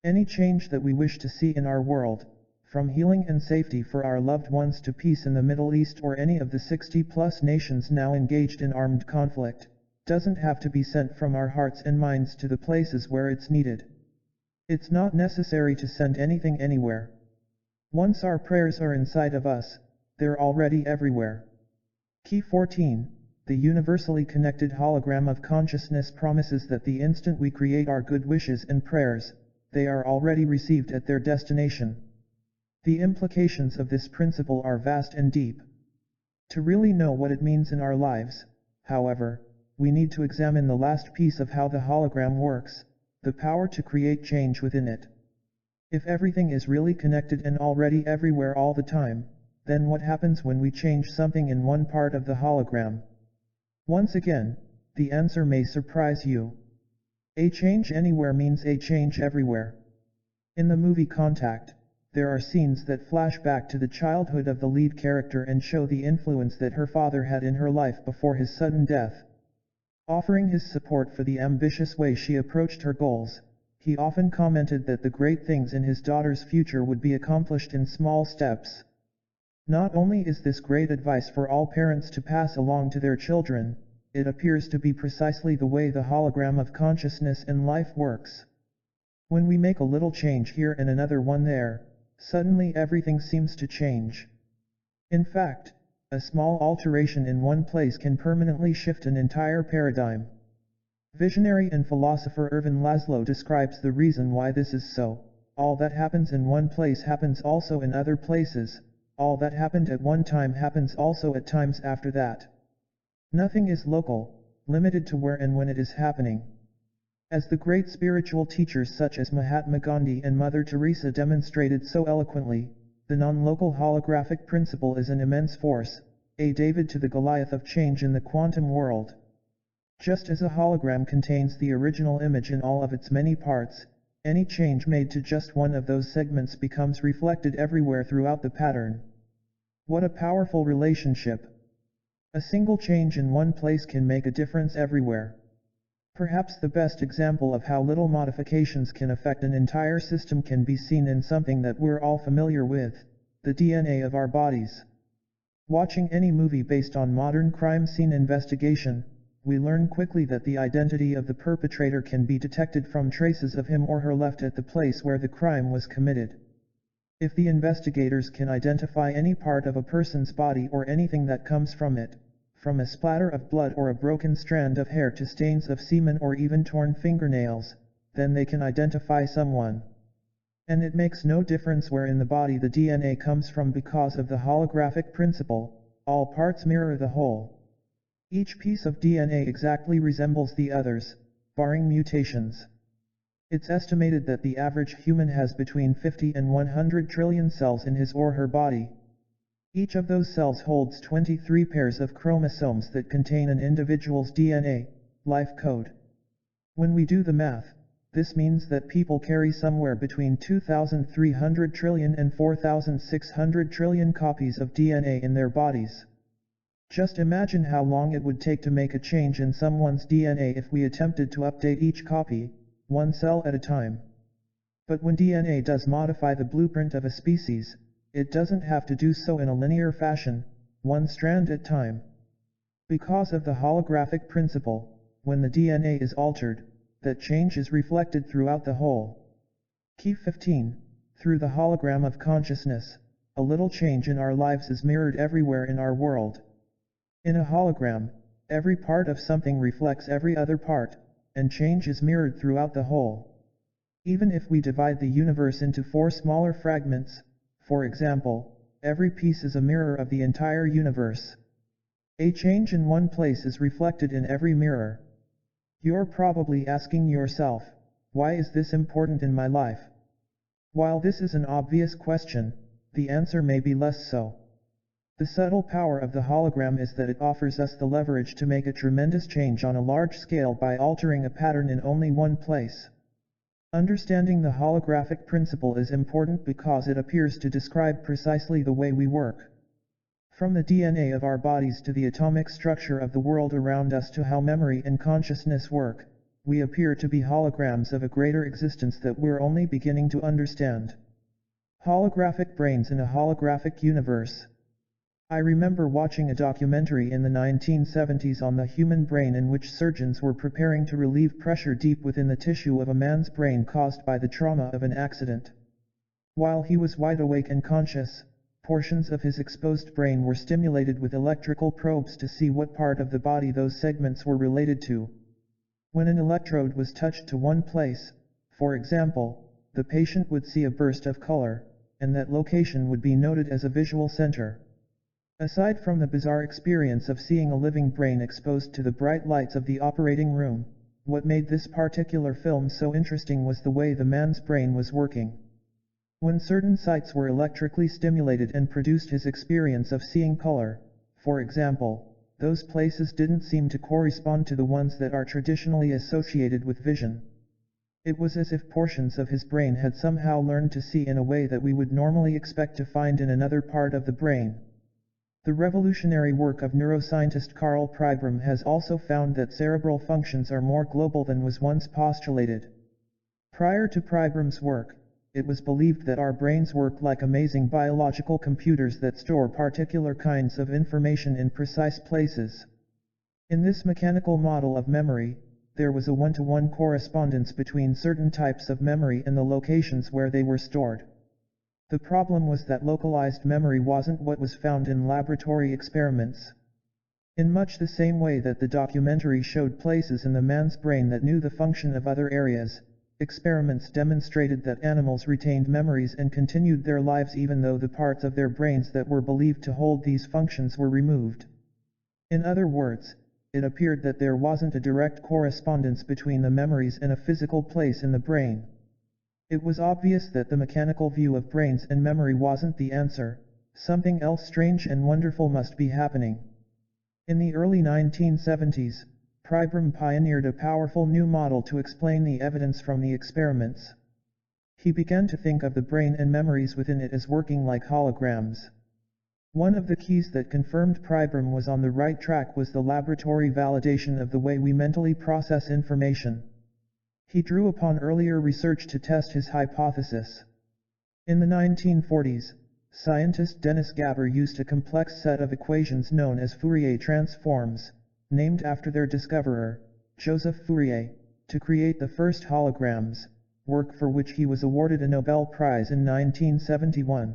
Any change that we wish to see in our world, from healing and safety for our loved ones to peace in the Middle East or any of the 60+ nations now engaged in armed conflict, doesn't have to be sent from our hearts and minds to the places where it's needed. It's not necessary to send anything anywhere. Once our prayers are inside of us, they're already everywhere. Key 14. The universally connected hologram of consciousness promises that the instant we create our good wishes and prayers, they are already received at their destination. The implications of this principle are vast and deep. To really know what it means in our lives, however, we need to examine the last piece of how the hologram works, the power to create change within it. If everything is really connected and already everywhere all the time, then what happens when we change something in one part of the hologram? Once again, the answer may surprise you. A change anywhere means a change everywhere. In the movie Contact, there are scenes that flash back to the childhood of the lead character and show the influence that her father had in her life before his sudden death. Offering his support for the ambitious way she approached her goals, he often commented that the great things in his daughter's future would be accomplished in small steps. Not only is this great advice for all parents to pass along to their children, it appears to be precisely the way the hologram of consciousness in life works. When we make a little change here and another one there, suddenly everything seems to change. In fact, a small alteration in one place can permanently shift an entire paradigm. Visionary and philosopher Ervin Laszlo describes the reason why this is so. All that happens in one place happens also in other places. All that happened at one time happens also at times after that. Nothing is local, limited to where and when it is happening. As the great spiritual teachers such as Mahatma Gandhi and Mother Teresa demonstrated so eloquently, the non-local holographic principle is an immense force, a David to the Goliath of change in the quantum world. Just as a hologram contains the original image in all of its many parts, any change made to just one of those segments becomes reflected everywhere throughout the pattern. What a powerful relationship! A single change in one place can make a difference everywhere. Perhaps the best example of how little modifications can affect an entire system can be seen in something that we're all familiar with, the DNA of our bodies. Watching any movie based on modern crime scene investigation, we learn quickly that the identity of the perpetrator can be detected from traces of him or her left at the place where the crime was committed. If the investigators can identify any part of a person's body or anything that comes from it, from a splatter of blood or a broken strand of hair to stains of semen or even torn fingernails, then they can identify someone. And it makes no difference where in the body the DNA comes from because of the holographic principle, all parts mirror the whole. Each piece of DNA exactly resembles the others, barring mutations. It's estimated that the average human has between 50 and 100 trillion cells in his or her body. Each of those cells holds 23 pairs of chromosomes that contain an individual's DNA, life code. When we do the math, this means that people carry somewhere between 2,300 trillion and 4,600 trillion copies of DNA in their bodies. Just imagine how long it would take to make a change in someone's DNA if we attempted to update each copy, one cell at a time. But when DNA does modify the blueprint of a species, it doesn't have to do so in a linear fashion, one strand at a time. Because of the holographic principle, when the DNA is altered, that change is reflected throughout the whole. Key 15. Through the hologram of consciousness, a little change in our lives is mirrored everywhere in our world. In a hologram, every part of something reflects every other part, and change is mirrored throughout the whole. Even if we divide the universe into 4 smaller fragments, for example, every piece is a mirror of the entire universe. A change in one place is reflected in every mirror. You're probably asking yourself, why is this important in my life? While this is an obvious question, the answer may be less so. The subtle power of the hologram is that it offers us the leverage to make a tremendous change on a large scale by altering a pattern in only one place. Understanding the holographic principle is important because it appears to describe precisely the way we work. From the DNA of our bodies to the atomic structure of the world around us to how memory and consciousness work, we appear to be holograms of a greater existence that we're only beginning to understand. Holographic brains in a holographic universe. I remember watching a documentary in the 1970s on the human brain in which surgeons were preparing to relieve pressure deep within the tissue of a man's brain caused by the trauma of an accident. While he was wide awake and conscious, portions of his exposed brain were stimulated with electrical probes to see what part of the body those segments were related to. When an electrode was touched to one place, for example, the patient would see a burst of color, and that location would be noted as a visual center. Aside from the bizarre experience of seeing a living brain exposed to the bright lights of the operating room, what made this particular film so interesting was the way the man's brain was working. When certain sites were electrically stimulated and produced his experience of seeing color, for example, those places didn't seem to correspond to the ones that are traditionally associated with vision. It was as if portions of his brain had somehow learned to see in a way that we would normally expect to find in another part of the brain. The revolutionary work of neuroscientist Carl Pribram has also found that cerebral functions are more global than was once postulated. Prior to Pribram's work, it was believed that our brains work like amazing biological computers that store particular kinds of information in precise places. In this mechanical model of memory, there was a one-to-one correspondence between certain types of memory and the locations where they were stored. The problem was that localized memory wasn't what was found in laboratory experiments. In much the same way that the documentary showed places in the man's brain that knew the function of other areas, experiments demonstrated that animals retained memories and continued their lives even though the parts of their brains that were believed to hold these functions were removed. In other words, it appeared that there wasn't a direct correspondence between the memories and a physical place in the brain. It was obvious that the mechanical view of brains and memory wasn't the answer. Something else strange and wonderful must be happening. In the early 1970s, Pribram pioneered a powerful new model to explain the evidence from the experiments. He began to think of the brain and memories within it as working like holograms. One of the keys that confirmed Pribram was on the right track was the laboratory validation of the way we mentally process information. He drew upon earlier research to test his hypothesis. In the 1940s, scientist Dennis Gabor used a complex set of equations known as Fourier transforms, named after their discoverer, Joseph Fourier, to create the first holograms, work for which he was awarded a Nobel Prize in 1971.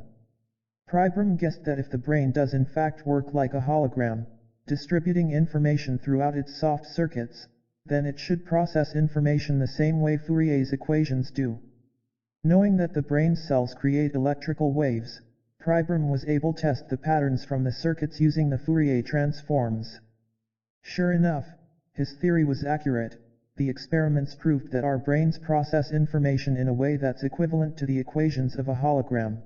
Pribram guessed that if the brain does in fact work like a hologram, distributing information throughout its soft circuits, then it should process information the same way Fourier's equations do. Knowing that the brain cells create electrical waves, Pribram was able to test the patterns from the circuits using the Fourier transforms. Sure enough, his theory was accurate. The experiments proved that our brains process information in a way that's equivalent to the equations of a hologram.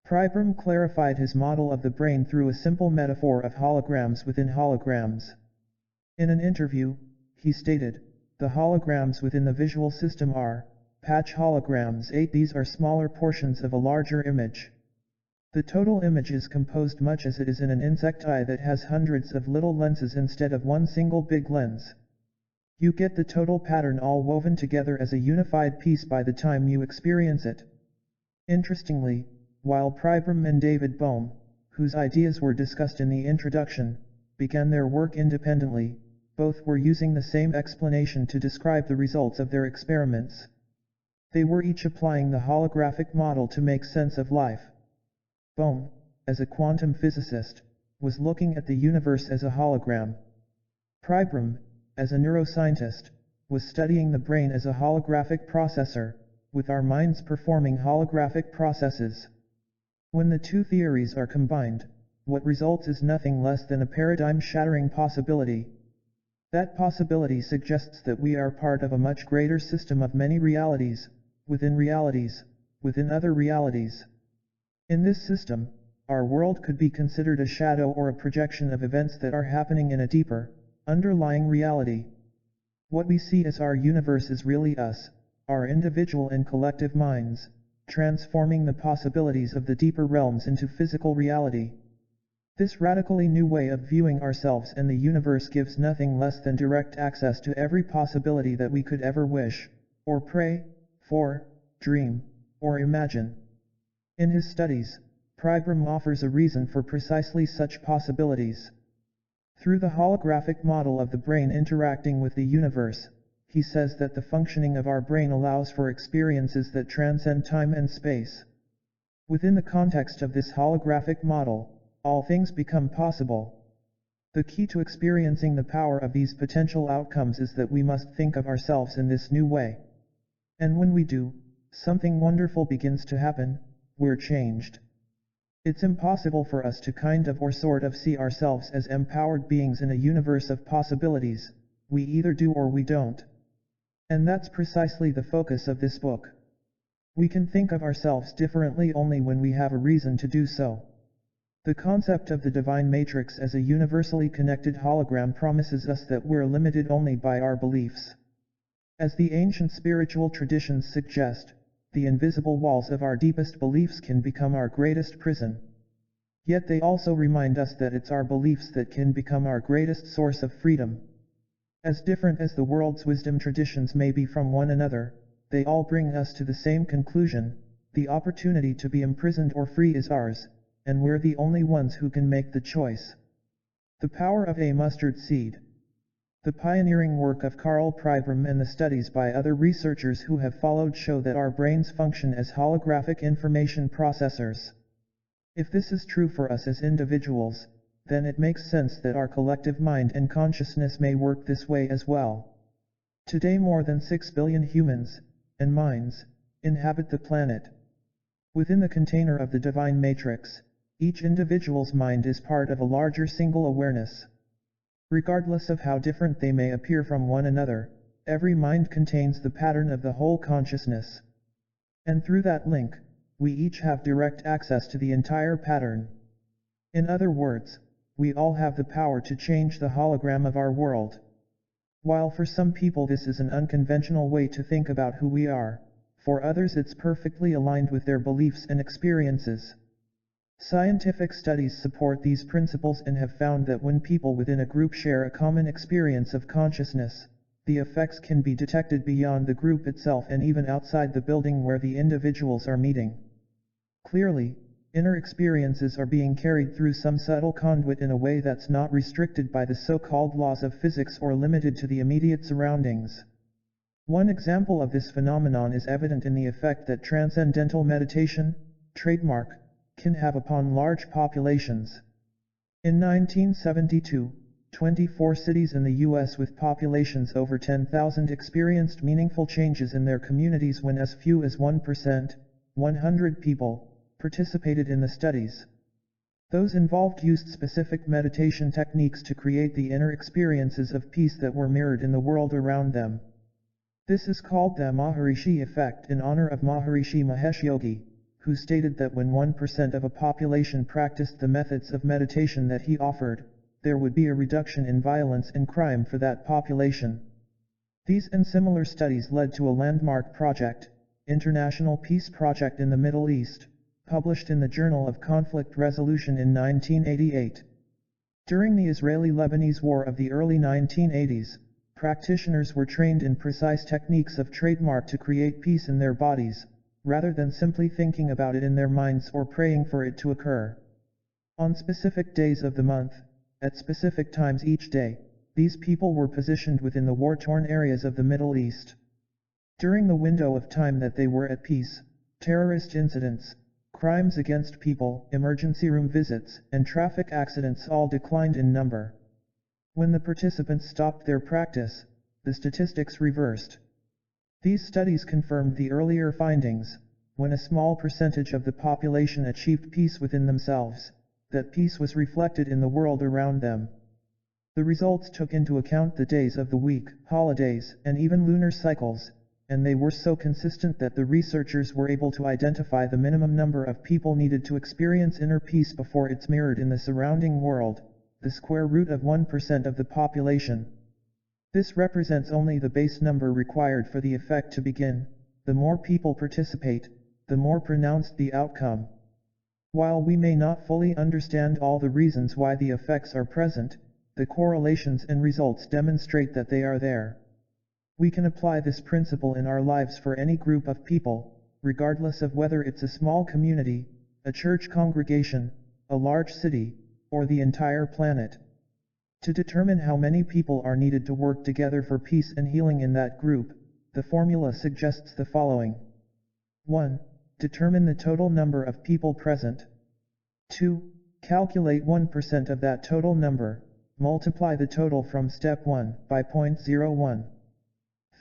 Pribram clarified his model of the brain through a simple metaphor of holograms within holograms. In an interview, he stated, "The holograms within the visual system are patch holograms. These are smaller portions of a larger image. The total image is composed much as it is in an insect eye that has hundreds of little lenses instead of one single big lens. You get the total pattern all woven together as a unified piece by the time you experience it." Interestingly, while Pribram and David Bohm, whose ideas were discussed in the introduction, began their work independently, both were using the same explanation to describe the results of their experiments. They were each applying the holographic model to make sense of life. Bohm, as a quantum physicist, was looking at the universe as a hologram. Pribram, as a neuroscientist, was studying the brain as a holographic processor, with our minds performing holographic processes. When the two theories are combined, what results is nothing less than a paradigm-shattering possibility. That possibility suggests that we are part of a much greater system of many realities, within other realities. In this system, our world could be considered a shadow or a projection of events that are happening in a deeper, underlying reality. What we see as our universe is really us, our individual and collective minds, transforming the possibilities of the deeper realms into physical reality. This radically new way of viewing ourselves and the universe gives nothing less than direct access to every possibility that we could ever wish, or pray for, dream, or imagine. In his studies, Pribram offers a reason for precisely such possibilities. Through the holographic model of the brain interacting with the universe, he says that the functioning of our brain allows for experiences that transcend time and space. Within the context of this holographic model, all things become possible. The key to experiencing the power of these potential outcomes is that we must think of ourselves in this new way. And when we do, something wonderful begins to happen. We're changed. It's impossible for us to sort of see ourselves as empowered beings in a universe of possibilities. We either do or we don't. And that's precisely the focus of this book. We can think of ourselves differently only when we have a reason to do so. The concept of the divine matrix as a universally connected hologram promises us that we're limited only by our beliefs. As the ancient spiritual traditions suggest, the invisible walls of our deepest beliefs can become our greatest prison. Yet they also remind us that it's our beliefs that can become our greatest source of freedom. As different as the world's wisdom traditions may be from one another, they all bring us to the same conclusion: the opportunity to be imprisoned or free is ours, and we're the only ones who can make the choice. The power of a mustard seed. The pioneering work of Carl Pribram and the studies by other researchers who have followed show that our brains function as holographic information processors. If this is true for us as individuals, then it makes sense that our collective mind and consciousness may work this way as well. Today more than 6 billion humans, and minds, inhabit the planet. Within the container of the divine matrix, each individual's mind is part of a larger single awareness. Regardless of how different they may appear from one another, every mind contains the pattern of the whole consciousness. And through that link, we each have direct access to the entire pattern. In other words, we all have the power to change the hologram of our world. While for some people this is an unconventional way to think about who we are, for others it's perfectly aligned with their beliefs and experiences. Scientific studies support these principles and have found that when people within a group share a common experience of consciousness, the effects can be detected beyond the group itself and even outside the building where the individuals are meeting. Clearly, inner experiences are being carried through some subtle conduit in a way that's not restricted by the so-called laws of physics or limited to the immediate surroundings. One example of this phenomenon is evident in the effect that transcendental meditation, trademark, can have upon large populations. In 1972, 24 cities in the U.S. with populations over 10,000 experienced meaningful changes in their communities when as few as 1%, 100 people, participated in the studies. Those involved used specific meditation techniques to create the inner experiences of peace that were mirrored in the world around them. This is called the Maharishi effect in honor of Maharishi Mahesh Yogi, who stated that when 1% of a population practiced the methods of meditation that he offered, there would be a reduction in violence and crime for that population. These and similar studies led to a landmark project, International Peace Project in the Middle East, published in the Journal of Conflict Resolution in 1988. During the Israeli-Lebanese War of the early 1980s, practitioners were trained in precise techniques of trademark to create peace in their bodies, rather than simply thinking about it in their minds or praying for it to occur. On specific days of the month, at specific times each day, these people were positioned within the war-torn areas of the Middle East. During the window of time that they were at peace, terrorist incidents, crimes against people, emergency room visits, and traffic accidents all declined in number. When the participants stopped their practice, the statistics reversed. These studies confirmed the earlier findings: when a small percentage of the population achieved peace within themselves, that peace was reflected in the world around them. The results took into account the days of the week, holidays, and even lunar cycles, and they were so consistent that the researchers were able to identify the minimum number of people needed to experience inner peace before it's mirrored in the surrounding world, the square root of 1% of the population. This represents only the base number required for the effect to begin. The more people participate, the more pronounced the outcome. While we may not fully understand all the reasons why the effects are present, the correlations and results demonstrate that they are there. We can apply this principle in our lives for any group of people, regardless of whether it's a small community, a church congregation, a large city, or the entire planet. To determine how many people are needed to work together for peace and healing in that group, the formula suggests the following. 1. Determine the total number of people present. 2. Calculate 1% of that total number, multiply the total from step 1 by 0.01.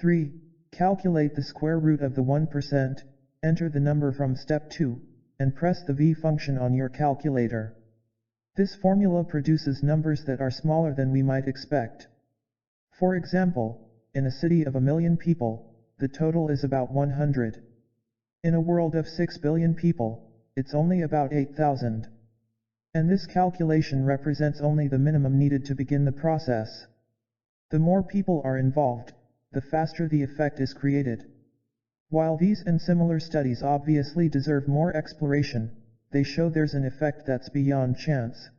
3. Calculate the square root of the 1%, enter the number from step 2, and press the V function on your calculator. This formula produces numbers that are smaller than we might expect. For example, in a city of 1 million people, the total is about 100. In a world of 6 billion people, it's only about 8,000. And this calculation represents only the minimum needed to begin the process. The more people are involved, the faster the effect is created. While these and similar studies obviously deserve more exploration, they show there's an effect that's beyond chance.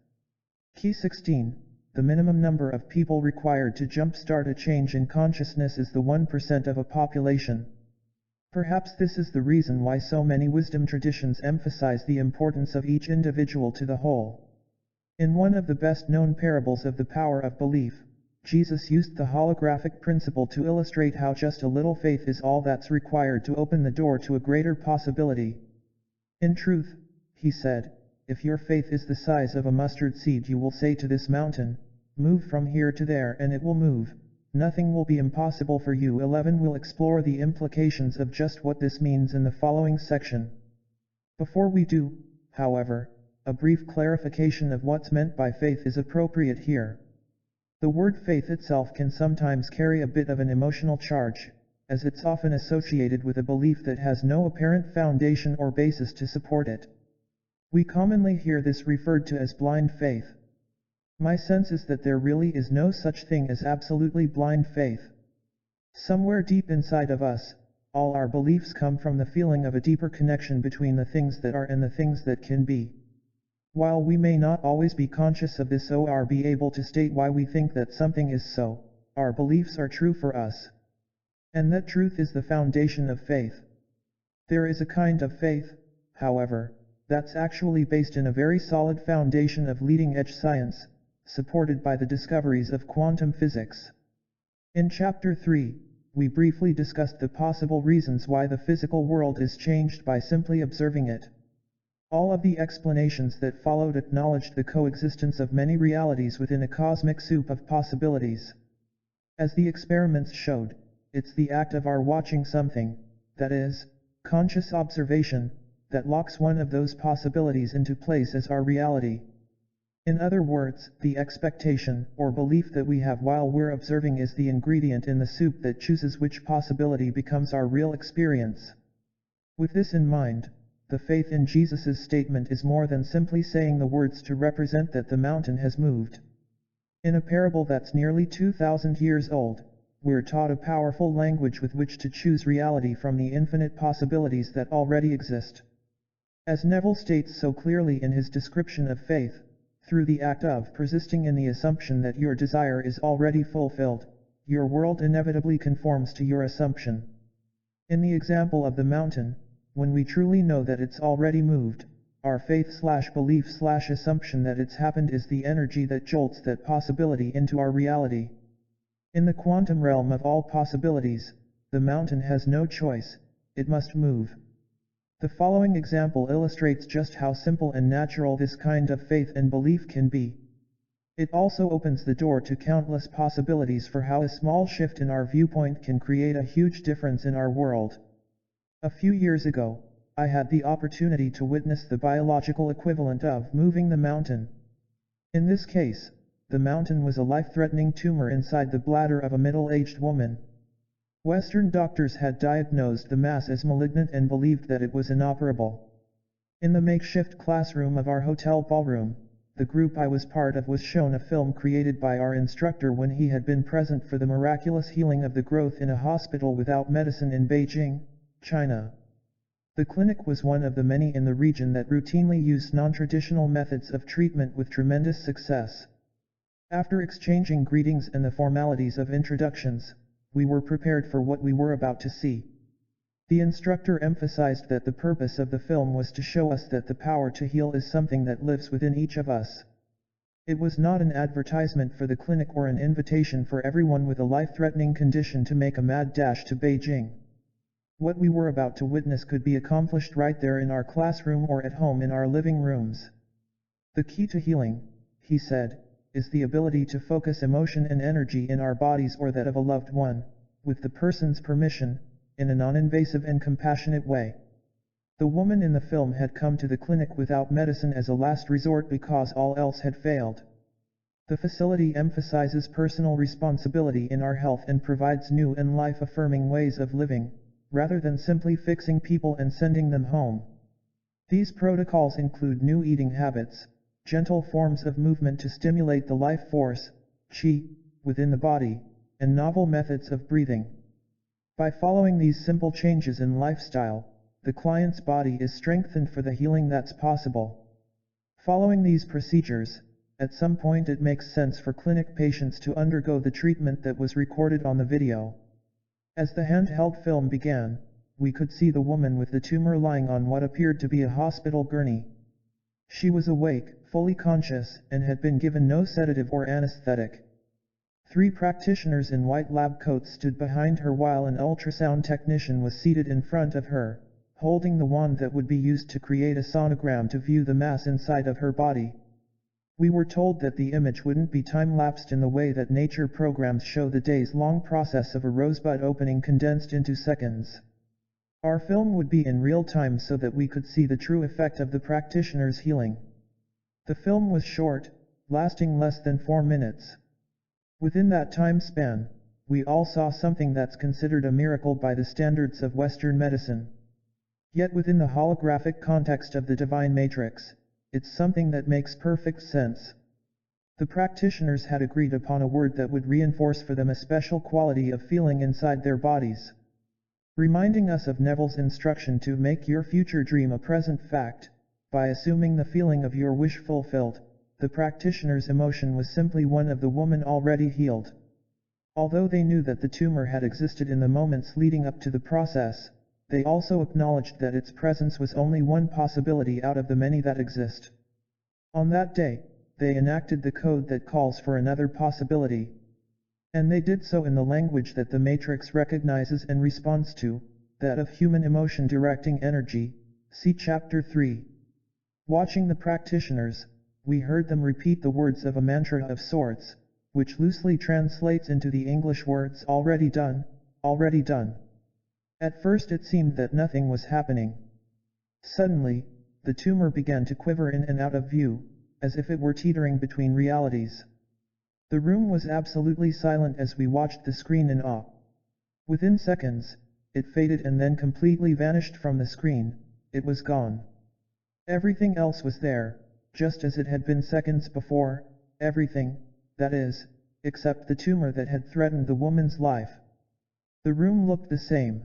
Key 16. The minimum number of people required to jumpstart a change in consciousness is the 1% of a population. Perhaps this is the reason why so many wisdom traditions emphasize the importance of each individual to the whole. In one of the best-known parables of the power of belief, Jesus used the holographic principle to illustrate how just a little faith is all that's required to open the door to a greater possibility. In truth, he said, if your faith is the size of a mustard seed, you will say to this mountain, move from here to there, and it will move. Nothing will be impossible for you. 11. We'll explore the implications of just what this means in the following section. Before we do, however, a brief clarification of what's meant by faith is appropriate here. The word faith itself can sometimes carry a bit of an emotional charge, as it's often associated with a belief that has no apparent foundation or basis to support it. We commonly hear this referred to as blind faith. My sense is that there really is no such thing as absolutely blind faith. Somewhere deep inside of us, all our beliefs come from the feeling of a deeper connection between the things that are and the things that can be. While we may not always be conscious of this or be able to state why we think that something is so, our beliefs are true for us. And that truth is the foundation of faith. There is a kind of faith, however, that's actually based in a very solid foundation of leading-edge science, supported by the discoveries of quantum physics. In Chapter 3, we briefly discussed the possible reasons why the physical world is changed by simply observing it. All of the explanations that followed acknowledged the coexistence of many realities within a cosmic soup of possibilities. As the experiments showed, it's the act of our watching something, that is, conscious observation, that locks one of those possibilities into place as our reality. In other words, the expectation or belief that we have while we're observing is the ingredient in the soup that chooses which possibility becomes our real experience. With this in mind, the faith in Jesus' statement is more than simply saying the words to represent that the mountain has moved. In a parable that's nearly 2,000 years old, we're taught a powerful language with which to choose reality from the infinite possibilities that already exist. As Neville states so clearly in his description of faith, through the act of persisting in the assumption that your desire is already fulfilled, your world inevitably conforms to your assumption. In the example of the mountain, when we truly know that it's already moved, our faith/belief/assumption that it's happened is the energy that jolts that possibility into our reality. In the quantum realm of all possibilities, the mountain has no choice, it must move. The following example illustrates just how simple and natural this kind of faith and belief can be. It also opens the door to countless possibilities for how a small shift in our viewpoint can create a huge difference in our world. A few years ago, I had the opportunity to witness the biological equivalent of moving the mountain. In this case, the mountain was a life-threatening tumor inside the bladder of a middle-aged woman. Western doctors had diagnosed the mass as malignant and believed that it was inoperable. In the makeshift classroom of our hotel ballroom, the group I was part of was shown a film created by our instructor when he had been present for the miraculous healing of the growth in a hospital without medicine in Beijing, China. The clinic was one of the many in the region that routinely used non-traditional methods of treatment with tremendous success. After exchanging greetings and the formalities of introductions, we were prepared for what we were about to see. The instructor emphasized that the purpose of the film was to show us that the power to heal is something that lives within each of us. It was not an advertisement for the clinic or an invitation for everyone with a life-threatening condition to make a mad dash to Beijing. What we were about to witness could be accomplished right there in our classroom or at home in our living rooms. The key to healing, he said, is the ability to focus emotion and energy in our bodies or that of a loved one, with the person's permission, in a non-invasive and compassionate way. The woman in the film had come to the clinic without medicine as a last resort because all else had failed. The facility emphasizes personal responsibility in our health and provides new and life-affirming ways of living, rather than simply fixing people and sending them home. These protocols include new eating habits, gentle forms of movement to stimulate the life force, qi, within the body, and novel methods of breathing. By following these simple changes in lifestyle, the client's body is strengthened for the healing that's possible. Following these procedures, at some point it makes sense for clinic patients to undergo the treatment that was recorded on the video. As the handheld film began, we could see the woman with the tumor lying on what appeared to be a hospital gurney. She was awake, fully conscious, and had been given no sedative or anesthetic. 3 practitioners in white lab coats stood behind her while an ultrasound technician was seated in front of her, holding the wand that would be used to create a sonogram to view the mass inside of her body. We were told that the image wouldn't be time-lapsed in the way that nature programs show the days-long process of a rosebud opening condensed into seconds. Our film would be in real time so that we could see the true effect of the practitioner's healing. The film was short, lasting less than 4 minutes. Within that time span, we all saw something that's considered a miracle by the standards of Western medicine. Yet within the holographic context of the divine matrix, it's something that makes perfect sense. The practitioners had agreed upon a word that would reinforce for them a special quality of feeling inside their bodies. Reminding us of Neville's instruction to make your future dream a present fact, by assuming the feeling of your wish fulfilled, the practitioner's emotion was simply one of the woman already healed. Although they knew that the tumor had existed in the moments leading up to the process, they also acknowledged that its presence was only one possibility out of the many that exist. On that day, they enacted the code that calls for another possibility. And they did so in the language that the matrix recognizes and responds to, that of human emotion directing energy, see chapter 3. Watching the practitioners, we heard them repeat the words of a mantra of sorts, which loosely translates into the English words already done, already done. At first it seemed that nothing was happening. Suddenly, the tumor began to quiver in and out of view, as if it were teetering between realities. The room was absolutely silent as we watched the screen in awe. Within seconds, it faded and then completely vanished from the screen. It was gone. Everything else was there, just as it had been seconds before, everything, that is, except the tumor that had threatened the woman's life. The room looked the same.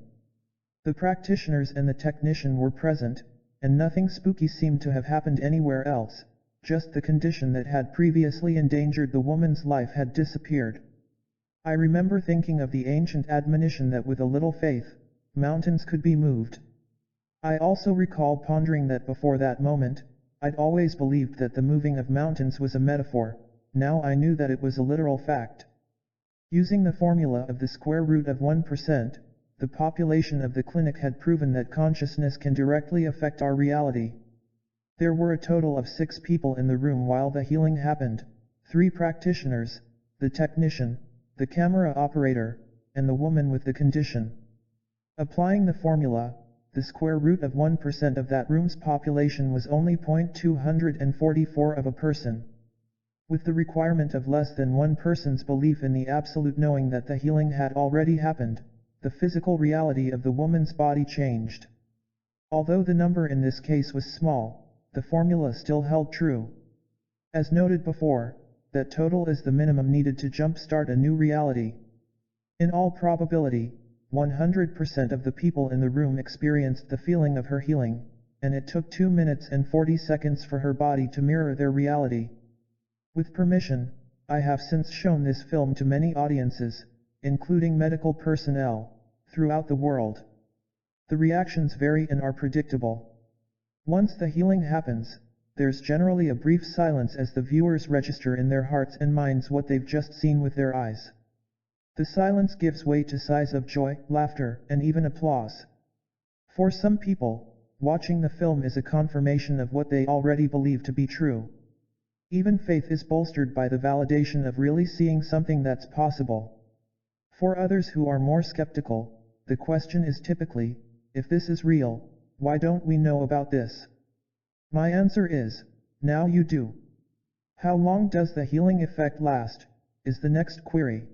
The practitioners and the technician were present, and nothing spooky seemed to have happened anywhere else, just the condition that had previously endangered the woman's life had disappeared. I remember thinking of the ancient admonition that with a little faith, mountains could be moved. I also recall pondering that before that moment, I'd always believed that the moving of mountains was a metaphor. Now I knew that it was a literal fact. Using the formula of the square root of 1%, the population of the clinic had proven that consciousness can directly affect our reality. There were a total of 6 people in the room while the healing happened, 3 practitioners, the technician, the camera operator, and the woman with the condition. Applying the formula, the square root of 1% of that room's population was only 0.244 of a person. With the requirement of less than one person's belief in the absolute knowing that the healing had already happened, the physical reality of the woman's body changed. Although the number in this case was small, the formula still held true. As noted before, that total is the minimum needed to jumpstart a new reality. In all probability, 100% of the people in the room experienced the feeling of her healing, and it took 2 minutes and 40 seconds for her body to mirror their reality. With permission, I have since shown this film to many audiences, including medical personnel, throughout the world. The reactions vary and are predictable. Once the healing happens, there's generally a brief silence as the viewers register in their hearts and minds what they've just seen with their eyes. The silence gives way to sighs of joy, laughter, and even applause. For some people, watching the film is a confirmation of what they already believe to be true. Even faith is bolstered by the validation of really seeing something that's possible. For others who are more skeptical, the question is typically, if this is real, why don't we know about this? My answer is, now you do. How long does the healing effect last, is the next query.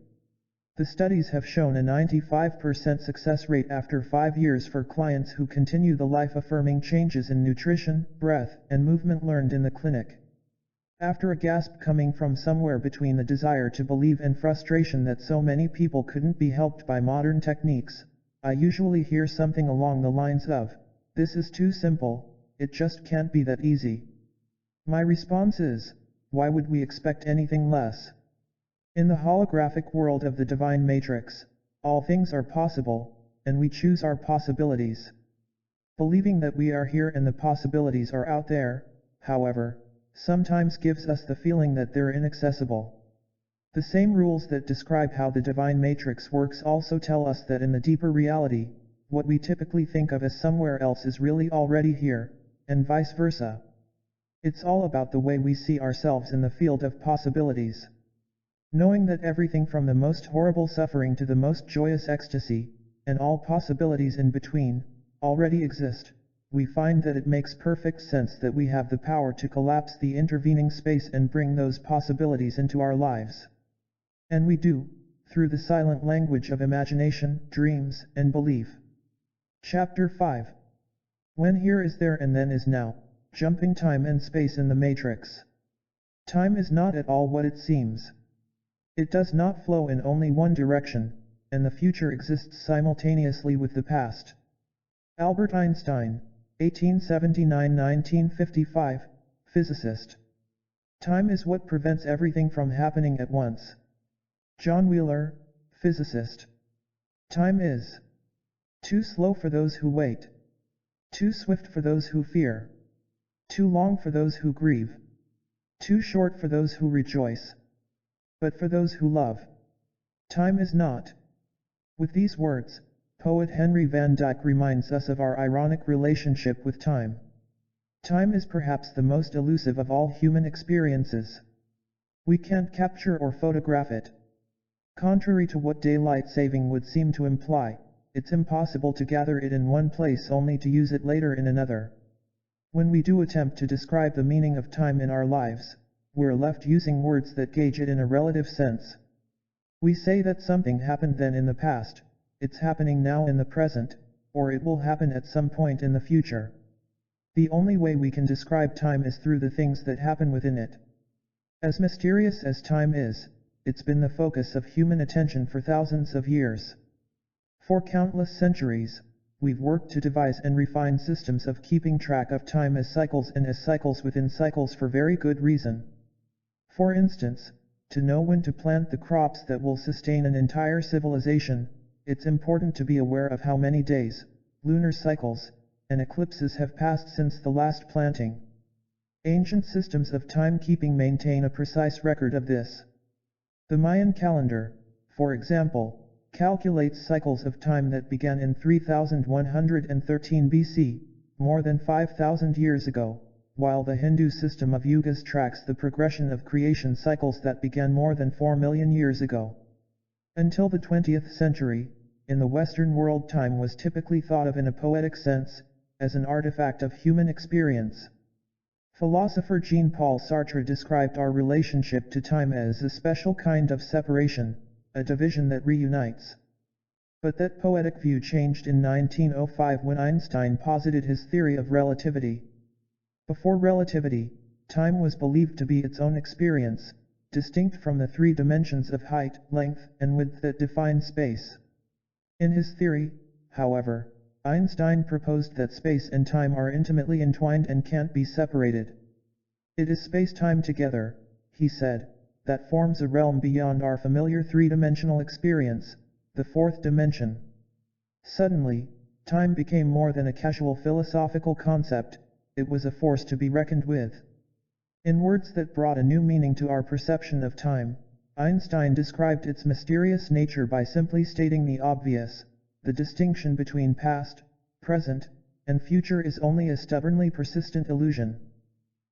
The studies have shown a 95% success rate after 5 years for clients who continue the life-affirming changes in nutrition, breath, and movement learned in the clinic. After a gasp coming from somewhere between the desire to believe and frustration that so many people couldn't be helped by modern techniques, I usually hear something along the lines of, "This is too simple, it just can't be that easy." My response is, why would we expect anything less? In the holographic world of the divine matrix, all things are possible, and we choose our possibilities. Believing that we are here and the possibilities are out there, however, sometimes gives us the feeling that they're inaccessible. The same rules that describe how the divine matrix works also tell us that in the deeper reality, what we typically think of as somewhere else is really already here, and vice versa. It's all about the way we see ourselves in the field of possibilities. Knowing that everything from the most horrible suffering to the most joyous ecstasy, and all possibilities in between, already exist, we find that it makes perfect sense that we have the power to collapse the intervening space and bring those possibilities into our lives. And we do, through the silent language of imagination, dreams, and belief. Chapter 5. When here is there and then is now, jumping time and space in the matrix. Time is not at all what it seems. It does not flow in only one direction, and the future exists simultaneously with the past. Albert Einstein, 1879–1955, physicist. Time is what prevents everything from happening at once. John Wheeler, physicist. Time is too slow for those who wait, too swift for those who fear, too long for those who grieve, too short for those who rejoice, but for those who love, time is not. With these words, poet Henry van Dyke reminds us of our ironic relationship with time. Time is perhaps the most elusive of all human experiences. We can't capture or photograph it. Contrary to what daylight saving would seem to imply, it's impossible to gather it in one place only to use it later in another. When we do attempt to describe the meaning of time in our lives, we're left using words that gauge it in a relative sense. We say that something happened then in the past, it's happening now in the present, or it will happen at some point in the future. The only way we can describe time is through the things that happen within it. As mysterious as time is, it's been the focus of human attention for thousands of years. For countless centuries, we've worked to devise and refine systems of keeping track of time as cycles and as cycles within cycles for very good reason. For instance, to know when to plant the crops that will sustain an entire civilization, it's important to be aware of how many days, lunar cycles, and eclipses have passed since the last planting. Ancient systems of timekeeping maintain a precise record of this. The Mayan calendar, for example, calculates cycles of time that began in 3113 BC, more than 5,000 years ago, while the Hindu system of yugas tracks the progression of creation cycles that began more than 4 million years ago. Until the 20th century, in the Western world time was typically thought of in a poetic sense, as an artifact of human experience. Philosopher Jean-Paul Sartre described our relationship to time as a special kind of separation, a division that reunites. But that poetic view changed in 1905 when Einstein posited his theory of relativity. Before relativity, time was believed to be its own experience, distinct from the three dimensions of height, length, and width that define space. In his theory, however, Einstein proposed that space and time are intimately entwined and can't be separated. It is space-time together, he said, that forms a realm beyond our familiar three-dimensional experience, the fourth dimension. Suddenly, time became more than a casual philosophical concept, it was a force to be reckoned with. In words that brought a new meaning to our perception of time, Einstein described its mysterious nature by simply stating the obvious: the distinction between past, present, and future is only a stubbornly persistent illusion.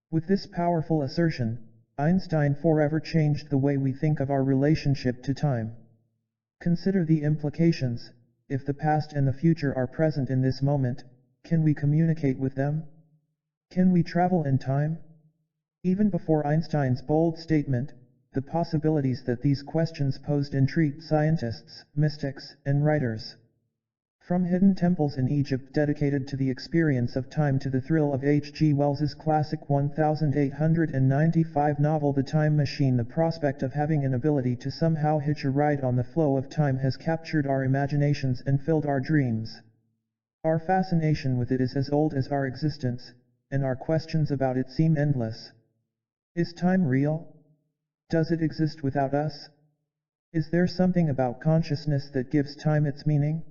With this powerful assertion, Einstein forever changed the way we think of our relationship to time. Consider the implications. If the past and the future are present in this moment, can we communicate with them? Can we travel in time? Even before Einstein's bold statement, the possibilities that these questions posed intrigued scientists, mystics, and writers. From hidden temples in Egypt dedicated to the experience of time to the thrill of H.G. Wells's classic 1895 novel The Time Machine, the prospect of having an ability to somehow hitch a ride on the flow of time has captured our imaginations and filled our dreams. Our fascination with it is as old as our existence, and our questions about it seem endless. Is time real? Does it exist without us? Is there something about consciousness that gives time its meaning?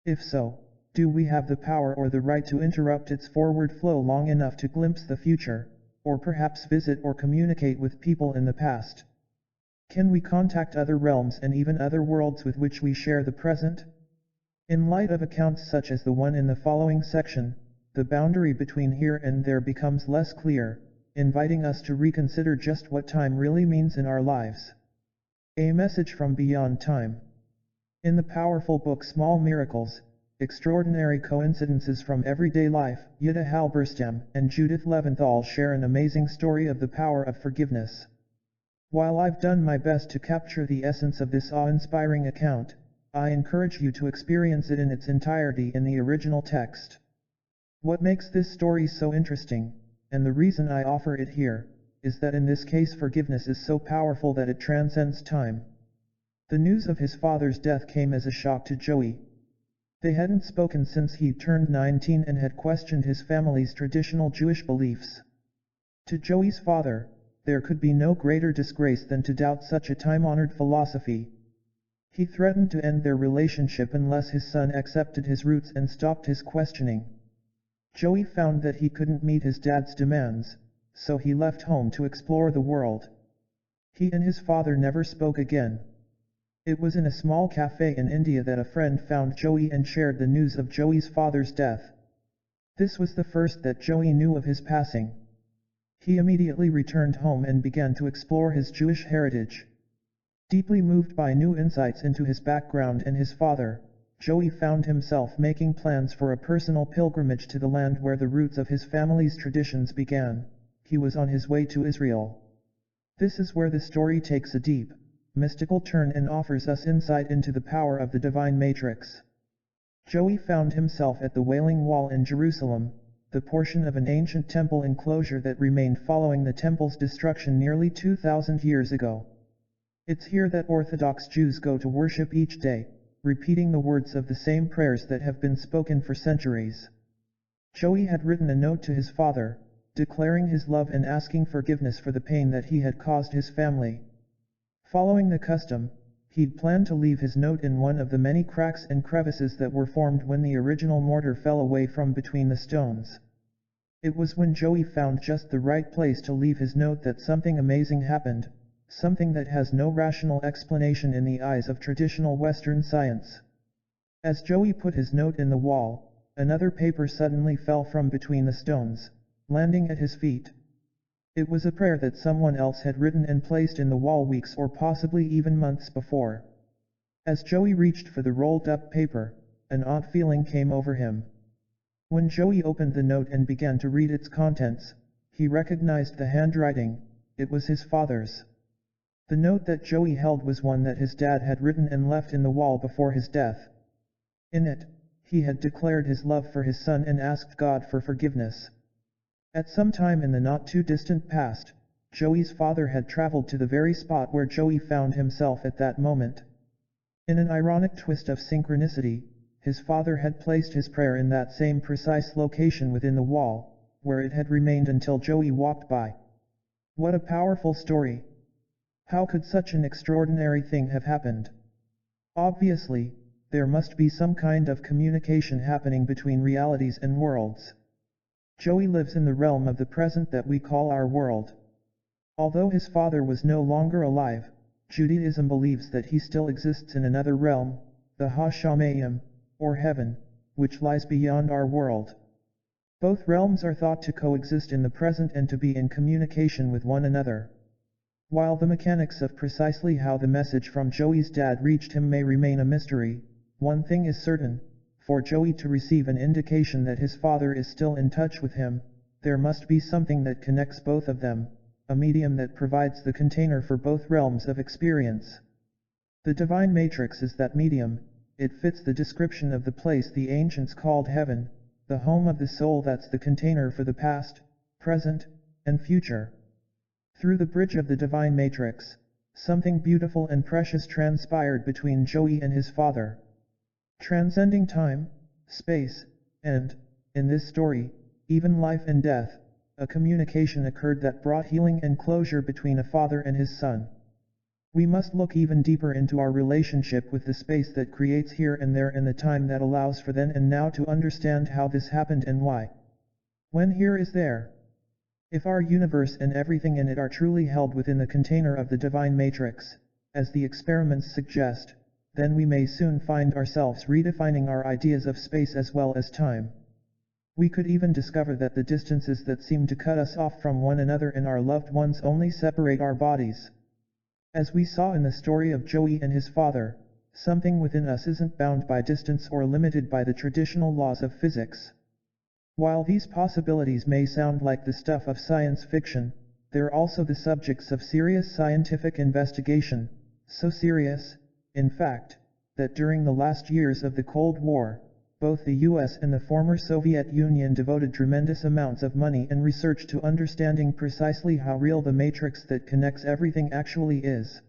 If so, do we have the power or the right to interrupt its forward flow long enough to glimpse the future, or perhaps visit or communicate with people in the past? Can we contact other realms and even other worlds with which we share the present? In light of accounts such as the one in the following section, the boundary between here and there becomes less clear, inviting us to reconsider just what time really means in our lives. A message from beyond time. In the powerful book Small Miracles, Extraordinary Coincidences from Everyday Life, Jutta Halberstam and Judith Leventhal share an amazing story of the power of forgiveness. While I've done my best to capture the essence of this awe-inspiring account, I encourage you to experience it in its entirety in the original text. What makes this story so interesting, and the reason I offer it here, is that in this case forgiveness is so powerful that it transcends time. The news of his father's death came as a shock to Joey. They hadn't spoken since he turned 19 and had questioned his family's traditional Jewish beliefs. To Joey's father, there could be no greater disgrace than to doubt such a time-honored philosophy. He threatened to end their relationship unless his son accepted his roots and stopped his questioning. Joey found that he couldn't meet his dad's demands, so he left home to explore the world. He and his father never spoke again. It was in a small cafe in India that a friend found Joey and shared the news of Joey's father's death. This was the first that Joey knew of his passing. He immediately returned home and began to explore his Jewish heritage. Deeply moved by new insights into his background and his father, Joey found himself making plans for a personal pilgrimage to the land where the roots of his family's traditions began. He was on his way to Israel. This is where the story takes a deep, mystical turn and offers us insight into the power of the divine matrix. Joey found himself at the Wailing Wall in Jerusalem, the portion of an ancient temple enclosure that remained following the temple's destruction nearly 2,000 years ago. It's here that Orthodox Jews go to worship each day, repeating the words of the same prayers that have been spoken for centuries. Joey had written a note to his father, declaring his love and asking forgiveness for the pain that he had caused his family. Following the custom, he'd planned to leave his note in one of the many cracks and crevices that were formed when the original mortar fell away from between the stones. It was when Joey found just the right place to leave his note that something amazing happened, something that has no rational explanation in the eyes of traditional Western science. As Joey put his note in the wall, another paper suddenly fell from between the stones, landing at his feet. It was a prayer that someone else had written and placed in the wall weeks or possibly even months before. As Joey reached for the rolled-up paper, an odd feeling came over him. When Joey opened the note and began to read its contents, he recognized the handwriting. It was his father's. The note that Joey held was one that his dad had written and left in the wall before his death. In it, he had declared his love for his son and asked God for forgiveness. At some time in the not-too-distant past, Joey's father had traveled to the very spot where Joey found himself at that moment. In an ironic twist of synchronicity, his father had placed his prayer in that same precise location within the wall, where it had remained until Joey walked by. What a powerful story! How could such an extraordinary thing have happened? Obviously, there must be some kind of communication happening between realities and worlds. Joey lives in the realm of the present that we call our world. Although his father was no longer alive, Judaism believes that he still exists in another realm, the Ha-Shamayim, or heaven, which lies beyond our world. Both realms are thought to coexist in the present and to be in communication with one another. While the mechanics of precisely how the message from Joey's dad reached him may remain a mystery, one thing is certain: for Joey to receive an indication that his father is still in touch with him, there must be something that connects both of them, a medium that provides the container for both realms of experience. The divine matrix is that medium. It fits the description of the place the ancients called heaven, the home of the soul that's the container for the past, present, and future. Through the bridge of the divine matrix, something beautiful and precious transpired between Joey and his father. Transcending time, space, and, in this story, even life and death, a communication occurred that brought healing and closure between a father and his son. We must look even deeper into our relationship with the space that creates here and there and the time that allows for then and now to understand how this happened and why. When here is there. If our universe and everything in it are truly held within the container of the divine matrix, as the experiments suggest, then we may soon find ourselves redefining our ideas of space as well as time. We could even discover that the distances that seem to cut us off from one another and our loved ones only separate our bodies. As we saw in the story of Joey and his father, something within us isn't bound by distance or limited by the traditional laws of physics. While these possibilities may sound like the stuff of science fiction, they're also the subjects of serious scientific investigation, so serious, in fact, that during the last years of the Cold War, both the US and the former Soviet Union devoted tremendous amounts of money and research to understanding precisely how real the matrix that connects everything actually is.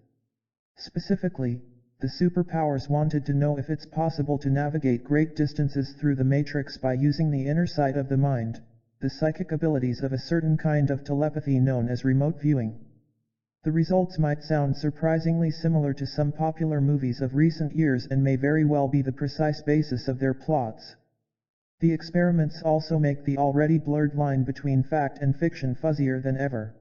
Specifically, the superpowers wanted to know if it's possible to navigate great distances through the matrix by using the inner sight of the mind, the psychic abilities of a certain kind of telepathy known as remote viewing. The results might sound surprisingly similar to some popular movies of recent years and may very well be the precise basis of their plots. The experiments also make the already blurred line between fact and fiction fuzzier than ever.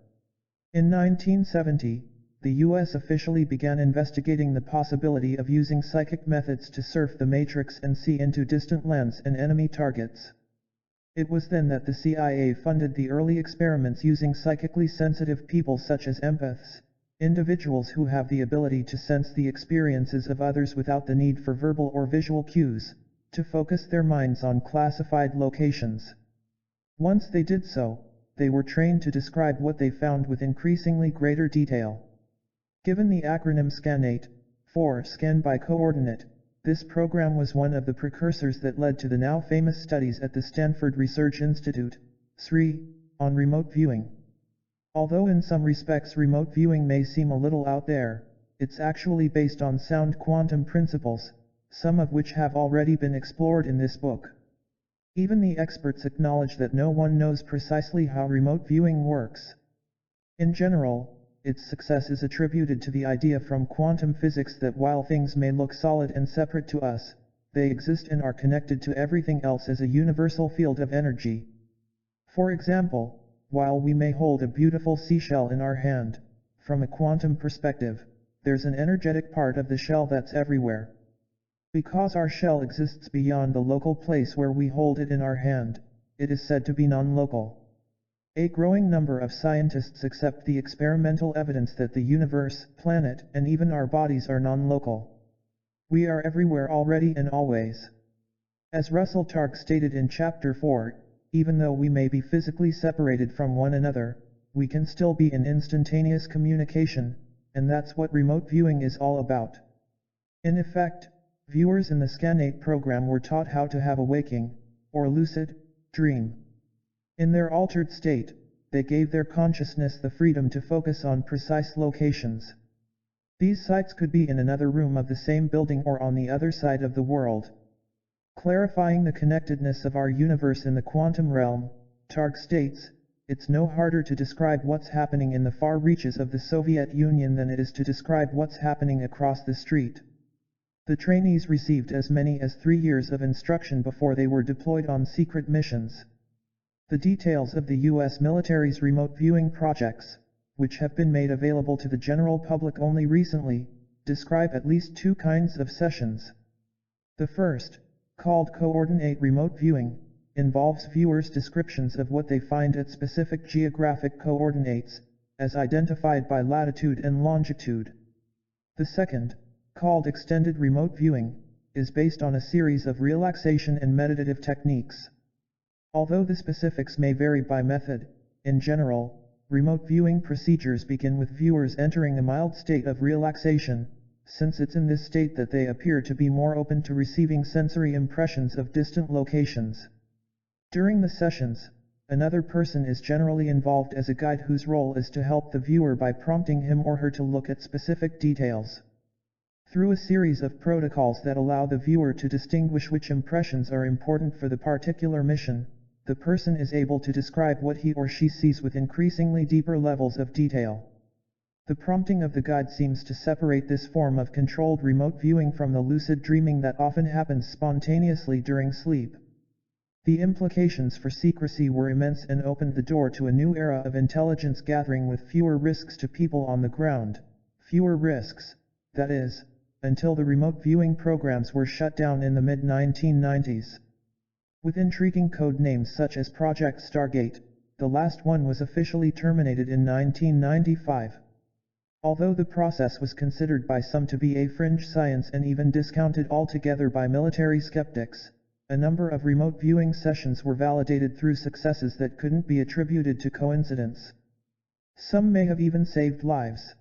In 1970, the US officially began investigating the possibility of using psychic methods to surf the matrix and see into distant lands and enemy targets. It was then that the CIA funded the early experiments using psychically sensitive people such as empaths, individuals who have the ability to sense the experiences of others without the need for verbal or visual cues, to focus their minds on classified locations. Once they did so, they were trained to describe what they found with increasingly greater detail. Given the acronym SCAN8, for Scan by Coordinate, this program was one of the precursors that led to the now famous studies at the Stanford Research Institute, SRI, on remote viewing. Although in some respects remote viewing may seem a little out there, it's actually based on sound quantum principles, some of which have already been explored in this book. Even the experts acknowledge that no one knows precisely how remote viewing works. In general, its success is attributed to the idea from quantum physics that while things may look solid and separate to us, they exist and are connected to everything else as a universal field of energy. For example, while we may hold a beautiful seashell in our hand, from a quantum perspective, there's an energetic part of the shell that's everywhere. Because our shell exists beyond the local place where we hold it in our hand, it is said to be non-local. A growing number of scientists accept the experimental evidence that the universe, planet, and even our bodies are non-local. We are everywhere already and always. As Russell Targ stated in Chapter 4, even though we may be physically separated from one another, we can still be in instantaneous communication, and that's what remote viewing is all about. In effect, viewers in the SCAN8 program were taught how to have a waking, or lucid, dream. In their altered state, they gave their consciousness the freedom to focus on precise locations. These sites could be in another room of the same building or on the other side of the world. Clarifying the connectedness of our universe in the quantum realm, Targ states, it's no harder to describe what's happening in the far reaches of the Soviet Union than it is to describe what's happening across the street. The trainees received as many as 3 years of instruction before they were deployed on secret missions. The details of the U.S. military's remote viewing projects, which have been made available to the general public only recently, describe at least 2 kinds of sessions. The first, called coordinate remote viewing, involves viewers' descriptions of what they find at specific geographic coordinates, as identified by latitude and longitude. The second, called extended remote viewing, is based on a series of relaxation and meditative techniques. Although the specifics may vary by method, in general, remote viewing procedures begin with viewers entering a mild state of relaxation, since it's in this state that they appear to be more open to receiving sensory impressions of distant locations. During the sessions, another person is generally involved as a guide whose role is to help the viewer by prompting him or her to look at specific details. Through a series of protocols that allow the viewer to distinguish which impressions are important for the particular mission, the person is able to describe what he or she sees with increasingly deeper levels of detail. The prompting of the guide seems to separate this form of controlled remote viewing from the lucid dreaming that often happens spontaneously during sleep. The implications for secrecy were immense and opened the door to a new era of intelligence gathering with fewer risks to people on the ground. Fewer risks, that is, until the remote viewing programs were shut down in the mid-1990s. With intriguing code names such as Project Stargate, the last one was officially terminated in 1995. Although the process was considered by some to be a fringe science and even discounted altogether by military skeptics, a number of remote viewing sessions were validated through successes that couldn't be attributed to coincidence. Some may have even saved lives.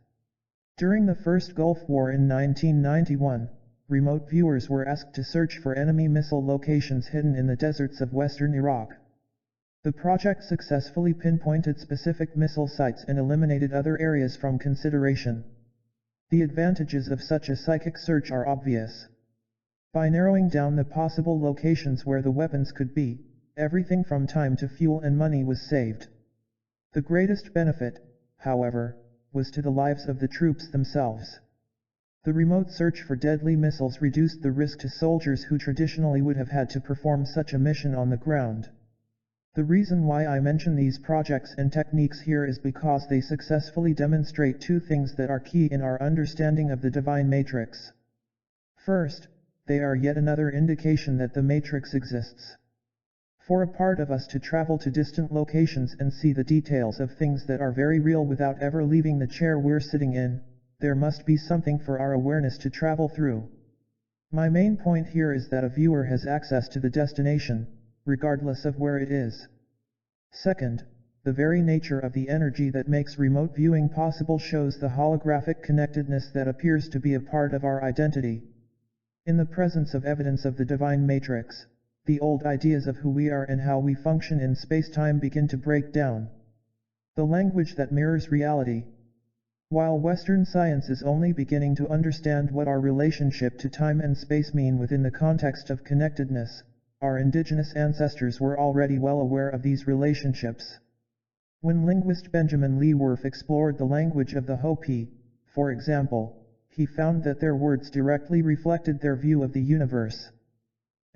During the First Gulf War in 1991, remote viewers were asked to search for enemy missile locations hidden in the deserts of western Iraq. The project successfully pinpointed specific missile sites and eliminated other areas from consideration. The advantages of such a psychic search are obvious. By narrowing down the possible locations where the weapons could be, everything from time to fuel and money was saved. The greatest benefit, however, was to the lives of the troops themselves. The remote search for deadly missiles reduced the risk to soldiers who traditionally would have had to perform such a mission on the ground. The reason why I mention these projects and techniques here is because they successfully demonstrate 2 things that are key in our understanding of the divine matrix. First, they are yet another indication that the matrix exists. For a part of us to travel to distant locations and see the details of things that are very real without ever leaving the chair we're sitting in, there must be something for our awareness to travel through. My main point here is that a viewer has access to the destination, regardless of where it is. Second, the very nature of the energy that makes remote viewing possible shows the holographic connectedness that appears to be a part of our identity. In the presence of evidence of the divine matrix, the old ideas of who we are and how we function in space-time begin to break down. The language that mirrors reality. While Western science is only beginning to understand what our relationship to time and space mean within the context of connectedness, our indigenous ancestors were already well aware of these relationships. When linguist Benjamin Lee Whorf explored the language of the Hopi, for example, he found that their words directly reflected their view of the universe.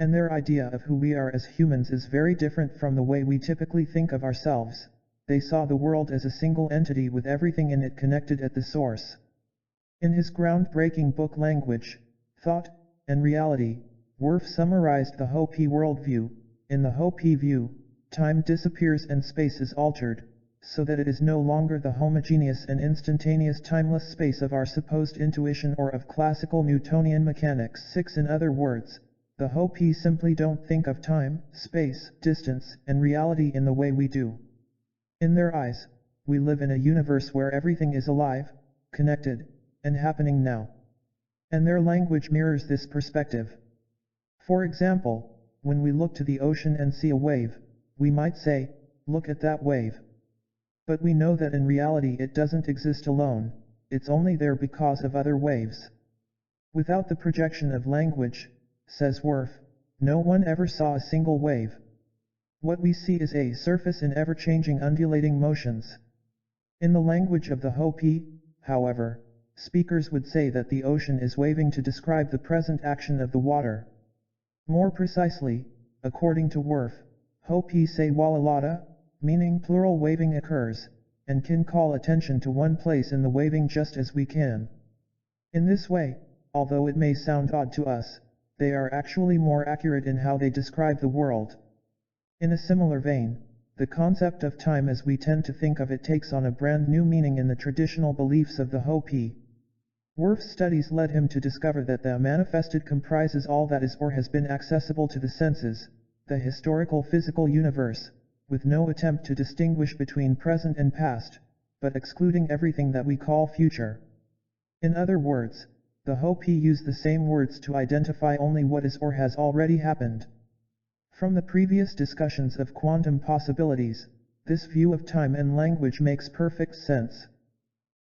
And their idea of who we are as humans is very different from the way we typically think of ourselves. They saw the world as a single entity with everything in it connected at the source. In his groundbreaking book Language, Thought, and Reality, Whorf summarized the Hopi worldview. In the Hopi view, time disappears and space is altered, so that it is no longer the homogeneous and instantaneous timeless space of our supposed intuition or of classical Newtonian mechanics. 6. In other words, the Hopi simply don't think of time, space, distance, and reality in the way we do. In their eyes, we live in a universe where everything is alive, connected, and happening now. And their language mirrors this perspective. For example, when we look to the ocean and see a wave, we might say, "Look at that wave." But we know that in reality it doesn't exist alone, it's only there because of other waves. Without the projection of language, says Whorf, no one ever saw a single wave. What we see is a surface in ever-changing undulating motions. In the language of the Hopi, however, speakers would say that the ocean is waving to describe the present action of the water. More precisely, according to Whorf, Hopi say walalata, meaning plural waving occurs, and can call attention to one place in the waving just as we can. In this way, although it may sound odd to us, they are actually more accurate in how they describe the world. In a similar vein, the concept of time as we tend to think of it takes on a brand new meaning in the traditional beliefs of the Hopi. Whorf's studies led him to discover that the manifested comprises all that is or has been accessible to the senses, the historical physical universe, with no attempt to distinguish between present and past, but excluding everything that we call future. In other words, the Hopi use the same words to identify only what is or has already happened. From the previous discussions of quantum possibilities, this view of time and language makes perfect sense.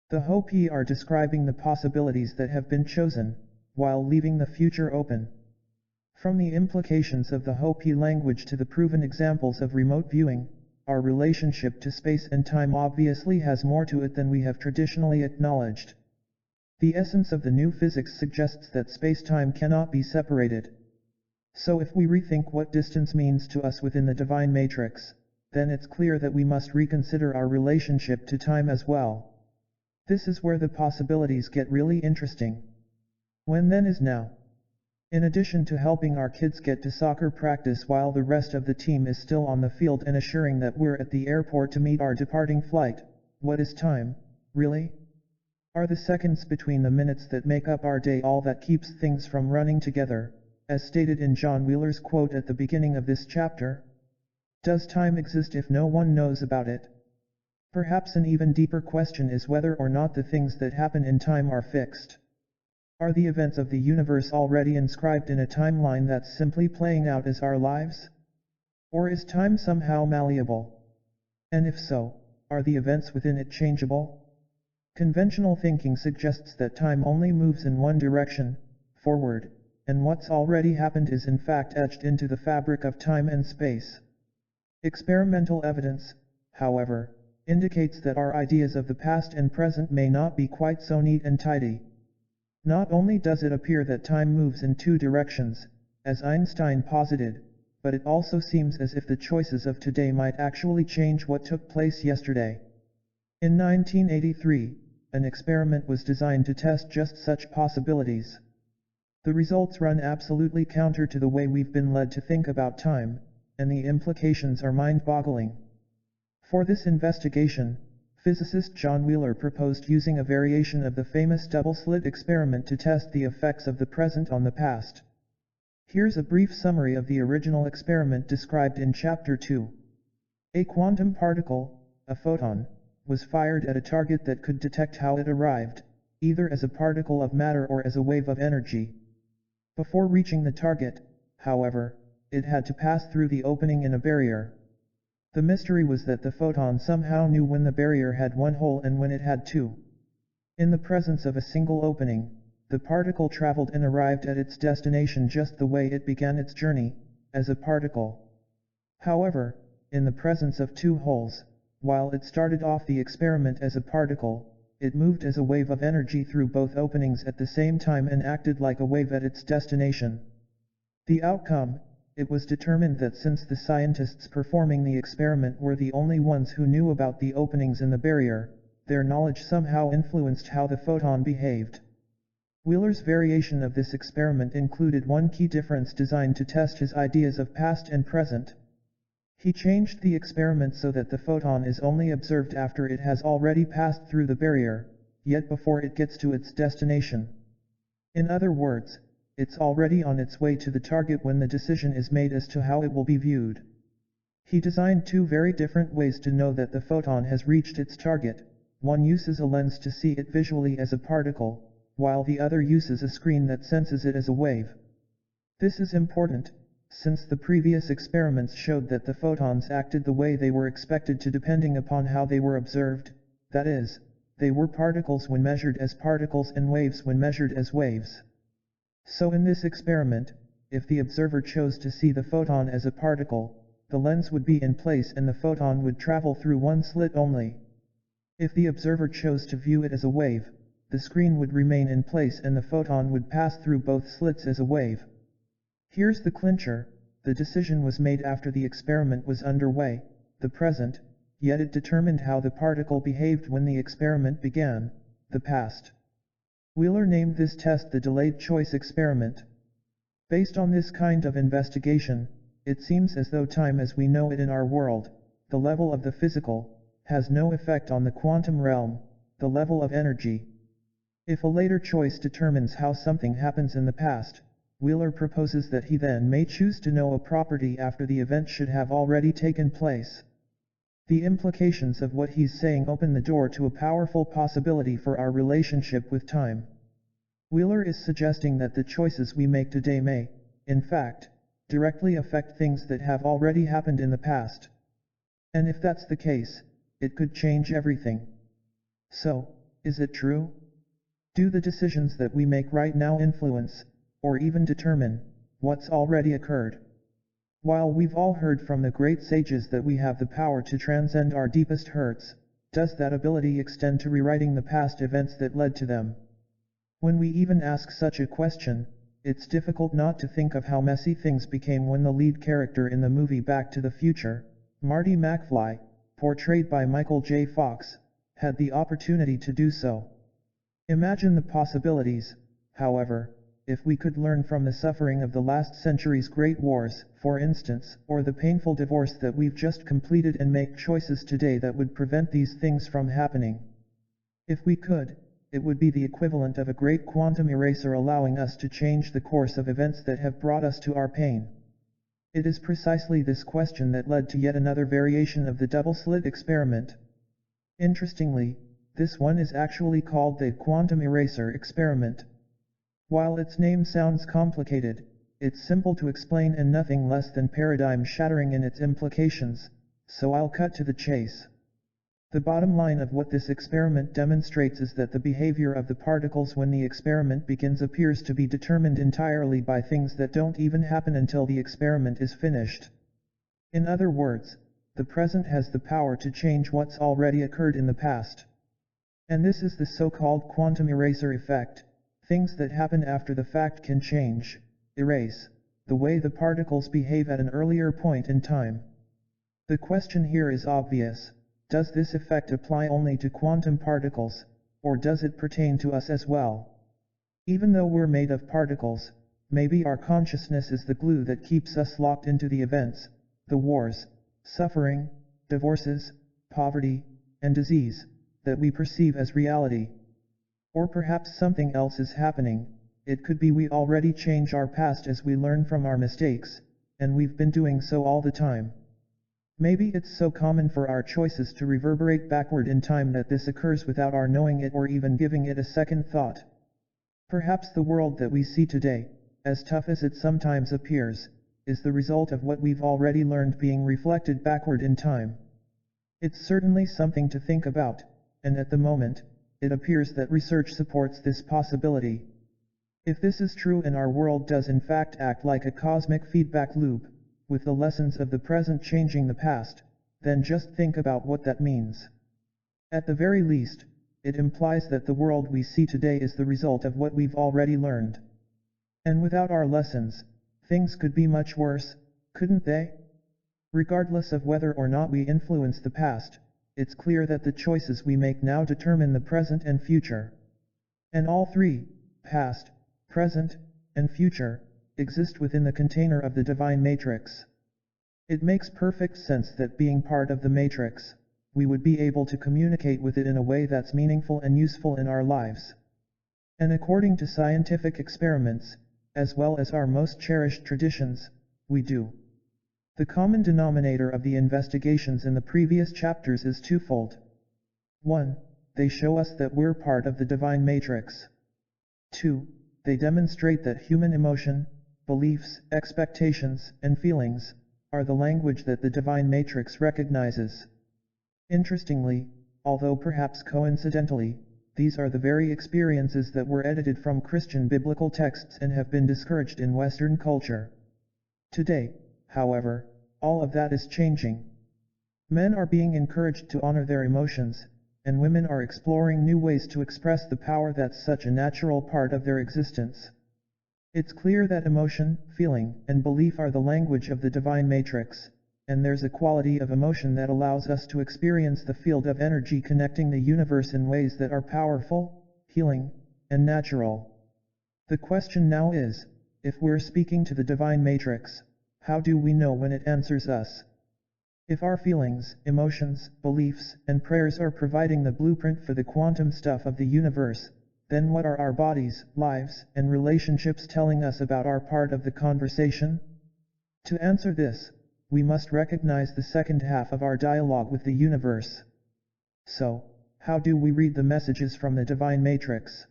The Hopi are describing the possibilities that have been chosen, while leaving the future open. From the implications of the Hopi language to the proven examples of remote viewing, our relationship to space and time obviously has more to it than we have traditionally acknowledged. The essence of the new physics suggests that space-time cannot be separated. So if we rethink what distance means to us within the divine matrix, then it's clear that we must reconsider our relationship to time as well. This is where the possibilities get really interesting. When then is now. In addition to helping our kids get to soccer practice while the rest of the team is still on the field and assuring that we're at the airport to meet our departing flight, what is time, really? Are the seconds between the minutes that make up our day all that keeps things from running together, as stated in John Wheeler's quote at the beginning of this chapter? Does time exist if no one knows about it? Perhaps an even deeper question is whether or not the things that happen in time are fixed. Are the events of the universe already inscribed in a timeline that's simply playing out as our lives? Or is time somehow malleable? And if so, are the events within it changeable? Conventional thinking suggests that time only moves in one direction, forward, and what's already happened is in fact etched into the fabric of time and space. Experimental evidence, however, indicates that our ideas of the past and present may not be quite so neat and tidy. Not only does it appear that time moves in two directions, as Einstein posited, but it also seems as if the choices of today might actually change what took place yesterday. In 1983, an experiment was designed to test just such possibilities. The results run absolutely counter to the way we've been led to think about time, and the implications are mind-boggling. For this investigation, physicist John Wheeler proposed using a variation of the famous double-slit experiment to test the effects of the present on the past. Here's a brief summary of the original experiment described in Chapter 2. A quantum particle, a photon, was fired at a target that could detect how it arrived, either as a particle of matter or as a wave of energy. Before reaching the target, however, it had to pass through the opening in a barrier. The mystery was that the photon somehow knew when the barrier had one hole and when it had two. In the presence of a single opening, the particle traveled and arrived at its destination just the way it began its journey, as a particle. However, in the presence of two holes, while it started off the experiment as a particle, it moved as a wave of energy through both openings at the same time and acted like a wave at its destination. The outcome: it was determined that since the scientists performing the experiment were the only ones who knew about the openings in the barrier, their knowledge somehow influenced how the photon behaved. Wheeler's variation of this experiment included one key difference designed to test his ideas of past and present. He changed the experiment so that the photon is only observed after it has already passed through the barrier, yet before it gets to its destination. In other words, it's already on its way to the target when the decision is made as to how it will be viewed. He designed two very different ways to know that the photon has reached its target. One uses a lens to see it visually as a particle, while the other uses a screen that senses it as a wave. This is important, since the previous experiments showed that the photons acted the way they were expected to depending upon how they were observed, that is, they were particles when measured as particles and waves when measured as waves. So in this experiment, if the observer chose to see the photon as a particle, the lens would be in place and the photon would travel through one slit only. If the observer chose to view it as a wave, the screen would remain in place and the photon would pass through both slits as a wave. Here's the clincher: the decision was made after the experiment was underway, the present, yet it determined how the particle behaved when the experiment began, the past. Wheeler named this test the delayed choice experiment. Based on this kind of investigation, it seems as though time as we know it in our world, the level of the physical, has no effect on the quantum realm, the level of energy. If a later choice determines how something happens in the past, Wheeler proposes that he then may choose to know a property after the event should have already taken place. The implications of what he's saying open the door to a powerful possibility for our relationship with time. Wheeler is suggesting that the choices we make today may, in fact, directly affect things that have already happened in the past. And if that's the case, it could change everything. So, is it true? Do the decisions that we make right now influence, or even determine, what's already occurred? While we've all heard from the great sages that we have the power to transcend our deepest hurts, does that ability extend to rewriting the past events that led to them? When we even ask such a question, it's difficult not to think of how messy things became when the lead character in the movie Back to the Future, Marty McFly, portrayed by Michael J. Fox, had the opportunity to do so. Imagine the possibilities, however, if we could learn from the suffering of the last century's great wars, for instance, or the painful divorce that we've just completed and make choices today that would prevent these things from happening. If we could, it would be the equivalent of a great quantum eraser allowing us to change the course of events that have brought us to our pain. It is precisely this question that led to yet another variation of the double-slit experiment. Interestingly, this one is actually called the quantum eraser experiment. While its name sounds complicated, it's simple to explain and nothing less than paradigm-shattering in its implications, so I'll cut to the chase. The bottom line of what this experiment demonstrates is that the behavior of the particles when the experiment begins appears to be determined entirely by things that don't even happen until the experiment is finished. In other words, the present has the power to change what's already occurred in the past. And this is the so-called quantum eraser effect. Things that happen after the fact can change, erase, the way the particles behave at an earlier point in time. The question here is obvious: does this effect apply only to quantum particles, or does it pertain to us as well? Even though we're made of particles, maybe our consciousness is the glue that keeps us locked into the events, the wars, suffering, divorces, poverty, and disease, that we perceive as reality. Or perhaps something else is happening. It could be we already change our past as we learn from our mistakes, and we've been doing so all the time. Maybe it's so common for our choices to reverberate backward in time that this occurs without our knowing it or even giving it a second thought. Perhaps the world that we see today, as tough as it sometimes appears, is the result of what we've already learned being reflected backward in time. It's certainly something to think about, and at the moment, it appears that research supports this possibility. If this is true and our world does in fact act like a cosmic feedback loop, with the lessons of the present changing the past, then just think about what that means. At the very least, it implies that the world we see today is the result of what we've already learned. And without our lessons, things could be much worse, couldn't they? Regardless of whether or not we influence the past, it's clear that the choices we make now determine the present and future. And all three, past, present, and future, exist within the container of the divine matrix. It makes perfect sense that being part of the matrix, we would be able to communicate with it in a way that's meaningful and useful in our lives. And according to scientific experiments, as well as our most cherished traditions, we do. The common denominator of the investigations in the previous chapters is twofold. 1. They show us that we're part of the divine matrix. 2. They demonstrate that human emotion, beliefs, expectations, and feelings are the language that the divine matrix recognizes. Interestingly, although perhaps coincidentally, these are the very experiences that were edited from Christian biblical texts and have been discouraged in Western culture. Today, however, all of that is changing. Men are being encouraged to honor their emotions, and women are exploring new ways to express the power that's such a natural part of their existence. It's clear that emotion, feeling, and belief are the language of the divine matrix, and there's a quality of emotion that allows us to experience the field of energy connecting the universe in ways that are powerful, healing, and natural. The question now is, if we're speaking to the divine matrix, how do we know when it answers us? If our feelings, emotions, beliefs, and prayers are providing the blueprint for the quantum stuff of the universe, then what are our bodies, lives, and relationships telling us about our part of the conversation? To answer this, we must recognize the second half of our dialogue with the universe. So, how do we read the messages from the divine matrix?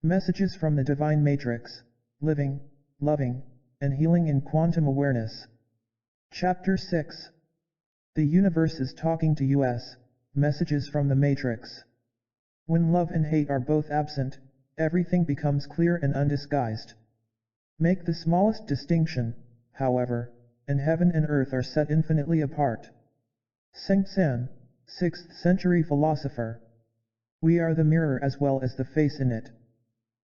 Messages from the divine matrix: living, loving, and healing in quantum awareness. Chapter 6. The universe is talking to us. Messages from the matrix. When love and hate are both absent, everything becomes clear and undisguised. Make the smallest distinction, however, and heaven and earth are set infinitely apart. Tseng, 6th century philosopher. We are the mirror as well as the face in it.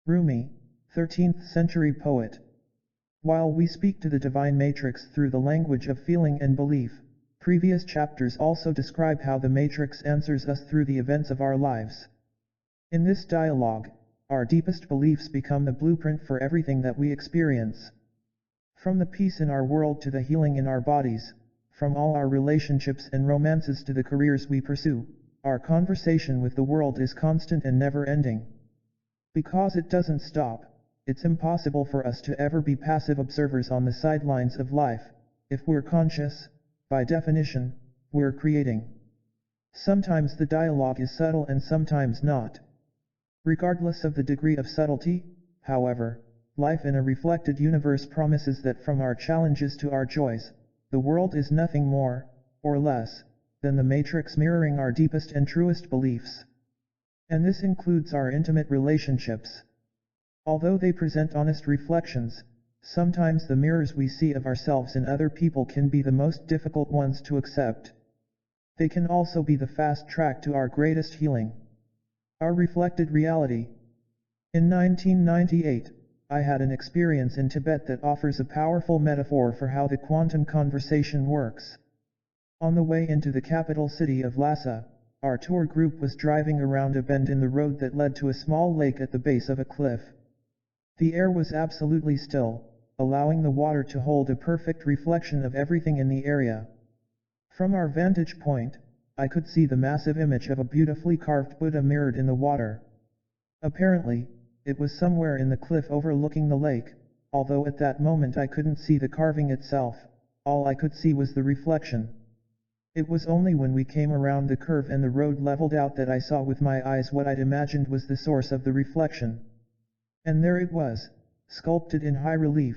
Rumi, 13th century poet. While we speak to the divine matrix through the language of feeling and belief, previous chapters also describe how the matrix answers us through the events of our lives. In this dialogue, our deepest beliefs become the blueprint for everything that we experience. From the peace in our world to the healing in our bodies, from all our relationships and romances to the careers we pursue, our conversation with the world is constant and never-ending. Because it doesn't stop, it's impossible for us to ever be passive observers on the sidelines of life. If we're conscious, by definition, we're creating. Sometimes the dialogue is subtle and sometimes not. Regardless of the degree of subtlety, however, life in a reflected universe promises that from our challenges to our joys, the world is nothing more, or less, than the matrix mirroring our deepest and truest beliefs. And this includes our intimate relationships. Although they present honest reflections, sometimes the mirrors we see of ourselves in other people can be the most difficult ones to accept. They can also be the fast track to our greatest healing. Our reflected reality. In 1998, I had an experience in Tibet that offers a powerful metaphor for how the quantum conversation works. On the way into the capital city of Lhasa, our tour group was driving around a bend in the road that led to a small lake at the base of a cliff. The air was absolutely still, allowing the water to hold a perfect reflection of everything in the area. From our vantage point, I could see the massive image of a beautifully carved Buddha mirrored in the water. Apparently, it was somewhere in the cliff overlooking the lake, although at that moment I couldn't see the carving itself, all I could see was the reflection. It was only when we came around the curve and the road leveled out that I saw with my eyes what I'd imagined was the source of the reflection. And there it was, sculpted in high relief,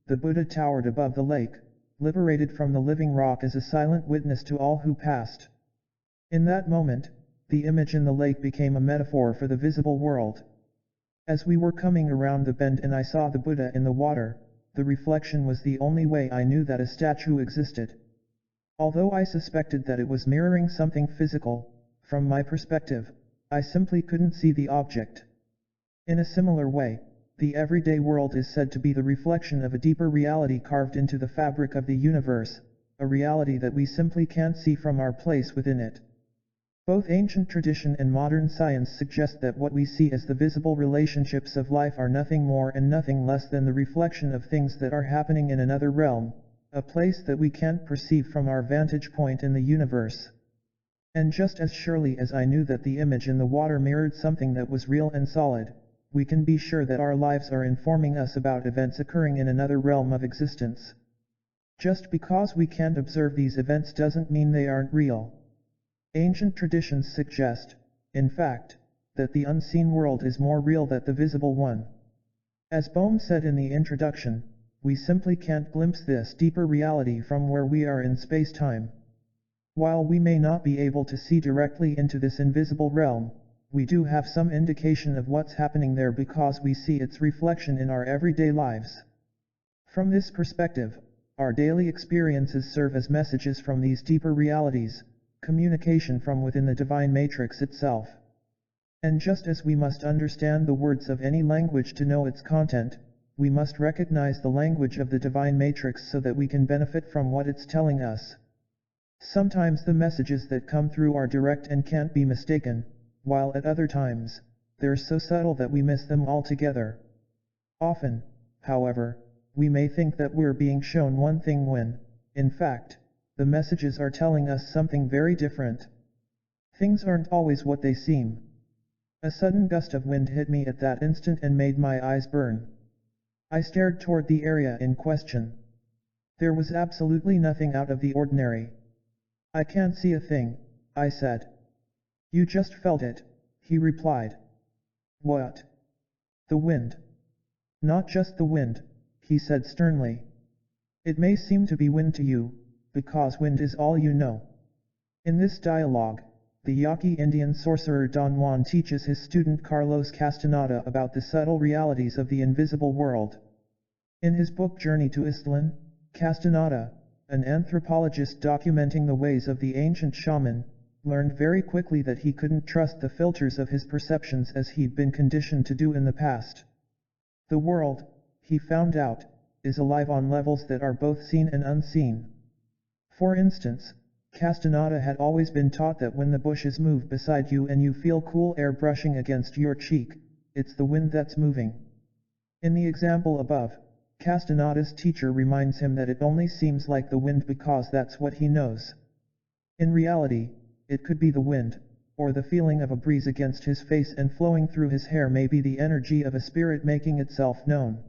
the Buddha towered above the lake, liberated from the living rock as a silent witness to all who passed. In that moment, the image in the lake became a metaphor for the visible world. As we were coming around the bend and I saw the Buddha in the water, the reflection was the only way I knew that a statue existed. Although I suspected that it was mirroring something physical, from my perspective, I simply couldn't see the object. In a similar way, the everyday world is said to be the reflection of a deeper reality carved into the fabric of the universe, a reality that we simply can't see from our place within it. Both ancient tradition and modern science suggest that what we see as the visible relationships of life are nothing more and nothing less than the reflection of things that are happening in another realm, a place that we can't perceive from our vantage point in the universe. And just as surely as I knew that the image in the water mirrored something that was real and solid, we can be sure that our lives are informing us about events occurring in another realm of existence. Just because we can't observe these events doesn't mean they aren't real. Ancient traditions suggest, in fact, that the unseen world is more real than the visible one. As Bohm said in the introduction, we simply can't glimpse this deeper reality from where we are in space-time. While we may not be able to see directly into this invisible realm, we do have some indication of what's happening there because we see its reflection in our everyday lives. From this perspective, our daily experiences serve as messages from these deeper realities, communication from within the divine matrix itself. And just as we must understand the words of any language to know its content, we must recognize the language of the divine matrix so that we can benefit from what it's telling us. Sometimes the messages that come through are direct and can't be mistaken, while at other times, they're so subtle that we miss them altogether. Often, however, we may think that we're being shown one thing when, in fact, the messages are telling us something very different. Things aren't always what they seem. A sudden gust of wind hit me at that instant and made my eyes burn. I stared toward the area in question. There was absolutely nothing out of the ordinary. "I can't see a thing," I said. "You just felt it," he replied. "What?" "The wind." "Not just the wind," he said sternly. "It may seem to be wind to you, because wind is all you know." In this dialogue, the Yaqui Indian sorcerer Don Juan teaches his student Carlos Castaneda about the subtle realities of the invisible world. In his book Journey to Iztlan, Castaneda, an anthropologist documenting the ways of the ancient shaman, learned very quickly that he couldn't trust the filters of his perceptions as he'd been conditioned to do in the past. The world, he found out, is alive on levels that are both seen and unseen. For instance, Castaneda had always been taught that when the bushes move beside you and you feel cool air brushing against your cheek, it's the wind that's moving. In the example above, Castaneda's teacher reminds him that it only seems like the wind because that's what he knows. In reality, it could be the wind, or the feeling of a breeze against his face and flowing through his hair may be the energy of a spirit making itself known.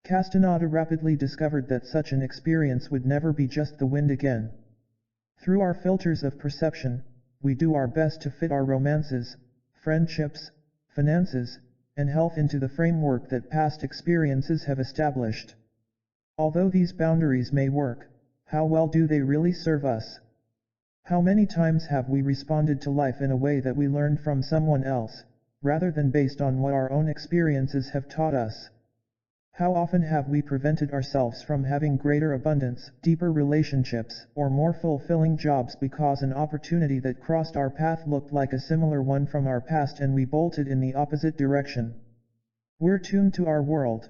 Castaneda rapidly discovered that such an experience would never be just the wind again. Through our filters of perception, we do our best to fit our romances, friendships, finances, and health into the framework that past experiences have established. Although these boundaries may work, how well do they really serve us? How many times have we responded to life in a way that we learned from someone else, rather than based on what our own experiences have taught us? How often have we prevented ourselves from having greater abundance, deeper relationships, or more fulfilling jobs because an opportunity that crossed our path looked like a similar one from our past and we bolted in the opposite direction? We're tuned to our world.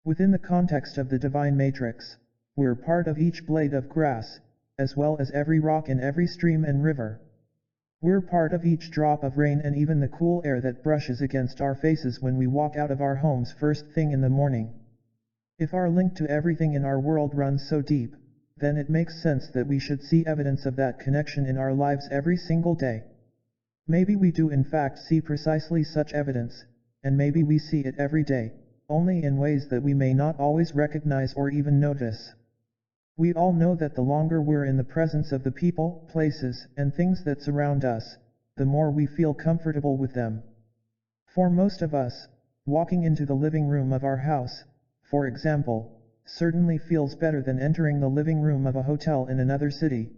Within the context of the divine matrix, we're part of each blade of grass, as well as every rock in every stream and river. We're part of each drop of rain and even the cool air that brushes against our faces when we walk out of our homes first thing in the morning. If our link to everything in our world runs so deep, then it makes sense that we should see evidence of that connection in our lives every single day. Maybe we do in fact see precisely such evidence, and maybe we see it every day, only in ways that we may not always recognize or even notice. We all know that the longer we're in the presence of the people, places, and things that surround us, the more we feel comfortable with them. For most of us, walking into the living room of our house, for example, certainly feels better than entering the living room of a hotel in another city.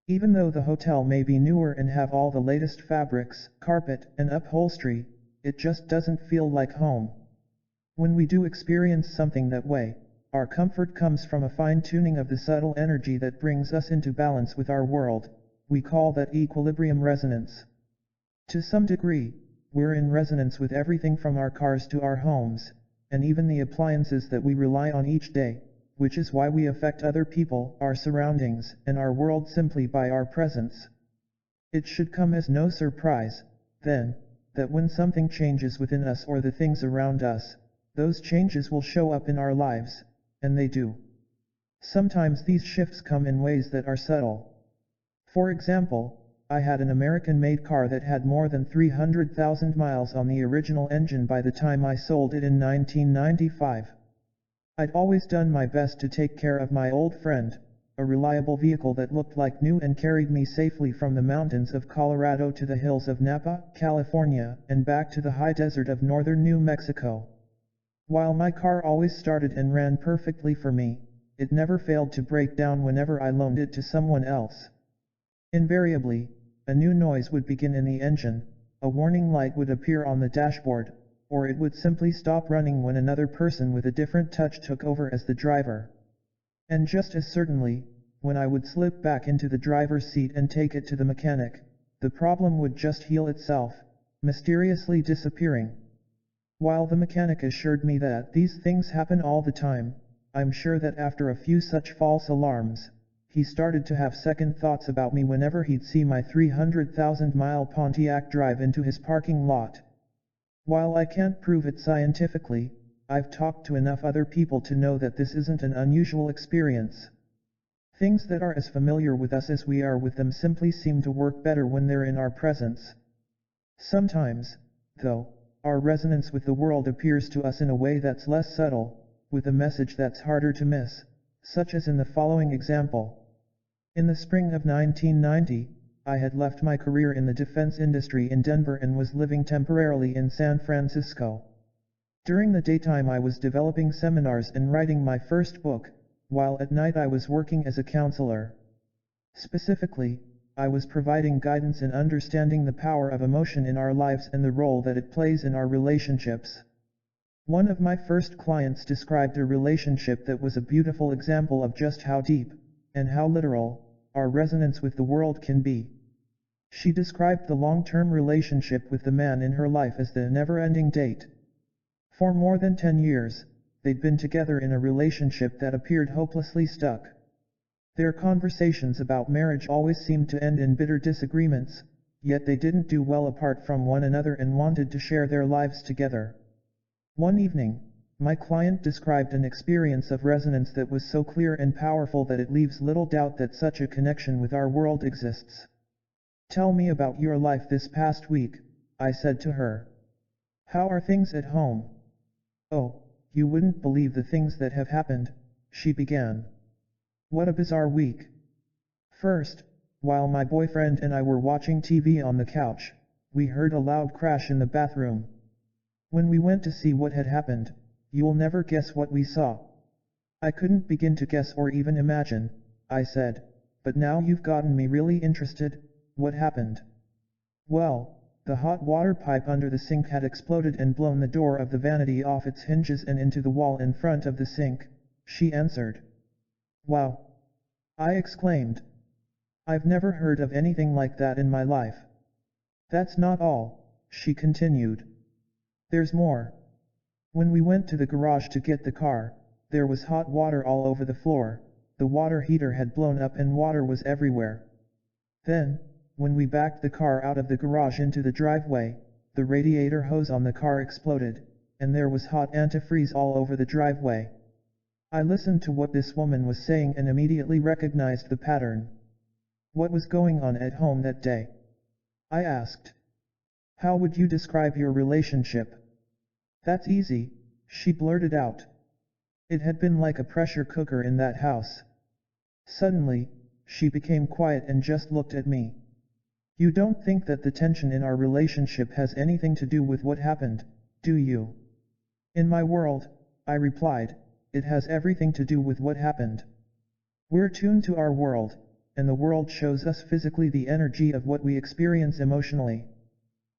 Even though the hotel may be newer and have all the latest fabrics, carpet, and upholstery, it just doesn't feel like home. When we do experience something that way, our comfort comes from a fine-tuning of the subtle energy that brings us into balance with our world. We call that equilibrium resonance. To some degree, we're in resonance with everything from our cars to our homes, and even the appliances that we rely on each day, which is why we affect other people, our surroundings, and our world simply by our presence. It should come as no surprise, then, that when something changes within us or the things around us, those changes will show up in our lives, and they do. Sometimes these shifts come in ways that are subtle. For example, I had an American-made car that had more than 300,000 miles on the original engine by the time I sold it in 1995. I'd always done my best to take care of my old friend, a reliable vehicle that looked like new and carried me safely from the mountains of Colorado to the hills of Napa, California, and back to the high desert of northern New Mexico. While my car always started and ran perfectly for me, it never failed to break down whenever I loaned it to someone else. Invariably, a new noise would begin in the engine, a warning light would appear on the dashboard, or it would simply stop running when another person with a different touch took over as the driver. And just as certainly, when I would slip back into the driver's seat and take it to the mechanic, the problem would just heal itself, mysteriously disappearing. While the mechanic assured me that these things happen all the time, I'm sure that after a few such false alarms, he started to have second thoughts about me whenever he'd see my 300,000-mile Pontiac drive into his parking lot. While I can't prove it scientifically, I've talked to enough other people to know that this isn't an unusual experience. Things that are as familiar with us as we are with them simply seem to work better when they're in our presence. Sometimes, though, our resonance with the world appears to us in a way that's less subtle, with a message that's harder to miss, such as in the following example. In the spring of 1990, I had left my career in the defense industry in Denver and was living temporarily in San Francisco. During the daytime I was developing seminars and writing my first book, while at night I was working as a counselor. Specifically, I was providing guidance in understanding the power of emotion in our lives and the role that it plays in our relationships. One of my first clients described a relationship that was a beautiful example of just how deep, and how literal, our resonance with the world can be. She described the long-term relationship with the man in her life as the never-ending date. For more than 10 years, they'd been together in a relationship that appeared hopelessly stuck. Their conversations about marriage always seemed to end in bitter disagreements, yet they didn't do well apart from one another and wanted to share their lives together. One evening, my client described an experience of resonance that was so clear and powerful that it leaves little doubt that such a connection with our world exists. "Tell me about your life this past week," I said to her. "How are things at home?" "Oh, you wouldn't believe the things that have happened," she began. "What a bizarre week. First, while my boyfriend and I were watching TV on the couch, we heard a loud crash in the bathroom. When we went to see what had happened, you'll never guess what we saw." "I couldn't begin to guess or even imagine," I said, "but now you've gotten me really interested. What happened?" "Well, the hot water pipe under the sink had exploded and blown the door of the vanity off its hinges and into the wall in front of the sink," she answered. "Wow!" I exclaimed. "I've never heard of anything like that in my life." "That's not all," she continued. "There's more. When we went to the garage to get the car, there was hot water all over the floor, the water heater had blown up and water was everywhere. Then, when we backed the car out of the garage into the driveway, the radiator hose on the car exploded, and there was hot antifreeze all over the driveway. I listened to what this woman was saying and immediately recognized the pattern. What was going on at home that day? I asked. How would you describe your relationship? That's easy, she blurted out. It had been like a pressure cooker in that house. Suddenly, she became quiet and just looked at me. You don't think that the tension in our relationship has anything to do with what happened, do you? In my world, I replied, it has everything to do with what happened. We're tuned to our world, and the world shows us physically the energy of what we experience emotionally.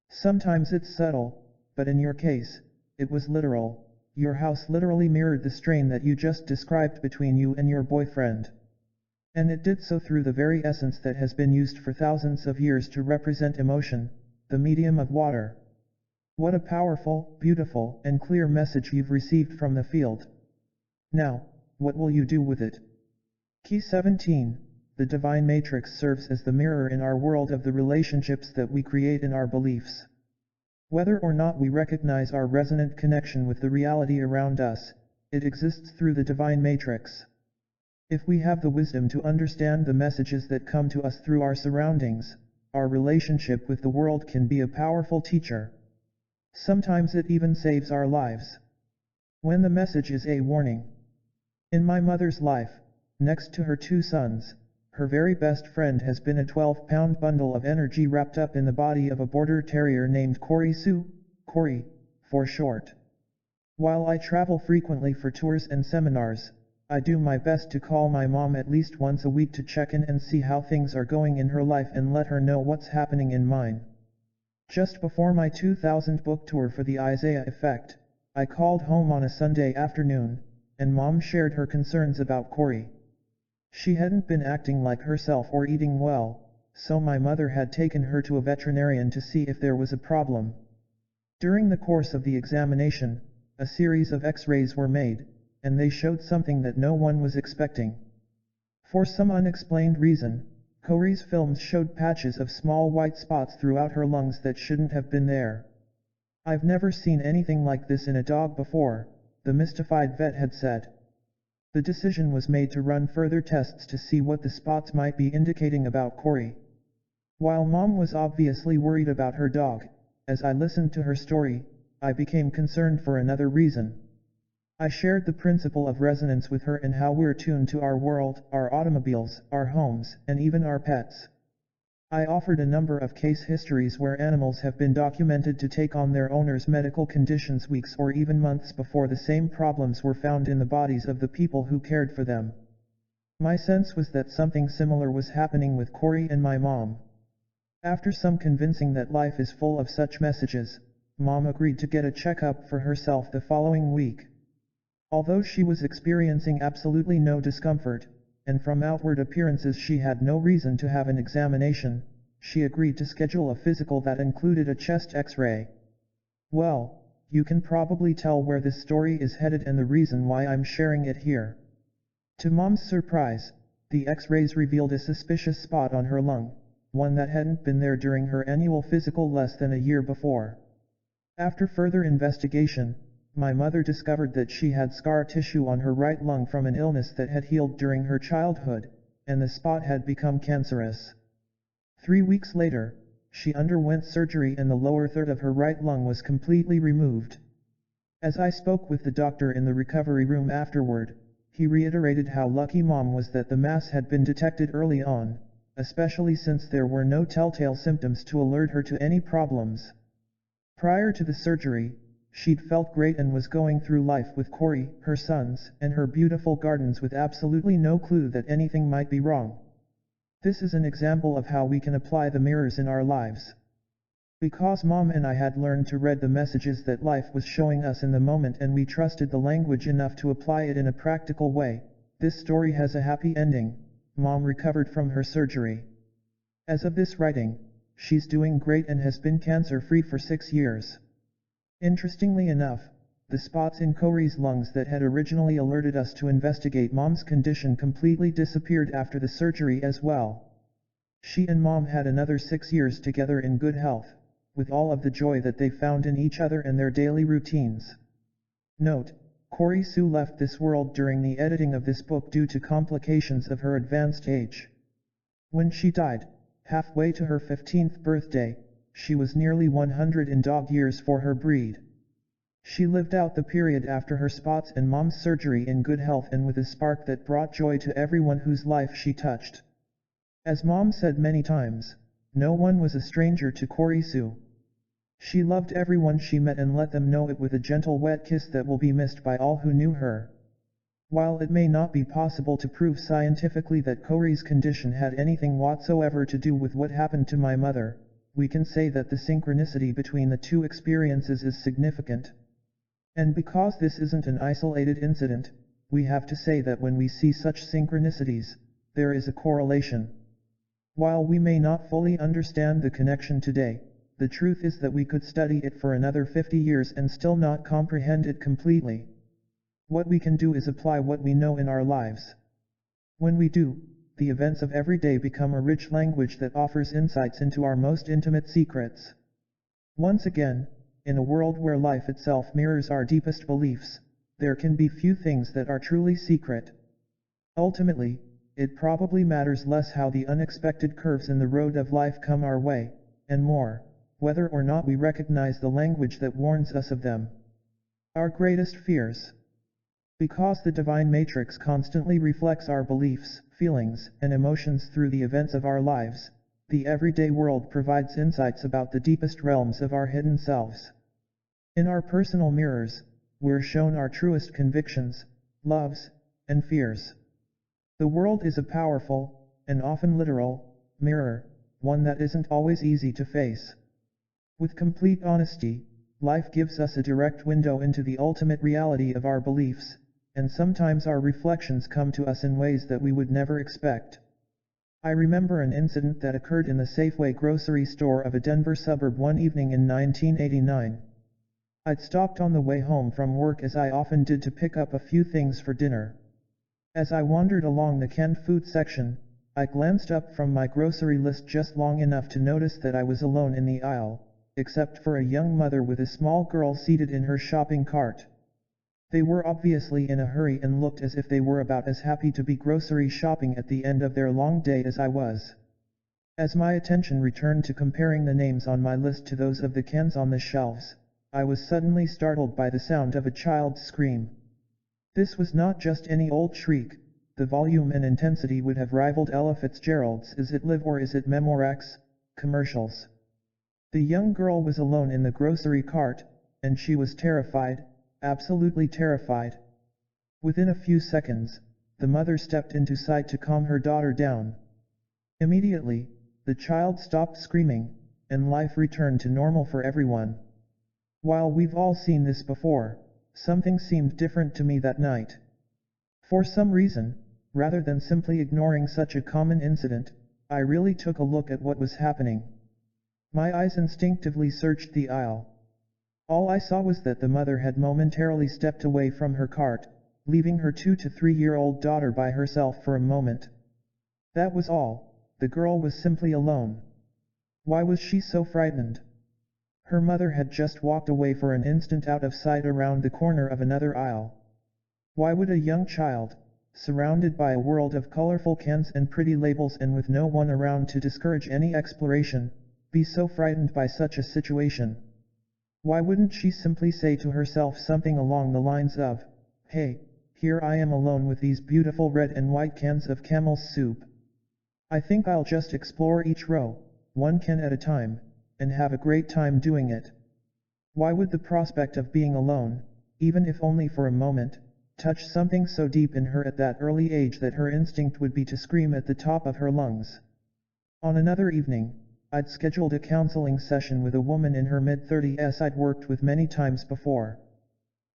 Sometimes it's subtle, but in your case, it was literal. Your house literally mirrored the strain that you just described between you and your boyfriend. And it did so through the very essence that has been used for thousands of years to represent emotion, the medium of water. What a powerful, beautiful, and clear message you've received from the field. Now, what will you do with it? Key 17. The divine matrix serves as the mirror in our world of the relationships that we create in our beliefs. Whether or not we recognize our resonant connection with the reality around us, it exists through the divine matrix. If we have the wisdom to understand the messages that come to us through our surroundings, our relationship with the world can be a powerful teacher. Sometimes it even saves our lives. When the message is a warning. In my mother's life, next to her two sons, her very best friend has been a 12-pound bundle of energy wrapped up in the body of a border terrier named Corey Sue, Corey, for short. While I travel frequently for tours and seminars, I do my best to call my mom at least once a week to check in and see how things are going in her life and let her know what's happening in mine. Just before my 2000 book tour for the Isaiah Effect, I called home on a Sunday afternoon, and Mom shared her concerns about Corey. She hadn't been acting like herself or eating well, so my mother had taken her to a veterinarian to see if there was a problem. During the course of the examination, a series of X-rays were made, and they showed something that no one was expecting. For some unexplained reason, Corey's films showed patches of small white spots throughout her lungs that shouldn't have been there. I've never seen anything like this in a dog before, the mystified vet had said. The decision was made to run further tests to see what the spots might be indicating about Corey. While Mom was obviously worried about her dog, as I listened to her story, I became concerned for another reason. I shared the principle of resonance with her and how we're tuned to our world, our automobiles, our homes, and even our pets. I offered a number of case histories where animals have been documented to take on their owners' medical conditions weeks or even months before the same problems were found in the bodies of the people who cared for them. My sense was that something similar was happening with Corey and my mom. After some convincing that life is full of such messages, Mom agreed to get a checkup for herself the following week. Although she was experiencing absolutely no discomfort, and from outward appearances she had no reason to have an examination, she agreed to schedule a physical that included a chest X-ray. Well, you can probably tell where this story is headed and the reason why I'm sharing it here. To Mom's surprise, the X-rays revealed a suspicious spot on her lung, one that hadn't been there during her annual physical less than a year before. After further investigation, my mother discovered that she had scar tissue on her right lung from an illness that had healed during her childhood, and the spot had become cancerous. 3 weeks later, she underwent surgery and the lower third of her right lung was completely removed. As I spoke with the doctor in the recovery room afterward, he reiterated how lucky Mom was that the mass had been detected early on, especially since there were no telltale symptoms to alert her to any problems. Prior to the surgery, she'd felt great and was going through life with Corey, her sons, and her beautiful gardens with absolutely no clue that anything might be wrong. This is an example of how we can apply the mirrors in our lives. Because Mom and I had learned to read the messages that life was showing us in the moment and we trusted the language enough to apply it in a practical way, this story has a happy ending. Mom recovered from her surgery. As of this writing, she's doing great and has been cancer-free for 6 years. Interestingly enough, the spots in Corey's lungs that had originally alerted us to investigate Mom's condition completely disappeared after the surgery as well. She and Mom had another 6 years together in good health, with all of the joy that they found in each other and their daily routines. Note, Corey Sue left this world during the editing of this book due to complications of her advanced age. When she died, halfway to her 15th birthday, she was nearly 100 in dog years for her breed. She lived out the period after her spots and mom's surgery in good health and with a spark that brought joy to everyone whose life she touched. As Mom said many times, no one was a stranger to Corey Sue. She loved everyone she met and let them know it with a gentle wet kiss that will be missed by all who knew her. While it may not be possible to prove scientifically that Corey's condition had anything whatsoever to do with what happened to my mother, we can say that the synchronicity between the two experiences is significant. And because this isn't an isolated incident, we have to say that when we see such synchronicities, there is a correlation. While we may not fully understand the connection today, the truth is that we could study it for another 50 years and still not comprehend it completely. What we can do is apply what we know in our lives. When we do, the events of every day become a rich language that offers insights into our most intimate secrets. Once again, in a world where life itself mirrors our deepest beliefs, there can be few things that are truly secret. Ultimately, it probably matters less how the unexpected curves in the road of life come our way, and more, whether or not we recognize the language that warns us of them. Our greatest fears. Because the divine matrix constantly reflects our beliefs, feelings, and emotions through the events of our lives, the everyday world provides insights about the deepest realms of our hidden selves. In our personal mirrors, we're shown our truest convictions, loves, and fears. The world is a powerful, and often literal, mirror, one that isn't always easy to face. With complete honesty, life gives us a direct window into the ultimate reality of our beliefs, and sometimes our reflections come to us in ways that we would never expect. I remember an incident that occurred in the Safeway grocery store of a Denver suburb one evening in 1989. I'd stopped on the way home from work as I often did to pick up a few things for dinner. As I wandered along the canned food section, I glanced up from my grocery list just long enough to notice that I was alone in the aisle, except for a young mother with a small girl seated in her shopping cart. They were obviously in a hurry and looked as if they were about as happy to be grocery shopping at the end of their long day as I was. As my attention returned to comparing the names on my list to those of the cans on the shelves, I was suddenly startled by the sound of a child's scream. This was not just any old shriek, the volume and intensity would have rivaled Ella Fitzgerald's Is It Live or Is It Memorex commercials. The young girl was alone in the grocery cart, and she was terrified, absolutely terrified. Within a few seconds, the mother stepped into sight to calm her daughter down. Immediately, the child stopped screaming, and life returned to normal for everyone. While we've all seen this before, something seemed different to me that night. For some reason, rather than simply ignoring such a common incident, I really took a look at what was happening. My eyes instinctively searched the aisle. All I saw was that the mother had momentarily stepped away from her cart, leaving her 2 to 3-year-old daughter by herself for a moment. That was all. The girl was simply alone. Why was she so frightened? Her mother had just walked away for an instant out of sight around the corner of another aisle. Why would a young child, surrounded by a world of colorful cans and pretty labels and with no one around to discourage any exploration, be so frightened by such a situation? Why wouldn't she simply say to herself something along the lines of, "Hey, here I am alone with these beautiful red and white cans of Camel's soup. I think I'll just explore each row, one can at a time, and have a great time doing it." Why would the prospect of being alone, even if only for a moment, touch something so deep in her at that early age that her instinct would be to scream at the top of her lungs? On another evening, I'd scheduled a counseling session with a woman in her mid-30s I'd worked with many times before.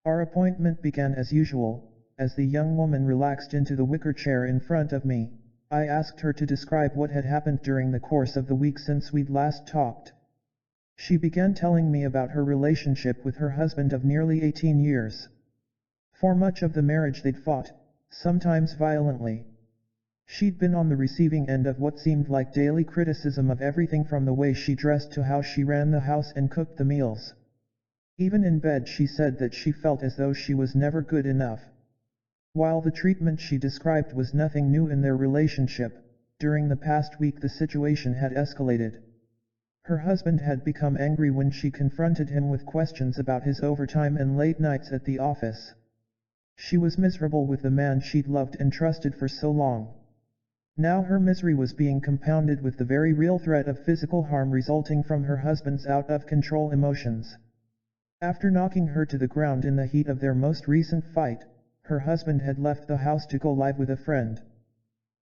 Our appointment began as usual. As the young woman relaxed into the wicker chair in front of me, I asked her to describe what had happened during the course of the week since we'd last talked. She began telling me about her relationship with her husband of nearly 18 years. For much of the marriage they'd fought, sometimes violently. She'd been on the receiving end of what seemed like daily criticism of everything from the way she dressed to how she ran the house and cooked the meals. Even in bed she said that she felt as though she was never good enough. While the treatment she described was nothing new in their relationship, during the past week the situation had escalated. Her husband had become angry when she confronted him with questions about his overtime and late nights at the office. She was miserable with the man she'd loved and trusted for so long. Now her misery was being compounded with the very real threat of physical harm resulting from her husband's out-of-control emotions. After knocking her to the ground in the heat of their most recent fight, her husband had left the house to go live with a friend.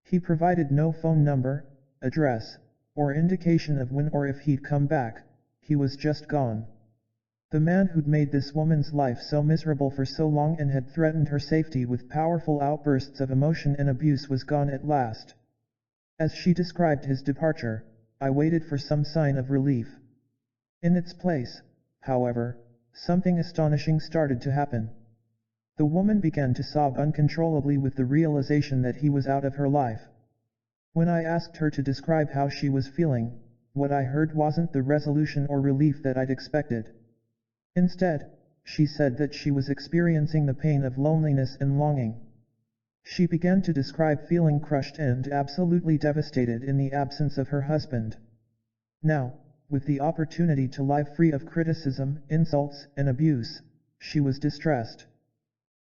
He provided no phone number, address, or indication of when or if he'd come back. He was just gone. The man who'd made this woman's life so miserable for so long and had threatened her safety with powerful outbursts of emotion and abuse was gone at last. As she described his departure, I waited for some sign of relief. In its place, however, something astonishing started to happen. The woman began to sob uncontrollably with the realization that he was out of her life. When I asked her to describe how she was feeling, what I heard wasn't the resolution or relief that I'd expected. Instead, she said that she was experiencing the pain of loneliness and longing. She began to describe feeling crushed and absolutely devastated in the absence of her husband. Now, with the opportunity to live free of criticism, insults, and abuse, she was distressed.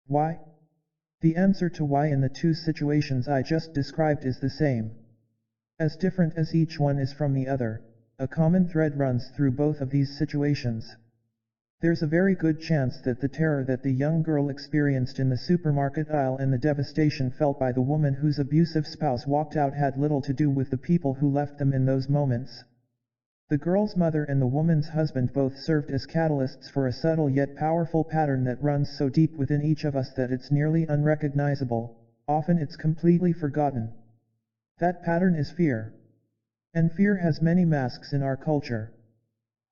Why? The answer to why in the two situations I just described is the same. As different as each one is from the other, a common thread runs through both of these situations. There's a very good chance that the terror that the young girl experienced in the supermarket aisle and the devastation felt by the woman whose abusive spouse walked out had little to do with the people who left them in those moments. The girl's mother and the woman's husband both served as catalysts for a subtle yet powerful pattern that runs so deep within each of us that it's nearly unrecognizable. Often it's completely forgotten. That pattern is fear. And fear has many masks in our culture.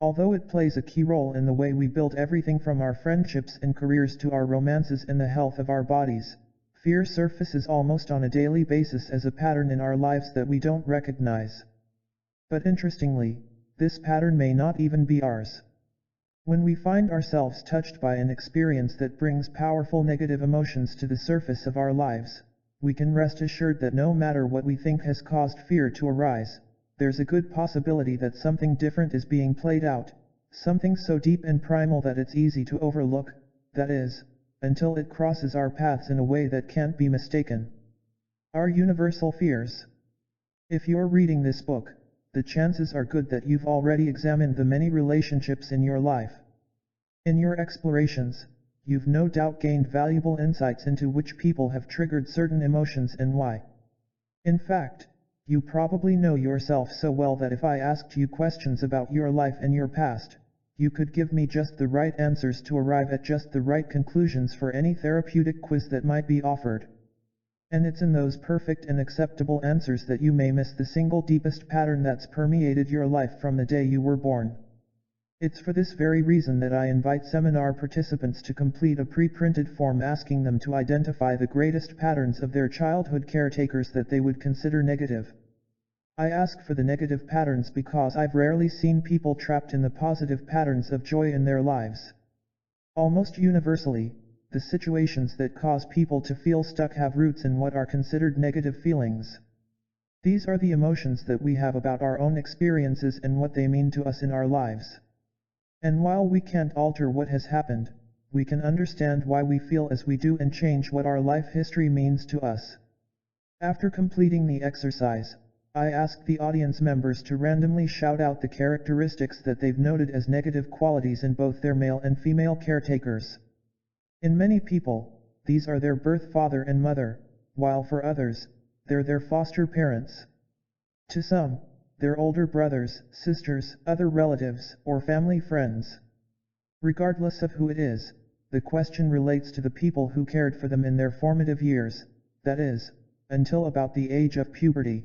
Although it plays a key role in the way we build everything from our friendships and careers to our romances and the health of our bodies, fear surfaces almost on a daily basis as a pattern in our lives that we don't recognize. But interestingly, this pattern may not even be ours. When we find ourselves touched by an experience that brings powerful negative emotions to the surface of our lives, we can rest assured that no matter what we think has caused fear to arise, there's a good possibility that something different is being played out, something so deep and primal that it's easy to overlook, that is, until it crosses our paths in a way that can't be mistaken. Our universal fears. If you're reading this book, the chances are good that you've already examined the many relationships in your life. In your explorations, you've no doubt gained valuable insights into which people have triggered certain emotions and why. In fact, you probably know yourself so well that if I asked you questions about your life and your past, you could give me just the right answers to arrive at just the right conclusions for any therapeutic quiz that might be offered. And it's in those perfect and acceptable answers that you may miss the single deepest pattern that's permeated your life from the day you were born. It's for this very reason that I invite seminar participants to complete a pre-printed form asking them to identify the greatest patterns of their childhood caretakers that they would consider negative. I ask for the negative patterns because I've rarely seen people trapped in the positive patterns of joy in their lives. Almost universally, the situations that cause people to feel stuck have roots in what are considered negative feelings. These are the emotions that we have about our own experiences and what they mean to us in our lives. And while we can't alter what has happened, we can understand why we feel as we do and change what our life history means to us. After completing the exercise, I asked the audience members to randomly shout out the characteristics that they've noted as negative qualities in both their male and female caretakers. In many people, these are their birth father and mother, while for others, they're their foster parents. To some, their older brothers, sisters, other relatives, or family friends. Regardless of who it is, the question relates to the people who cared for them in their formative years, that is, until about the age of puberty.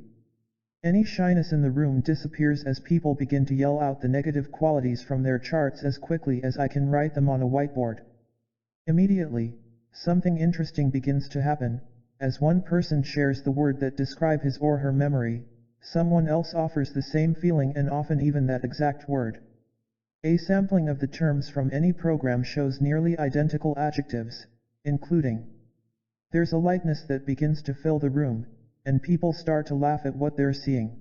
Any shyness in the room disappears as people begin to yell out the negative qualities from their charts as quickly as I can write them on a whiteboard. Immediately, something interesting begins to happen. As one person shares the word that describes his or her memory, someone else offers the same feeling and often even that exact word. A sampling of the terms from any program shows nearly identical adjectives, including, "There's a lightness that begins to fill the room, and people start to laugh at what they're seeing."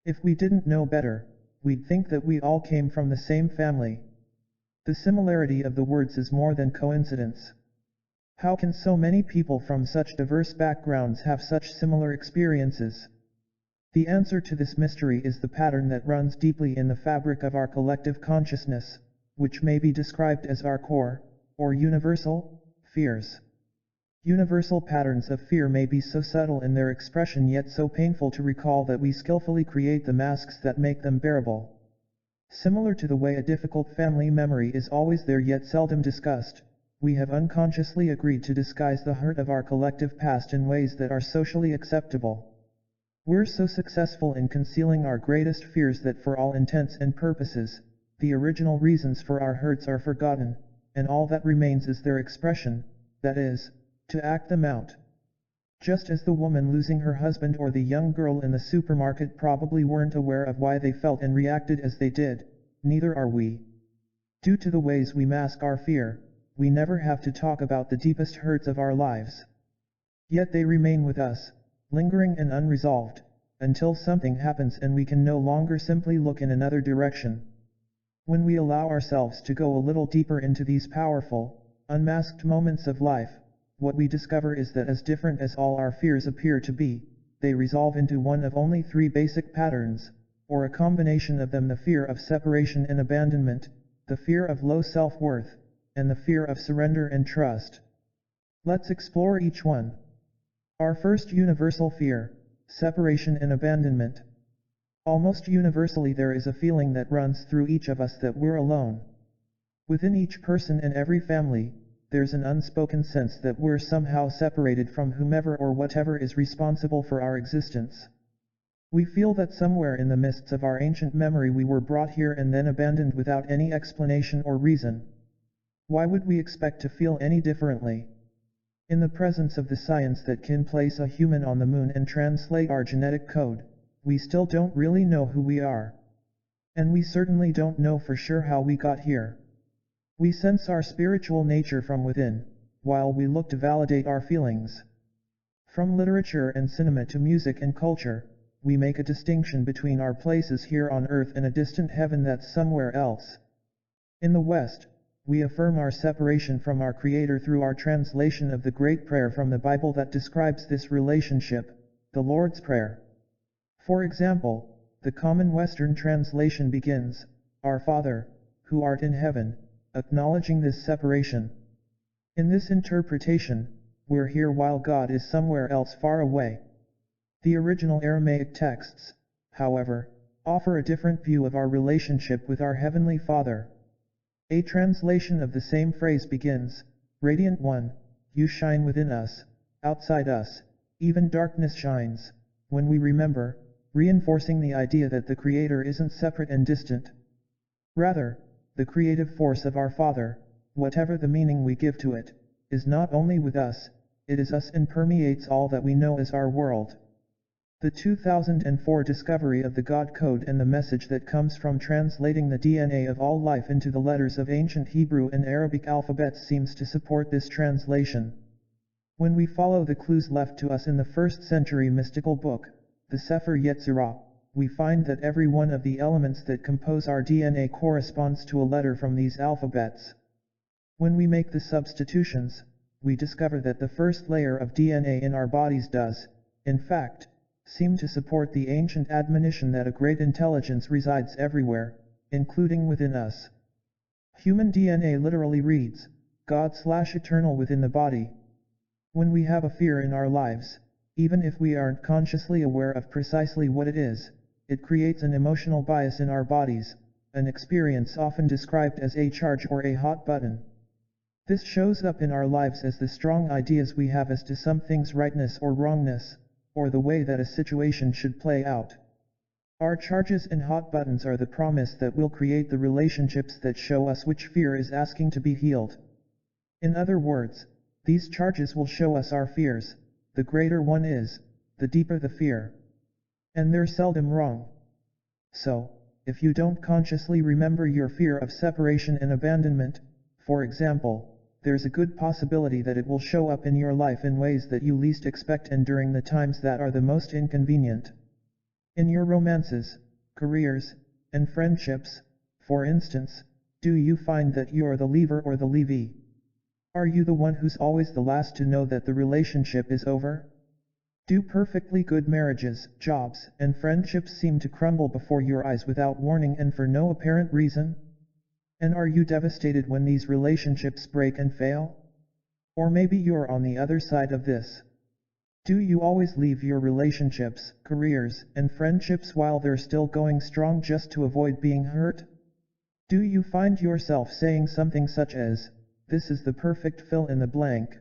If we didn't know better, we'd think that we all came from the same family. The similarity of the words is more than coincidence. How can so many people from such diverse backgrounds have such similar experiences? The answer to this mystery is the pattern that runs deeply in the fabric of our collective consciousness, which may be described as our core, or universal, fears. Universal patterns of fear may be so subtle in their expression yet so painful to recall that we skillfully create the masks that make them bearable. Similar to the way a difficult family memory is always there yet seldom discussed, we have unconsciously agreed to disguise the hurt of our collective past in ways that are socially acceptable. We're so successful in concealing our greatest fears that for all intents and purposes, the original reasons for our hurts are forgotten, and all that remains is their expression, that is, to act them out. Just as the woman losing her husband or the young girl in the supermarket probably weren't aware of why they felt and reacted as they did, neither are we. Due to the ways we mask our fear, we never have to talk about the deepest hurts of our lives. Yet they remain with us, lingering and unresolved, until something happens and we can no longer simply look in another direction. When we allow ourselves to go a little deeper into these powerful, unmasked moments of life, what we discover is that as different as all our fears appear to be, they resolve into one of only three basic patterns, or a combination of them: the fear of separation and abandonment, the fear of low self-worth, and the fear of surrender and trust. Let's explore each one. Our first universal fear, separation and abandonment. Almost universally there is a feeling that runs through each of us that we're alone. Within each person and every family, there's an unspoken sense that we're somehow separated from whomever or whatever is responsible for our existence. We feel that somewhere in the mists of our ancient memory we were brought here and then abandoned without any explanation or reason. Why would we expect to feel any differently? In the presence of the science that can place a human on the moon and translate our genetic code, we still don't really know who we are. And we certainly don't know for sure how we got here. We sense our spiritual nature from within, while we look to validate our feelings. From literature and cinema to music and culture, we make a distinction between our places here on earth and a distant heaven that's somewhere else. In the West, we affirm our separation from our Creator through our translation of the great prayer from the Bible that describes this relationship, the Lord's Prayer. For example, the common Western translation begins, "Our Father, who art in heaven," acknowledging this separation. In this interpretation, we're here while God is somewhere else far away. The original Aramaic texts, however, offer a different view of our relationship with our Heavenly Father. A translation of the same phrase begins, "Radiant One, you shine within us, outside us, even darkness shines," when we remember, reinforcing the idea that the Creator isn't separate and distant. Rather, the creative force of our Father, whatever the meaning we give to it, is not only with us, it is us and permeates all that we know as our world. The 2004 discovery of the God Code and the message that comes from translating the DNA of all life into the letters of ancient Hebrew and Arabic alphabets seems to support this translation. When we follow the clues left to us in the 1st century mystical book, the Sefer Yetzirah, we find that every one of the elements that compose our DNA corresponds to a letter from these alphabets. When we make the substitutions, we discover that the first layer of DNA in our bodies does, in fact, seem to support the ancient admonition that a great intelligence resides everywhere, including within us. Human DNA literally reads, God/eternal within the body. When we have a fear in our lives, even if we aren't consciously aware of precisely what it is, it creates an emotional bias in our bodies, an experience often described as a charge or a hot button. This shows up in our lives as the strong ideas we have as to something's rightness or wrongness, or the way that a situation should play out. Our charges and hot buttons are the promise that we'll create the relationships that show us which fear is asking to be healed. In other words, these charges will show us our fears. The greater one is, the deeper the fear. And they're seldom wrong. So, if you don't consciously remember your fear of separation and abandonment, for example, there's a good possibility that it will show up in your life in ways that you least expect and during the times that are the most inconvenient. In your romances, careers, and friendships, for instance, do you find that you're the leaver or the leavee? Are you the one who's always the last to know that the relationship is over? Do perfectly good marriages, jobs, and friendships seem to crumble before your eyes without warning and for no apparent reason? And are you devastated when these relationships break and fail? Or maybe you're on the other side of this. Do you always leave your relationships, careers, and friendships while they're still going strong just to avoid being hurt? Do you find yourself saying something such as, "This is the perfect fill in the blank.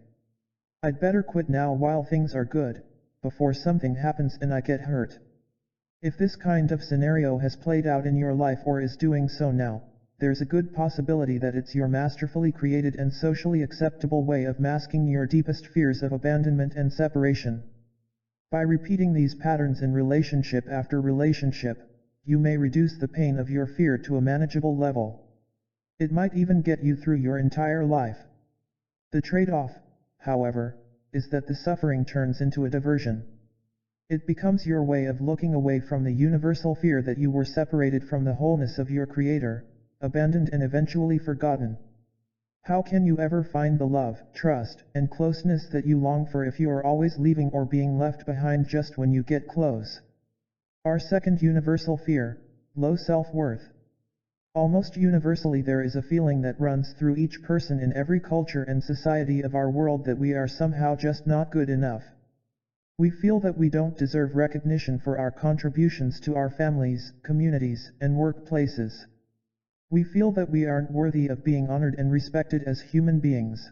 I'd better quit now while things are good, before something happens and I get hurt"? If this kind of scenario has played out in your life or is doing so now, there's a good possibility that it's your masterfully created and socially acceptable way of masking your deepest fears of abandonment and separation. By repeating these patterns in relationship after relationship, you may reduce the pain of your fear to a manageable level. It might even get you through your entire life. The trade-off, however, is that the suffering turns into a diversion. It becomes your way of looking away from the universal fear that you were separated from the wholeness of your Creator, abandoned and eventually forgotten. How can you ever find the love, trust, and closeness that you long for if you are always leaving or being left behind just when you get close? Our second universal fear, low self-worth. Almost universally there is a feeling that runs through each person in every culture and society of our world that we are somehow just not good enough. We feel that we don't deserve recognition for our contributions to our families, communities, and workplaces. We feel that we aren't worthy of being honored and respected as human beings.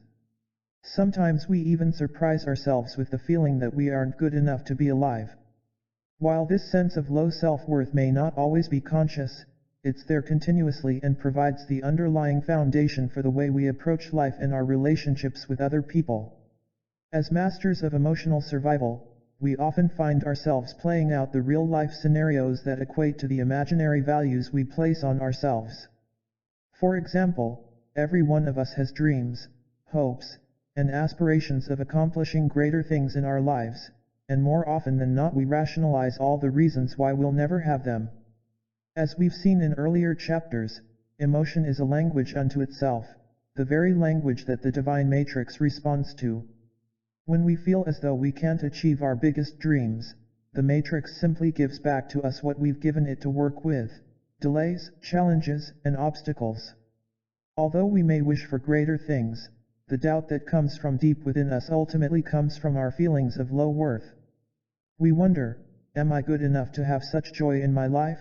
Sometimes we even surprise ourselves with the feeling that we aren't good enough to be alive. While this sense of low self-worth may not always be conscious, it's there continuously and provides the underlying foundation for the way we approach life and our relationships with other people. As masters of emotional survival, we often find ourselves playing out the real-life scenarios that equate to the imaginary values we place on ourselves. For example, every one of us has dreams, hopes, and aspirations of accomplishing greater things in our lives, and more often than not we rationalize all the reasons why we'll never have them. As we've seen in earlier chapters, emotion is a language unto itself, the very language that the divine matrix responds to. When we feel as though we can't achieve our biggest dreams, the matrix simply gives back to us what we've given it to work with: delays, challenges, and obstacles. Although we may wish for greater things, the doubt that comes from deep within us ultimately comes from our feelings of low worth. We wonder, am I good enough to have such joy in my life?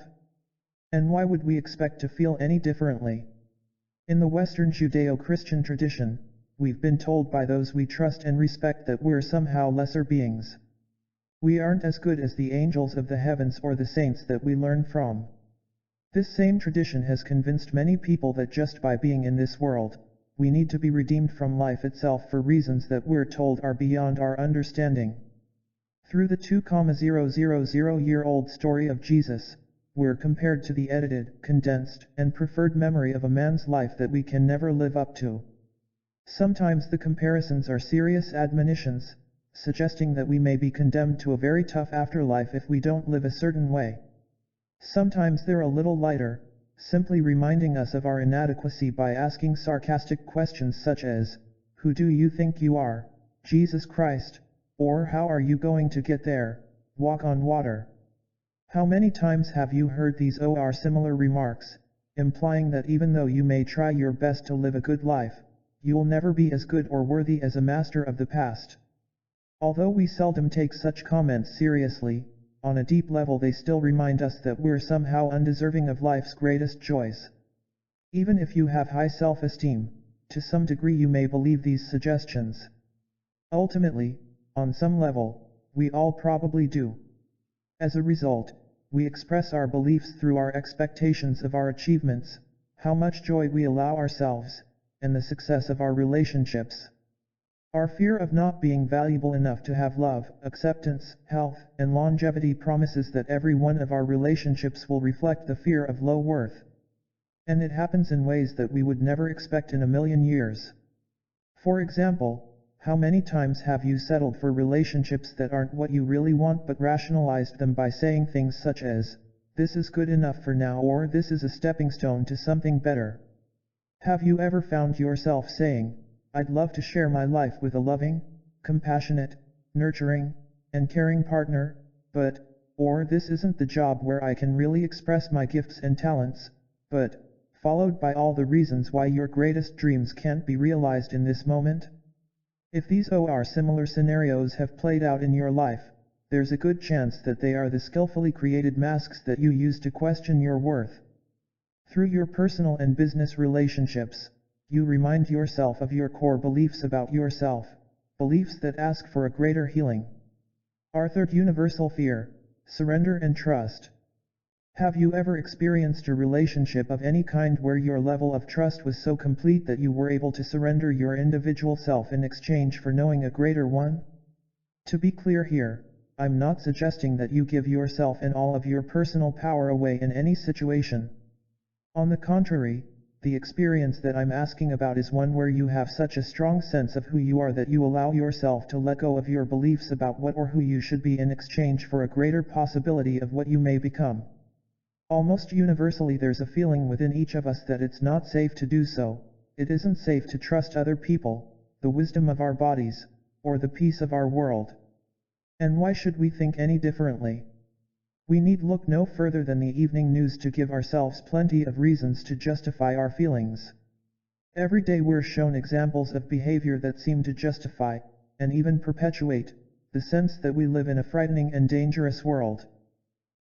And why would we expect to feel any differently? In the Western Judeo-Christian tradition, we've been told by those we trust and respect that we're somehow lesser beings. We aren't as good as the angels of the heavens or the saints that we learn from. This same tradition has convinced many people that just by being in this world, we need to be redeemed from life itself for reasons that we're told are beyond our understanding. Through the 2,000-year-old story of Jesus, we're compared to the edited, condensed, and preferred memory of a man's life that we can never live up to. Sometimes the comparisons are serious admonitions, suggesting that we may be condemned to a very tough afterlife if we don't live a certain way. Sometimes they're a little lighter, simply reminding us of our inadequacy by asking sarcastic questions such as, "Who do you think you are, Jesus Christ?" Or "How are you going to get there, walk on water?" How many times have you heard these or similar remarks, implying that even though you may try your best to live a good life, you'll never be as good or worthy as a master of the past? Although we seldom take such comments seriously, on a deep level they still remind us that we're somehow undeserving of life's greatest joys. Even if you have high self-esteem, to some degree you may believe these suggestions. Ultimately, on some level, we all probably do. As a result, we express our beliefs through our expectations of our achievements, how much joy we allow ourselves, and the success of our relationships. Our fear of not being valuable enough to have love, acceptance, health, and longevity promises that every one of our relationships will reflect the fear of low worth. And it happens in ways that we would never expect in a million years. For example, how many times have you settled for relationships that aren't what you really want but rationalized them by saying things such as, "This is good enough for now," or "This is a stepping stone to something better"? Have you ever found yourself saying, "I'd love to share my life with a loving, compassionate, nurturing, and caring partner, but," or "This isn't the job where I can really express my gifts and talents, but," followed by all the reasons why your greatest dreams can't be realized in this moment? If these or similar scenarios have played out in your life, there's a good chance that they are the skillfully created masks that you use to question your worth. Through your personal and business relationships, you remind yourself of your core beliefs about yourself, beliefs that ask for a greater healing. Our third universal fear: surrender and trust. Have you ever experienced a relationship of any kind where your level of trust was so complete that you were able to surrender your individual self in exchange for knowing a greater one? To be clear here, I'm not suggesting that you give yourself and all of your personal power away in any situation. On the contrary, the experience that I'm asking about is one where you have such a strong sense of who you are that you allow yourself to let go of your beliefs about what or who you should be in exchange for a greater possibility of what you may become. Almost universally there's a feeling within each of us that it's not safe to do so. It isn't safe to trust other people, the wisdom of our bodies, or the peace of our world. And why should we think any differently? We need look no further than the evening news to give ourselves plenty of reasons to justify our feelings. Every day we're shown examples of behavior that seem to justify, and even perpetuate, the sense that we live in a frightening and dangerous world.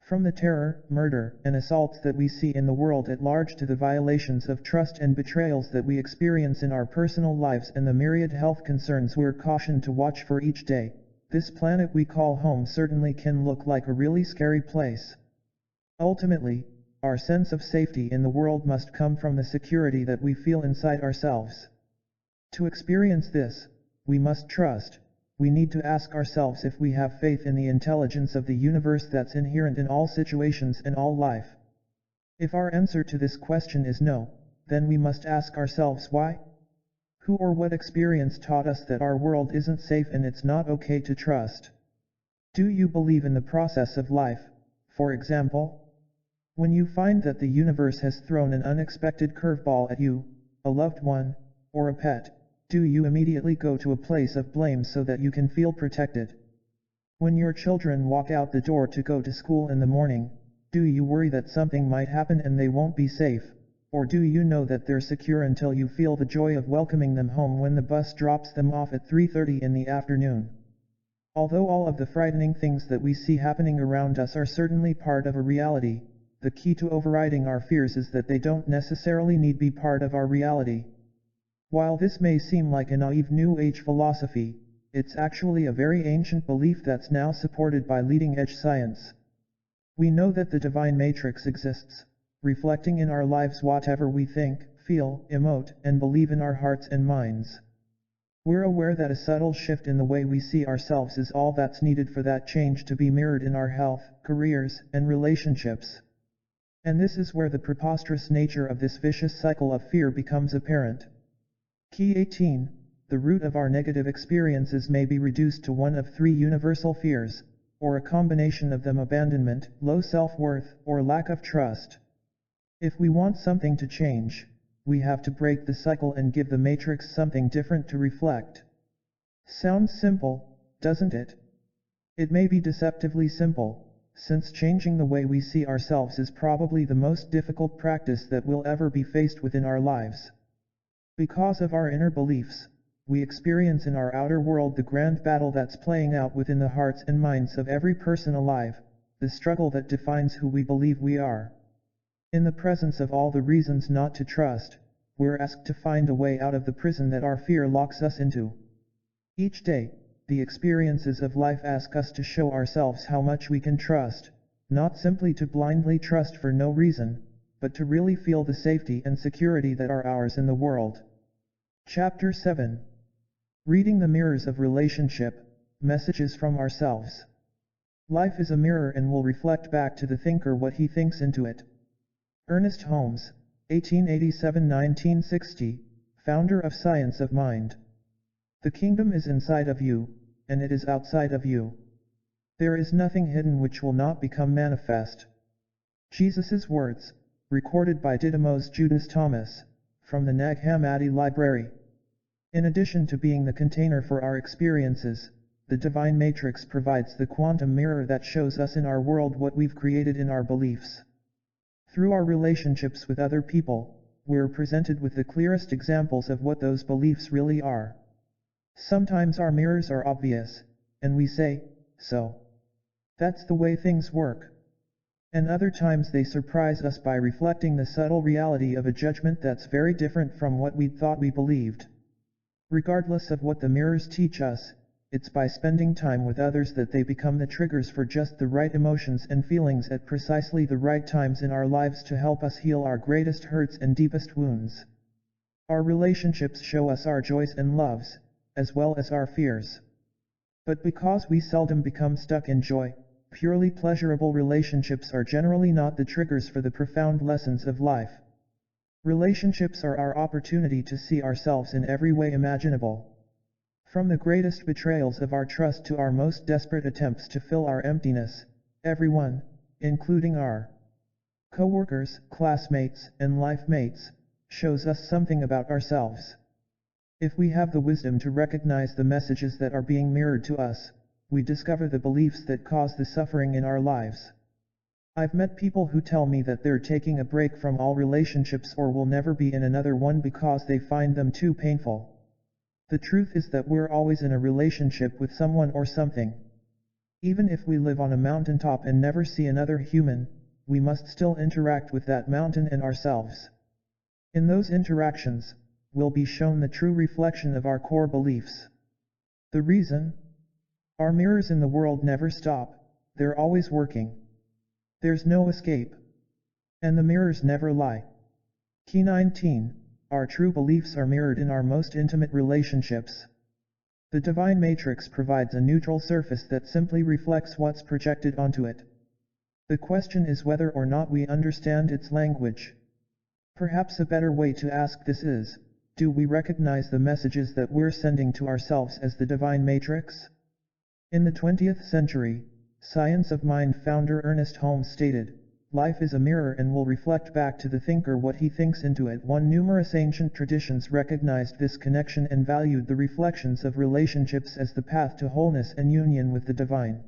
From the terror, murder, and assaults that we see in the world at large to the violations of trust and betrayals that we experience in our personal lives and the myriad health concerns we're cautioned to watch for each day, this planet we call home certainly can look like a really scary place. Ultimately, our sense of safety in the world must come from the security that we feel inside ourselves. To experience this, we must trust. We need to ask ourselves if we have faith in the intelligence of the universe that's inherent in all situations and all life. If our answer to this question is no, then we must ask ourselves why. Who or what experience taught us that our world isn't safe and it's not okay to trust? Do you believe in the process of life, for example? When you find that the universe has thrown an unexpected curveball at you, a loved one, or a pet, do you immediately go to a place of blame so that you can feel protected? When your children walk out the door to go to school in the morning, do you worry that something might happen and they won't be safe, or do you know that they're secure until you feel the joy of welcoming them home when the bus drops them off at 3:30 in the afternoon? Although all of the frightening things that we see happening around us are certainly part of a reality, the key to overriding our fears is that they don't necessarily need be part of our reality. While this may seem like a naive New Age philosophy, it's actually a very ancient belief that's now supported by leading-edge science. We know that the divine matrix exists, reflecting in our lives whatever we think, feel, emote, and believe in our hearts and minds. We're aware that a subtle shift in the way we see ourselves is all that's needed for that change to be mirrored in our health, careers, and relationships. And this is where the preposterous nature of this vicious cycle of fear becomes apparent. Key 18. The root of our negative experiences may be reduced to one of three universal fears, or a combination of them: abandonment, low self-worth, or lack of trust. If we want something to change, we have to break the cycle and give the matrix something different to reflect. Sounds simple, doesn't it? It may be deceptively simple, since changing the way we see ourselves is probably the most difficult practice that we'll ever be faced with in our lives. Because of our inner beliefs, we experience in our outer world the grand battle that's playing out within the hearts and minds of every person alive, the struggle that defines who we believe we are. In the presence of all the reasons not to trust, we're asked to find a way out of the prison that our fear locks us into. Each day, the experiences of life ask us to show ourselves how much we can trust, not simply to blindly trust for no reason, but to really feel the safety and security that are ours in the world. Chapter 7. Reading the mirrors of relationship, messages from ourselves. Life is a mirror and will reflect back to the thinker what he thinks into it. Ernest Holmes, 1887–1960, founder of Science of Mind. The kingdom is inside of you, and it is outside of you. There is nothing hidden which will not become manifest. Jesus' words, recorded by Didymus Judas Thomas, from the Nag Hammadi Library. In addition to being the container for our experiences, the divine matrix provides the quantum mirror that shows us in our world what we've created in our beliefs. Through our relationships with other people, we're presented with the clearest examples of what those beliefs really are. Sometimes our mirrors are obvious, and we say, "So that's the way things work." And other times they surprise us by reflecting the subtle reality of a judgment that's very different from what we'd thought we believed. Regardless of what the mirrors teach us, it's by spending time with others that they become the triggers for just the right emotions and feelings at precisely the right times in our lives to help us heal our greatest hurts and deepest wounds. Our relationships show us our joys and loves, as well as our fears. But because we seldom become stuck in joy, purely pleasurable relationships are generally not the triggers for the profound lessons of life. Relationships are our opportunity to see ourselves in every way imaginable. From the greatest betrayals of our trust to our most desperate attempts to fill our emptiness, everyone, including our co-workers, classmates, and life mates, shows us something about ourselves. If we have the wisdom to recognize the messages that are being mirrored to us, we discover the beliefs that cause the suffering in our lives. I've met people who tell me that they're taking a break from all relationships or will never be in another one because they find them too painful. The truth is that we're always in a relationship with someone or something. Even if we live on a mountaintop and never see another human, we must still interact with that mountain and ourselves. In those interactions, we'll be shown the true reflection of our core beliefs. The reason? Our mirrors in the world never stop, they're always working. There's no escape. And the mirrors never lie. Key 19. Our true beliefs are mirrored in our most intimate relationships. The divine matrix provides a neutral surface that simply reflects what's projected onto it. The question is whether or not we understand its language. Perhaps a better way to ask this is, do we recognize the messages that we're sending to ourselves as the divine matrix? In the 20th century, Science of Mind founder Ernest Holmes stated, "Life is a mirror and will reflect back to the thinker what he thinks into it." Numerous ancient traditions recognized this connection and valued the reflections of relationships as the path to wholeness and union with the divine.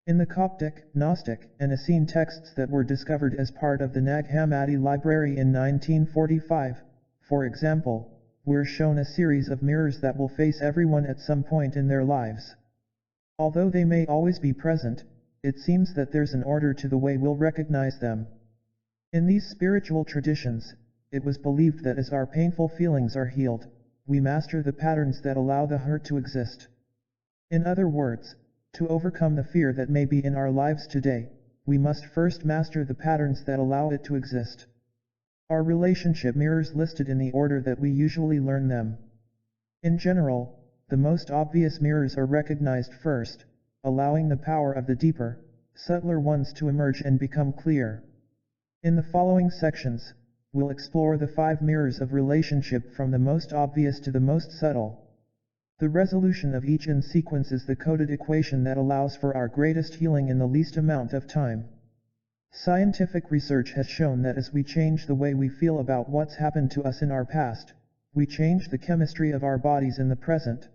In the Coptic, Gnostic, and Essene texts that were discovered as part of the Nag Hammadi Library in 1945, for example, we're shown a series of mirrors that will face everyone at some point in their lives. Although they may always be present, it seems that there's an order to the way we'll recognize them. In these spiritual traditions, it was believed that as our painful feelings are healed, we master the patterns that allow the hurt to exist. In other words, to overcome the fear that may be in our lives today, we must first master the patterns that allow it to exist. Our relationship mirrors listed in the order that we usually learn them. In general, the most obvious mirrors are recognized first, allowing the power of the deeper, subtler ones to emerge and become clear. In the following sections, we'll explore the 5 mirrors of relationship from the most obvious to the most subtle. The resolution of each in sequence is the coded equation that allows for our greatest healing in the least amount of time. Scientific research has shown that as we change the way we feel about what's happened to us in our past, we change the chemistry of our bodies in the present.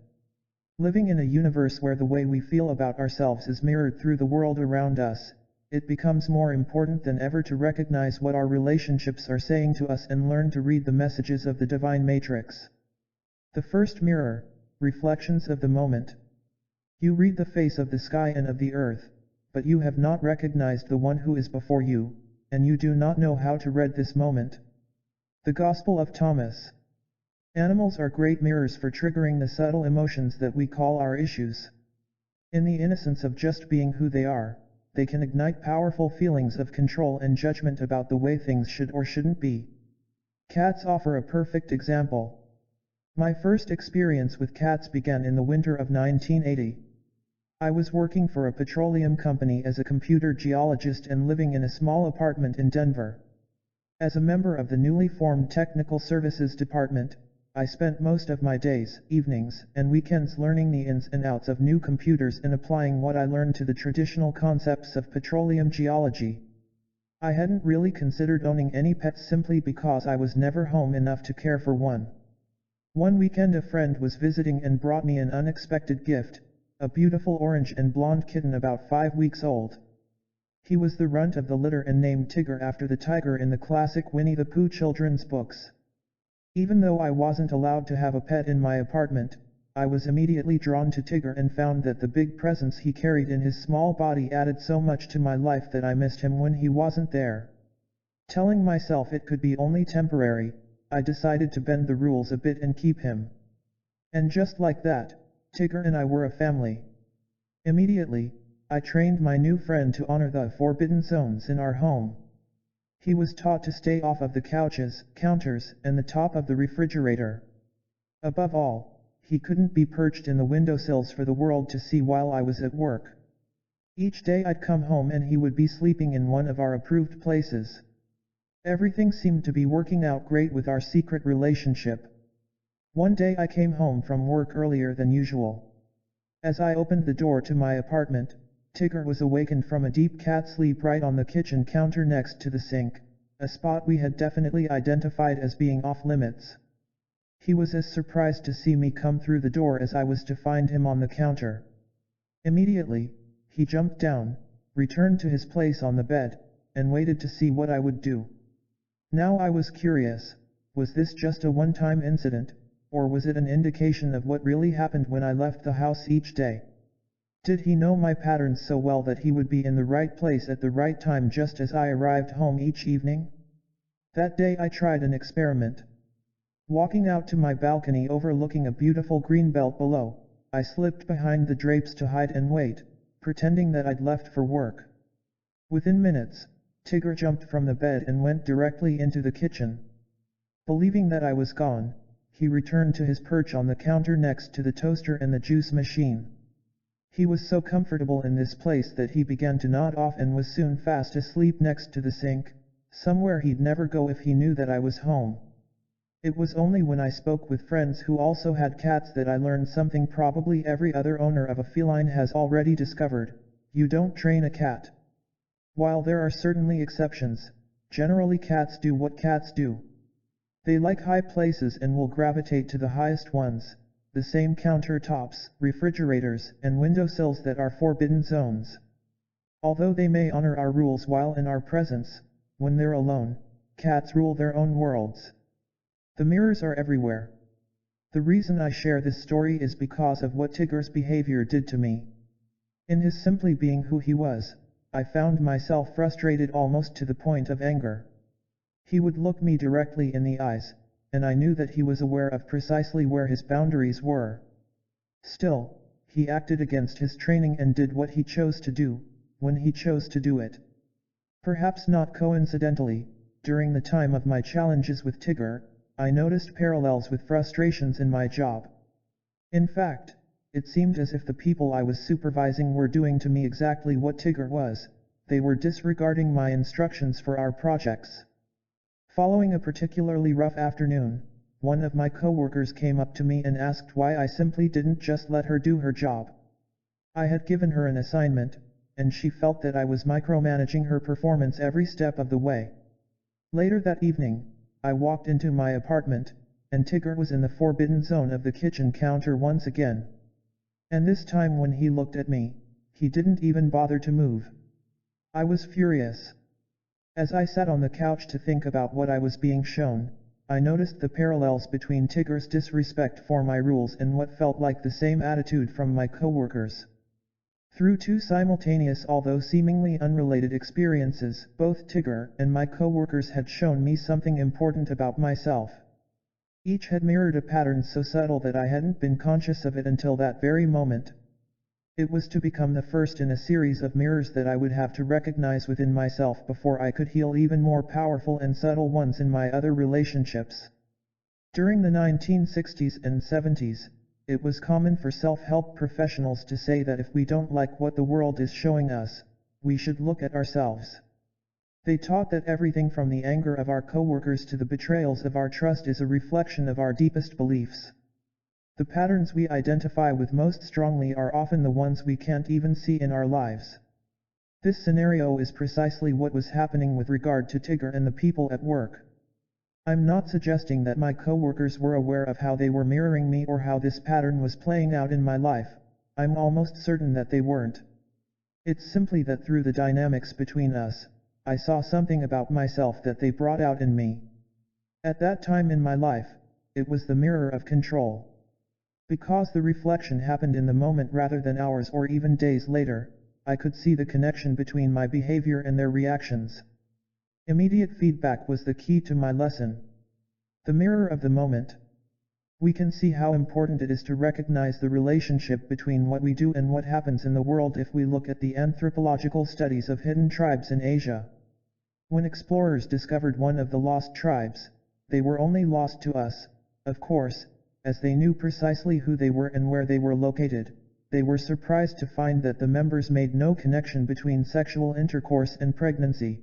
Living in a universe where the way we feel about ourselves is mirrored through the world around us, it becomes more important than ever to recognize what our relationships are saying to us and learn to read the messages of the divine matrix. The first mirror, reflections of the moment. You read the face of the sky and of the earth, but you have not recognized the one who is before you, and you do not know how to read this moment. The Gospel of Thomas. Animals are great mirrors for triggering the subtle emotions that we call our issues. In the innocence of just being who they are, they can ignite powerful feelings of control and judgment about the way things should or shouldn't be. Cats offer a perfect example. My first experience with cats began in the winter of 1980. I was working for a petroleum company as a computer geologist and living in a small apartment in Denver. As a member of the newly formed Technical Services Department, I spent most of my days, evenings, and weekends learning the ins and outs of new computers and applying what I learned to the traditional concepts of petroleum geology. I hadn't really considered owning any pets simply because I was never home enough to care for one. One weekend a friend was visiting and brought me an unexpected gift, a beautiful orange and blonde kitten about 5 weeks old. He was the runt of the litter and named Tigger after the tiger in the classic Winnie the Pooh children's books. Even though I wasn't allowed to have a pet in my apartment, I was immediately drawn to Tigger and found that the big presence he carried in his small body added so much to my life that I missed him when he wasn't there. Telling myself it could be only temporary, I decided to bend the rules a bit and keep him. And just like that, Tigger and I were a family. Immediately, I trained my new friend to honor the forbidden zones in our home. He was taught to stay off of the couches, counters, and the top of the refrigerator. Above all, he couldn't be perched in the windowsills for the world to see while I was at work. Each day I'd come home and he would be sleeping in one of our approved places. Everything seemed to be working out great with our secret relationship. One day I came home from work earlier than usual. As I opened the door to my apartment, Tigger was awakened from a deep cat sleep right on the kitchen counter next to the sink, a spot we had definitely identified as being off limits. He was as surprised to see me come through the door as I was to find him on the counter. Immediately, he jumped down, returned to his place on the bed, and waited to see what I would do. Now I was curious, was this just a one-time incident, or was it an indication of what really happened when I left the house each day? Did he know my patterns so well that he would be in the right place at the right time just as I arrived home each evening? That day I tried an experiment. Walking out to my balcony overlooking a beautiful greenbelt below, I slipped behind the drapes to hide and wait, pretending that I'd left for work. Within minutes, Tigger jumped from the bed and went directly into the kitchen. Believing that I was gone, he returned to his perch on the counter next to the toaster and the juice machine. He was so comfortable in this place that he began to nod off and was soon fast asleep next to the sink, somewhere he'd never go if he knew that I was home. It was only when I spoke with friends who also had cats that I learned something probably every other owner of a feline has already discovered: you don't train a cat. While there are certainly exceptions, generally cats do what cats do. They like high places and will gravitate to the highest ones, the same countertops, refrigerators, and windowsills that are forbidden zones. Although they may honor our rules while in our presence, when they're alone, cats rule their own worlds. The mirrors are everywhere. The reason I share this story is because of what Tigger's behavior did to me. In his simply being who he was, I found myself frustrated almost to the point of anger. He would look me directly in the eyes, and I knew that he was aware of precisely where his boundaries were. Still, he acted against his training and did what he chose to do, when he chose to do it. Perhaps not coincidentally, during the time of my challenges with Tigger, I noticed parallels with frustrations in my job. In fact, it seemed as if the people I was supervising were doing to me exactly what Tigger was: they were disregarding my instructions for our projects. Following a particularly rough afternoon, one of my coworkers came up to me and asked why I simply didn't just let her do her job. I had given her an assignment, and she felt that I was micromanaging her performance every step of the way. Later that evening, I walked into my apartment, and Tigger was in the forbidden zone of the kitchen counter once again. And this time when he looked at me, he didn't even bother to move. I was furious. As I sat on the couch to think about what I was being shown, I noticed the parallels between Tigger's disrespect for my rules and what felt like the same attitude from my coworkers. Through two simultaneous although seemingly unrelated experiences, both Tigger and my coworkers had shown me something important about myself. Each had mirrored a pattern so subtle that I hadn't been conscious of it until that very moment. It was to become the first in a series of mirrors that I would have to recognize within myself before I could heal even more powerful and subtle ones in my other relationships. During the 1960s and 70s, it was common for self-help professionals to say that if we don't like what the world is showing us, we should look at ourselves. They taught that everything from the anger of our coworkers to the betrayals of our trust is a reflection of our deepest beliefs. The patterns we identify with most strongly are often the ones we can't even see in our lives. This scenario is precisely what was happening with regard to Tigger and the people at work. I'm not suggesting that my coworkers were aware of how they were mirroring me or how this pattern was playing out in my life. I'm almost certain that they weren't. It's simply that through the dynamics between us, I saw something about myself that they brought out in me. At that time in my life, it was the mirror of control. Because the reflection happened in the moment rather than hours or even days later, I could see the connection between my behavior and their reactions. Immediate feedback was the key to my lesson. The mirror of the moment. We can see how important it is to recognize the relationship between what we do and what happens in the world if we look at the anthropological studies of hidden tribes in Asia. When explorers discovered one of the lost tribes, they were only lost to us, of course, as they knew precisely who they were and where they were located. They were surprised to find that the members made no connection between sexual intercourse and pregnancy.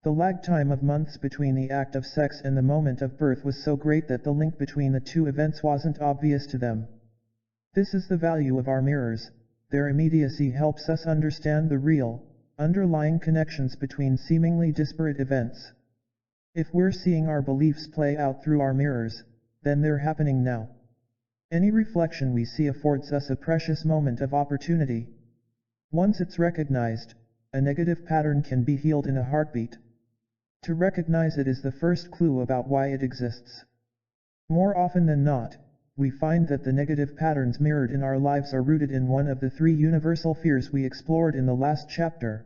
The lag time of months between the act of sex and the moment of birth was so great that the link between the two events wasn't obvious to them. This is the value of our mirrors. Their immediacy helps us understand the real, underlying connections between seemingly disparate events. If we're seeing our beliefs play out through our mirrors, then they're happening now. Any reflection we see affords us a precious moment of opportunity. Once it's recognized, a negative pattern can be healed in a heartbeat. To recognize it is the first clue about why it exists. More often than not, we find that the negative patterns mirrored in our lives are rooted in one of the three universal fears we explored in the last chapter.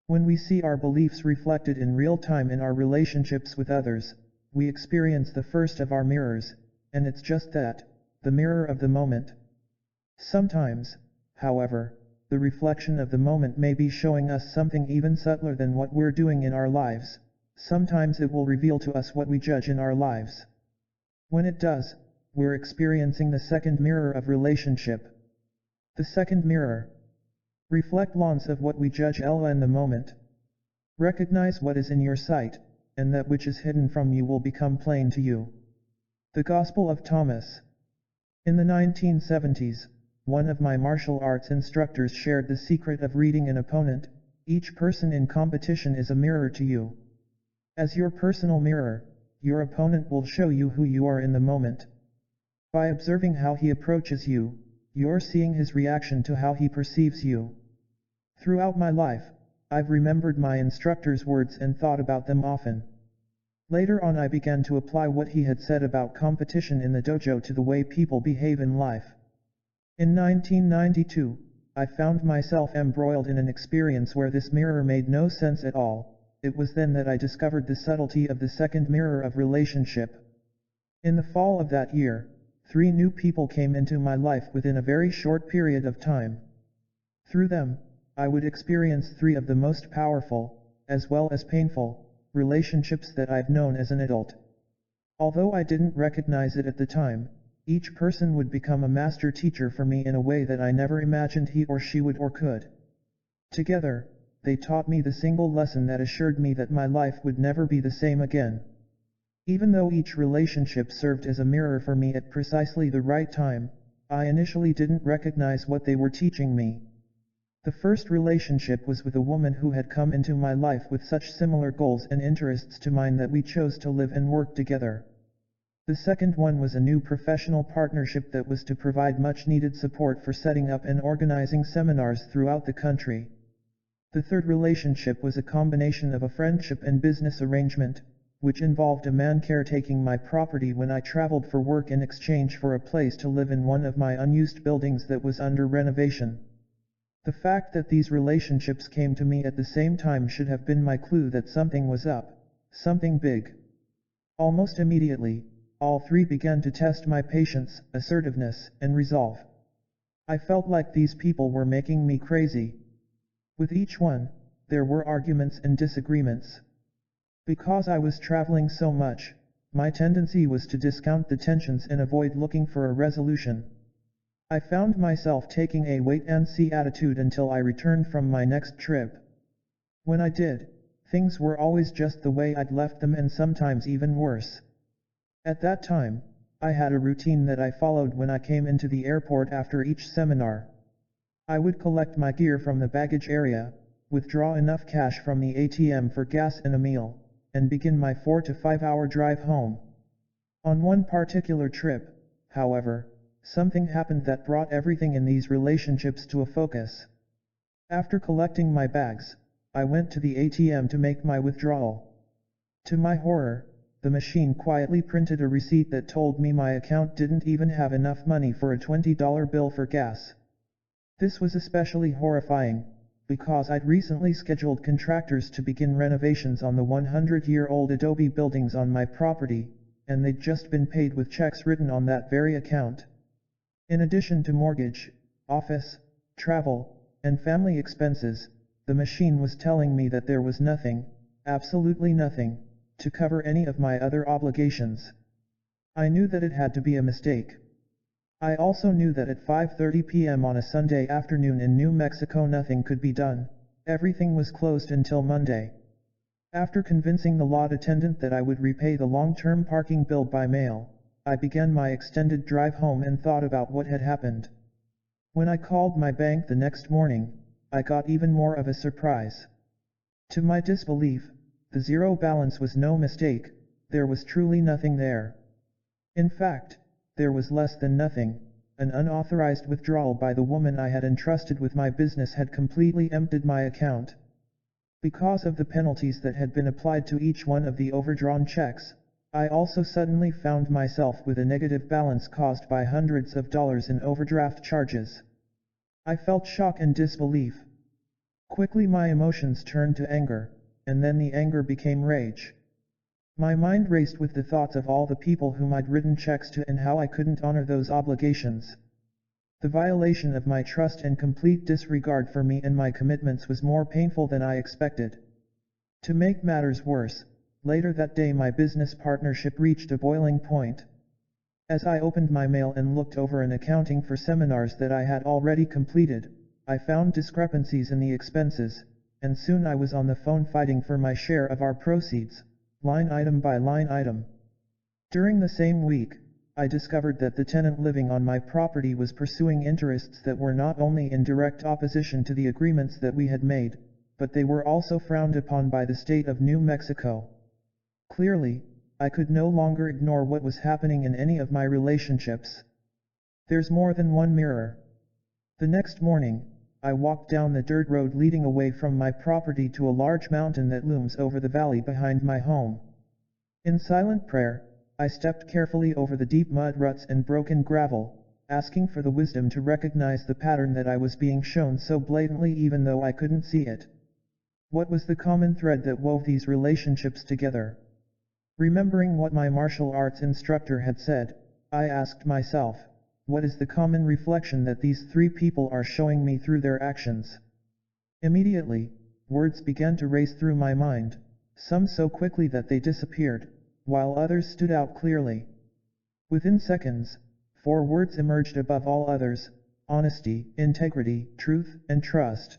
When we see our beliefs reflected in real time in our relationships with others, we experience the first of our mirrors, and it's just that, the mirror of the moment. Sometimes, however, the reflection of the moment may be showing us something even subtler than what we're doing in our lives. Sometimes it will reveal to us what we judge in our lives. When it does, we're experiencing the second mirror of relationship. The second mirror. Reflect lens of what we judge in the moment. Recognize what is in your sight, and that which is hidden from you will become plain to you. The Gospel of Thomas. In the 1970s, one of my martial arts instructors shared the secret of reading an opponent. Each person in competition is a mirror to you. As your personal mirror, your opponent will show you who you are in the moment. By observing how he approaches you, you're seeing his reaction to how he perceives you. Throughout my life, I've remembered my instructor's words and thought about them often. Later on I began to apply what he had said about competition in the dojo to the way people behave in life. In 1992, I found myself embroiled in an experience where this mirror made no sense at all. It was then that I discovered the subtlety of the second mirror of relationship. In the fall of that year, 3 new people came into my life within a very short period of time. Through them, I would experience 3 of the most powerful, as well as painful, relationships that I've known as an adult. Although I didn't recognize it at the time, each person would become a master teacher for me in a way that I never imagined he or she would or could. Together, they taught me the single lesson that assured me that my life would never be the same again. Even though each relationship served as a mirror for me at precisely the right time, I initially didn't recognize what they were teaching me. The first relationship was with a woman who had come into my life with such similar goals and interests to mine that we chose to live and work together. The second one was a new professional partnership that was to provide much needed support for setting up and organizing seminars throughout the country. The third relationship was a combination of a friendship and business arrangement, which involved a man caretaking my property when I traveled for work in exchange for a place to live in one of my unused buildings that was under renovation. The fact that these relationships came to me at the same time should have been my clue that something was up, something big. Almost immediately, all 3 began to test my patience, assertiveness, and resolve. I felt like these people were making me crazy. With each one, there were arguments and disagreements. Because I was traveling so much, my tendency was to discount the tensions and avoid looking for a resolution. I found myself taking a wait-and-see attitude until I returned from my next trip. When I did, things were always just the way I'd left them and sometimes even worse. At that time, I had a routine that I followed when I came into the airport after each seminar. I would collect my gear from the baggage area, withdraw enough cash from the ATM for gas and a meal, and begin my 4 to 5 hour drive home. On one particular trip, however, something happened that brought everything in these relationships to a focus. After collecting my bags, I went to the ATM to make my withdrawal. To my horror, the machine quietly printed a receipt that told me my account didn't even have enough money for a $20 bill for gas. This was especially horrifying, because I'd recently scheduled contractors to begin renovations on the 100-year-old adobe buildings on my property, and they'd just been paid with checks written on that very account. In addition to mortgage, office, travel, and family expenses, the machine was telling me that there was nothing, absolutely nothing, to cover any of my other obligations. I knew that it had to be a mistake. I also knew that at 5:30 p.m. on a Sunday afternoon in New Mexico nothing could be done, everything was closed until Monday. After convincing the lot attendant that I would repay the long-term parking bill by mail, I began my extended drive home and thought about what had happened. When I called my bank the next morning, I got even more of a surprise. To my disbelief, the zero balance was no mistake, there was truly nothing there. In fact, there was less than nothing. An unauthorized withdrawal by the woman I had entrusted with my business had completely emptied my account. Because of the penalties that had been applied to each one of the overdrawn checks, I also suddenly found myself with a negative balance caused by hundreds of dollars in overdraft charges. I felt shock and disbelief. Quickly my emotions turned to anger, and then the anger became rage. My mind raced with the thoughts of all the people whom I'd written checks to and how I couldn't honor those obligations. The violation of my trust and complete disregard for me and my commitments was more painful than I expected. To make matters worse, later that day my business partnership reached a boiling point. As I opened my mail and looked over an accounting for seminars that I had already completed, I found discrepancies in the expenses, and soon I was on the phone fighting for my share of our proceeds, line item by line item. During the same week, I discovered that the tenant living on my property was pursuing interests that were not only in direct opposition to the agreements that we had made, but they were also frowned upon by the state of New Mexico. Clearly, I could no longer ignore what was happening in any of my relationships. There's more than one mirror. The next morning, I walked down the dirt road leading away from my property to a large mountain that looms over the valley behind my home. In silent prayer, I stepped carefully over the deep mud ruts and broken gravel, asking for the wisdom to recognize the pattern that I was being shown so blatantly even though I couldn't see it. What was the common thread that wove these relationships together? Remembering what my martial arts instructor had said, I asked myself, what is the common reflection that these three people are showing me through their actions? Immediately, words began to race through my mind, some so quickly that they disappeared, while others stood out clearly. Within seconds, 4 words emerged above all others: honesty, integrity, truth, and trust.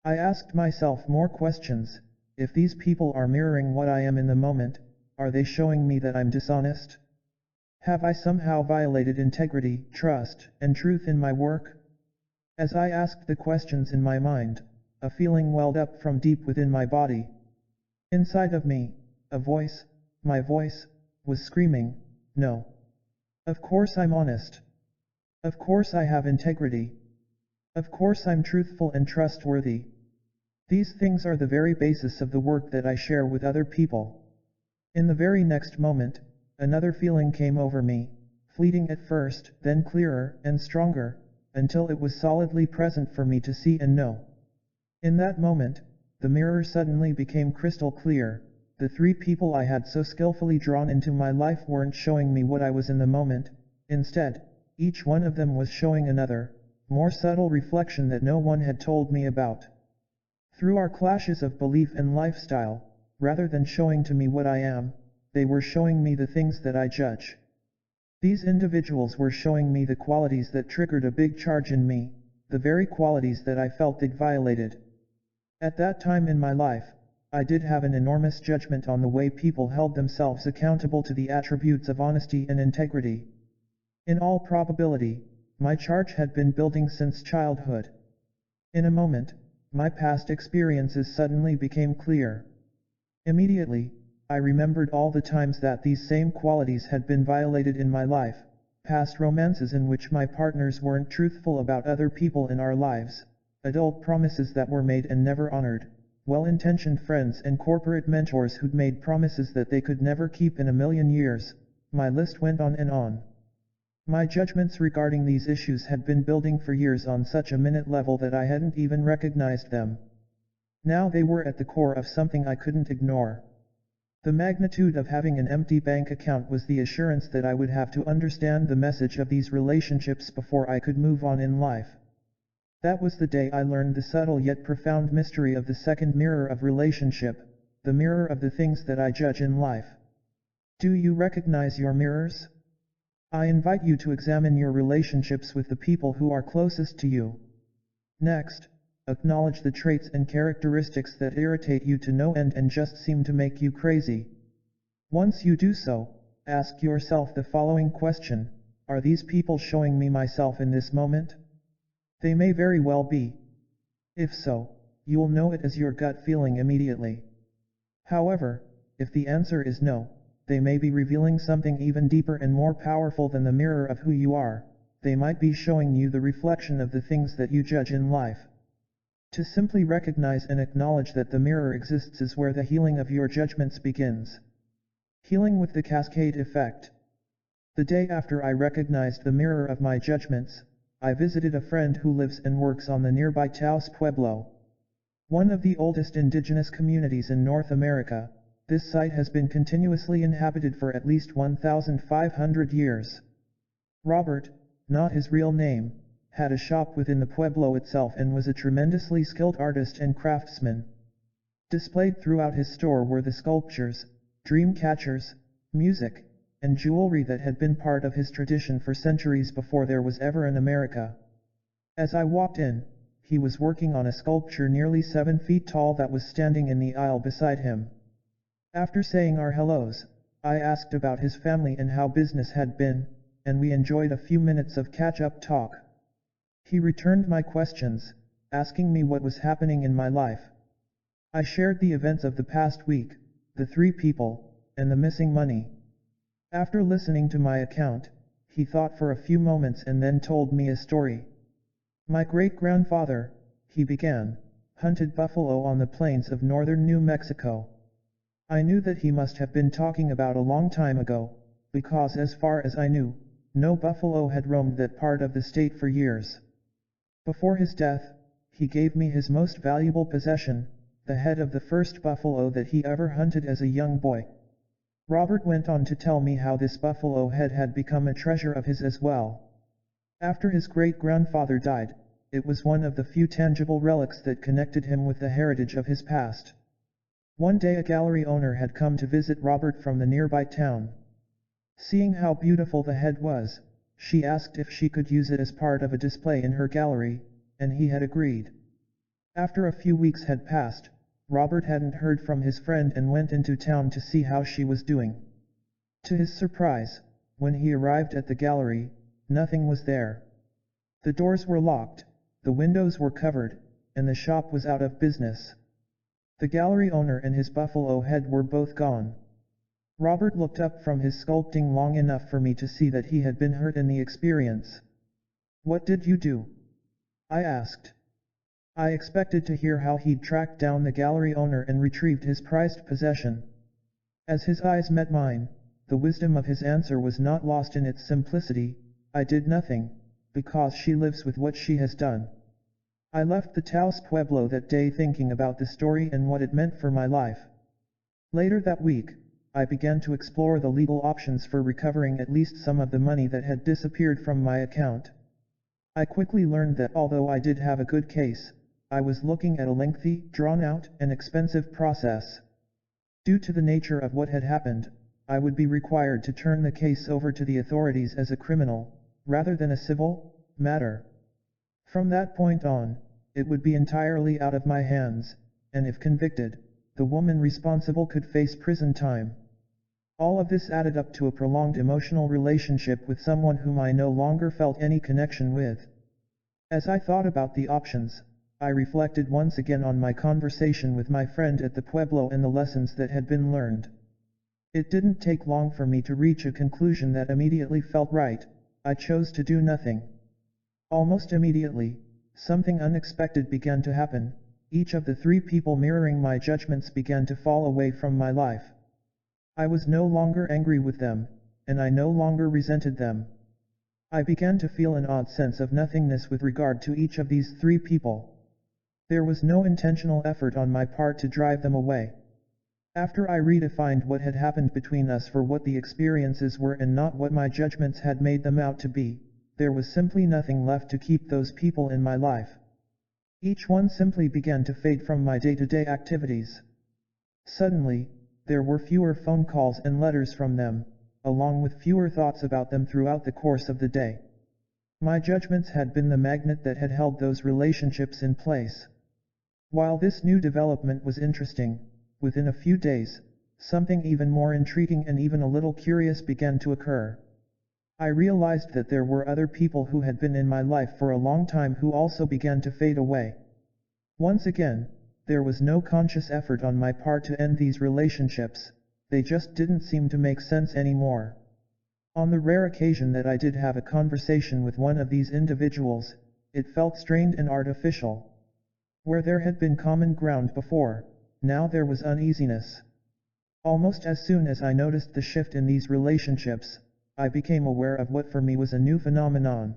I asked myself more questions. If these people are mirroring what I am in the moment, are they showing me that I'm dishonest? Have I somehow violated integrity, trust, and truth in my work? As I asked the questions in my mind, a feeling welled up from deep within my body. Inside of me, a voice, my voice, was screaming, no. Of course I'm honest. Of course I have integrity. Of course I'm truthful and trustworthy. These things are the very basis of the work that I share with other people. In the very next moment, another feeling came over me, fleeting at first, then clearer and stronger, until it was solidly present for me to see and know. In that moment, the mirror suddenly became crystal clear. The 3 people I had so skillfully drawn into my life weren't showing me what I was in the moment. Instead, each one of them was showing another, more subtle reflection that no one had told me about. Through our clashes of belief and lifestyle, rather than showing to me what I am, they were showing me the things that I judge. These individuals were showing me the qualities that triggered a big charge in me, the very qualities that I felt they'd violated. At that time in my life, I did have an enormous judgment on the way people held themselves accountable to the attributes of honesty and integrity. In all probability, my charge had been building since childhood. In a moment, my past experiences suddenly became clear. Immediately, I remembered all the times that these same qualities had been violated in my life, past romances in which my partners weren't truthful about other people in our lives, adult promises that were made and never honored, well-intentioned friends and corporate mentors who'd made promises that they could never keep in a million years. My list went on and on. My judgments regarding these issues had been building for years on such a minute level that I hadn't even recognized them. Now they were at the core of something I couldn't ignore. The magnitude of having an empty bank account was the assurance that I would have to understand the message of these relationships before I could move on in life. That was the day I learned the subtle yet profound mystery of the second mirror of relationship, the mirror of the things that I judge in life. Do you recognize your mirrors? I invite you to examine your relationships with the people who are closest to you. Next, acknowledge the traits and characteristics that irritate you to no end and just seem to make you crazy. Once you do so, ask yourself the following question: are these people showing me myself in this moment? They may very well be. If so, you'll know it as your gut feeling immediately. However, if the answer is no, they may be revealing something even deeper and more powerful than the mirror of who you are. They might be showing you the reflection of the things that you judge in life. To simply recognize and acknowledge that the mirror exists is where the healing of your judgments begins. Healing with the cascade effect. The day after I recognized the mirror of my judgments, I visited a friend who lives and works on the nearby Taos Pueblo. One of the oldest indigenous communities in North America, this site has been continuously inhabited for at least 1,500 years. Robert, not his real name, had a shop within the pueblo itself and was a tremendously skilled artist and craftsman. Displayed throughout his store were the sculptures, dream catchers, music, and jewelry that had been part of his tradition for centuries before there was ever an America. As I walked in, he was working on a sculpture nearly 7 feet tall that was standing in the aisle beside him. After saying our hellos, I asked about his family and how business had been, and we enjoyed a few minutes of catch-up talk. He returned my questions, asking me what was happening in my life. I shared the events of the past week, the 3 people, and the missing money. After listening to my account, he thought for a few moments and then told me a story. My great-grandfather, he began, hunted buffalo on the plains of northern New Mexico. I knew that he must have been talking about a long time ago, because as far as I knew, no buffalo had roamed that part of the state for years. Before his death, he gave me his most valuable possession, the head of the first buffalo that he ever hunted as a young boy. Robert went on to tell me how this buffalo head had become a treasure of his as well. After his great-grandfather died, it was one of the few tangible relics that connected him with the heritage of his past. One day a gallery owner had come to visit Robert from the nearby town. Seeing how beautiful the head was, she asked if she could use it as part of a display in her gallery, and he had agreed. After a few weeks had passed, Robert hadn't heard from his friend and went into town to see how she was doing. To his surprise, when he arrived at the gallery, nothing was there. The doors were locked, the windows were covered, and the shop was out of business. The gallery owner and his buffalo head were both gone. Robert looked up from his sculpting long enough for me to see that he had been hurt in the experience. "What did you do?" I asked. I expected to hear how he'd tracked down the gallery owner and retrieved his prized possession. As his eyes met mine, the wisdom of his answer was not lost in its simplicity. "I did nothing, because she lives with what she has done." I left the Taos Pueblo that day thinking about the story and what it meant for my life. Later that week, I began to explore the legal options for recovering at least some of the money that had disappeared from my account. I quickly learned that although I did have a good case, I was looking at a lengthy, drawn-out, and expensive process. Due to the nature of what had happened, I would be required to turn the case over to the authorities as a criminal, rather than a civil matter. From that point on, it would be entirely out of my hands, and if convicted, the woman responsible could face prison time. All of this added up to a prolonged emotional relationship with someone whom I no longer felt any connection with. As I thought about the options, I reflected once again on my conversation with my friend at the Pueblo and the lessons that had been learned. It didn't take long for me to reach a conclusion that immediately felt right. I chose to do nothing. Almost immediately, something unexpected began to happen. Each of the three people mirroring my judgments began to fall away from my life. I was no longer angry with them, and I no longer resented them. I began to feel an odd sense of nothingness with regard to each of these three people. There was no intentional effort on my part to drive them away. After I redefined what had happened between us for what the experiences were and not what my judgments had made them out to be, there was simply nothing left to keep those people in my life. Each one simply began to fade from my day-to-day activities. Suddenly, there were fewer phone calls and letters from them, along with fewer thoughts about them throughout the course of the day. My judgments had been the magnet that had held those relationships in place. While this new development was interesting, within a few days, something even more intriguing and even a little curious began to occur. I realized that there were other people who had been in my life for a long time who also began to fade away. Once again, there was no conscious effort on my part to end these relationships, they just didn't seem to make sense anymore. On the rare occasion that I did have a conversation with one of these individuals, it felt strained and artificial. Where there had been common ground before, now there was uneasiness. Almost as soon as I noticed the shift in these relationships, I became aware of what for me was a new phenomenon.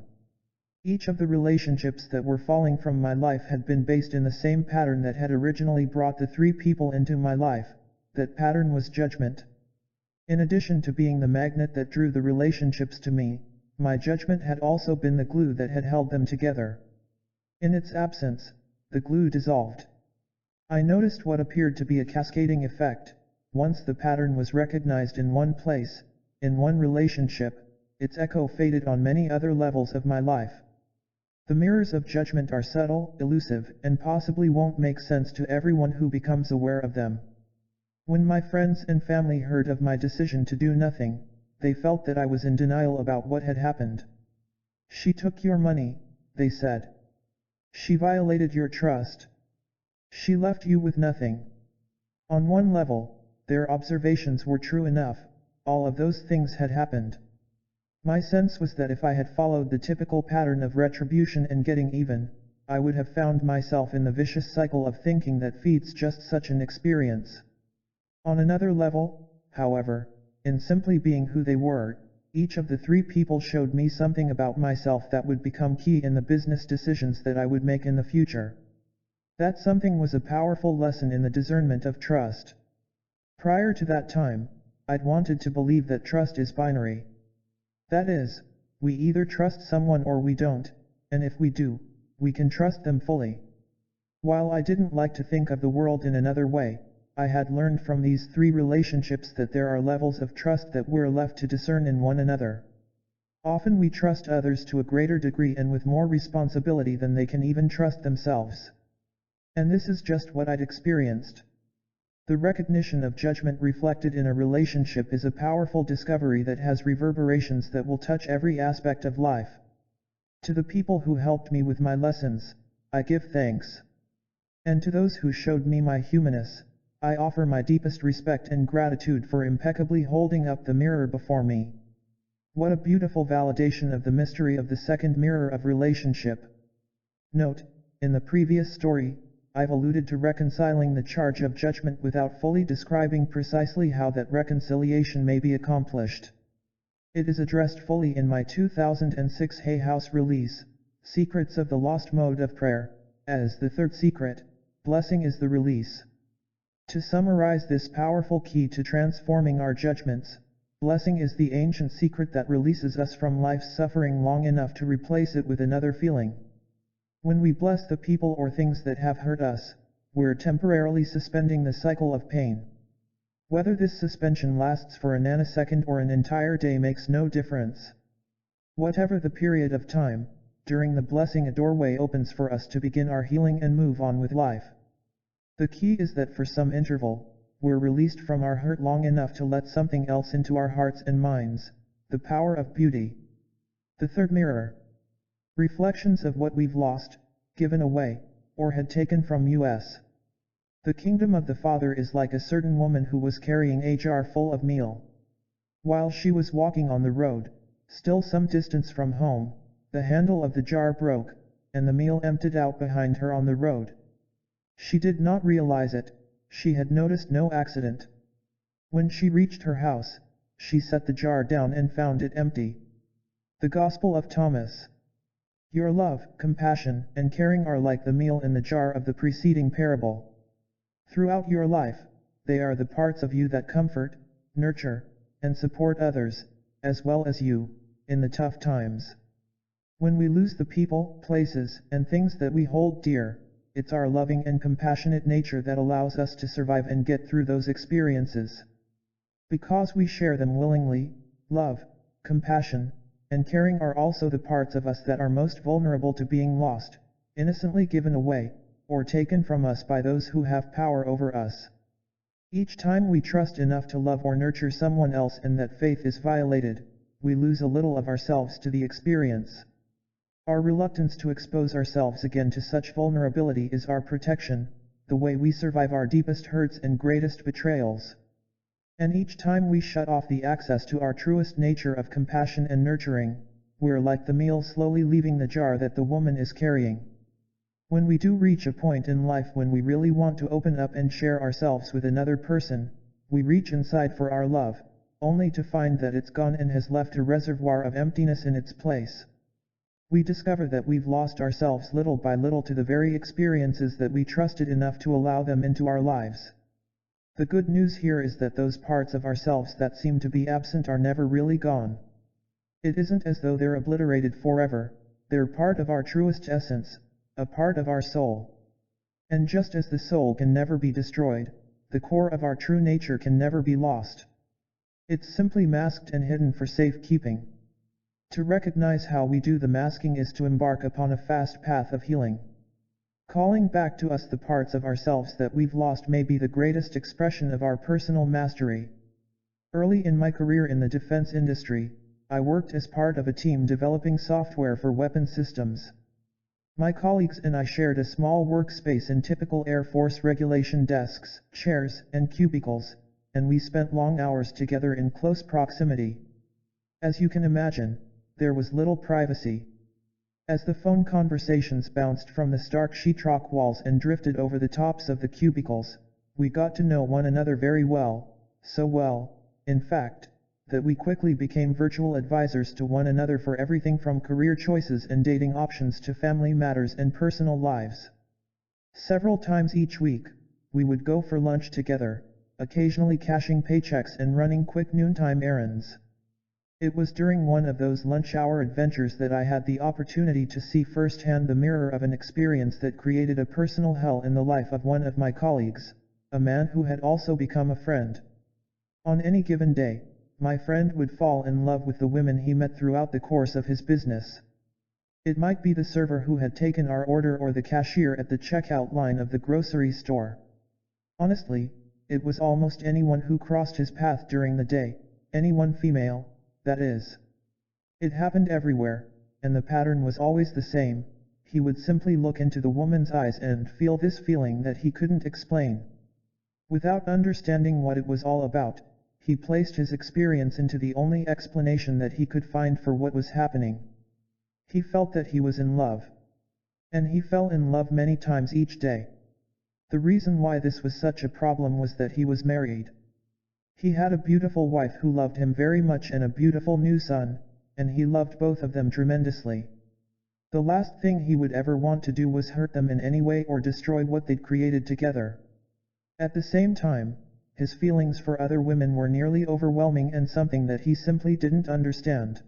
Each of the relationships that were falling from my life had been based in the same pattern that had originally brought the three people into my life. That pattern was judgment. In addition to being the magnet that drew the relationships to me, my judgment had also been the glue that had held them together. In its absence, the glue dissolved. I noticed what appeared to be a cascading effect. Once the pattern was recognized in one place, in one relationship, its echo faded on many other levels of my life. The mirrors of judgment are subtle, elusive, and possibly won't make sense to everyone who becomes aware of them. When my friends and family heard of my decision to do nothing, they felt that I was in denial about what had happened. "She took your money," they said. "She violated your trust. She left you with nothing." On one level, their observations were true enough. All of those things had happened. My sense was that if I had followed the typical pattern of retribution and getting even, I would have found myself in the vicious cycle of thinking that feeds just such an experience. On another level, however, in simply being who they were, each of the three people showed me something about myself that would become key in the business decisions that I would make in the future. That something was a powerful lesson in the discernment of trust. Prior to that time, I'd wanted to believe that trust is binary. That is, we either trust someone or we don't, and if we do, we can trust them fully. While I didn't like to think of the world in another way, I had learned from these three relationships that there are levels of trust that we're left to discern in one another. Often we trust others to a greater degree and with more responsibility than they can even trust themselves. And this is just what I'd experienced. The recognition of judgment reflected in a relationship is a powerful discovery that has reverberations that will touch every aspect of life. To the people who helped me with my lessons, I give thanks. And to those who showed me my humanness, I offer my deepest respect and gratitude for impeccably holding up the mirror before me. What a beautiful validation of the mystery of the second mirror of relationship. Note, in the previous story, I've alluded to reconciling the charge of judgment without fully describing precisely how that reconciliation may be accomplished. It is addressed fully in my 2006 Hay House release, Secrets of the Lost Mode of Prayer, as the third secret, blessing is the release. To summarize this powerful key to transforming our judgments, blessing is the ancient secret that releases us from life's suffering long enough to replace it with another feeling. When we bless the people or things that have hurt us, we're temporarily suspending the cycle of pain. Whether this suspension lasts for a nanosecond or an entire day makes no difference. Whatever the period of time, during the blessing a doorway opens for us to begin our healing and move on with life. The key is that for some interval, we're released from our hurt long enough to let something else into our hearts and minds, the power of beauty. The third mirror. Reflections of what we've lost, given away, or had taken from us. The kingdom of the Father is like a certain woman who was carrying a jar full of meal. While she was walking on the road, still some distance from home, the handle of the jar broke, and the meal emptied out behind her on the road. She did not realize it, she had noticed no accident. When she reached her house, she set the jar down and found it empty. The Gospel of Thomas. Your love, compassion, and caring are like the meal in the jar of the preceding parable. Throughout your life, they are the parts of you that comfort, nurture, and support others, as well as you, in the tough times. When we lose the people, places, and things that we hold dear, it's our loving and compassionate nature that allows us to survive and get through those experiences. Because we share them willingly, love, compassion, and caring are also the parts of us that are most vulnerable to being lost, innocently given away, or taken from us by those who have power over us. Each time we trust enough to love or nurture someone else and that faith is violated, we lose a little of ourselves to the experience. Our reluctance to expose ourselves again to such vulnerability is our protection, the way we survive our deepest hurts and greatest betrayals. And each time we shut off the access to our truest nature of compassion and nurturing, we're like the meal slowly leaving the jar that the woman is carrying. When we do reach a point in life when we really want to open up and share ourselves with another person, we reach inside for our love, only to find that it's gone and has left a reservoir of emptiness in its place. We discover that we've lost ourselves little by little to the very experiences that we trusted enough to allow them into our lives. The good news here is that those parts of ourselves that seem to be absent are never really gone. It isn't as though they're obliterated forever, they're part of our truest essence, a part of our soul. And just as the soul can never be destroyed, the core of our true nature can never be lost. It's simply masked and hidden for safekeeping. To recognize how we do the masking is to embark upon a fast path of healing. Calling back to us the parts of ourselves that we've lost may be the greatest expression of our personal mastery. Early in my career in the defense industry, I worked as part of a team developing software for weapon systems. My colleagues and I shared a small workspace in typical Air Force regulation desks, chairs, and cubicles, and we spent long hours together in close proximity. As you can imagine, there was little privacy. As the phone conversations bounced from the stark sheetrock walls and drifted over the tops of the cubicles, we got to know one another very well, so well, in fact, that we quickly became virtual advisors to one another for everything from career choices and dating options to family matters and personal lives. Several times each week, we would go for lunch together, occasionally cashing paychecks and running quick noontime errands. It was during one of those lunch hour adventures that I had the opportunity to see firsthand the mirror of an experience that created a personal hell in the life of one of my colleagues, a man who had also become a friend. On any given day, my friend would fall in love with the women he met throughout the course of his business. It might be the server who had taken our order or the cashier at the checkout line of the grocery store. Honestly, it was almost anyone who crossed his path during the day, anyone female, that is. It happened everywhere, and the pattern was always the same. He would simply look into the woman's eyes and feel this feeling that he couldn't explain. Without understanding what it was all about, he placed his experience into the only explanation that he could find for what was happening. He felt that he was in love. And he fell in love many times each day. The reason why this was such a problem was that he was married. He had a beautiful wife who loved him very much and a beautiful new son, and he loved both of them tremendously. The last thing he would ever want to do was hurt them in any way or destroy what they'd created together. At the same time, his feelings for other women were nearly overwhelming and something that he simply didn't understand.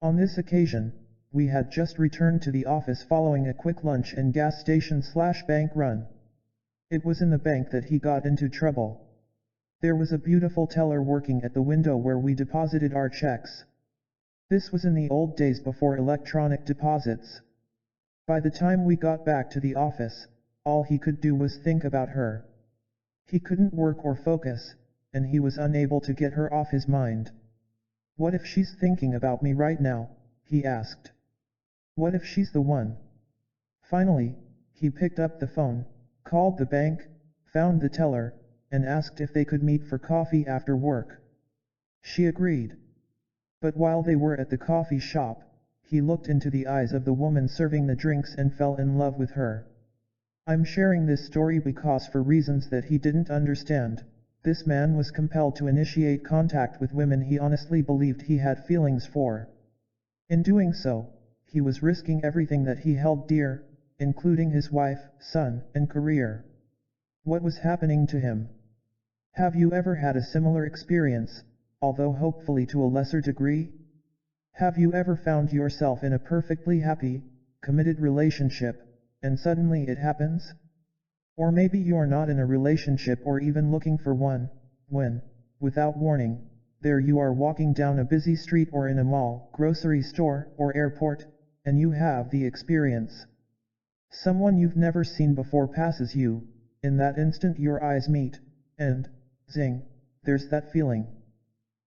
On this occasion, we had just returned to the office following a quick lunch and gas station/bank run. It was in the bank that he got into trouble. There was a beautiful teller working at the window where we deposited our checks. This was in the old days before electronic deposits. By the time we got back to the office, all he could do was think about her. He couldn't work or focus, and he was unable to get her off his mind. What if she's thinking about me right now, he asked. What if she's the one? Finally, he picked up the phone, called the bank, found the teller, and asked if they could meet for coffee after work. She agreed. But while they were at the coffee shop, he looked into the eyes of the woman serving the drinks and fell in love with her. I'm sharing this story because for reasons that he didn't understand, this man was compelled to initiate contact with women he honestly believed he had feelings for. In doing so, he was risking everything that he held dear, including his wife, son, and career. What was happening to him? Have you ever had a similar experience, although hopefully to a lesser degree? Have you ever found yourself in a perfectly happy, committed relationship, and suddenly it happens? Or maybe you're not in a relationship or even looking for one, when, without warning, there you are walking down a busy street or in a mall, grocery store, or airport, and you have the experience. Someone you've never seen before passes you, in that instant your eyes meet, and, zing, there's that feeling.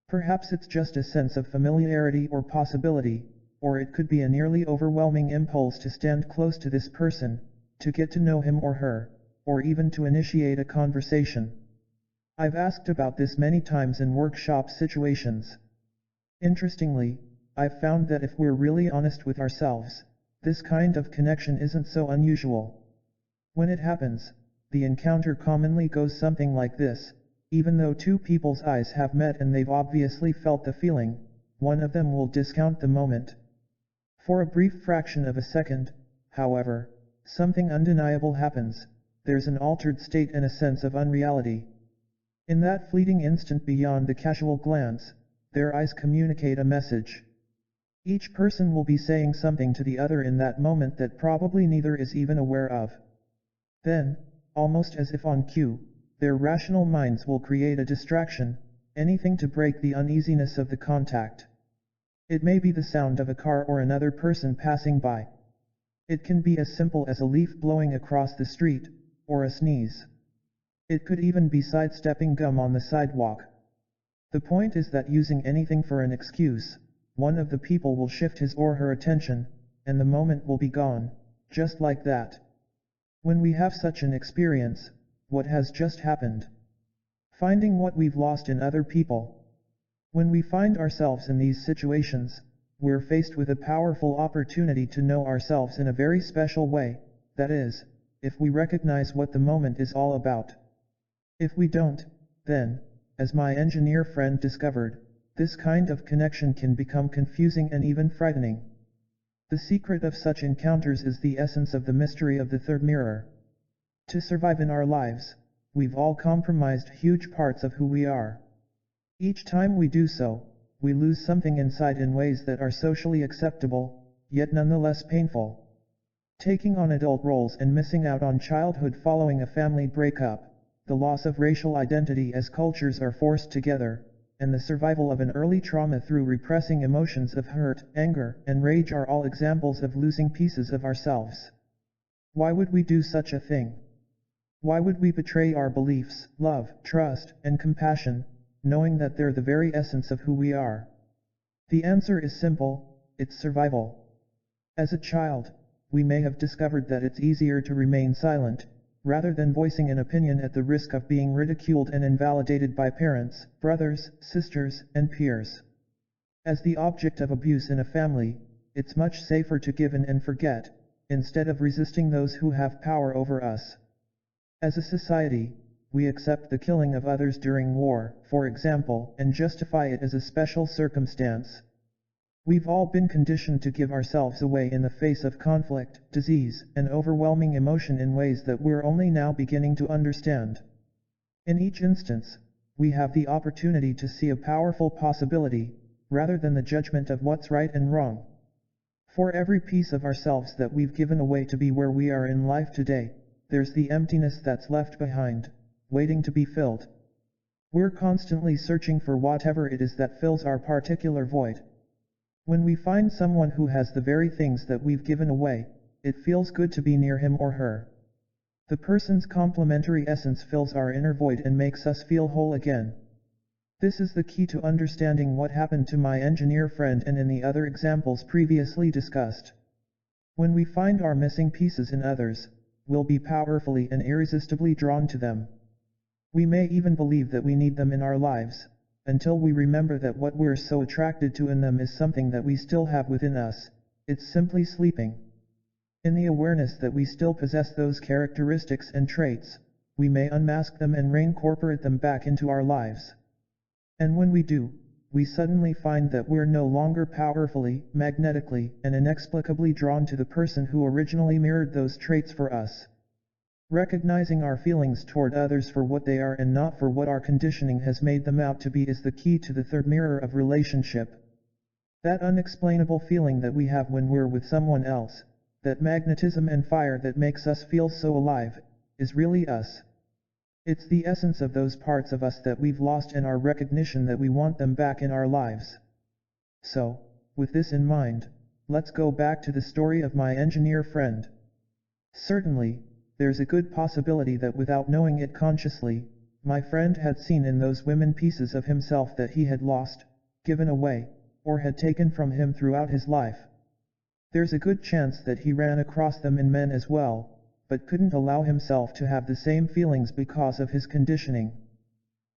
Perhaps it's just a sense of familiarity or possibility, or it could be a nearly overwhelming impulse to stand close to this person, to get to know him or her, or even to initiate a conversation. I've asked about this many times in workshop situations. Interestingly, I've found that if we're really honest with ourselves, this kind of connection isn't so unusual. When it happens, the encounter commonly goes something like this. Even though two people's eyes have met and they've obviously felt the feeling, one of them will discount the moment. For a brief fraction of a second, however, something undeniable happens. There's an altered state and a sense of unreality. In that fleeting instant beyond the casual glance, their eyes communicate a message. Each person will be saying something to the other in that moment that probably neither is even aware of. Then, almost as if on cue, their rational minds will create a distraction, anything to break the uneasiness of the contact. It may be the sound of a car or another person passing by. It can be as simple as a leaf blowing across the street, or a sneeze. It could even be sidestepping gum on the sidewalk. The point is that using anything for an excuse, one of the people will shift his or her attention, and the moment will be gone, just like that. When we have such an experience, what has just happened? Finding what we've lost in other people. When we find ourselves in these situations, we're faced with a powerful opportunity to know ourselves in a very special way, that is, if we recognize what the moment is all about. If we don't, then, as my engineer friend discovered, this kind of connection can become confusing and even frightening. The secret of such encounters is the essence of the mystery of the third mirror. To survive in our lives, we've all compromised huge parts of who we are. Each time we do so, we lose something inside in ways that are socially acceptable, yet nonetheless painful. Taking on adult roles and missing out on childhood following a family breakup, the loss of racial identity as cultures are forced together, and the survival of an early trauma through repressing emotions of hurt, anger, and rage are all examples of losing pieces of ourselves. Why would we do such a thing? Why would we betray our beliefs, love, trust, and compassion, knowing that they're the very essence of who we are? The answer is simple, it's survival. As a child, we may have discovered that it's easier to remain silent, rather than voicing an opinion at the risk of being ridiculed and invalidated by parents, brothers, sisters, and peers. As the object of abuse in a family, it's much safer to give in and forget, instead of resisting those who have power over us. As a society, we accept the killing of others during war, for example, and justify it as a special circumstance. We've all been conditioned to give ourselves away in the face of conflict, disease, and overwhelming emotion in ways that we're only now beginning to understand. In each instance, we have the opportunity to see a powerful possibility, rather than the judgment of what's right and wrong. For every piece of ourselves that we've given away to be where we are in life today, there's the emptiness that's left behind, waiting to be filled. We're constantly searching for whatever it is that fills our particular void. When we find someone who has the very things that we've given away, it feels good to be near him or her. The person's complementary essence fills our inner void and makes us feel whole again. This is the key to understanding what happened to my engineer friend and in the other examples previously discussed. When we find our missing pieces in others, we'll be powerfully and irresistibly drawn to them. We may even believe that we need them in our lives, until we remember that what we're so attracted to in them is something that we still have within us. It's simply sleeping. In the awareness that we still possess those characteristics and traits, we may unmask them and reincorporate them back into our lives. And when we do, we suddenly find that we're no longer powerfully, magnetically, and inexplicably drawn to the person who originally mirrored those traits for us. Recognizing our feelings toward others for what they are and not for what our conditioning has made them out to be is the key to the third mirror of relationship. That unexplainable feeling that we have when we're with someone else, that magnetism and fire that makes us feel so alive, is really us. It's the essence of those parts of us that we've lost and our recognition that we want them back in our lives. So, with this in mind, let's go back to the story of my engineer friend. Certainly, there's a good possibility that without knowing it consciously, my friend had seen in those women pieces of himself that he had lost, given away, or had taken from him throughout his life. There's a good chance that he ran across them in men as well, but couldn't allow himself to have the same feelings because of his conditioning.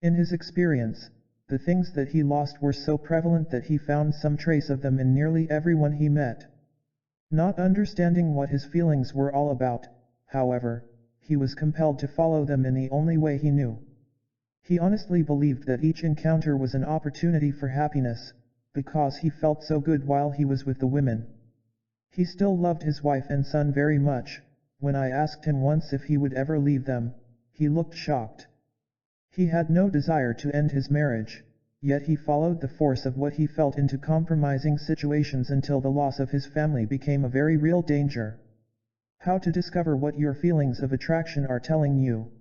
In his experience, the things that he lost were so prevalent that he found some trace of them in nearly everyone he met. Not understanding what his feelings were all about, however, he was compelled to follow them in the only way he knew. He honestly believed that each encounter was an opportunity for happiness, because he felt so good while he was with the women. He still loved his wife and son very much. When I asked him once if he would ever leave them, he looked shocked. He had no desire to end his marriage, yet he followed the force of what he felt into compromising situations until the loss of his family became a very real danger. How to discover what your feelings of attraction are telling you.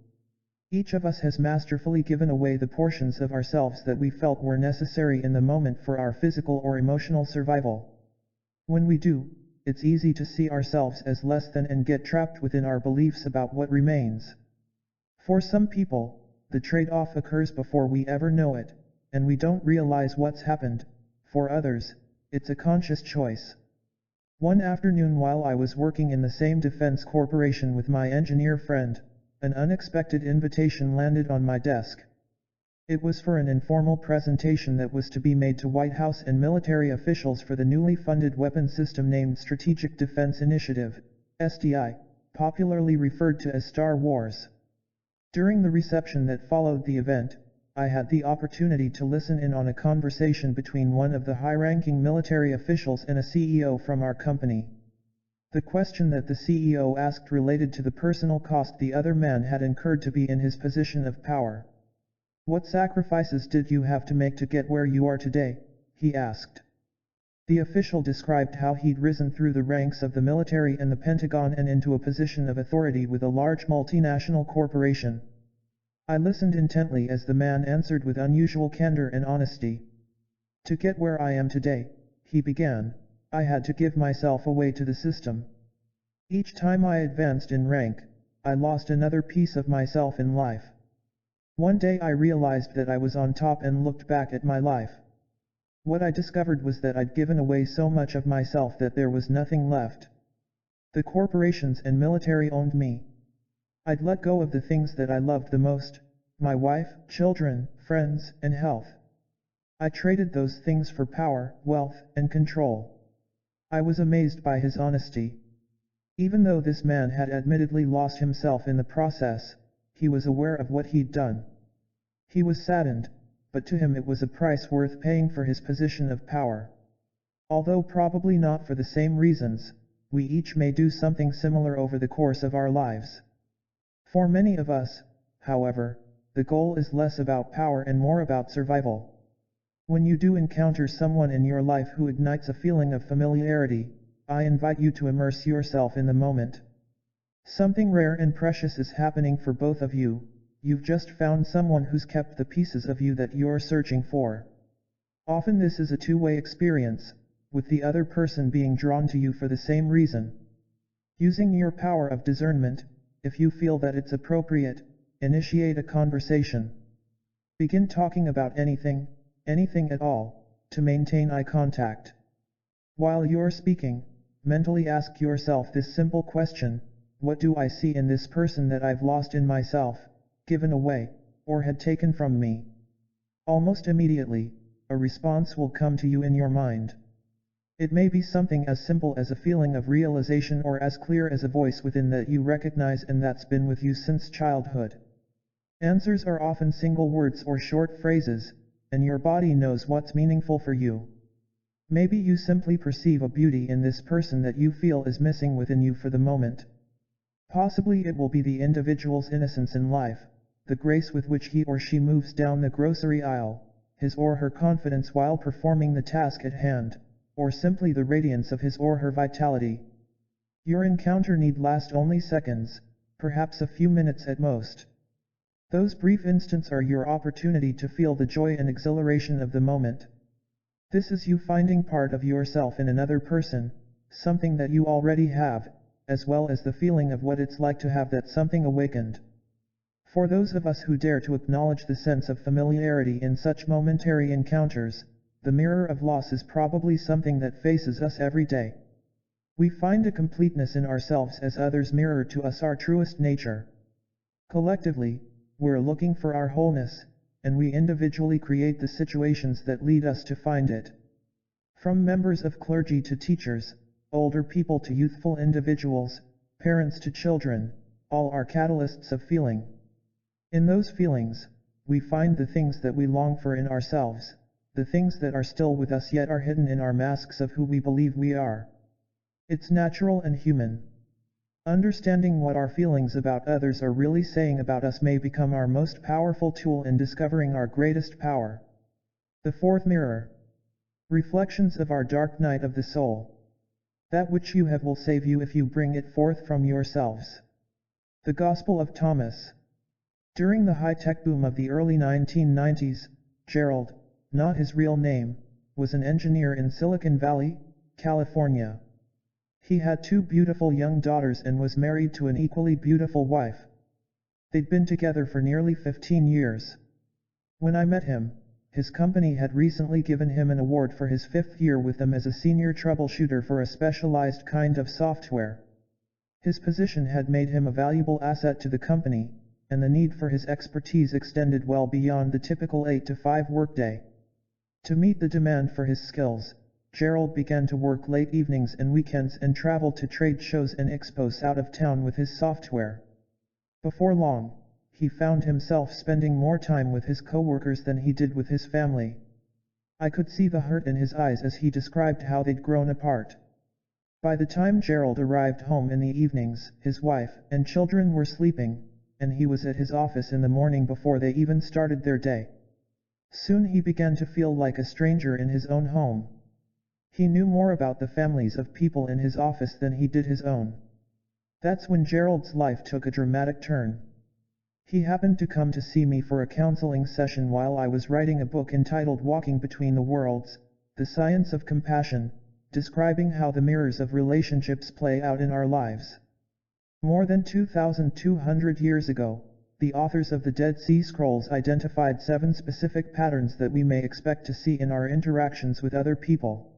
Each of us has masterfully given away the portions of ourselves that we felt were necessary in the moment for our physical or emotional survival. When we do, it's easy to see ourselves as less than and get trapped within our beliefs about what remains. For some people, the trade-off occurs before we ever know it, and we don't realize what's happened. For others, it's a conscious choice. One afternoon while I was working in the same defense corporation with my engineer friend, an unexpected invitation landed on my desk. It was for an informal presentation that was to be made to White House and military officials for the newly funded weapon system named Strategic Defense Initiative, SDI, popularly referred to as Star Wars. During the reception that followed the event, I had the opportunity to listen in on a conversation between one of the high-ranking military officials and a CEO from our company. The question that the CEO asked related to the personal cost the other man had incurred to be in his position of power. "What sacrifices did you have to make to get where you are today?" he asked. The official described how he'd risen through the ranks of the military and the Pentagon and into a position of authority with a large multinational corporation. I listened intently as the man answered with unusual candor and honesty. "To get where I am today," he began, "I had to give myself away to the system. Each time I advanced in rank, I lost another piece of myself in life. One day I realized that I was on top and looked back at my life. What I discovered was that I'd given away so much of myself that there was nothing left. The corporations and military owned me. I'd let go of the things that I loved the most, my wife, children, friends, and health. I traded those things for power, wealth, and control." I was amazed by his honesty. Even though this man had admittedly lost himself in the process, he was aware of what he'd done. He was saddened, but to him it was a price worth paying for his position of power. Although probably not for the same reasons, we each may do something similar over the course of our lives. For many of us, however, the goal is less about power and more about survival. When you do encounter someone in your life who ignites a feeling of familiarity, I invite you to immerse yourself in the moment. Something rare and precious is happening for both of you. you've just found someone who's kept the pieces of you that you're searching for. Often this is a two-way experience, with the other person being drawn to you for the same reason. Using your power of discernment, if you feel that it's appropriate, initiate a conversation. Begin talking about anything at all, to maintain eye contact. While you're speaking, mentally ask yourself this simple question: what do I see in this person that I've lost in myself, given away, or had taken from me? Almost immediately, a response will come to you in your mind. It may be something as simple as a feeling of realization or as clear as a voice within that you recognize and that's been with you since childhood. Answers are often single words or short phrases, and your body knows what's meaningful for you. Maybe you simply perceive a beauty in this person that you feel is missing within you for the moment. Possibly it will be the individual's innocence in life, the grace with which he or she moves down the grocery aisle, his or her confidence while performing the task at hand, or simply the radiance of his or her vitality. Your encounter need last only seconds, perhaps a few minutes at most. Those brief instants are your opportunity to feel the joy and exhilaration of the moment. This is you finding part of yourself in another person, something that you already have, as well as the feeling of what it's like to have that something awakened. For those of us who dare to acknowledge the sense of familiarity in such momentary encounters, the mirror of loss is probably something that faces us every day. We find a completeness in ourselves as others mirror to us our truest nature. Collectively, we're looking for our wholeness, and we individually create the situations that lead us to find it. From members of clergy to teachers, older people to youthful individuals, parents to children, all are catalysts of feeling. In those feelings, we find the things that we long for in ourselves, the things that are still with us yet are hidden in our masks of who we believe we are. It's natural and human. Understanding what our feelings about others are really saying about us may become our most powerful tool in discovering our greatest power. The fourth mirror. Reflections of our dark night of the soul. That which you have will save you if you bring it forth from yourselves. The Gospel of Thomas. During the high-tech boom of the early 1990s, Gerald, not his real name, was an engineer in Silicon Valley, California. He had two beautiful young daughters and was married to an equally beautiful wife. They'd been together for nearly 15 years. When I met him, his company had recently given him an award for his 5th year with them as a senior troubleshooter for a specialized kind of software. His position had made him a valuable asset to the company, and the need for his expertise extended well beyond the typical 8 to 5 workday. To meet the demand for his skills, Gerald began to work late evenings and weekends and traveled to trade shows and expos out of town with his software. Before long, he found himself spending more time with his coworkers than he did with his family. I could see the hurt in his eyes as he described how they'd grown apart. By the time Gerald arrived home in the evenings, his wife and children were sleeping, and he was at his office in the morning before they even started their day. Soon he began to feel like a stranger in his own home. He knew more about the families of people in his office than he did his own. That's when Gerald's life took a dramatic turn. He happened to come to see me for a counseling session while I was writing a book entitled Walking Between the Worlds, The Science of Compassion, describing how the mirrors of relationships play out in our lives. More than 2,200 years ago, the authors of the Dead Sea Scrolls identified 7 specific patterns that we may expect to see in our interactions with other people.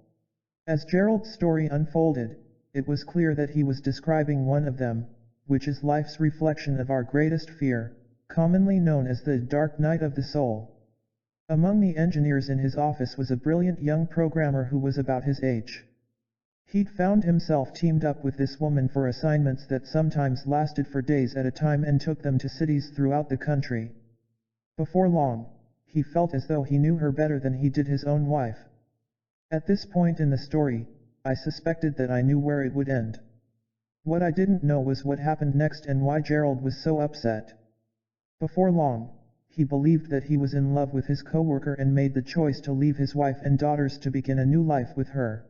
As Gerald's story unfolded, it was clear that he was describing one of them, which is life's reflection of our greatest fear, commonly known as the dark night of the soul. Among the engineers in his office was a brilliant young programmer who was about his age. He'd found himself teamed up with this woman for assignments that sometimes lasted for days at a time and took them to cities throughout the country. Before long, he felt as though he knew her better than he did his own wife. At this point in the story, I suspected that I knew where it would end. What I didn't know was what happened next and why Gerald was so upset. Before long, he believed that he was in love with his coworker and made the choice to leave his wife and daughters to begin a new life with her.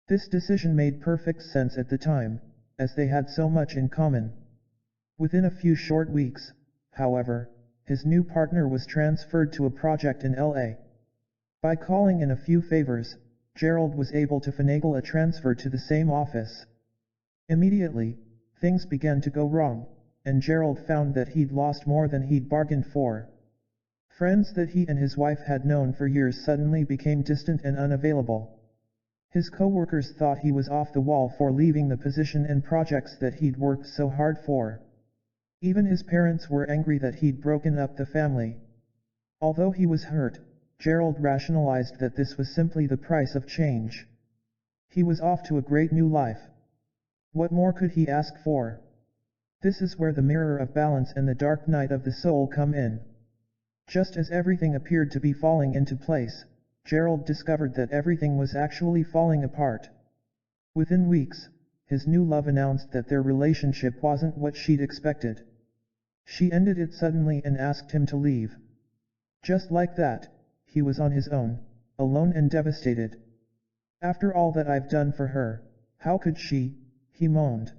This decision made perfect sense at the time, as they had so much in common. Within a few short weeks, however, his new partner was transferred to a project in LA. By calling in a few favors, Gerald was able to finagle a transfer to the same office. Immediately, things began to go wrong, and Gerald found that he'd lost more than he'd bargained for. Friends that he and his wife had known for years suddenly became distant and unavailable. His co-workers thought he was off the wall for leaving the position and projects that he'd worked so hard for. Even his parents were angry that he'd broken up the family. Although he was hurt, Gerald rationalized that this was simply the price of change. He was off to a great new life. What more could he ask for? This is where the mirror of balance and the dark night of the soul come in. Just as everything appeared to be falling into place, Gerald discovered that everything was actually falling apart. Within weeks, his new love announced that their relationship wasn't what she'd expected. She ended it suddenly and asked him to leave. Just like that, he was on his own, alone and devastated. After all that I've done for her, how could she, he moaned.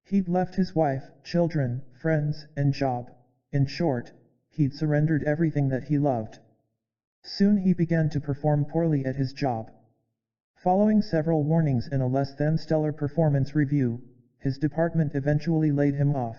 He'd left his wife, children, friends, and job. In short, he'd surrendered everything that he loved. Soon he began to perform poorly at his job. Following several warnings and a less than stellar performance review, his department eventually laid him off.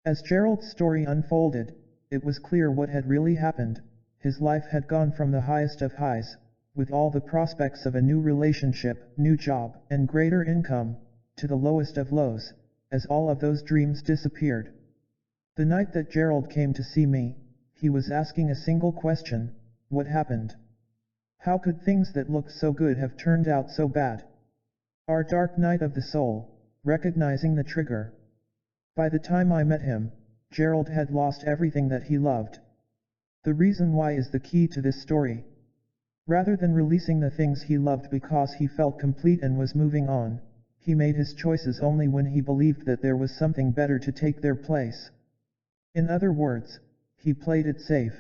As Gerald's story unfolded, it was clear what had really happened. His life had gone from the highest of highs, with all the prospects of a new relationship, new job, and greater income, to the lowest of lows, as all of those dreams disappeared. The night that Gerald came to see me, he was asking a single question: what happened? How could things that looked so good have turned out so bad? Our dark night of the soul, recognizing the trigger. By the time I met him, Gerald had lost everything that he loved. The reason why is the key to this story. Rather than releasing the things he loved because he felt complete and was moving on, he made his choices only when he believed that there was something better to take their place. In other words, he played it safe.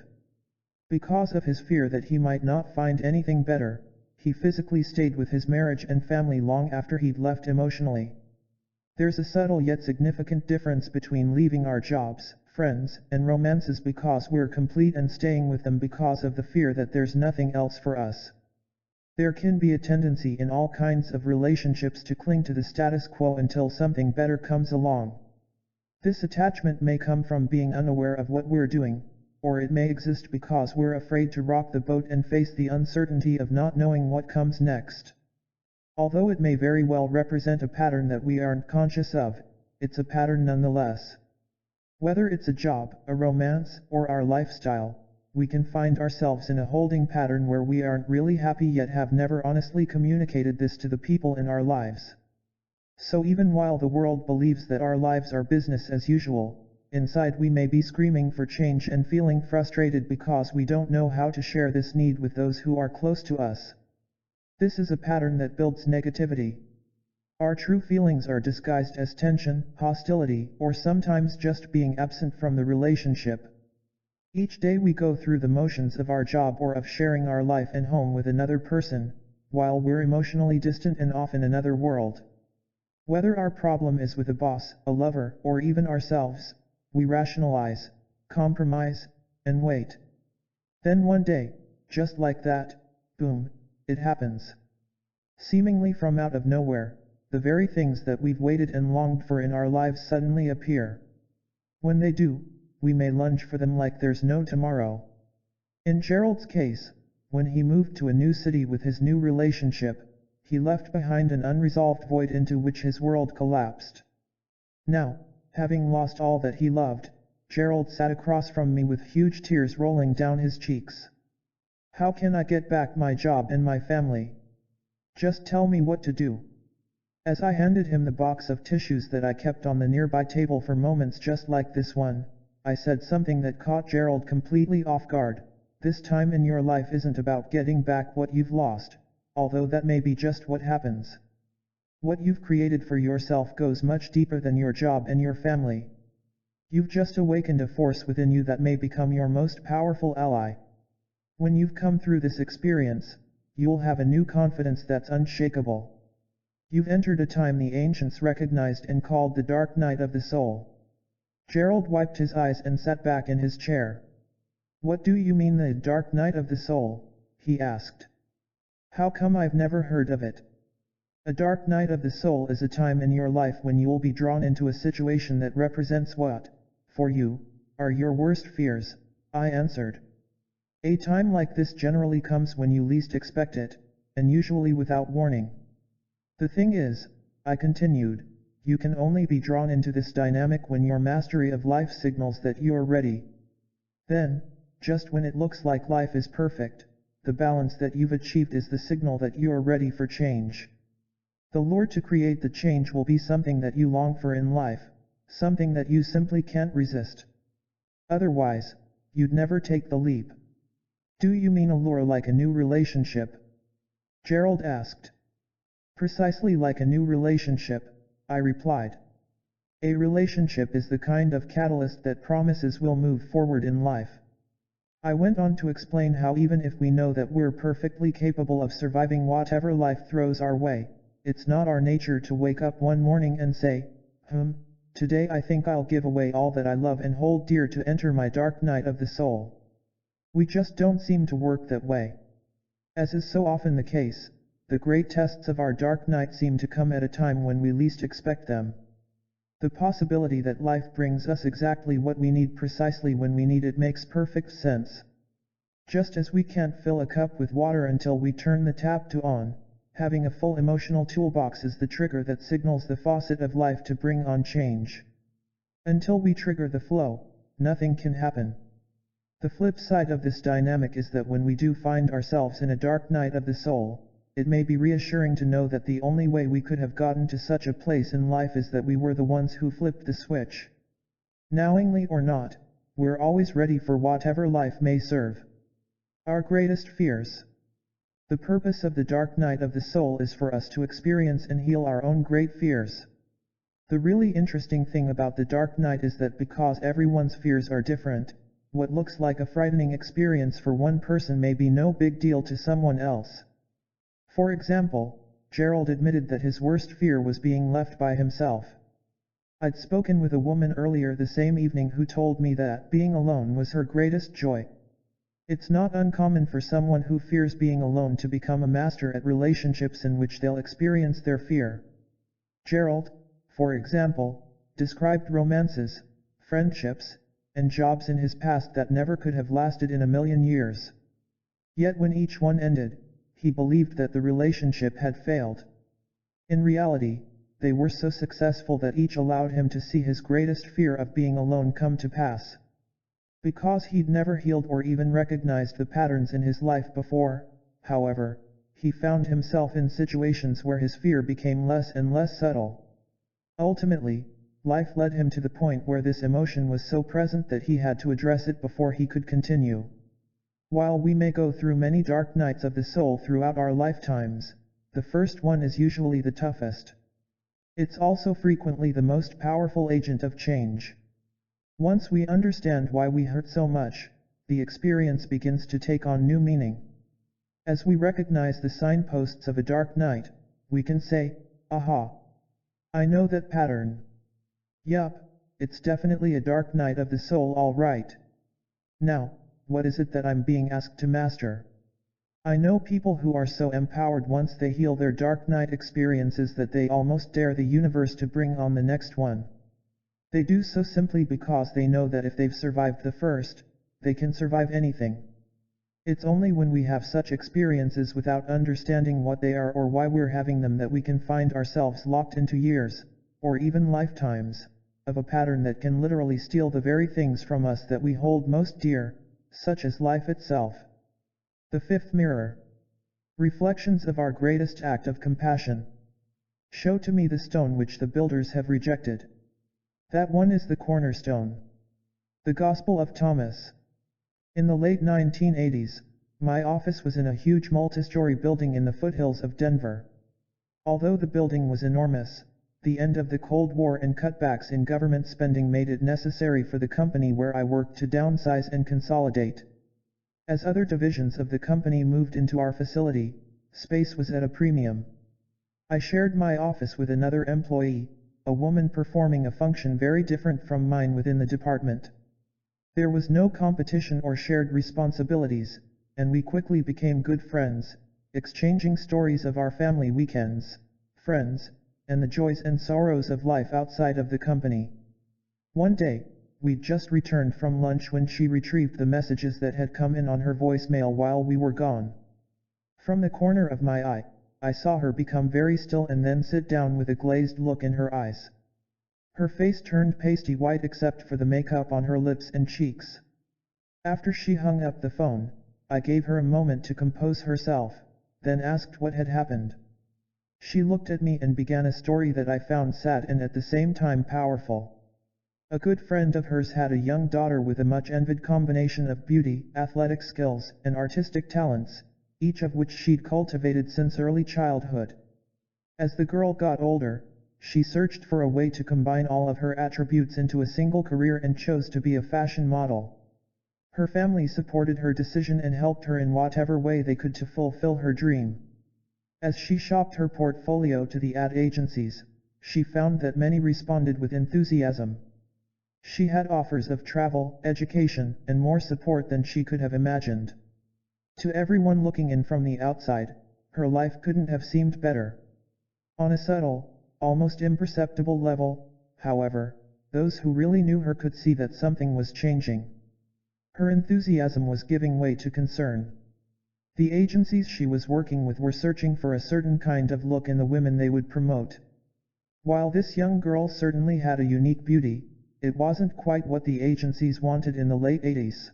Because of his fear that he might not find anything better, he physically stayed with his marriage and family long after he'd left emotionally. There's a subtle yet significant difference between leaving our jobs, friends, and romances because we're complete and staying with them because of the fear that there's nothing else for us. There can be a tendency in all kinds of relationships to cling to the status quo until something better comes along. This attachment may come from being unaware of what we're doing, or it may exist because we're afraid to rock the boat and face the uncertainty of not knowing what comes next. Although it may very well represent a pattern that we aren't conscious of, it's a pattern nonetheless. Whether it's a job, a romance, or our lifestyle, we can find ourselves in a holding pattern where we aren't really happy yet have never honestly communicated this to the people in our lives. So even while the world believes that our lives are business as usual, inside we may be screaming for change and feeling frustrated because we don't know how to share this need with those who are close to us. This is a pattern that builds negativity. Our true feelings are disguised as tension, hostility, or sometimes just being absent from the relationship. Each day we go through the motions of our job or of sharing our life and home with another person, while we're emotionally distant and off in another world. Whether our problem is with a boss, a lover, or even ourselves, we rationalize, compromise, and wait. Then one day, just like that, boom, it happens. Seemingly from out of nowhere, the very things that we've waited and longed for in our lives suddenly appear. When they do, we may lunge for them like there's no tomorrow. In Gerald's case, when he moved to a new city with his new relationship, he left behind an unresolved void into which his world collapsed. Now, having lost all that he loved, Gerald sat across from me with huge tears rolling down his cheeks. How can I get back my job and my family? Just tell me what to do. As I handed him the box of tissues that I kept on the nearby table for moments just like this one, I said something that caught Gerald completely off guard. This time in your life isn't about getting back what you've lost, although that may be just what happens. What you've created for yourself goes much deeper than your job and your family. You've just awakened a force within you that may become your most powerful ally. When you've come through this experience, you'll have a new confidence that's unshakable. You've entered a time the ancients recognized and called the dark night of the soul. Gerald wiped his eyes and sat back in his chair. What do you mean the dark night of the soul? He asked. How come I've never heard of it? A dark night of the soul is a time in your life when you will be drawn into a situation that represents what, for you, are your worst fears, I answered. A time like this generally comes when you least expect it, and usually without warning. The thing is, I continued, you can only be drawn into this dynamic when your mastery of life signals that you are ready. Then, just when it looks like life is perfect, the balance that you've achieved is the signal that you are ready for change. The lure to create the change will be something that you long for in life, something that you simply can't resist. Otherwise, you'd never take the leap. Do you mean a lure like a new relationship? Gerald asked. Precisely like a new relationship, I replied. A relationship is the kind of catalyst that promises we'll move forward in life. I went on to explain how even if we know that we're perfectly capable of surviving whatever life throws our way, it's not our nature to wake up one morning and say, today I think I'll give away all that I love and hold dear to enter my dark night of the soul. We just don't seem to work that way. As is so often the case, the great tests of our dark night seem to come at a time when we least expect them. The possibility that life brings us exactly what we need precisely when we need it makes perfect sense. Just as we can't fill a cup with water until we turn the tap to on, having a full emotional toolbox is the trigger that signals the faucet of life to bring on change. Until we trigger the flow, nothing can happen. The flip side of this dynamic is that when we do find ourselves in a dark night of the soul, it may be reassuring to know that the only way we could have gotten to such a place in life is that we were the ones who flipped the switch. Knowingly or not, we're always ready for whatever life may serve. Our greatest fears. The purpose of the dark night of the soul is for us to experience and heal our own great fears. The really interesting thing about the dark night is that because everyone's fears are different, what looks like a frightening experience for one person may be no big deal to someone else. For example, Gerald admitted that his worst fear was being left by himself. I'd spoken with a woman earlier the same evening who told me that being alone was her greatest joy. It's not uncommon for someone who fears being alone to become a master at relationships in which they'll experience their fear. Gerald, for example, described romances, friendships, and jobs in his past that never could have lasted in a million years. Yet when each one ended, he believed that the relationship had failed. In reality, they were so successful that each allowed him to see his greatest fear of being alone come to pass. Because he'd never healed or even recognized the patterns in his life before, however, he found himself in situations where his fear became less and less subtle. Ultimately, life led him to the point where this emotion was so present that he had to address it before he could continue. While we may go through many dark nights of the soul throughout our lifetimes, the first one is usually the toughest. It's also frequently the most powerful agent of change. Once we understand why we hurt so much, the experience begins to take on new meaning. As we recognize the signposts of a dark night, we can say, aha! I know that pattern. Yup, it's definitely a dark night of the soul, all right. Now, what is it that I'm being asked to master? I know people who are so empowered once they heal their dark night experiences that they almost dare the universe to bring on the next one. They do so simply because they know that if they've survived the first, they can survive anything. It's only when we have such experiences without understanding what they are or why we're having them that we can find ourselves locked into years, or even lifetimes, of a pattern that can literally steal the very things from us that we hold most dear, such as life itself. The fifth mirror. Reflections of our greatest act of compassion. Show to me the stone which the builders have rejected. That one is the cornerstone. The Gospel of Thomas. In the late 1980s, my office was in a huge multi-story building in the foothills of Denver. Although the building was enormous, the end of the Cold War and cutbacks in government spending made it necessary for the company where I worked to downsize and consolidate. As other divisions of the company moved into our facility, space was at a premium. I shared my office with another employee, a woman performing a function very different from mine within the department. There was no competition or shared responsibilities, and we quickly became good friends, exchanging stories of our family weekends, friends, and the joys and sorrows of life outside of the company. One day, we'd just returned from lunch when she retrieved the messages that had come in on her voicemail while we were gone. From the corner of my eye, I saw her become very still and then sit down with a glazed look in her eyes. Her face turned pasty white except for the makeup on her lips and cheeks. After she hung up the phone, I gave her a moment to compose herself, then asked what had happened. She looked at me and began a story that I found sad and at the same time powerful. A good friend of hers had a young daughter with a much envied combination of beauty, athletic skills, and artistic talents, each of which she'd cultivated since early childhood. As the girl got older, she searched for a way to combine all of her attributes into a single career and chose to be a fashion model. Her family supported her decision and helped her in whatever way they could to fulfill her dream. As she shopped her portfolio to the ad agencies, she found that many responded with enthusiasm. She had offers of travel, education, and more support than she could have imagined. To everyone looking in from the outside, her life couldn't have seemed better. On a subtle, almost imperceptible level, however, those who really knew her could see that something was changing. Her enthusiasm was giving way to concern. The agencies she was working with were searching for a certain kind of look in the women they would promote. While this young girl certainly had a unique beauty, it wasn't quite what the agencies wanted in the late 80s.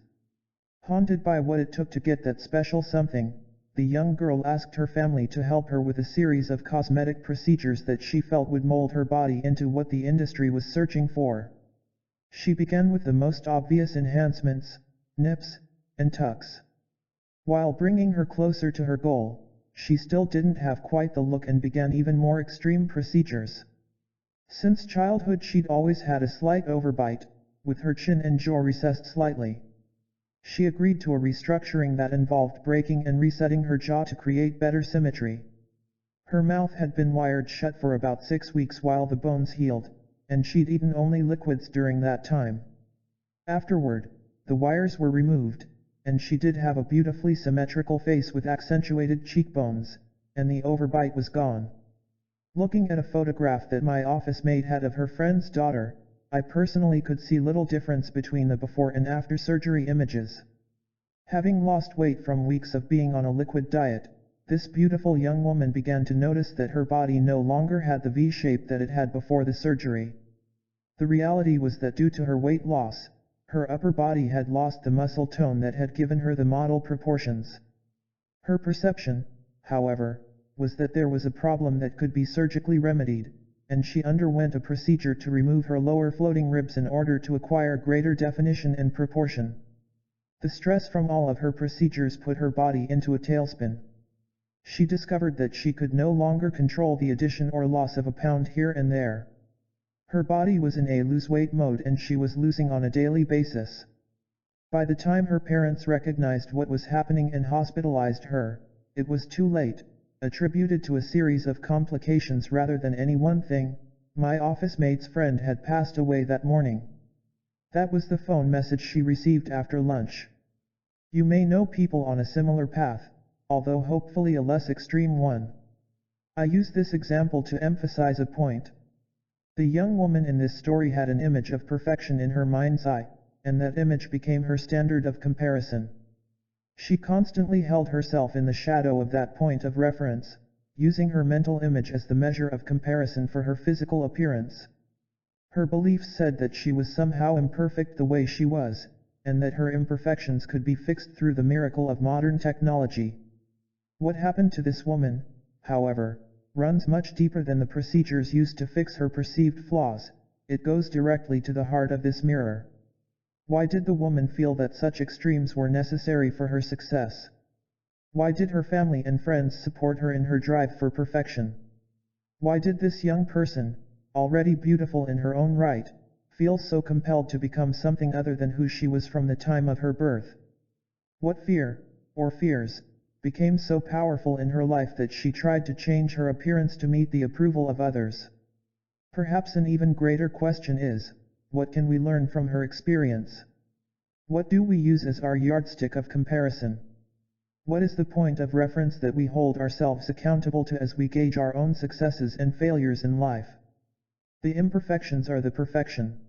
Haunted by what it took to get that special something, the young girl asked her family to help her with a series of cosmetic procedures that she felt would mold her body into what the industry was searching for. She began with the most obvious enhancements, nips, and tucks. While bringing her closer to her goal, she still didn't have quite the look and began even more extreme procedures. Since childhood she'd always had a slight overbite, with her chin and jaw recessed slightly. She agreed to a restructuring that involved breaking and resetting her jaw to create better symmetry. Her mouth had been wired shut for about 6 weeks while the bones healed, and she'd eaten only liquids during that time. Afterward, the wires were removed, and she did have a beautifully symmetrical face with accentuated cheekbones, and the overbite was gone. Looking at a photograph that my office mate had of her friend's daughter, I personally could see little difference between the before and after surgery images. Having lost weight from weeks of being on a liquid diet, this beautiful young woman began to notice that her body no longer had the V shape that it had before the surgery. The reality was that due to her weight loss, her upper body had lost the muscle tone that had given her the model proportions. Her perception, however, was that there was a problem that could be surgically remedied, and she underwent a procedure to remove her lower floating ribs in order to acquire greater definition and proportion. The stress from all of her procedures put her body into a tailspin. She discovered that she could no longer control the addition or loss of a pound here and there. Her body was in a lose-weight mode and she was losing on a daily basis. By the time her parents recognized what was happening and hospitalized her, it was too late, attributed to a series of complications rather than any one thing. My office mate's friend had passed away that morning. That was the phone message she received after lunch. You may know people on a similar path, although hopefully a less extreme one. I use this example to emphasize a point. The young woman in this story had an image of perfection in her mind's eye, and that image became her standard of comparison. She constantly held herself in the shadow of that point of reference, using her mental image as the measure of comparison for her physical appearance. Her beliefs said that she was somehow imperfect the way she was, and that her imperfections could be fixed through the miracle of modern technology. What happened to this woman, however, runs much deeper than the procedures used to fix her perceived flaws. It goes directly to the heart of this mirror. Why did the woman feel that such extremes were necessary for her success? Why did her family and friends support her in her drive for perfection? Why did this young person, already beautiful in her own right, feel so compelled to become something other than who she was from the time of her birth? What fear, or fears, became so powerful in her life that she tried to change her appearance to meet the approval of others? Perhaps an even greater question is, what can we learn from her experience? What do we use as our yardstick of comparison? What is the point of reference that we hold ourselves accountable to as we gauge our own successes and failures in life? The imperfections are the perfection.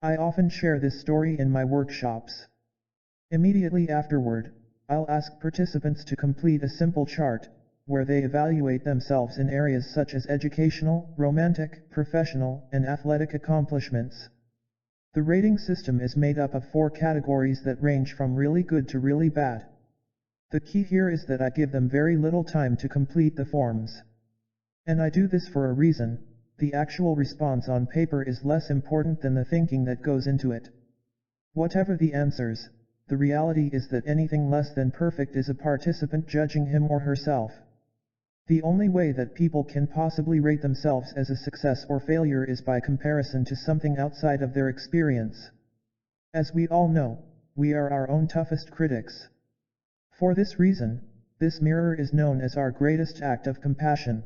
I often share this story in my workshops. Immediately afterward, I'll ask participants to complete a simple chart, where they evaluate themselves in areas such as educational, romantic, professional, and athletic accomplishments. The rating system is made up of 4 categories that range from really good to really bad. The key here is that I give them very little time to complete the forms. And I do this for a reason: the actual response on paper is less important than the thinking that goes into it. Whatever the answers, the reality is that anything less than perfect is a participant judging him or herself. The only way that people can possibly rate themselves as a success or failure is by comparison to something outside of their experience. As we all know, we are our own toughest critics. For this reason, this mirror is known as our greatest act of compassion.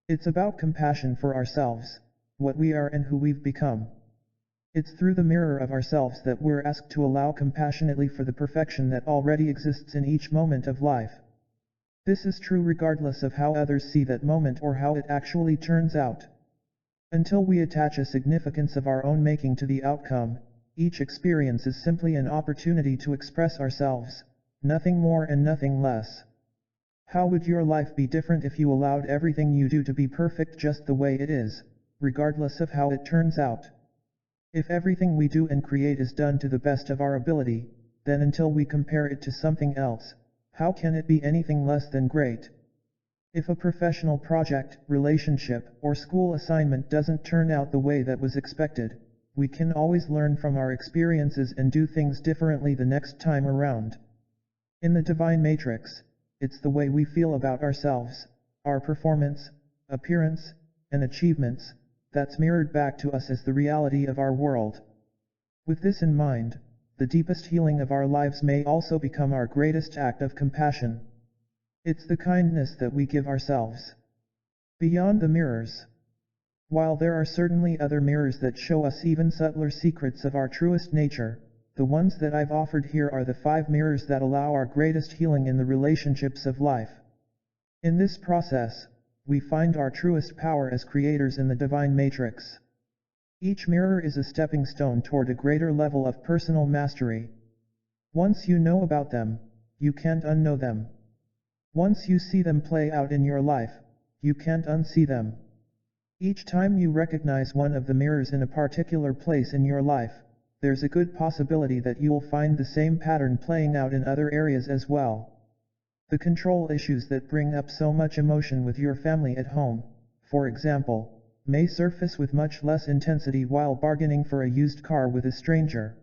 It's about compassion for ourselves, what we are and who we've become. It's through the mirror of ourselves that we're asked to allow compassionately for the perfection that already exists in each moment of life. This is true regardless of how others see that moment or how it actually turns out. Until we attach a significance of our own making to the outcome, each experience is simply an opportunity to express ourselves, nothing more and nothing less. How would your life be different if you allowed everything you do to be perfect just the way it is, regardless of how it turns out? If everything we do and create is done to the best of our ability, then until we compare it to something else, how can it be anything less than great? If a professional project, relationship, or school assignment doesn't turn out the way that was expected, we can always learn from our experiences and do things differently the next time around. In the divine matrix, it's the way we feel about ourselves, our performance, appearance, and achievements, that's mirrored back to us as the reality of our world. With this in mind, the deepest healing of our lives may also become our greatest act of compassion. It's the kindness that we give ourselves. Beyond the mirrors. While there are certainly other mirrors that show us even subtler secrets of our truest nature, the ones that I've offered here are the 5 mirrors that allow our greatest healing in the relationships of life. In this process, we find our truest power as creators in the divine matrix. Each mirror is a stepping stone toward a greater level of personal mastery. Once you know about them, you can't unknow them. Once you see them play out in your life, you can't unsee them. Each time you recognize one of the mirrors in a particular place in your life, there's a good possibility that you'll find the same pattern playing out in other areas as well. The control issues that bring up so much emotion with your family at home, for example, may surface with much less intensity while bargaining for a used car with a stranger.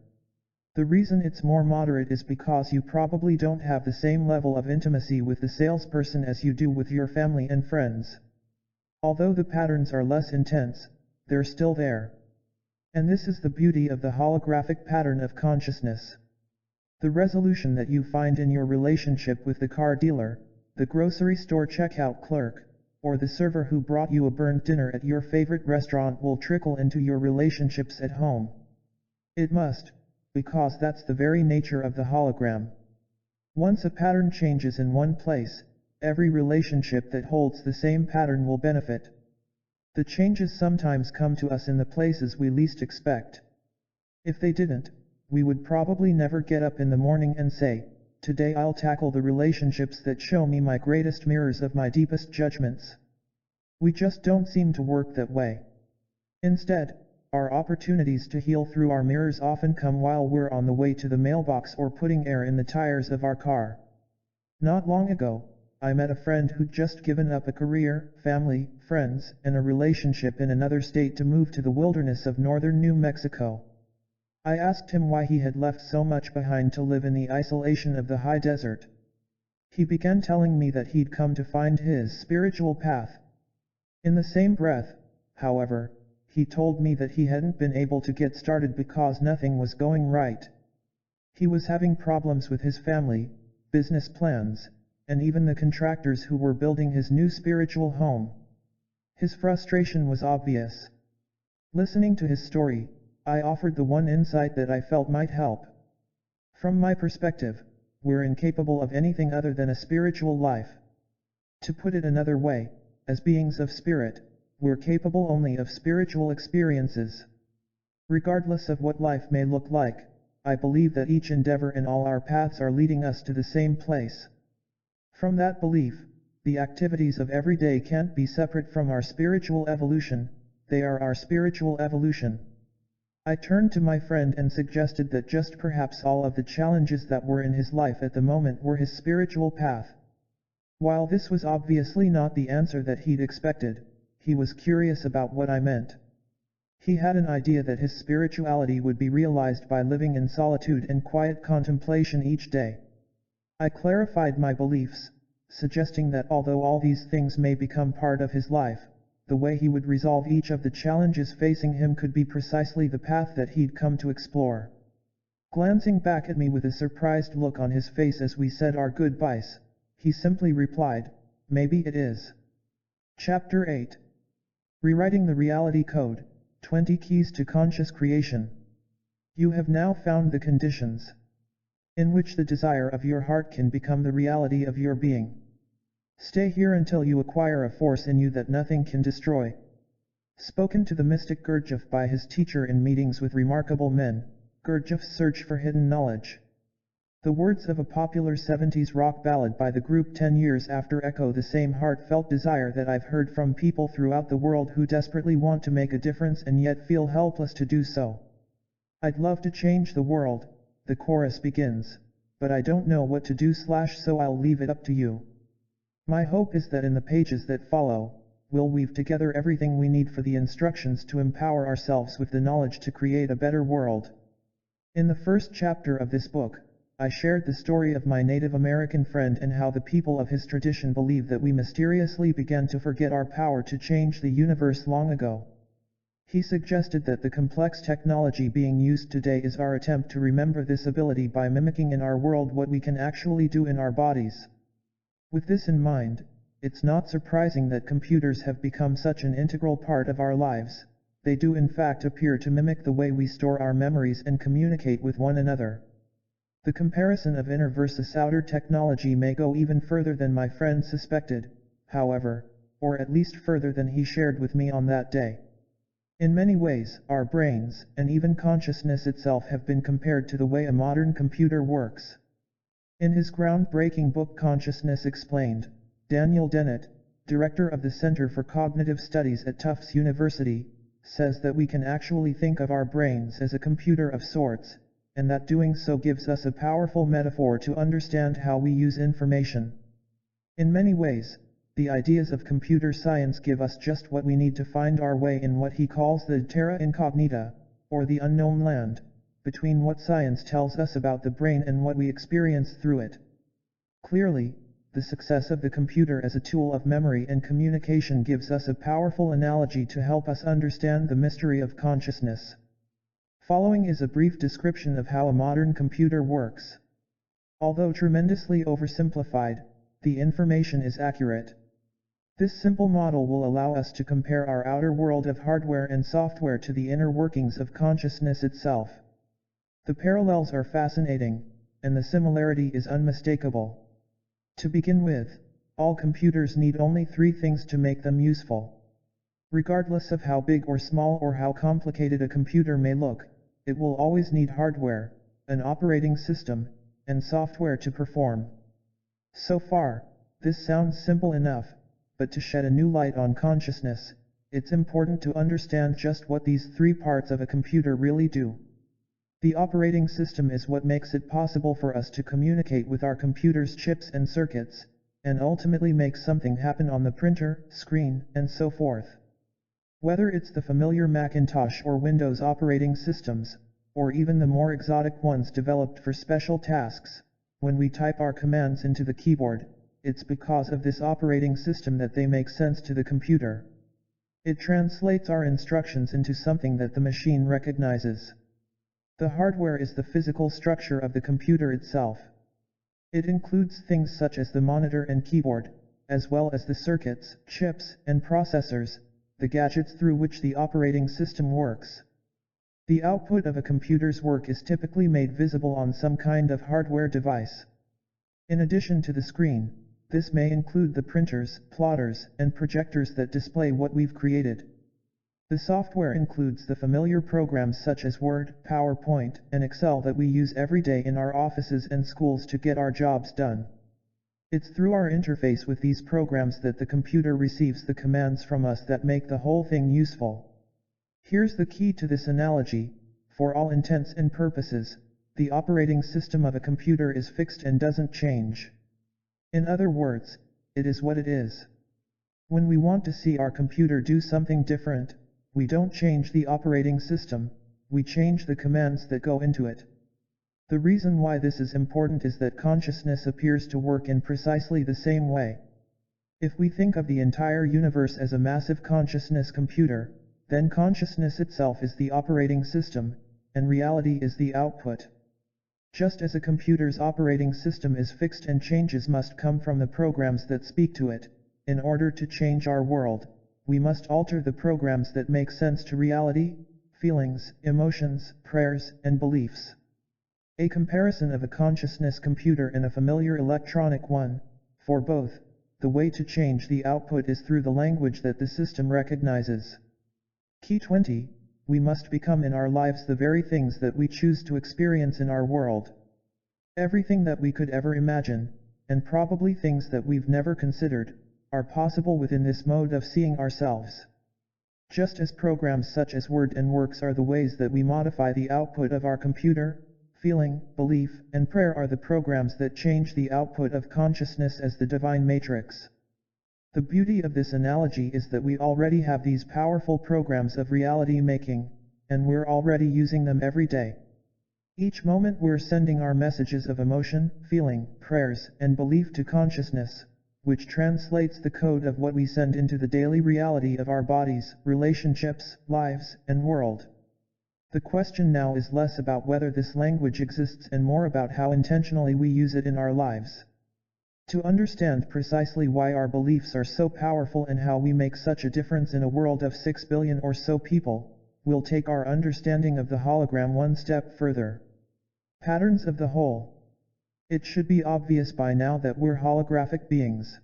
The reason it's more moderate is because you probably don't have the same level of intimacy with the salesperson as you do with your family and friends. Although the patterns are less intense, they're still there. And this is the beauty of the holographic pattern of consciousness. The resolution that you find in your relationship with the car dealer, the grocery store checkout clerk, or the server who brought you a burnt dinner at your favorite restaurant will trickle into your relationships at home. It must, because that's the very nature of the hologram. Once a pattern changes in one place, every relationship that holds the same pattern will benefit. The changes sometimes come to us in the places we least expect. If they didn't, we would probably never get up in the morning and say, "Today I'll tackle the relationships that show me my greatest mirrors of my deepest judgments." We just don't seem to work that way. Instead, our opportunities to heal through our mirrors often come while we're on the way to the mailbox or putting air in the tires of our car. Not long ago, I met a friend who'd just given up a career, family, friends, and a relationship in another state to move to the wilderness of northern New Mexico. I asked him why he had left so much behind to live in the isolation of the high desert. He began telling me that he'd come to find his spiritual path. In the same breath, however, he told me that he hadn't been able to get started because nothing was going right. He was having problems with his family, business plans, and even the contractors who were building his new spiritual home. His frustration was obvious. Listening to his story, I offered the one insight that I felt might help. From my perspective, we're incapable of anything other than a spiritual life. To put it another way, as beings of spirit, we're capable only of spiritual experiences. Regardless of what life may look like, I believe that each endeavor and all our paths are leading us to the same place. From that belief, the activities of every day can't be separate from our spiritual evolution, they are our spiritual evolution. I turned to my friend and suggested that just perhaps all of the challenges that were in his life at the moment were his spiritual path. While this was obviously not the answer that he'd expected, he was curious about what I meant. He had an idea that his spirituality would be realized by living in solitude and quiet contemplation each day. I clarified my beliefs, suggesting that although all these things may become part of his life, the way he would resolve each of the challenges facing him could be precisely the path that he'd come to explore. Glancing back at me with a surprised look on his face as we said our goodbyes, he simply replied, "Maybe it is." Chapter 8. Rewriting the Reality Code, 20 Keys to Conscious Creation. You have now found the conditions in which the desire of your heart can become the reality of your being. Stay here until you acquire a force in you that nothing can destroy. Spoken to the mystic Gurdjieff by his teacher in meetings with remarkable men, Gurdjieff's search for hidden knowledge. The words of a popular 70s rock ballad by the group 10 years after echo the same heartfelt desire that I've heard from people throughout the world who desperately want to make a difference and yet feel helpless to do so. I'd love to change the world, the chorus begins, but I don't know what to do so I'll leave it up to you. My hope is that in the pages that follow, we'll weave together everything we need for the instructions to empower ourselves with the knowledge to create a better world. In the first chapter of this book, I shared the story of my Native American friend and how the people of his tradition believe that we mysteriously began to forget our power to change the universe long ago. He suggested that the complex technology being used today is our attempt to remember this ability by mimicking in our world what we can actually do in our bodies. With this in mind, it's not surprising that computers have become such an integral part of our lives. They do in fact appear to mimic the way we store our memories and communicate with one another. The comparison of inner versus outer technology may go even further than my friend suspected, however, or at least further than he shared with me on that day. In many ways, our brains, and even consciousness itself have been compared to the way a modern computer works. In his groundbreaking book Consciousness Explained, Daniel Dennett, director of the Center for Cognitive Studies at Tufts University, says that we can actually think of our brains as a computer of sorts, and that doing so gives us a powerful metaphor to understand how we use information. In many ways, the ideas of computer science give us just what we need to find our way in what he calls the terra incognita, or the unknown land, between what science tells us about the brain and what we experience through it. Clearly, the success of the computer as a tool of memory and communication gives us a powerful analogy to help us understand the mystery of consciousness. Following is a brief description of how a modern computer works. Although tremendously oversimplified, the information is accurate. This simple model will allow us to compare our outer world of hardware and software to the inner workings of consciousness itself. The parallels are fascinating, and the similarity is unmistakable. To begin with, all computers need only 3 things to make them useful. Regardless of how big or small or how complicated a computer may look, it will always need hardware, an operating system, and software to perform. So far, this sounds simple enough, but to shed a new light on consciousness, it's important to understand just what these 3 parts of a computer really do. The operating system is what makes it possible for us to communicate with our computer's chips and circuits, and ultimately make something happen on the printer, screen, and so forth. Whether it's the familiar Macintosh or Windows operating systems, or even the more exotic ones developed for special tasks, when we type our commands into the keyboard, it's because of this operating system that they make sense to the computer. It translates our instructions into something that the machine recognizes. The hardware is the physical structure of the computer itself. It includes things such as the monitor and keyboard, as well as the circuits, chips, and processors, the gadgets through which the operating system works. The output of a computer's work is typically made visible on some kind of hardware device. In addition to the screen, this may include the printers, plotters, and projectors that display what we've created. The software includes the familiar programs such as Word, PowerPoint, and Excel that we use every day in our offices and schools to get our jobs done. It's through our interface with these programs that the computer receives the commands from us that make the whole thing useful. Here's the key to this analogy: for all intents and purposes, the operating system of a computer is fixed and doesn't change. In other words, it is what it is. When we want to see our computer do something different, we don't change the operating system, we change the commands that go into it. The reason why this is important is that consciousness appears to work in precisely the same way. If we think of the entire universe as a massive consciousness computer, then consciousness itself is the operating system, and reality is the output. Just as a computer's operating system is fixed and changes must come from the programs that speak to it, in order to change our world, we must alter the programs that make sense to reality, feelings, emotions, prayers, and beliefs. A comparison of a consciousness computer and a familiar electronic one: for both, the way to change the output is through the language that the system recognizes. Key 20. We must become in our lives the very things that we choose to experience in our world. Everything that we could ever imagine, and probably things that we've never considered, are possible within this mode of seeing ourselves. Just as programs such as Word and Works are the ways that we modify the output of our computer, feeling, belief, and prayer are the programs that change the output of consciousness as the divine matrix. The beauty of this analogy is that we already have these powerful programs of reality making, and we're already using them every day. Each moment we're sending our messages of emotion, feeling, prayers, and belief to consciousness, which translates the code of what we send into the daily reality of our bodies, relationships, lives, and world. The question now is less about whether this language exists and more about how intentionally we use it in our lives. To understand precisely why our beliefs are so powerful and how we make such a difference in a world of 6 billion or so people, we'll take our understanding of the hologram one step further. Patterns of the whole. It should be obvious by now that we're holographic beings.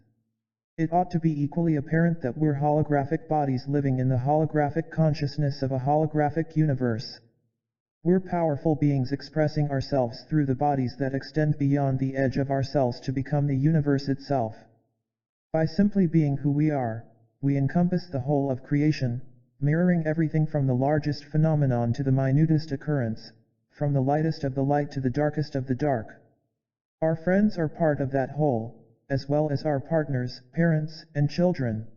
It ought to be equally apparent that we're holographic bodies living in the holographic consciousness of a holographic universe. We're powerful beings expressing ourselves through the bodies that extend beyond the edge of ourselves to become the universe itself. By simply being who we are, we encompass the whole of creation, mirroring everything from the largest phenomenon to the minutest occurrence, from the lightest of the light to the darkest of the dark. Our friends are part of that whole, as well as our partners, parents, and children.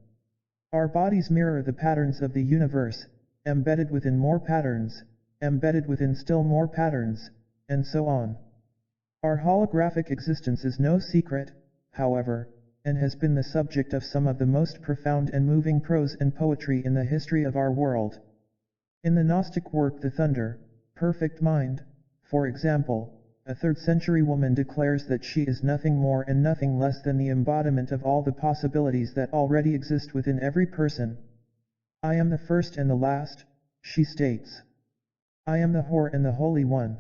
Our bodies mirror the patterns of the universe, embedded within more patterns, embedded within still more patterns, and so on. Our holographic existence is no secret, however, and has been the subject of some of the most profound and moving prose and poetry in the history of our world. In the Gnostic work The Thunder, Perfect Mind, for example, a 3rd-century woman declares that she is nothing more and nothing less than the embodiment of all the possibilities that already exist within every person. I am the first and the last, she states. I am the whore and the holy one.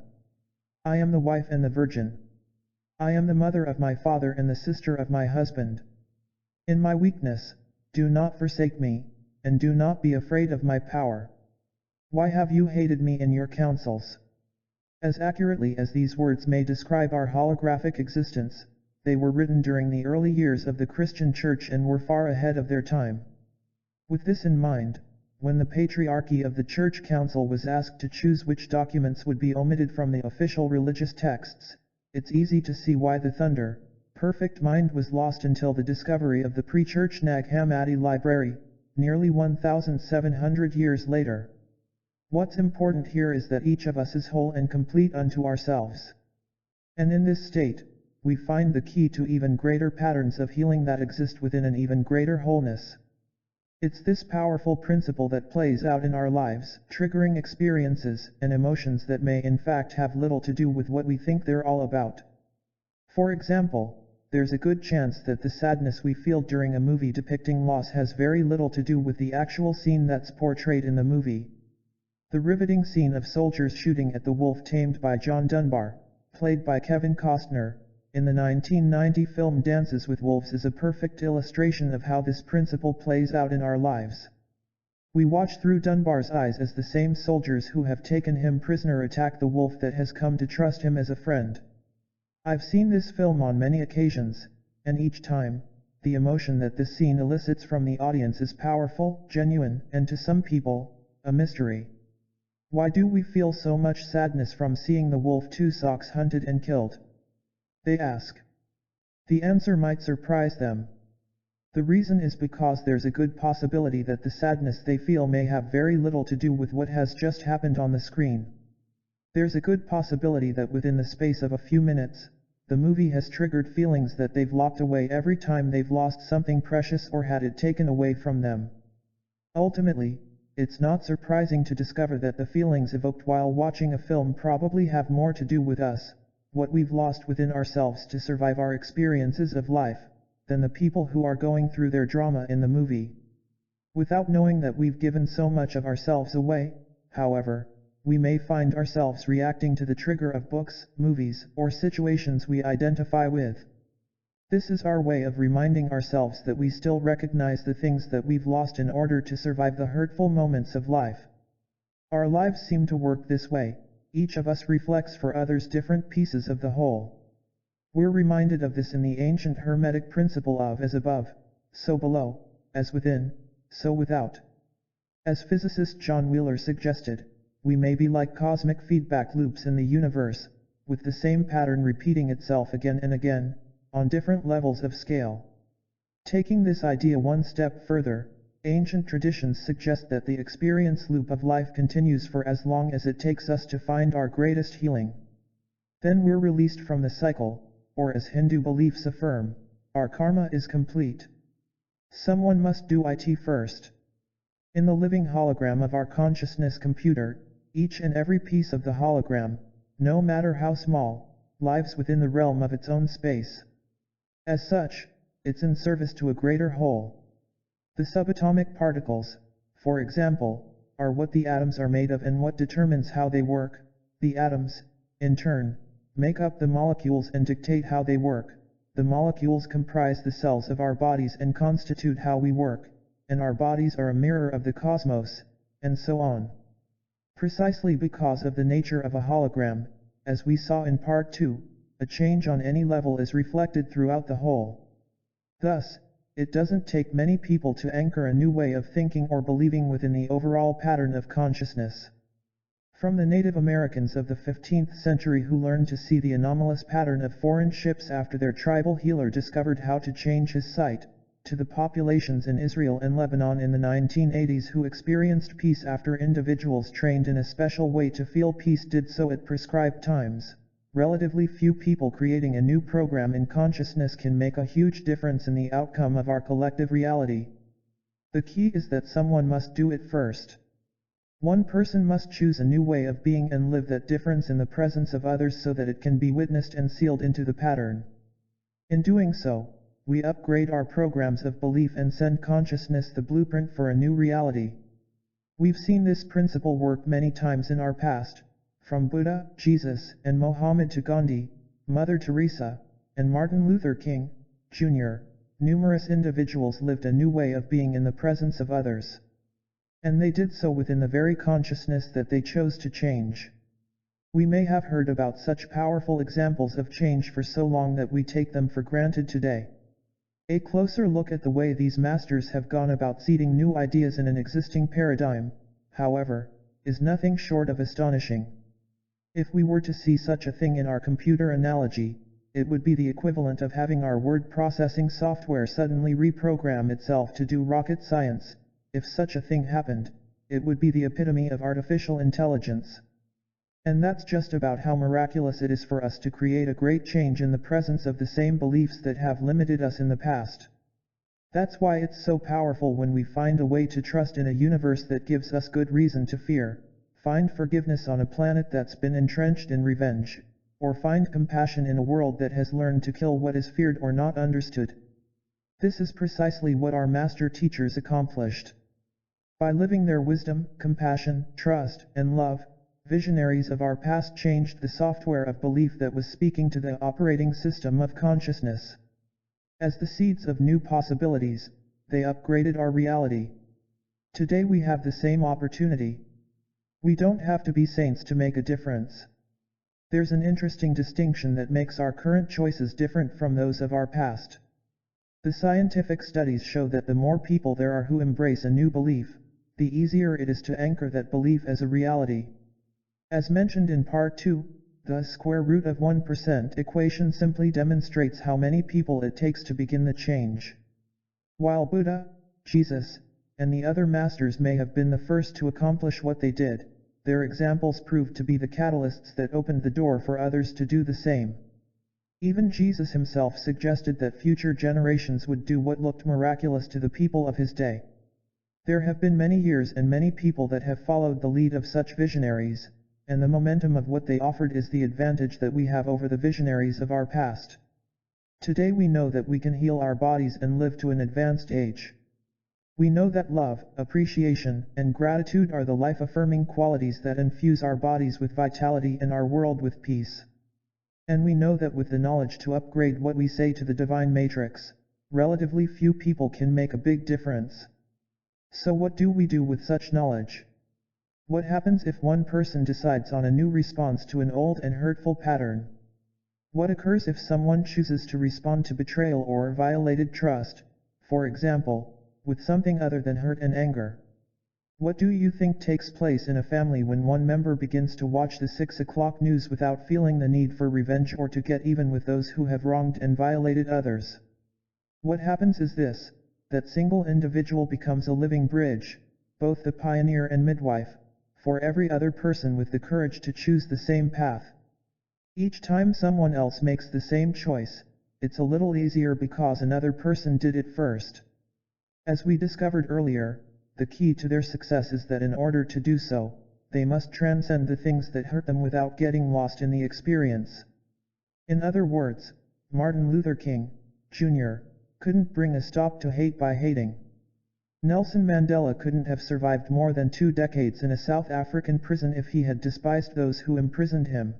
I am the wife and the virgin. I am the mother of my father and the sister of my husband. In my weakness, do not forsake me, and do not be afraid of my power. Why have you hated me in your counsels? As accurately as these words may describe our holographic existence, they were written during the early years of the Christian Church and were far ahead of their time. With this in mind, when the Patriarchy of the Church Council was asked to choose which documents would be omitted from the official religious texts, it's easy to see why the Thunder, Perfect Mind was lost until the discovery of the pre-church Nag Hammadi library, nearly 1,700 years later. What's important here is that each of us is whole and complete unto ourselves. And in this state, we find the key to even greater patterns of healing that exist within an even greater wholeness. It's this powerful principle that plays out in our lives, triggering experiences and emotions that may in fact have little to do with what we think they're all about. For example, there's a good chance that the sadness we feel during a movie depicting loss has very little to do with the actual scene that's portrayed in the movie. The riveting scene of soldiers shooting at the wolf tamed by John Dunbar, played by Kevin Costner, in the 1990 film Dances with Wolves is a perfect illustration of how this principle plays out in our lives. We watch through Dunbar's eyes as the same soldiers who have taken him prisoner attack the wolf that has come to trust him as a friend. I've seen this film on many occasions, and each time, the emotion that this scene elicits from the audience is powerful, genuine, and to some people, a mystery. Why do we feel so much sadness from seeing the wolf Two Socks hunted and killed? They ask. The answer might surprise them. The reason is because there's a good possibility that the sadness they feel may have very little to do with what has just happened on the screen. There's a good possibility that within the space of a few minutes, the movie has triggered feelings that they've locked away every time they've lost something precious or had it taken away from them. Ultimately, it's not surprising to discover that the feelings evoked while watching a film probably have more to do with us, what we've lost within ourselves to survive our experiences of life, than the people who are going through their drama in the movie. Without knowing that we've given so much of ourselves away, however, we may find ourselves reacting to the trigger of books, movies, or situations we identify with. This is our way of reminding ourselves that we still recognize the things that we've lost in order to survive the hurtful moments of life. Our lives seem to work this way, each of us reflects for others different pieces of the whole. We're reminded of this in the ancient Hermetic principle of as above, so below, as within, so without. As physicist John Wheeler suggested, we may be like cosmic feedback loops in the universe, with the same pattern repeating itself again and again, on different levels of scale. Taking this idea one step further, ancient traditions suggest that the experience loop of life continues for as long as it takes us to find our greatest healing. Then we're released from the cycle, or as Hindu beliefs affirm, our karma is complete. Someone must do it first. In the living hologram of our consciousness computer, each and every piece of the hologram, no matter how small, lives within the realm of its own space. As such, it's in service to a greater whole. The subatomic particles, for example, are what the atoms are made of and what determines how they work. The atoms, in turn, make up the molecules and dictate how they work. The molecules comprise the cells of our bodies and constitute how we work, and our bodies are a mirror of the cosmos, and so on. Precisely because of the nature of a hologram, as we saw in Part 2, a change on any level is reflected throughout the whole. Thus, it doesn't take many people to anchor a new way of thinking or believing within the overall pattern of consciousness. From the Native Americans of the 15th century who learned to see the anomalous pattern of foreign ships after their tribal healer discovered how to change his sight, to the populations in Israel and Lebanon in the 1980s who experienced peace after individuals trained in a special way to feel peace did so at prescribed times, relatively few people creating a new program in consciousness can make a huge difference in the outcome of our collective reality. The key is that someone must do it first. One person must choose a new way of being and live that difference in the presence of others so that it can be witnessed and sealed into the pattern. In doing so, we upgrade our programs of belief and send consciousness the blueprint for a new reality. We've seen this principle work many times in our past, from Buddha, Jesus, and Mohammed to Gandhi, Mother Teresa, and Martin Luther King, Jr. Numerous individuals lived a new way of being in the presence of others. And they did so within the very consciousness that they chose to change. We may have heard about such powerful examples of change for so long that we take them for granted today. A closer look at the way these masters have gone about seeding new ideas in an existing paradigm, however, is nothing short of astonishing. If we were to see such a thing in our computer analogy, it would be the equivalent of having our word processing software suddenly reprogram itself to do rocket science. If such a thing happened, it would be the epitome of artificial intelligence. And that's just about how miraculous it is for us to create a great change in the presence of the same beliefs that have limited us in the past. That's why it's so powerful when we find a way to trust in a universe that gives us good reason to fear, find forgiveness on a planet that's been entrenched in revenge, or find compassion in a world that has learned to kill what is feared or not understood. This is precisely what our master teachers accomplished. By living their wisdom, compassion, trust, and love, visionaries of our past changed the software of belief that was speaking to the operating system of consciousness. As the seeds of new possibilities, they upgraded our reality. Today we have the same opportunity. We don't have to be saints to make a difference. There's an interesting distinction that makes our current choices different from those of our past. The scientific studies show that the more people there are who embrace a new belief, the easier it is to anchor that belief as a reality. As mentioned in Part 2, the square root of 1% equation simply demonstrates how many people it takes to begin the change. While Buddha, Jesus, and the other masters may have been the first to accomplish what they did, their examples proved to be the catalysts that opened the door for others to do the same. Even Jesus himself suggested that future generations would do what looked miraculous to the people of his day. There have been many years and many people that have followed the lead of such visionaries, and the momentum of what they offered is the advantage that we have over the visionaries of our past. Today we know that we can heal our bodies and live to an advanced age. We know that love, appreciation, and gratitude are the life-affirming qualities that infuse our bodies with vitality and our world with peace. And we know that with the knowledge to upgrade what we say to the divine matrix, relatively few people can make a big difference. So what do we do with such knowledge? What happens if one person decides on a new response to an old and hurtful pattern? What occurs if someone chooses to respond to betrayal or violated trust, for example, with something other than hurt and anger? What do you think takes place in a family when one member begins to watch the 6 o'clock news without feeling the need for revenge or to get even with those who have wronged and violated others? What happens is this, that single individual becomes a living bridge, both the pioneer and midwife, for every other person with the courage to choose the same path. Each time someone else makes the same choice, it's a little easier because another person did it first. As we discovered earlier, the key to their success is that in order to do so, they must transcend the things that hurt them without getting lost in the experience. In other words, Martin Luther King, Jr., couldn't bring a stop to hate by hating. Nelson Mandela couldn't have survived more than 2 decades in a South African prison if he had despised those who imprisoned him.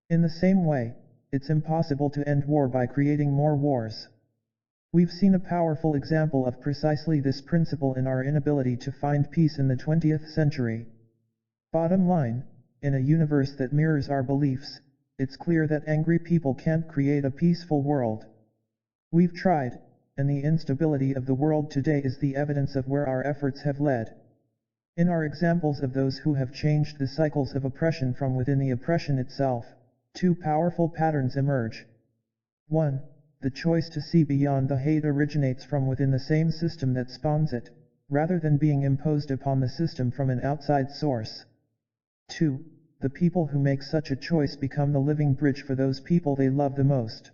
In the same way, it's impossible to end war by creating more wars. We've seen a powerful example of precisely this principle in our inability to find peace in the 20th century. Bottom line, in a universe that mirrors our beliefs, it's clear that angry people can't create a peaceful world. We've tried, and the instability of the world today is the evidence of where our efforts have led. In our examples of those who have changed the cycles of oppression from within the oppression itself, 2 powerful patterns emerge. 1. The choice to see beyond the hate originates from within the same system that spawns it, rather than being imposed upon the system from an outside source. 2. The people who make such a choice become the living bridge for those people they love the most.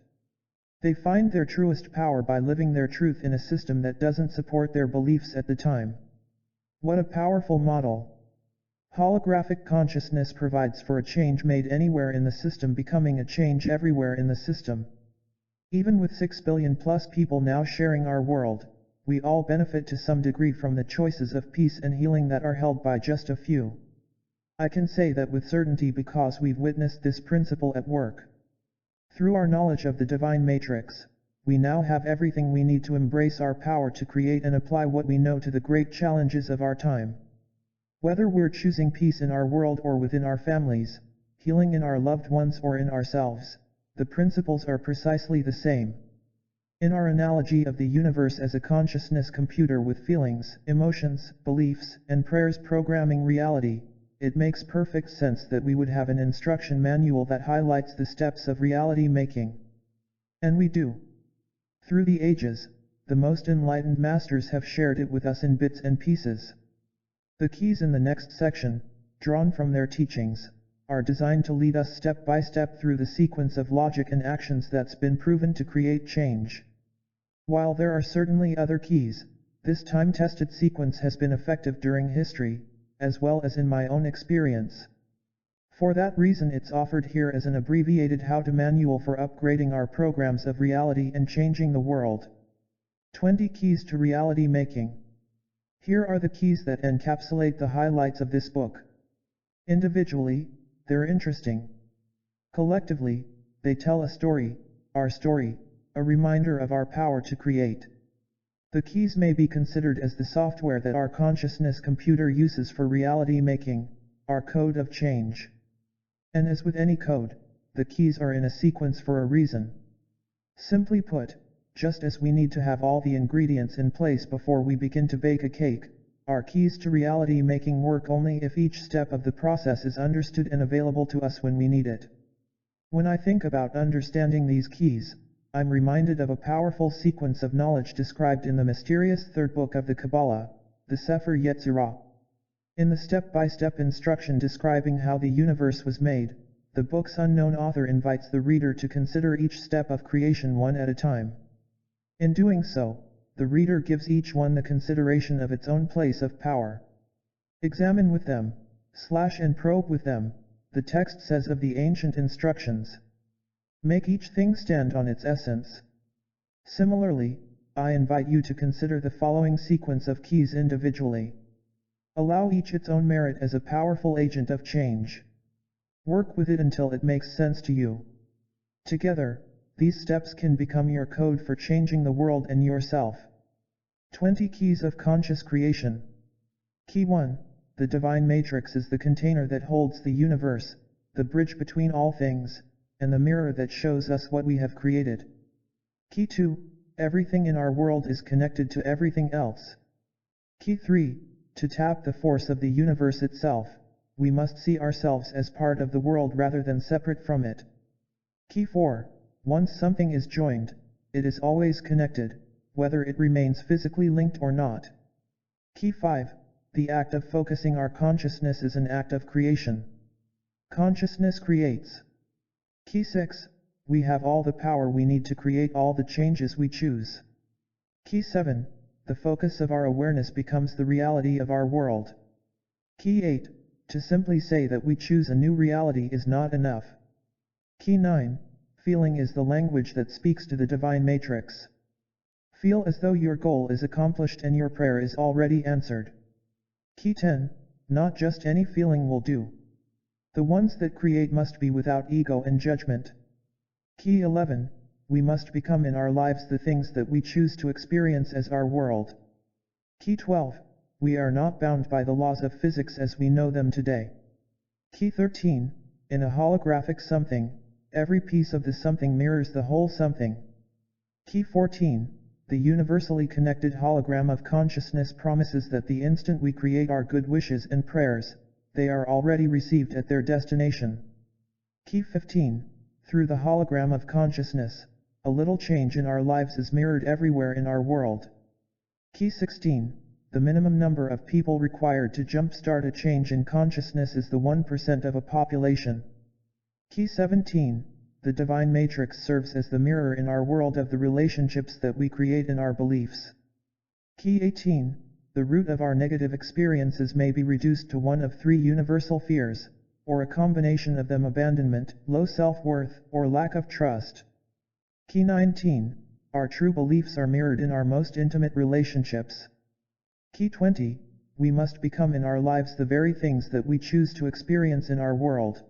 They find their truest power by living their truth in a system that doesn't support their beliefs at the time. What a powerful model! Holographic consciousness provides for a change made anywhere in the system becoming a change everywhere in the system. Even with 6 billion plus people now sharing our world, we all benefit to some degree from the choices of peace and healing that are held by just a few. I can say that with certainty because we've witnessed this principle at work. Through our knowledge of the divine matrix, we now have everything we need to embrace our power to create and apply what we know to the great challenges of our time. Whether we're choosing peace in our world or within our families, healing in our loved ones or in ourselves, the principles are precisely the same. In our analogy of the universe as a consciousness computer with feelings, emotions, beliefs, and prayers programming reality, it makes perfect sense that we would have an instruction manual that highlights the steps of reality making. And we do. Through the ages, the most enlightened masters have shared it with us in bits and pieces. The keys in the next section, drawn from their teachings, are designed to lead us step by step through the sequence of logic and actions that's been proven to create change. While there are certainly other keys, this time-tested sequence has been effective during history, as well as in my own experience. For that reason it's offered here as an abbreviated how-to manual for upgrading our programs of reality and changing the world. 20 Keys to Reality Making. Here are the keys that encapsulate the highlights of this book. Individually, they're interesting. Collectively, they tell a story, our story, a reminder of our power to create. The keys may be considered as the software that our consciousness computer uses for reality making, our code of change. And as with any code, the keys are in a sequence for a reason. Simply put, just as we need to have all the ingredients in place before we begin to bake a cake, our keys to reality making work only if each step of the process is understood and available to us when we need it. When I think about understanding these keys, I'm reminded of a powerful sequence of knowledge described in the mysterious third book of the Kabbalah, the Sefer Yetzirah. In the step-by-step instruction describing how the universe was made, the book's unknown author invites the reader to consider each step of creation one at a time. In doing so, the reader gives each one the consideration of its own place of power. Examine with them, and probe with them, the text says of the ancient instructions. Make each thing stand on its essence. Similarly, I invite you to consider the following sequence of keys individually. Allow each its own merit as a powerful agent of change. Work with it until it makes sense to you. Together, these steps can become your code for changing the world and yourself. 20 Keys of Conscious Creation. Key 1. The divine matrix is the container that holds the universe, the bridge between all things, and the mirror that shows us what we have created. Key 2. Everything in our world is connected to everything else. Key 3. To tap the force of the universe itself, we must see ourselves as part of the world rather than separate from it. Key 4. Once something is joined, it is always connected, whether it remains physically linked or not. Key 5. The act of focusing our consciousness is an act of creation. Consciousness creates. Key 6. We have all the power we need to create all the changes we choose. Key 7. The focus of our awareness becomes the reality of our world. Key 8. To simply say that we choose a new reality is not enough. Key 9. Feeling is the language that speaks to the divine matrix. Feel as though your goal is accomplished and your prayer is already answered. Key 10. Not just any feeling will do. The ones that create must be without ego and judgment. Key 11. We must become in our lives the things that we choose to experience as our world. Key 12. We are not bound by the laws of physics as we know them today. Key 13. In a holographic something, every piece of the something mirrors the whole something. Key 14. The universally connected hologram of consciousness promises that the instant we create our good wishes and prayers, they are already received at their destination. Key 15. Through the hologram of consciousness, a little change in our lives is mirrored everywhere in our world. Key 16. The minimum number of people required to jumpstart a change in consciousness is the 1% of a population. Key 17. The divine matrix serves as the mirror in our world of the relationships that we create in our beliefs. Key 18. The root of our negative experiences may be reduced to one of three universal fears, or a combination of them: abandonment, low self-worth, or lack of trust. Key 19. Our true beliefs are mirrored in our most intimate relationships. Key 20. We must become in our lives the very things that we choose to experience in our world.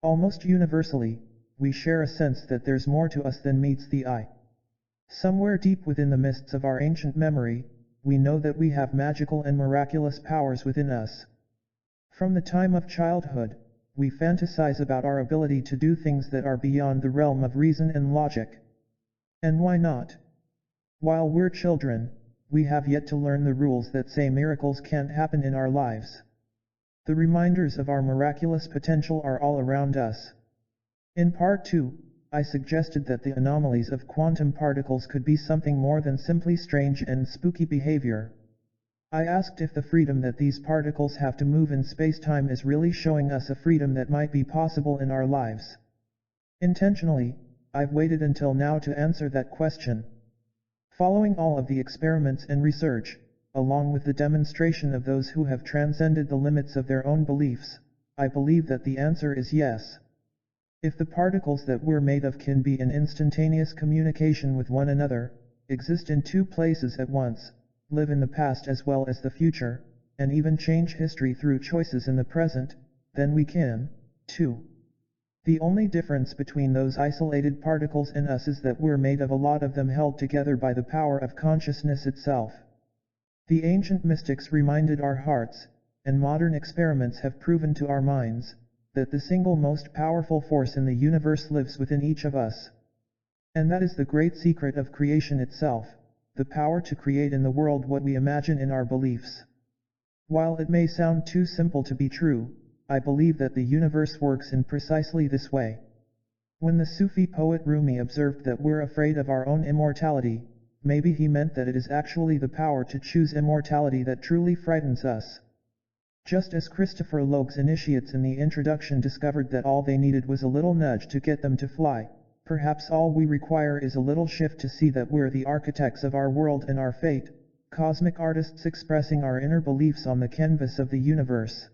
Almost universally, we share a sense that there's more to us than meets the eye. Somewhere deep within the mists of our ancient memory, we know that we have magical and miraculous powers within us. From the time of childhood, we fantasize about our ability to do things that are beyond the realm of reason and logic. And why not? While we're children, we have yet to learn the rules that say miracles can't happen in our lives. The reminders of our miraculous potential are all around us. In part 2, I suggested that the anomalies of quantum particles could be something more than simply strange and spooky behavior. I asked if the freedom that these particles have to move in space-time is really showing us a freedom that might be possible in our lives. Intentionally, I've waited until now to answer that question. Following all of the experiments and research, along with the demonstration of those who have transcended the limits of their own beliefs, I believe that the answer is yes. If the particles that we're made of can be in instantaneous communication with one another, exist in two places at once, live in the past as well as the future, and even change history through choices in the present, then we can, too. The only difference between those isolated particles and us is that we're made of a lot of them held together by the power of consciousness itself. The ancient mystics reminded our hearts, and modern experiments have proven to our minds, that the single most powerful force in the universe lives within each of us. And that is the great secret of creation itself, the power to create in the world what we imagine in our beliefs. While it may sound too simple to be true, I believe that the universe works in precisely this way. When the Sufi poet Rumi observed that we're afraid of our own immortality, maybe he meant that it is actually the power to choose immortality that truly frightens us. Just as Christopher Logue's initiates in the introduction discovered that all they needed was a little nudge to get them to fly, perhaps all we require is a little shift to see that we're the architects of our world and our fate, cosmic artists expressing our inner beliefs on the canvas of the universe.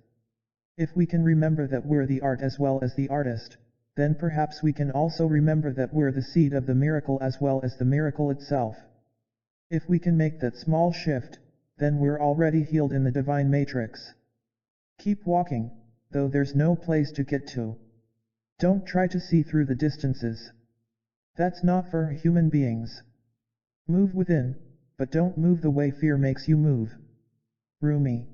If we can remember that we're the art as well as the artist, then perhaps we can also remember that we're the seed of the miracle as well as the miracle itself. If we can make that small shift, then we're already healed in the divine matrix. Keep walking, though there's no place to get to. Don't try to see through the distances. That's not for human beings. Move within, but don't move the way fear makes you move. Rumi.